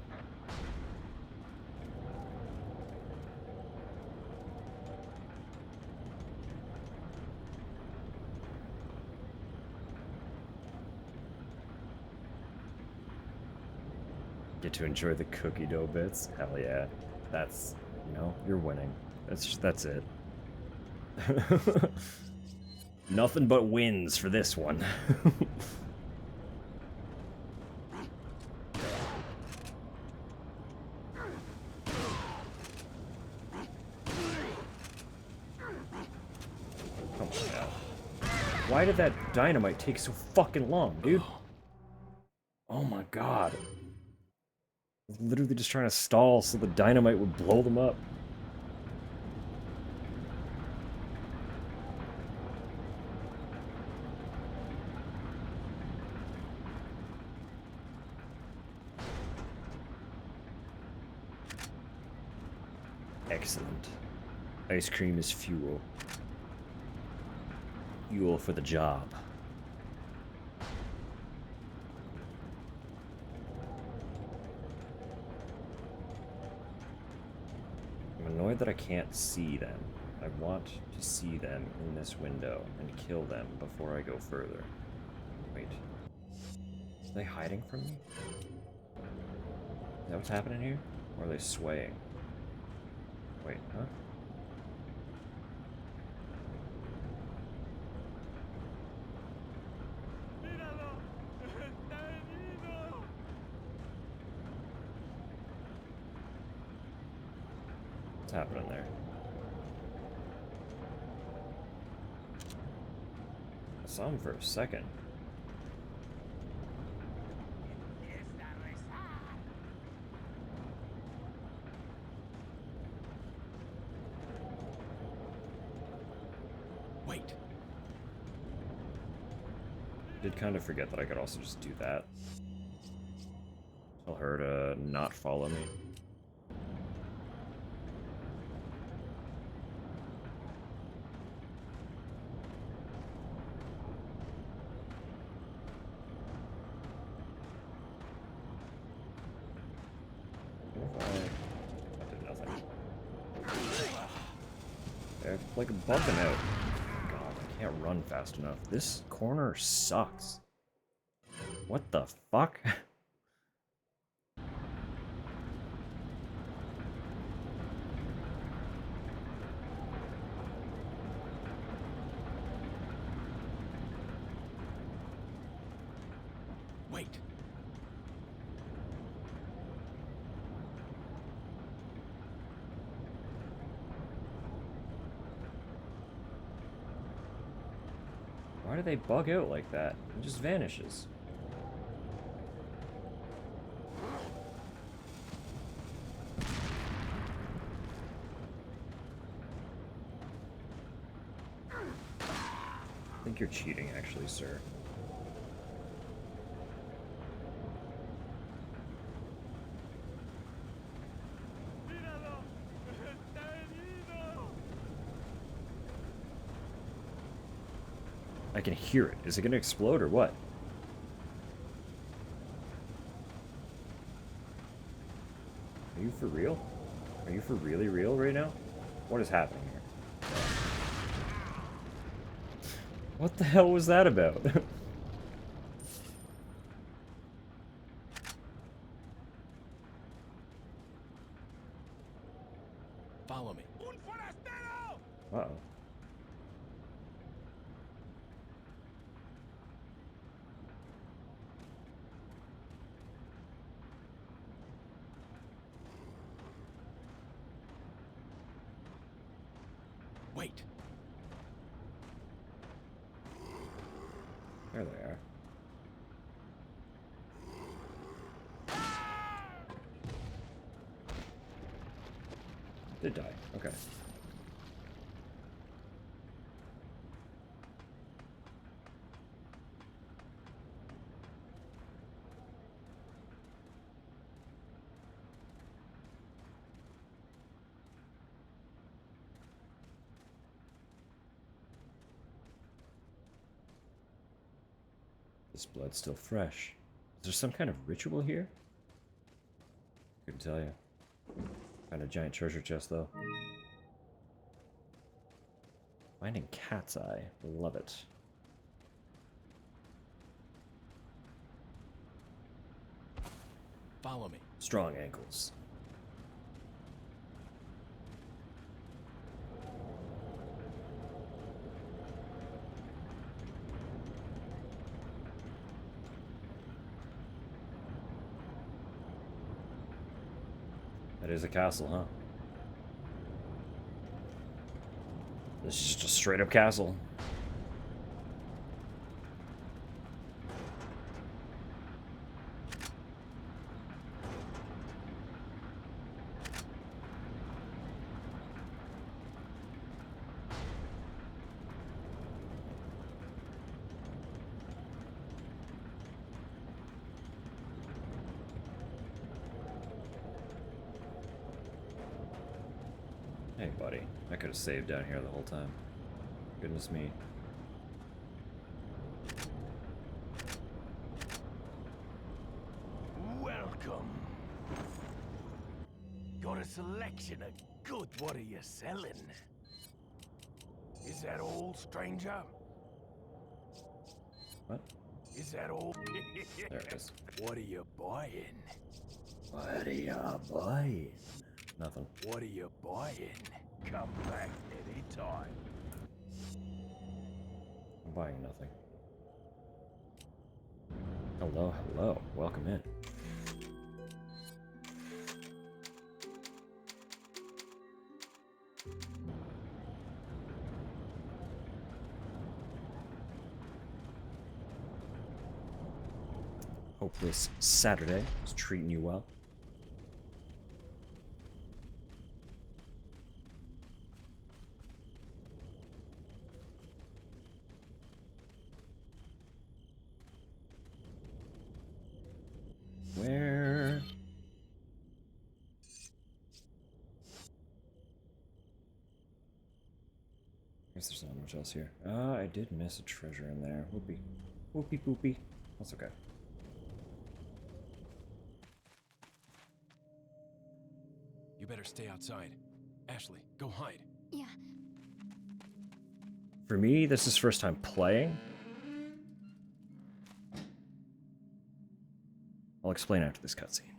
S1: Get to enjoy the cookie dough bits? Hell yeah. That's, you know, you're winning. That's it. Nothing but wins for this one. Come on now. Why did that dynamite take so fucking long, dude? Oh my god. I was literally just trying to stall so the dynamite would blow them up. Excellent. Ice cream is fuel. Fuel for the job. I'm annoyed that I can't see them. I want to see them in this window and kill them before I go further. Wait. Are they hiding from me? Is that what's happening here? Or are they swaying? Wait, huh? What's happening there? I saw him for a second.
S8: Wait.
S1: Did kind of forget that I could also just do that. Tell her to not follow me. I did nothing. They're like bumping out. God, I can't run fast enough. This corner sucks. What the fuck?
S8: Wait.
S1: Why do they bug out like that? It just vanishes. I think you're cheating, actually, sir. I can hear it. Is it gonna explode or what? Are you for real? Are you for really real right now? What is happening here? What the hell was that about?
S3: Follow me.
S1: Uh-oh.
S3: Wait.
S1: There they are. Did die. Okay. This blood's still fresh. Is there some kind of ritual here? Couldn't tell you. Found a giant treasure chest, though. Finding cat's eye. Love it.
S3: Follow me.
S1: Strong ankles. That is a castle, huh? This is just a straight up castle. Hey, buddy. I could have saved down here the whole time. Goodness me.
S5: Welcome. Got a selection of good. What are you selling? Is that all, stranger?
S1: What?
S5: Is that all?
S1: There it is.
S5: What are you buying?
S1: What are you buying? Nothing.
S5: What are you buying? Come back anytime.
S1: I'm buying nothing. Hello, hello. Welcome in. Hope this Saturday is treating you well. Where? I guess there's not much else here. I did miss a treasure in there. Whoopee. Whoopee poopee. That's okay.
S3: You better stay outside. Ashley, go hide.
S10: Yeah.
S1: For me, this is first time playing. I'll explain after this cutscene.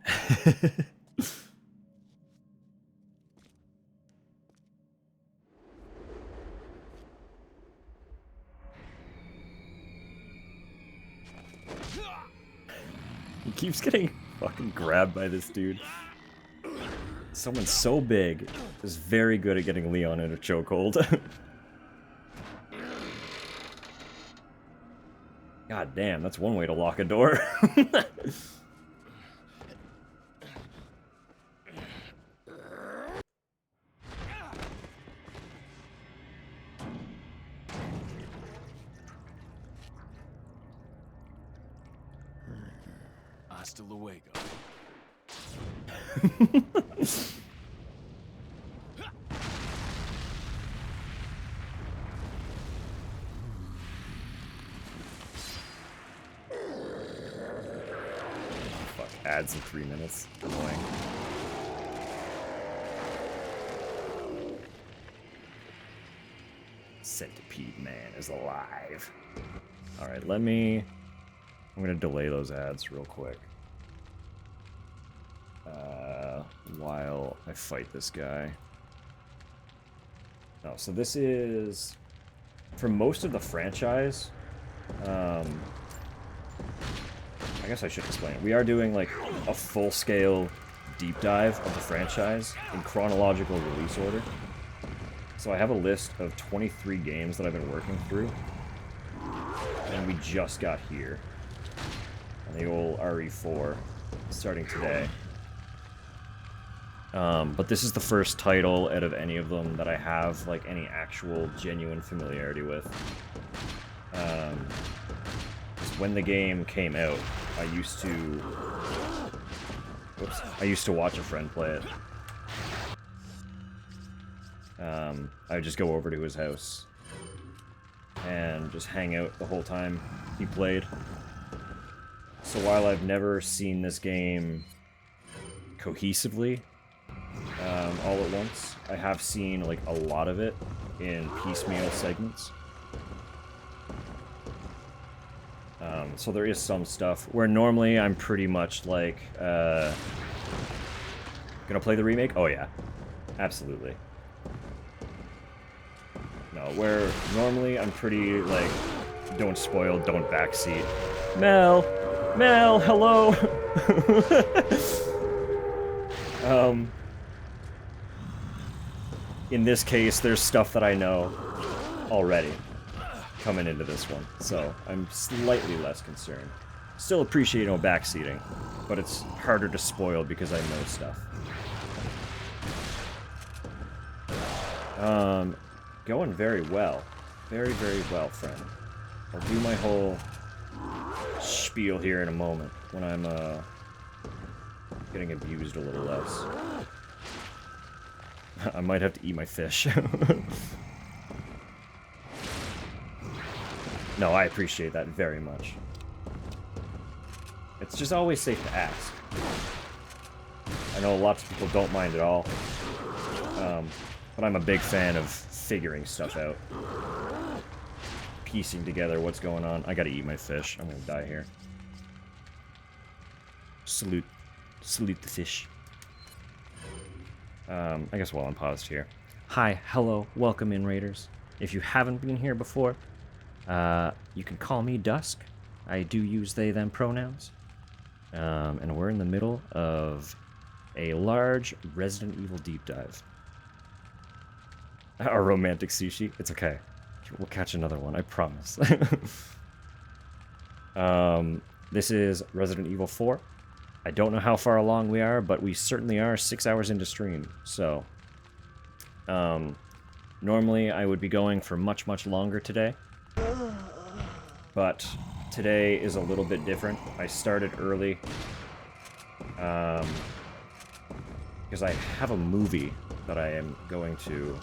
S1: He keeps getting fucking grabbed by this dude. Someone so big is very good at getting Leon in a chokehold. God damn, that's one way to lock a door.
S3: Hasta luego.
S1: ads in 3 minutes. Annoying. Centipede Man is alive. Alright, I'm gonna delay those ads real quick. While I fight this guy. Oh, so this is... For most of the franchise, I guess I should explain it. We are doing, like, a full-scale deep dive of the franchise in chronological release order. So I have a list of 23 games that I've been working through. And we just got here. On the old RE4, starting today. But this is the first title out of any of them that I have, like, any actual genuine familiarity with. When the game came out, I used to watch a friend play it. I would just go over to his house and just hang out the whole time he played. So while I've never seen this game cohesively all at once, I have seen like a lot of it in piecemeal segments. So there is some stuff where normally I'm pretty much like, gonna play the remake? Oh yeah, absolutely. No, where normally I'm pretty like, don't spoil, don't backseat. Mel, hello. In this case, there's stuff that I know already coming into this one, so I'm slightly less concerned. Still appreciate no backseating, but it's harder to spoil because I know stuff. Going very well. Very, very well, friend. I'll do my whole spiel here in a moment when I'm getting abused a little less. I might have to eat my fish. No, I appreciate that very much. It's just always safe to ask. I know lots of people don't mind at all. But I'm a big fan of figuring stuff out. Piecing together what's going on. I gotta eat my fish. I'm gonna die here. Salute the fish. I guess while I'm paused here. Hi, hello, welcome in, Raiders. If you haven't been here before, you can call me Dusk. I do use they, them pronouns. And we're in the middle of a large Resident Evil deep dive. A romantic sushi? It's okay. We'll catch another one, I promise. This is Resident Evil 4. I don't know how far along we are, but we certainly are 6 hours into stream, so... normally I would be going for much, much longer today. But today is a little bit different. I started early. Because I have a movie that I am going to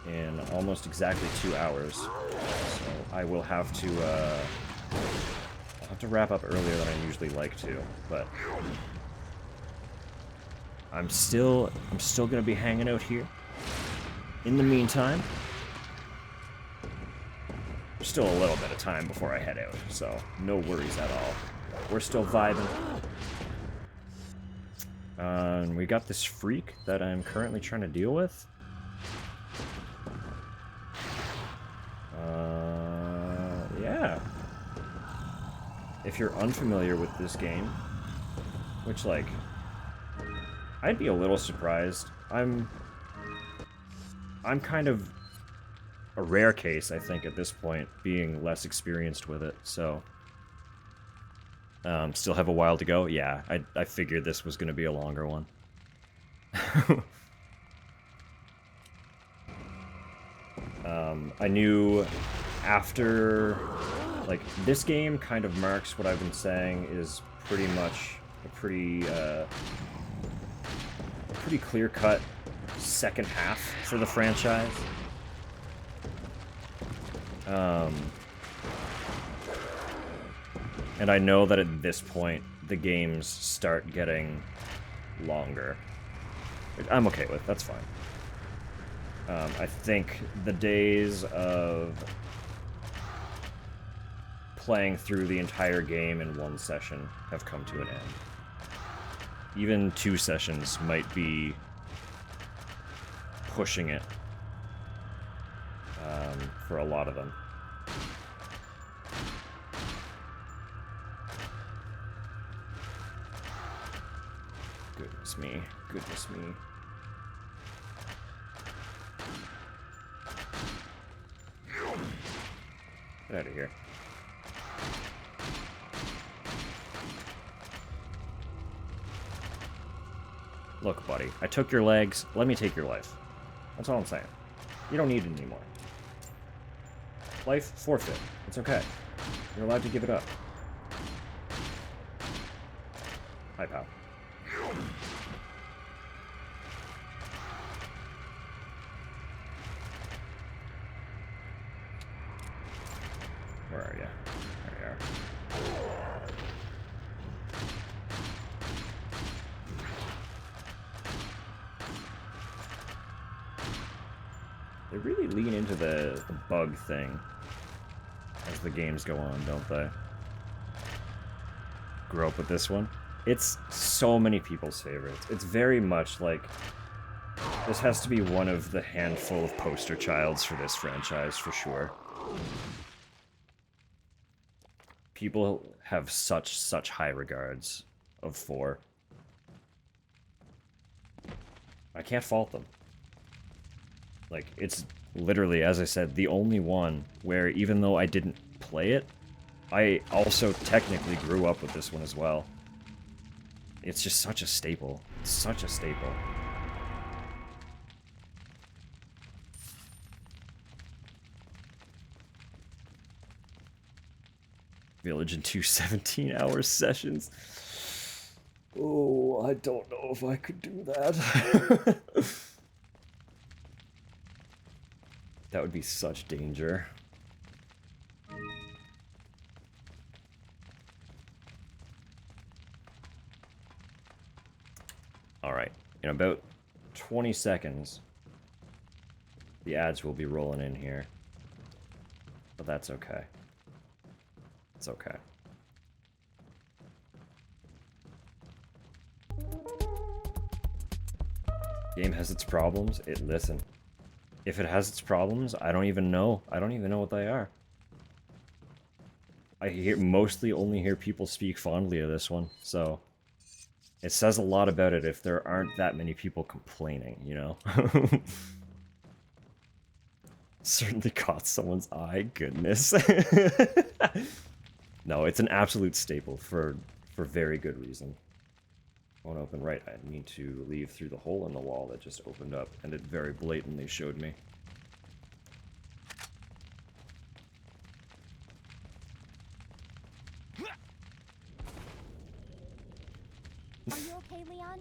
S1: in almost exactly 2 hours. So I will have to, I'll have to wrap up earlier than I usually like to, but I'm still gonna be hanging out here. In the meantime, there's still a little bit of time before I head out, so no worries at all. We're still vibing. And we got this freak that I'm currently trying to deal with. Yeah. If you're unfamiliar with this game, which, like, I'd be a little surprised. I'm kind of a rare case, I think, at this point, being less experienced with it, so... still have a while to go? Yeah, I figured this was going to be a longer one. I knew after... Like, this game kind of marks what I've been saying is pretty much a pretty clear-cut second half for the franchise. And I know that at this point, the games start getting longer. Which I'm okay with, that's fine. I think the days of playing through the entire game in one session have come to an end. Even 2 sessions might be pushing it for a lot of them. Goodness me, goodness me. Get out of here. Look, buddy, I took your legs, let me take your life. That's all I'm saying. You don't need it anymore. Life, forfeit. It's okay. You're allowed to give it up. Hi, pal. Where are you? There you are. They really lean into the bug thing as the games go on, don't they? Grew up with this one. It's so many people's favorites. It's very much like this has to be one of the handful of poster childs for this franchise for sure. People have such high regards of 4. I can't fault them. Like, it's literally, as I said, the only one where even though I didn't play it, I also technically grew up with this one as well. It's just such a staple. It's such a staple. Village in 2 17-hour sessions. Oh, I don't know if I could do that. That would be such danger. Alright, in about 20 seconds, the ads will be rolling in here. But that's okay. It's okay. Game has its problems. Listen. If it has its problems, I don't even know. I don't even know what they are. I mostly only hear people speak fondly of this one, so it says a lot about it if there aren't that many people complaining, you know? Certainly caught someone's eye, goodness. No, it's an absolute staple for very good reason. Won't open right. I need to leave through the hole in the wall that just opened up, and it very blatantly showed me.
S10: Are you okay, Leon?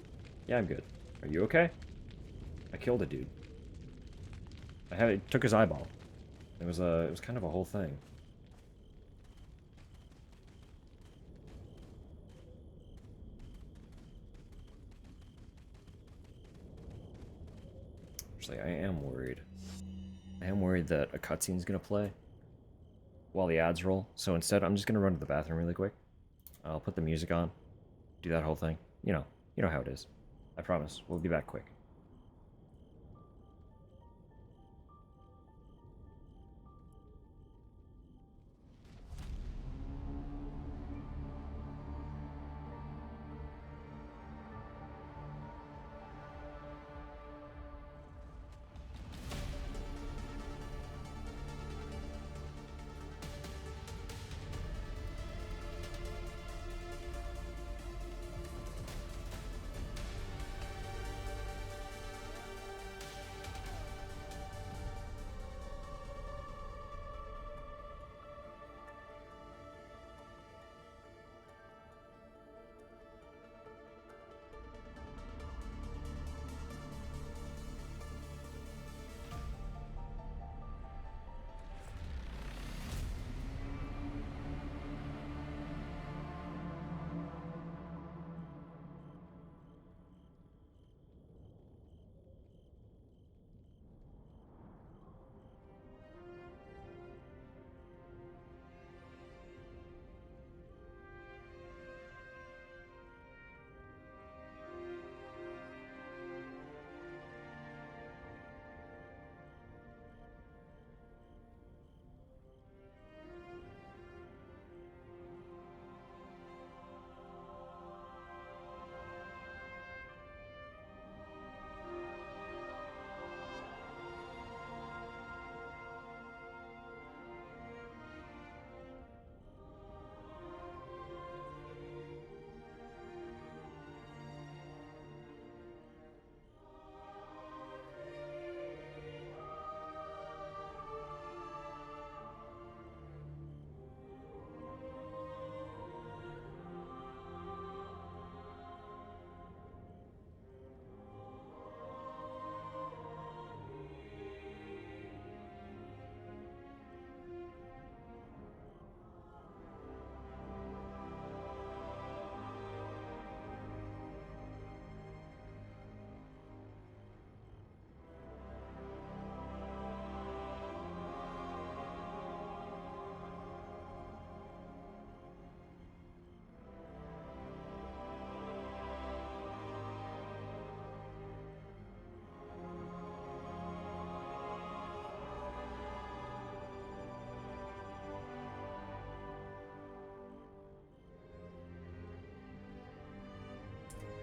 S1: Yeah, I'm good. Are you okay? I killed a dude. It took his eyeball. It was kind of a whole thing. Actually, I am worried. I am worried that a cutscene's gonna play while the ads roll. So instead, I'm just gonna run to the bathroom really quick. I'll put the music on, do that whole thing. You know how it is. I promise. We'll be back quick.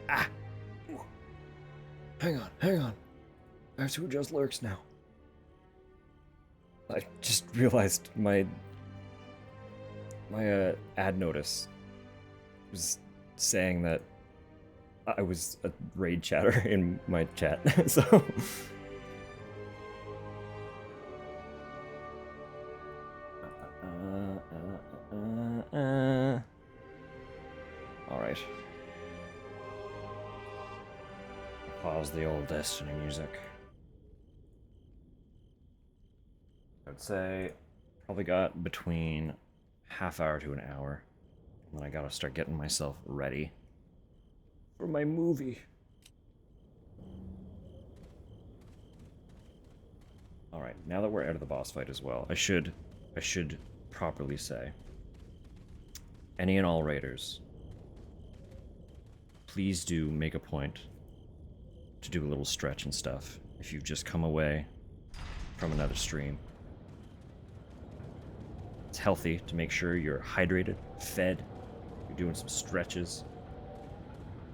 S1: Ah! Hang on, hang on. I have to adjust lurks now. I just realized my ad notice was saying that I was a raid chatter in my chat, so... Alright. Pause the old Destiny music. I'd say probably got between half hour to an hour. And then I gotta start getting myself ready for my movie. Alright, now that we're out of the boss fight as well, I should properly say, any and all raiders, please do make a point to do a little stretch and stuff if you've just come away from another stream. It's healthy to make sure you're hydrated, fed, you're doing some stretches.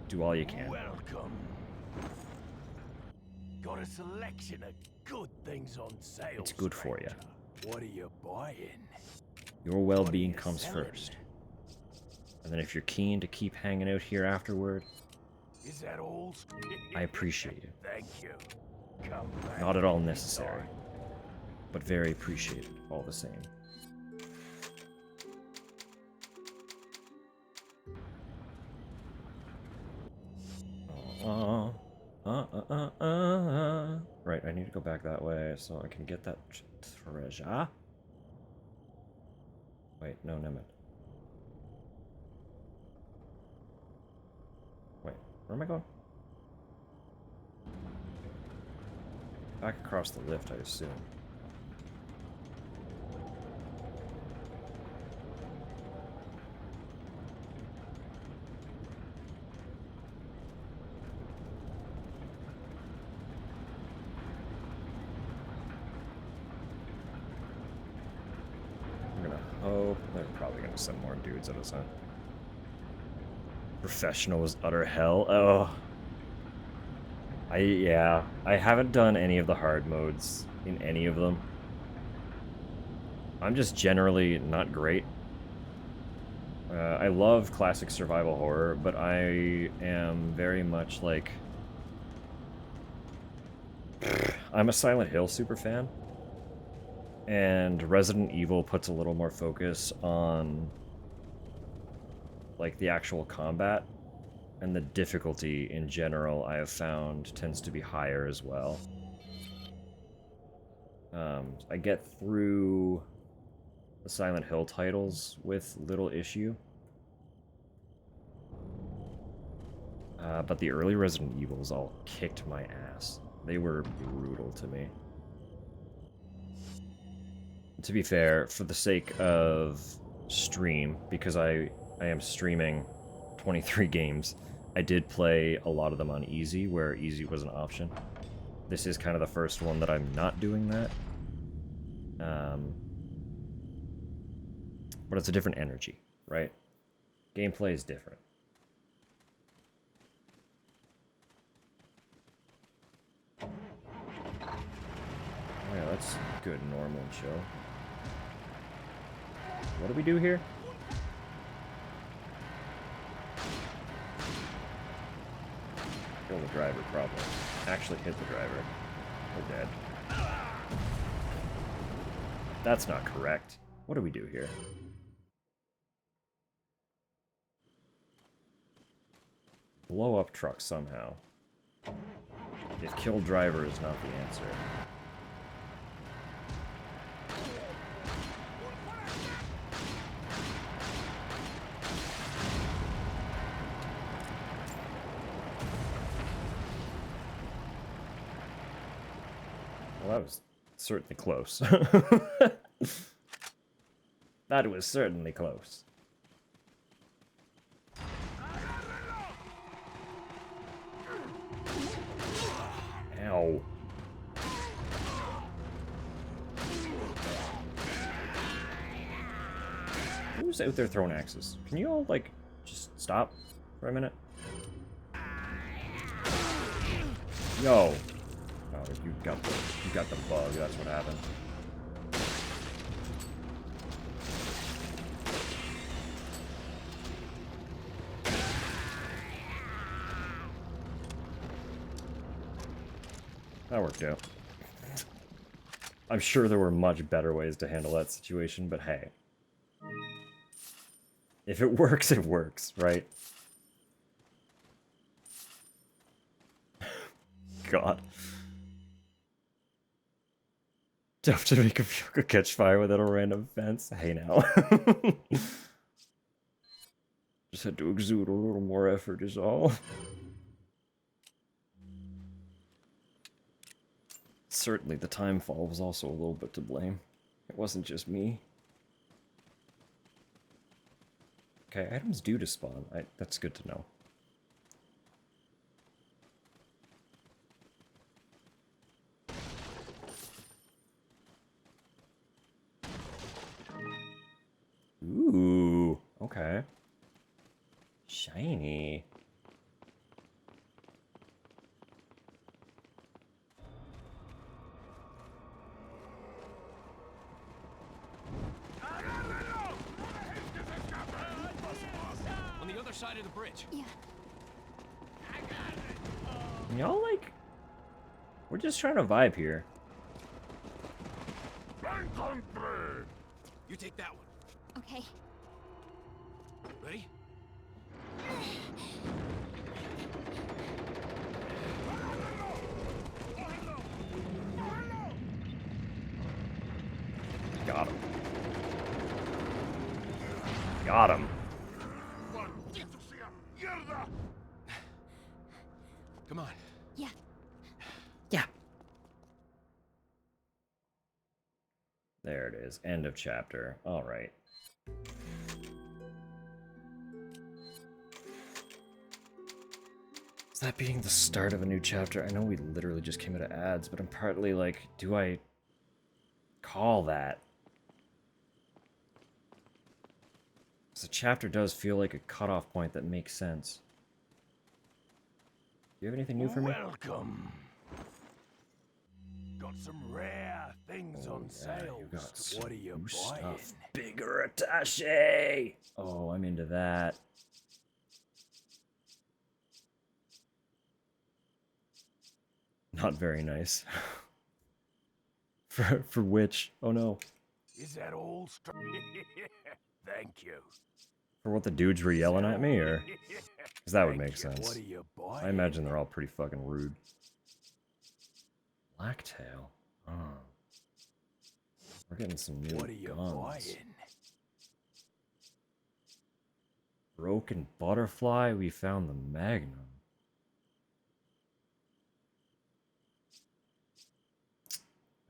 S1: Do all you can.
S5: Welcome. Got a selection of good things on sale.
S1: It's good for you.
S5: What are you buying?
S1: Your well-being comes first. And then if you're keen to keep hanging out here afterward,
S5: Is that all?
S1: I appreciate you.
S5: Thank you. Come back
S1: Not at all necessary, but very appreciated all the same. Right, I need to go back that way so I can get that treasure. Wait, no, Nemeth. Wait, where am I going? Back across the lift, I assume. Oh, they're probably gonna send more dudes at us, huh? Professional was utter hell. Oh. I haven't done any of the hard modes in any of them. I'm just generally not great. I love classic survival horror, but I am very much like... I'm a Silent Hill super fan. And Resident Evil puts a little more focus on like the actual combat, and the difficulty in general I have found tends to be higher as well. I get through the Silent Hill titles with little issue. But the early Resident Evils all kicked my ass. They were brutal to me. To be fair, for the sake of stream, because I am streaming 23 games, I did play a lot of them on easy, where easy was an option. This is kind of the first one that I'm not doing that. But it's a different energy, right? Gameplay is different. Oh yeah, that's good, normal and chill. What do we do here? Kill the driver, probably. Actually hit the driver. We're dead. That's not correct. What do we do here? Blow up truck somehow. If kill driver is not the answer. Well, that was certainly close. That was certainly close. Ow. Who's out there throwing axes? Can you all, like, just stop for a minute? Yo! Oh, you got the bug, that's what happened. That worked out. I'm sure there were much better ways to handle that situation, but hey. If it works, it works, right? God. Tough to make a Fyoka catch fire without a random fence. Hey now. Just had to exude a little more effort is all. Certainly the time fall was also a little bit to blame. It wasn't just me. Okay, items do despawn. That's good to know. Ooh, okay. Shiny.
S8: On the other side of the bridge.
S10: Yeah.
S1: Y'all like... We're just trying to vibe here.
S8: You take that one.
S10: Okay.
S8: Ready?
S1: Got him. Got him.
S8: Come on.
S10: Yeah.
S1: Yeah. There it is. End of chapter. All right. Is that being the start of a new chapter? I know we literally just came out of ads, but I'm partly like, do I call that? Because the chapter does feel like a cutoff point that makes sense. Do you have anything new for me?
S5: Welcome. Got some rare things on sale.
S1: You got some
S5: What are you
S1: new
S5: buying?
S1: stuff. Bigger attaché! Oh, I'm into that. Not very nice. For which? Oh no.
S5: Is that all? Thank you.
S1: For what the dudes were yelling at me, or? Because that would make sense.
S5: What are you buying?
S1: I imagine they're all pretty fucking rude. Blacktail. Oh. We're getting some new
S5: What are you
S1: guns.
S5: buying?
S1: Broken butterfly. We found the Magnum. I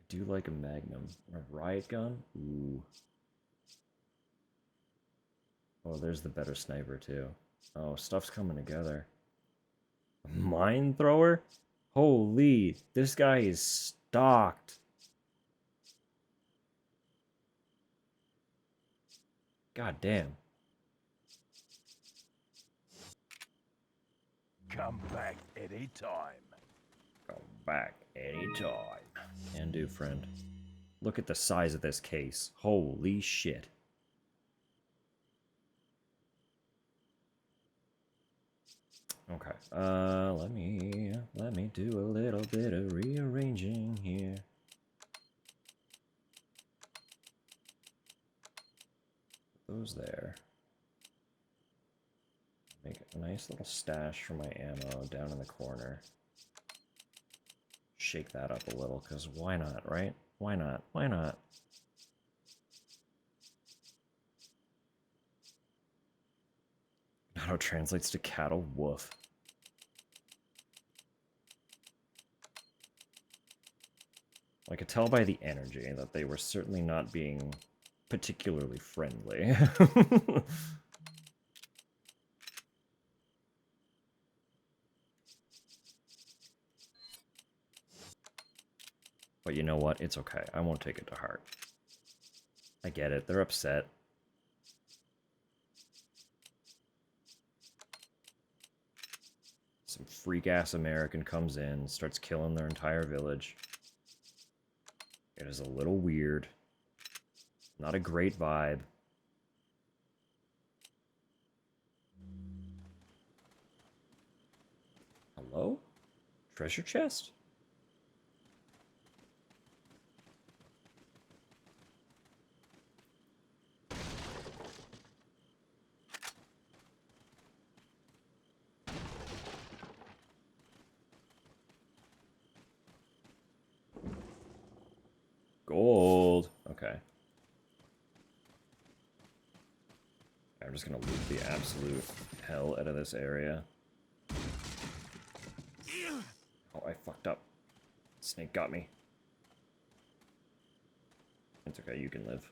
S1: do like a Magnum. A riot gun? Ooh. Oh, there's the better sniper too. Oh, stuff's coming together. A mine thrower? Holy, this guy is stocked. God damn.
S5: Come back anytime.
S1: Come back anytime. Can do, friend. Look at the size of this case. Holy shit. Okay. Let me do a little bit of rearranging here. Those there. Make a nice little stash for my ammo down in the corner. Shake that up a little, because why not, right? Why not? Why not? Auto translates to cattle. Woof. I could tell by the energy that they were certainly not being particularly friendly. But you know what? It's okay. I won't take it to heart. I get it. They're upset. Some freak-ass American comes in, starts killing their entire village. It is a little weird. Not a great vibe. Hello? Treasure chest? Gold. Okay. I'm just gonna loot the absolute hell out of this area. Oh, I fucked up. Snake got me. It's okay, you can live.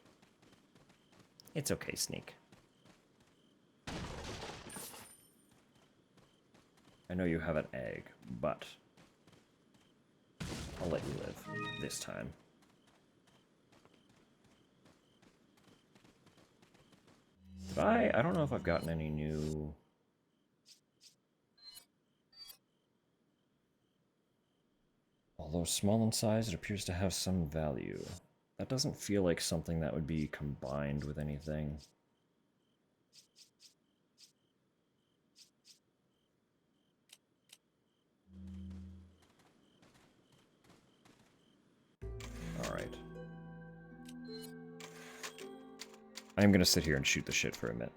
S1: It's okay, Snake. I know you have an egg, but I'll let you live this time. Did I don't know if I've gotten any new... Although small in size, it appears to have some value. That doesn't feel like something that would be combined with anything. Alright. I'm gonna sit here and shoot the shit for a minute.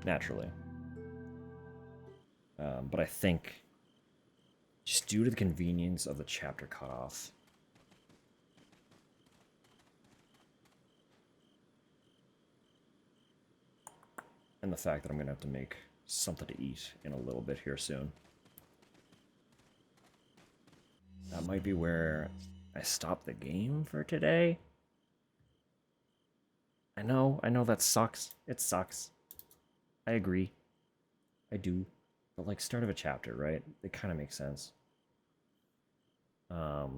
S1: Naturally. But I think, just due to the convenience of the chapter cutoff, and the fact that I'm gonna have to make something to eat in a little bit here soon, that might be where I stop the game for today. I know that sucks. It sucks. I agree. I do. But like, start of a chapter, right? It kind of makes sense. But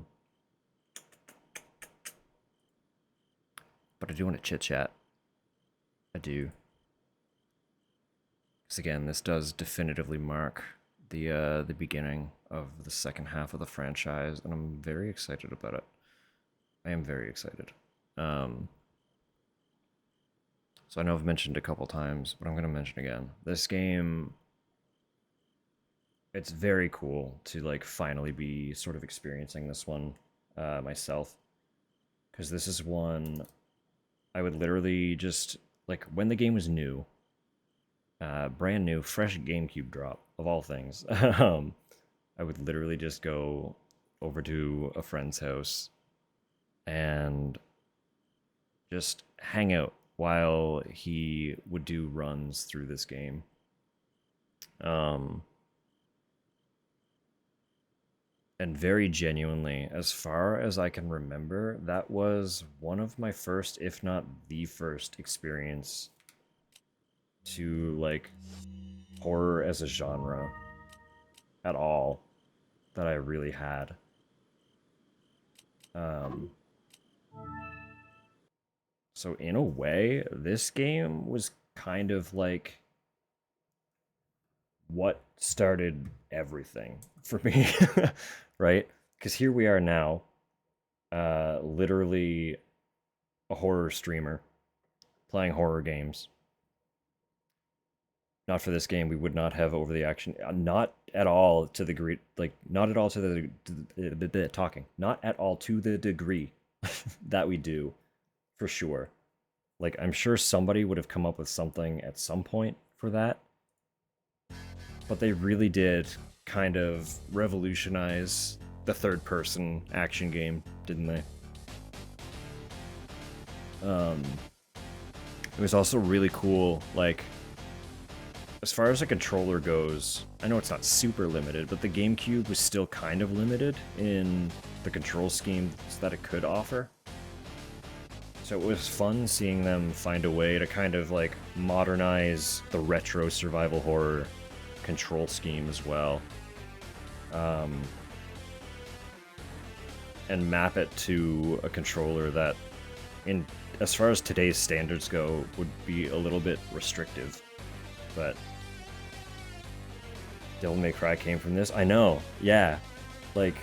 S1: I do want to chit-chat. I do. Because again, this does definitively mark the beginning of the second half of the franchise, and I'm very excited about it. I am very excited. So I know I've mentioned a couple times, but I'm going to mention again. This game, it's very cool to like finally be sort of experiencing this one myself. Because this is one I would literally just, like, when the game was new, brand new, fresh GameCube drop, of all things, I would literally just go over to a friend's house and just hang out while he would do runs through this game. And very genuinely, as far as I can remember, that was one of my first, if not the first, experience to, like, horror as a genre at all that I really had. So in a way, this game was kind of like what started everything for me, right? Because here we are now, literally a horror streamer playing horror games. Not for this game, we would not have over the action, not at all to the degree, like, not at all to the talking, not at all to the degree that we do, for sure. Like, I'm sure somebody would have come up with something at some point for that, but they really did kind of revolutionize the third-person action game, didn't they? It was also really cool, like, as far as a controller goes, I know it's not super limited, but the GameCube was still kind of limited in the control schemes that it could offer. So it was fun seeing them find a way to kind of like modernize the retro survival horror control scheme as well. And map it to a controller that, in as far as today's standards go, would be a little bit restrictive. But Devil May Cry came from this. I know, yeah. Like,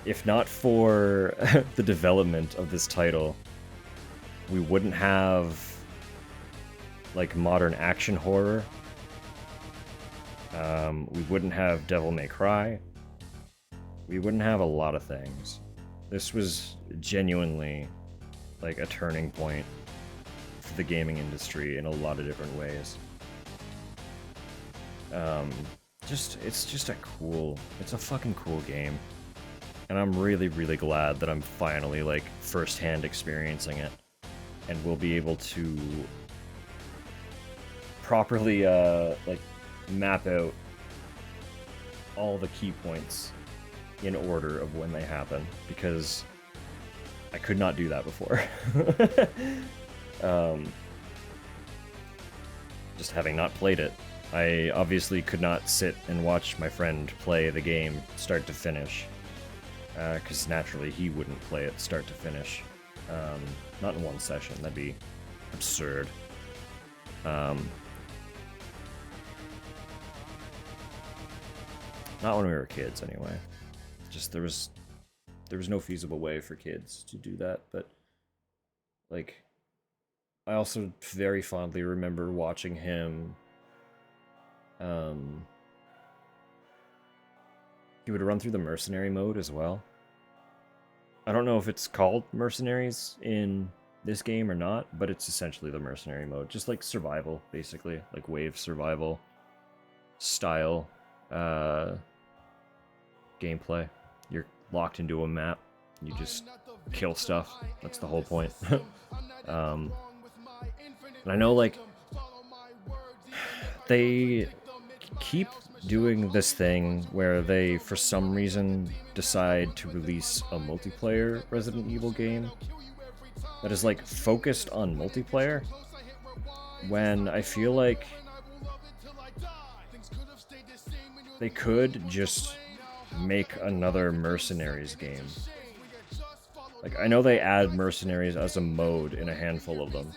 S1: if not for the development of this title, we wouldn't have, like, modern action horror. We wouldn't have Devil May Cry. We wouldn't have a lot of things. This was genuinely, like, a turning point for the gaming industry in a lot of different ways. It's just it's a fucking cool game. And I'm really, really glad that I'm finally, like, firsthand experiencing it. And will be able to properly, like, map out all the key points in order of when they happen, because I could not do that before. Just having not played it, I obviously could not sit and watch my friend play the game start to finish, because naturally he wouldn't play it start to finish. Not in one session, that'd be absurd. Not when we were kids, anyway. Just there was no feasible way for kids to do that, but like I also very fondly remember watching him he would run through the mercenary mode as well. I don't know if it's called mercenaries in this game or not, but it's essentially the mercenary mode, just like survival, basically, like wave survival style gameplay. You're locked into a map, you just kill stuff. That's the whole point. And I know, like, they keep doing this thing where they, for some reason, decide to release a multiplayer Resident Evil game that is, like, focused on multiplayer, when I feel like they could just make another Mercenaries game. Like, I know they add Mercenaries as a mode in a handful of them,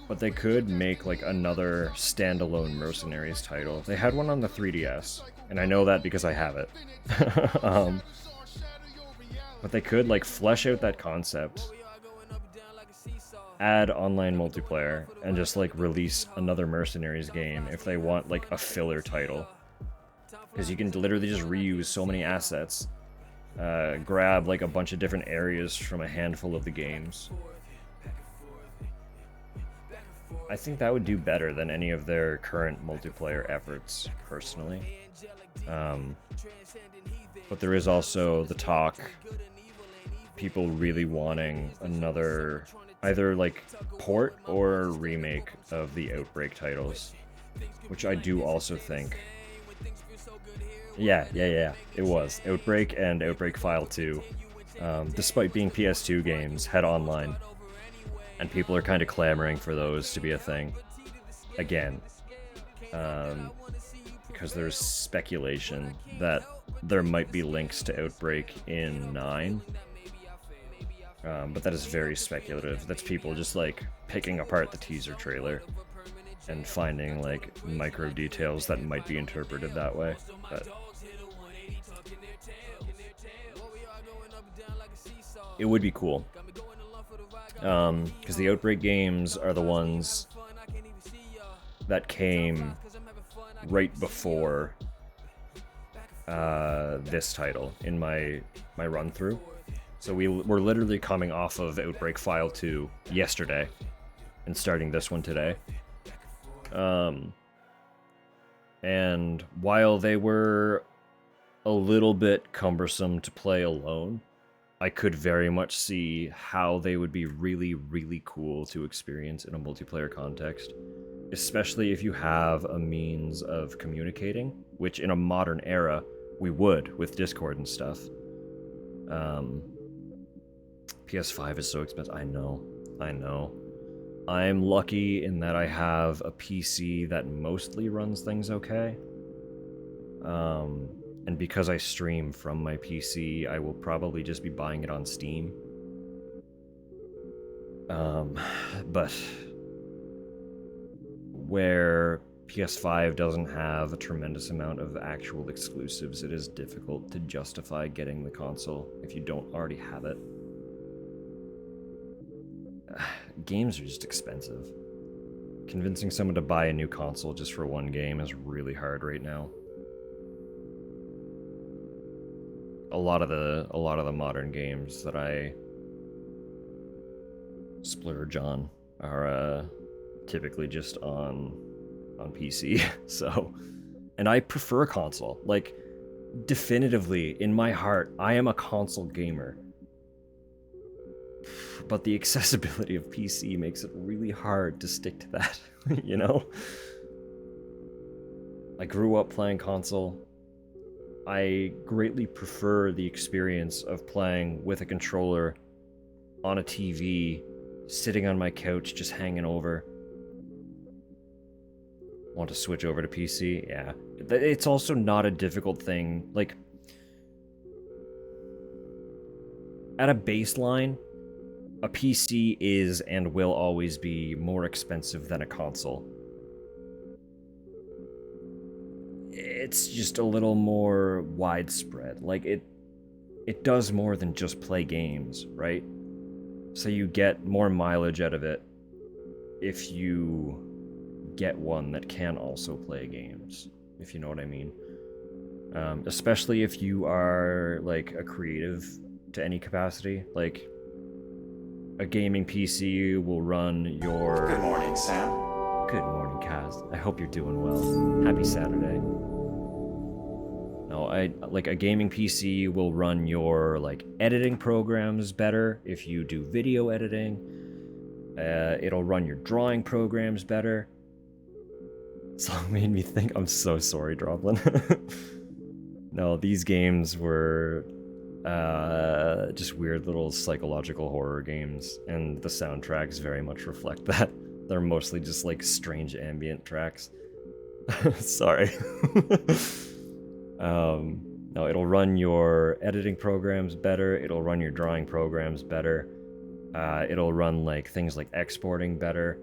S1: but they could make, like, another standalone Mercenaries title. They had one on the 3DS, and I know that because I have it. But they could, like, flesh out that concept, add online multiplayer, and just, like, release another Mercenaries game if they want, like, a filler title. Because you can literally just reuse so many assets, grab, like, a bunch of different areas from a handful of the games. I think that would do better than any of their current multiplayer efforts, personally. But there is also the talk, people really wanting another, either, like, port or remake of the Outbreak titles, which I do also think. Yeah, it was. Outbreak and Outbreak File 2, despite being PS2 games, had online. And people are kind of clamoring for those to be a thing. Again. Because there's speculation that there might be links to Outbreak in 9. But that is very speculative. That's people just, like, picking apart the teaser trailer and finding, like, micro details that might be interpreted that way. But it would be cool. Because the Outbreak games are the ones that came right before this title in my run-through. So we're literally coming off of Outbreak File 2 yesterday and starting this one today. And while they were a little bit cumbersome to play alone, I could very much see how they would be really, really cool to experience in a multiplayer context. Especially if you have a means of communicating, which in a modern era, we would with Discord and stuff. PS5 is so expensive. I know. I'm lucky in that I have a PC that mostly runs things okay. And because I stream from my PC, I will probably just be buying it on Steam. But where PS5 doesn't have a tremendous amount of actual exclusives. It is difficult to justify getting the console if you don't already have it. Games are just expensive. Convincing someone to buy a new console just for one game is really hard right now. A lot of the modern games that I splurge on are typically just on PC. So, and I prefer a console. Like, definitively in my heart, I am a console gamer. But the accessibility of PC makes it really hard to stick to that, you know? I grew up playing console. I greatly prefer the experience of playing with a controller on a TV, sitting on my couch, just hanging over. Want to switch over to PC? Yeah. It's also not a difficult thing. Like, at a baseline, a PC is and will always be more expensive than a console. It's just a little more widespread. Like, it does more than just play games, right? So you get more mileage out of it if you get one that can also play games, if you know what I mean. Especially if you are, like, a creative to any capacity. Like, a gaming PC will run your...
S2: Good morning, Sam.
S1: Good morning, Kaz. I hope you're doing well. Happy Saturday. No, like, a gaming PC will run your, like, editing programs better if you do video editing. It'll run your drawing programs better. Song made me think. I'm so sorry, Droplin. No, these games were just weird little psychological horror games, and the soundtracks very much reflect that. They're mostly just like strange ambient tracks. Sorry. No, it'll run your editing programs better, it'll run your drawing programs better, it'll run like things like exporting better.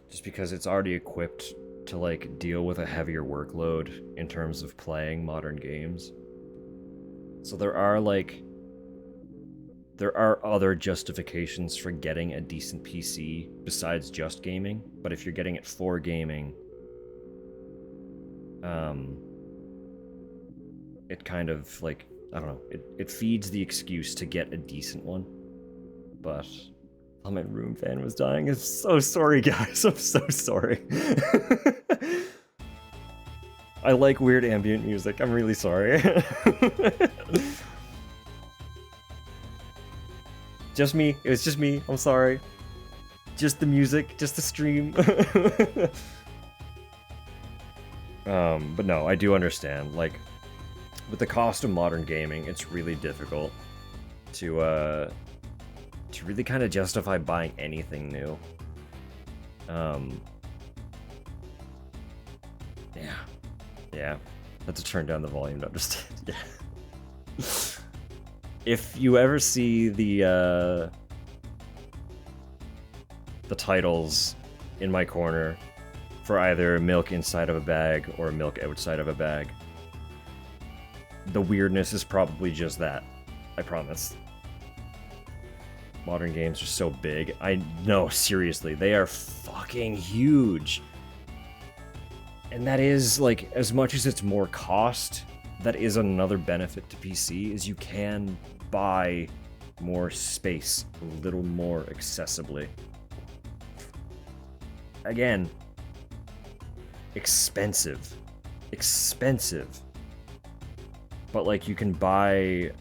S1: Just because it's already equipped to like deal with a heavier workload in terms of playing modern games. So there are other justifications for getting a decent PC besides just gaming, but if you're getting it for gaming, it kind of like, I don't know, it feeds the excuse to get a decent one. But my room fan was dying. I'm so sorry, guys. I'm so sorry. I like weird ambient music. I'm really sorry. Just me. It was just me. I'm sorry. Just the music. Just the stream. But no, I do understand. Like, with the cost of modern gaming, it's really difficult to really kind of justify buying anything new. Yeah. Had to turn down the volume to understand. Yeah. If you ever see the titles in my corner for either milk inside of a bag or milk outside of a bag, the weirdness is probably just that. I promise. Modern games are so big. I know, seriously, they are fucking huge. And that is, like, as much as it's more cost, that is another benefit to PC, is you can buy more space a little more accessibly. Again, expensive. But, like, you can buy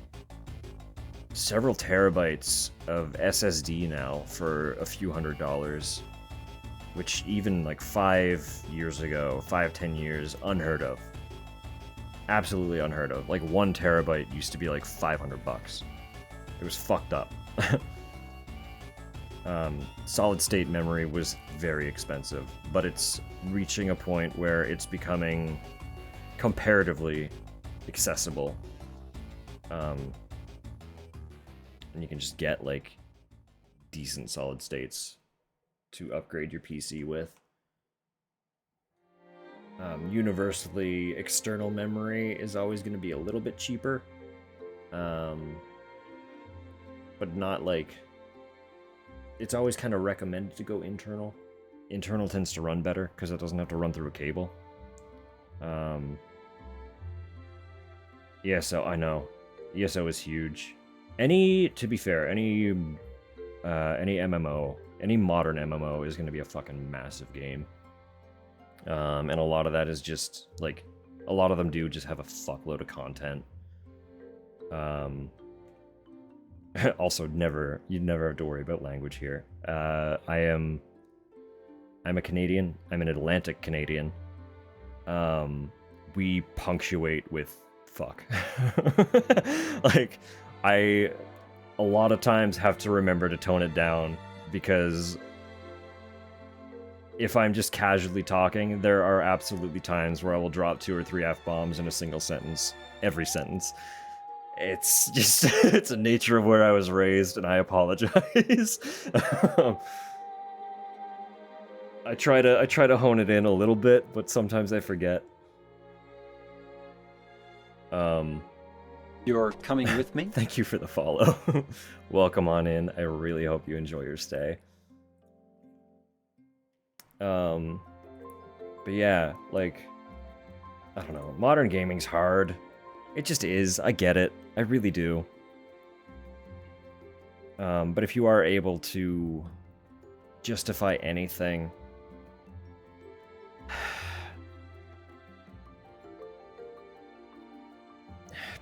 S1: several terabytes of SSD now for a few $100s, which even like 5 years ago, 10 years, unheard of. Absolutely unheard of. Like 1 terabyte used to be like $500. It was fucked up. Solid state memory was very expensive, but it's reaching a point where it's becoming comparatively accessible. And you can just get like decent solid states to upgrade your PC with. Universally, external memory is always going to be a little bit cheaper, but not like... It's always kind of recommended to go internal. Internal tends to run better because it doesn't have to run through a cable. ESO, I know. ESO is huge. To be fair, any MMO, any modern MMO is going to be a fucking massive game. And a lot of that is just, like, a lot of them do just have a fuckload of content. Also, you never have to worry about language here. I'm a Canadian. I'm an Atlantic Canadian. We punctuate with fuck. Like, I a lot of times have to remember to tone it down because if I'm just casually talking, there are absolutely times where I will drop 2 or 3 F-bombs in a single sentence, every sentence. It's just, it's a nature of where I was raised, and I apologize. I try to hone it in a little bit, but sometimes I forget.
S11: You're coming with me?
S1: Thank you for the follow. Welcome on in. I really hope you enjoy your stay. But yeah, like, I don't know, modern gaming's hard. It just is. I get it. I really do. But if you are able to justify anything,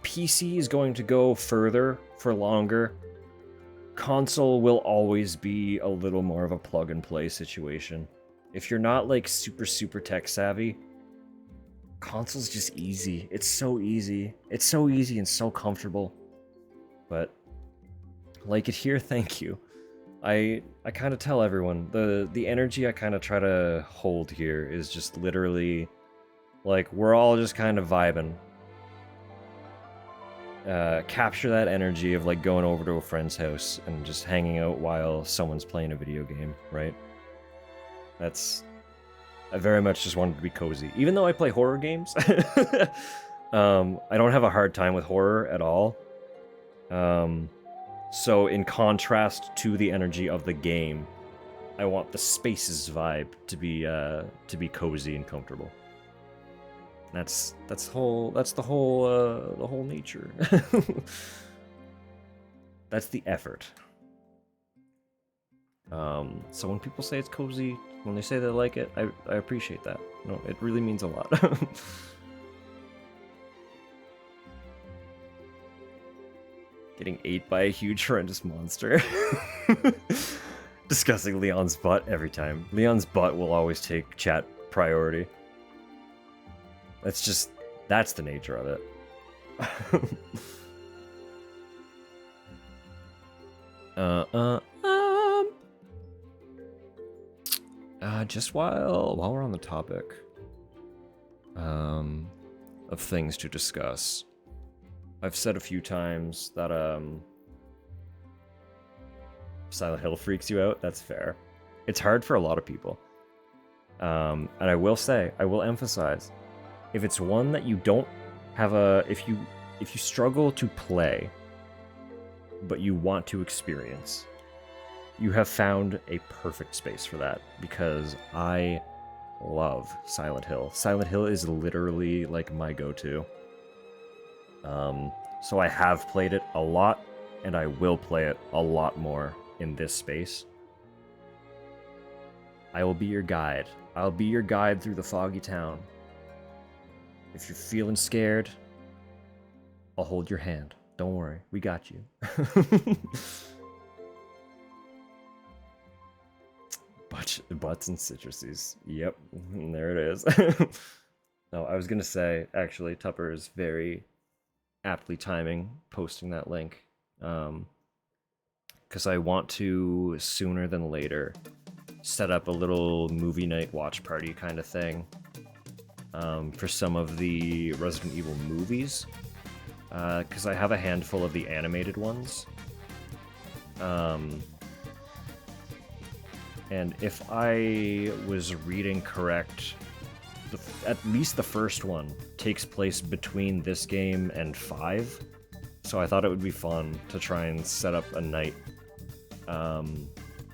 S1: PC is going to go further for longer. Console will always be a little more of a plug-and-play situation. If you're not, like, super tech savvy, console's just easy. It's so easy. It's so easy and so comfortable. But, like it here, thank you. I kind of tell everyone, the energy I kind of try to hold here is just literally, like, we're all just kind of vibing. Capture that energy of, like, going over to a friend's house and just hanging out while someone's playing a video game, right? I very much just wanted to be cozy. Even though I play horror games, I don't have a hard time with horror at all. So in contrast to the energy of the game, I want the space's vibe to be cozy and comfortable. That's the whole nature. That's the effort. So when people say it's cozy, when they say they like it, I appreciate that. No, it really means a lot. Getting ate by a huge horrendous monster. Discussing Leon's butt every time. Leon's butt will always take chat priority. That's the nature of it. Just while we're on the topic of things to discuss, I've said a few times that Silent Hill freaks you out. That's fair. It's hard for a lot of people. And I will emphasize, if it's one that you don't have if you struggle to play, but you want to experience, you have found a perfect space for that, because I love Silent Hill. Silent Hill is literally like my go-to. So I have played it a lot, and I will play it a lot more in this space. I will be your guide. I'll be your guide through the foggy town. If you're feeling scared, I'll hold your hand. Don't worry, we got you. Butts and citruses. Yep, there it is. No, I was gonna say, actually, Tupper is very aptly timing posting that link. Because I want to, sooner than later, set up a little movie night watch party kind of thing. For some of the Resident Evil movies. Because I have a handful of the animated ones. And if I was reading correct, at least the first one takes place between this game and 5. So I thought it would be fun to try and set up a night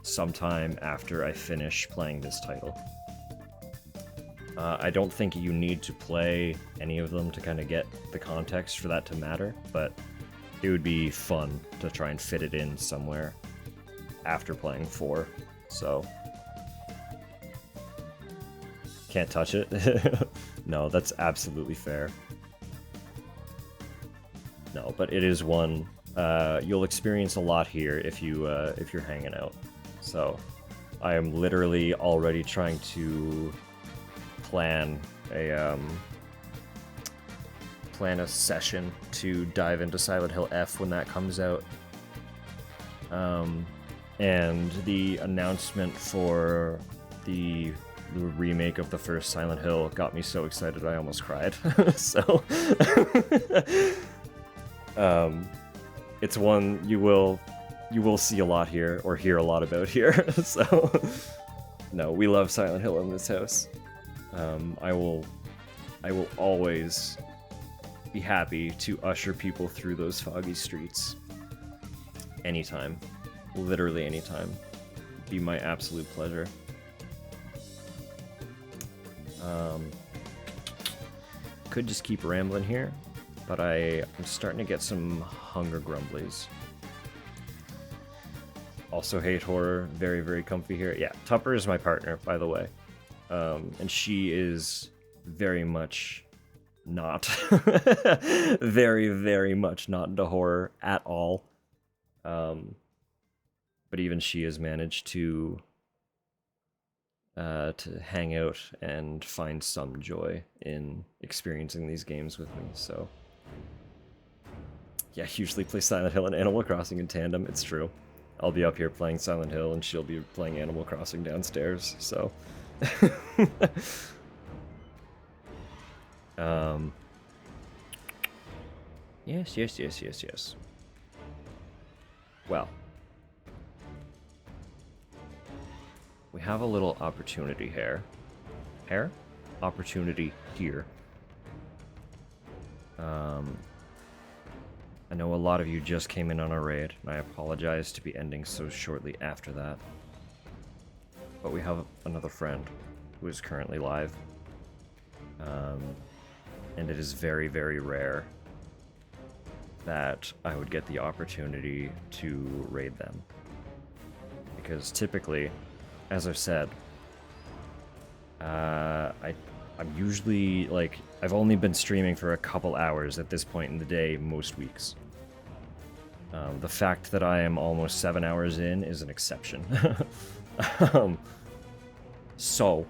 S1: sometime after I finish playing this title. I don't think you need to play any of them to kind of get the context for that to matter, but it would be fun to try and fit it in somewhere after playing 4. So can't touch it. No, that's absolutely fair. No, but it is one you'll experience a lot here if you're hanging out. So I am literally already trying to plan a session to dive into Silent Hill F when that comes out. And the announcement for the remake of the first Silent Hill got me so excited I almost cried. So it's one you will see a lot here, or hear a lot about here. So no, we love Silent Hill in this house. I will always be happy to usher people through those foggy streets. Anytime. Literally anytime. Be my absolute pleasure. Could just keep rambling here, but I'm starting to get some hunger grumblies. Also hate horror. Very, very comfy here. Yeah, Tupper is my partner, by the way. And she is very much not. Very, very much not into horror at all. But even she has managed to hang out and find some joy in experiencing these games with me, so... Yeah, usually play Silent Hill and Animal Crossing in tandem, it's true. I'll be up here playing Silent Hill and she'll be playing Animal Crossing downstairs, so... Yes. Well... we have a little opportunity here. Opportunity here. I know a lot of you just came in on a raid, and I apologize to be ending so shortly after that. But we have another friend who is currently live. And it is very, very rare that I would get the opportunity to raid them. Because typically, as I've said, I'm usually, like, I've only been streaming for a couple hours at this point in the day most weeks. The fact that I am almost 7 hours in is an exception. So,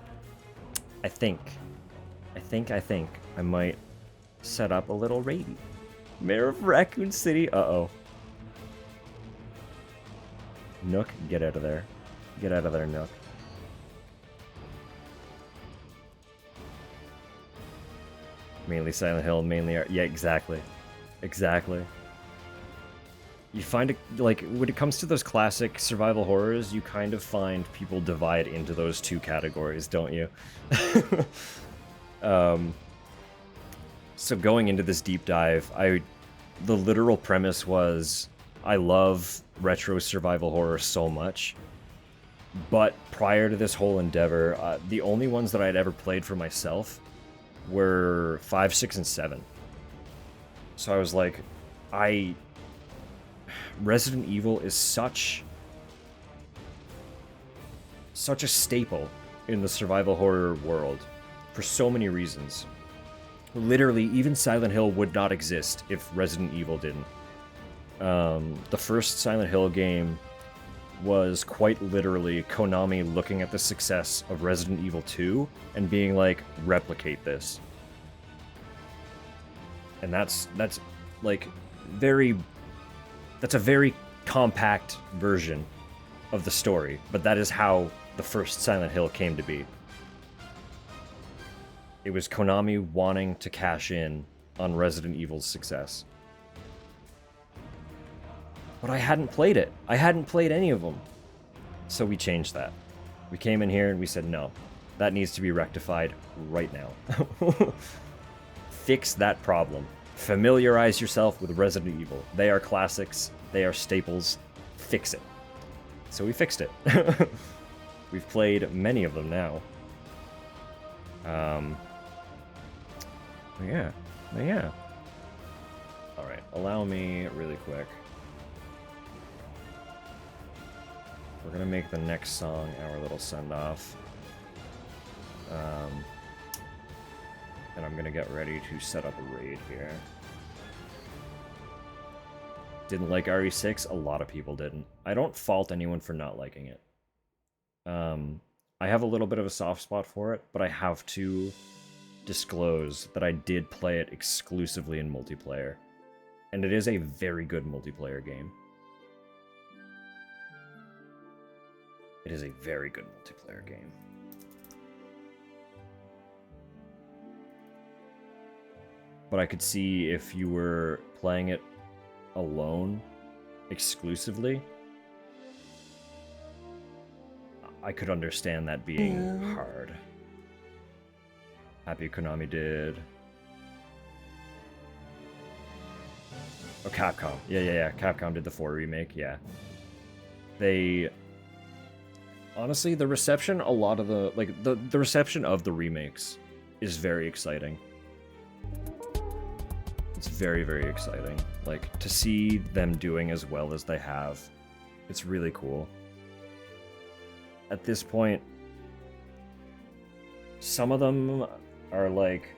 S1: I think I might set up a little raid. Mayor of Raccoon City, uh-oh. Nook, get out of there. Get out of there, Nook. Mainly Silent Hill, mainly art. Yeah, exactly. Exactly. You find it, like, when it comes to those classic survival horrors, you kind of find people divide into those two categories, don't you? So going into this deep dive, the literal premise was, I love retro survival horror so much. But prior to this whole endeavor, the only ones that I'd ever played for myself were 5, 6, and 7. So I was like, Resident Evil is such a staple in the survival horror world for so many reasons. Literally, even Silent Hill would not exist if Resident Evil didn't. The first Silent Hill game was quite literally Konami looking at the success of Resident Evil 2 and being like, replicate this. And that's like that's a very compact version of the story, but that is how the first Silent Hill came to be. It was Konami wanting to cash in on Resident Evil's success. But I hadn't played it. I hadn't played any of them. So we changed that. We came in here and we said, no, that needs to be rectified right now. Fix that problem. Familiarize yourself with Resident Evil. They are classics. They are staples. Fix it. So we fixed it. We've played many of them now. Yeah. Alright, allow me really quick. We're gonna make the next song our little send-off. And I'm gonna get ready to set up a raid here. Didn't like RE6? A lot of people didn't. I don't fault anyone for not liking it. I have a little bit of a soft spot for it, but I have to disclose that I did play it exclusively in multiplayer. And it is a very good multiplayer game. It is a very good multiplayer game. But I could see if you were playing it alone, exclusively, I could understand that being hard. Happy Konami did. Oh, Capcom. Yeah. Capcom did the 4 remake, yeah. They... Honestly, the reception, a lot of the... Like, the reception of the remakes is very exciting. It's very, very exciting. Like, to see them doing as well as they have, it's really cool. At this point, some of them are like...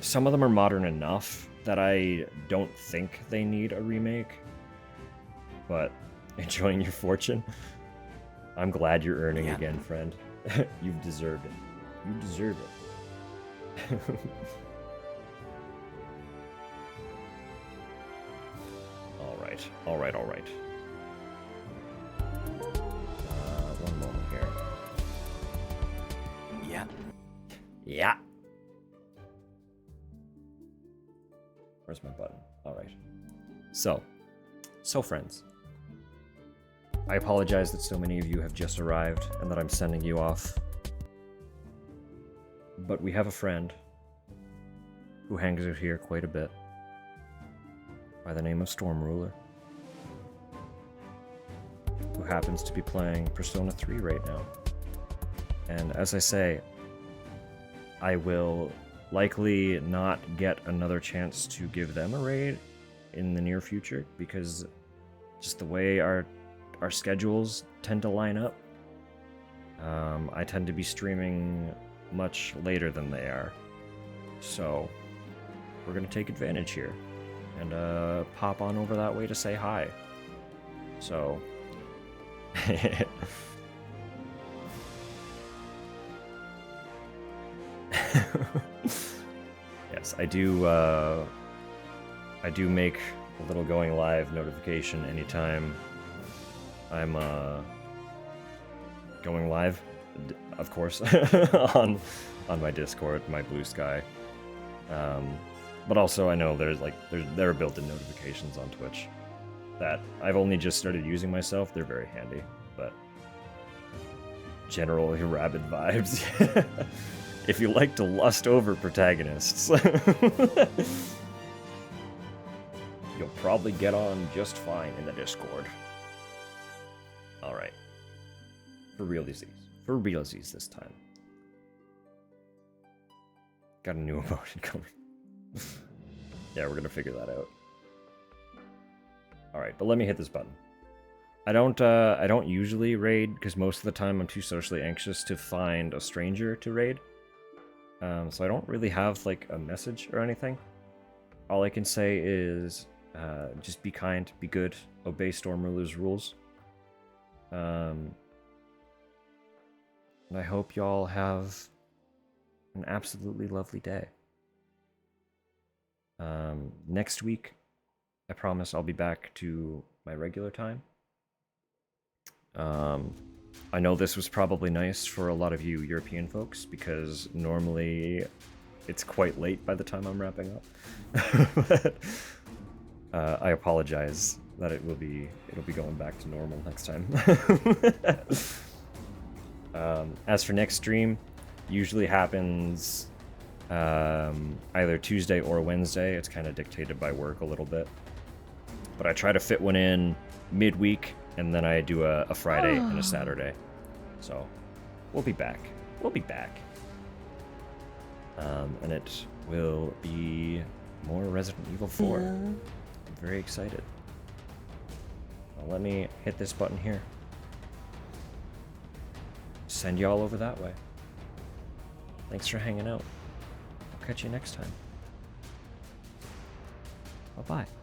S1: Some of them are modern enough that I don't think they need a remake. But, enjoying your fortune? I'm glad you're earning again, friend. You've deserved it. You deserve it. Alright. One moment here. Yeah. Where's my button? Alright. So friends. I apologize that so many of you have just arrived and that I'm sending you off. But we have a friend who hangs out here quite a bit by the name of Storm Ruler, who happens to be playing Persona 3 right now. And as I say, I will likely not get another chance to give them a raid in the near future, because just the way our schedules tend to line up, I tend to be streaming much later than they are. So we're going to take advantage here and pop on over that way to say hi. So yes, I do make a little going live notification anytime I'm going live, of course, on my Discord, my Blue Sky. But also I know there are built-in notifications on Twitch that I've only just started using myself. They're very handy, but general rabid vibes. If you like to lust over protagonists, you'll probably get on just fine in the Discord. Alright. For realsies this time. Got a new emotion coming. Yeah, we're gonna figure that out. Alright, but let me hit this button. I don't usually raid, because most of the time I'm too socially anxious to find a stranger to raid. So I don't really have, like, a message or anything. All I can say is, just be kind, be good, obey Storm Ruler's rules. And I hope y'all have an absolutely lovely day. Next week, I promise I'll be back to my regular time. I know this was probably nice for a lot of you European folks, because normally it's quite late by the time I'm wrapping up. But I apologize that it'll be going back to normal next time. As for next stream, usually happens either Tuesday or Wednesday. It's kind of dictated by work a little bit, but I try to fit one in midweek, and then I do a Friday and a Saturday. So we'll be back. We'll be back. And it will be more Resident Evil 4. I'm very excited. Well, let me hit this button here. Send you all over that way. Thanks for hanging out. I'll catch you next time. Bye-bye.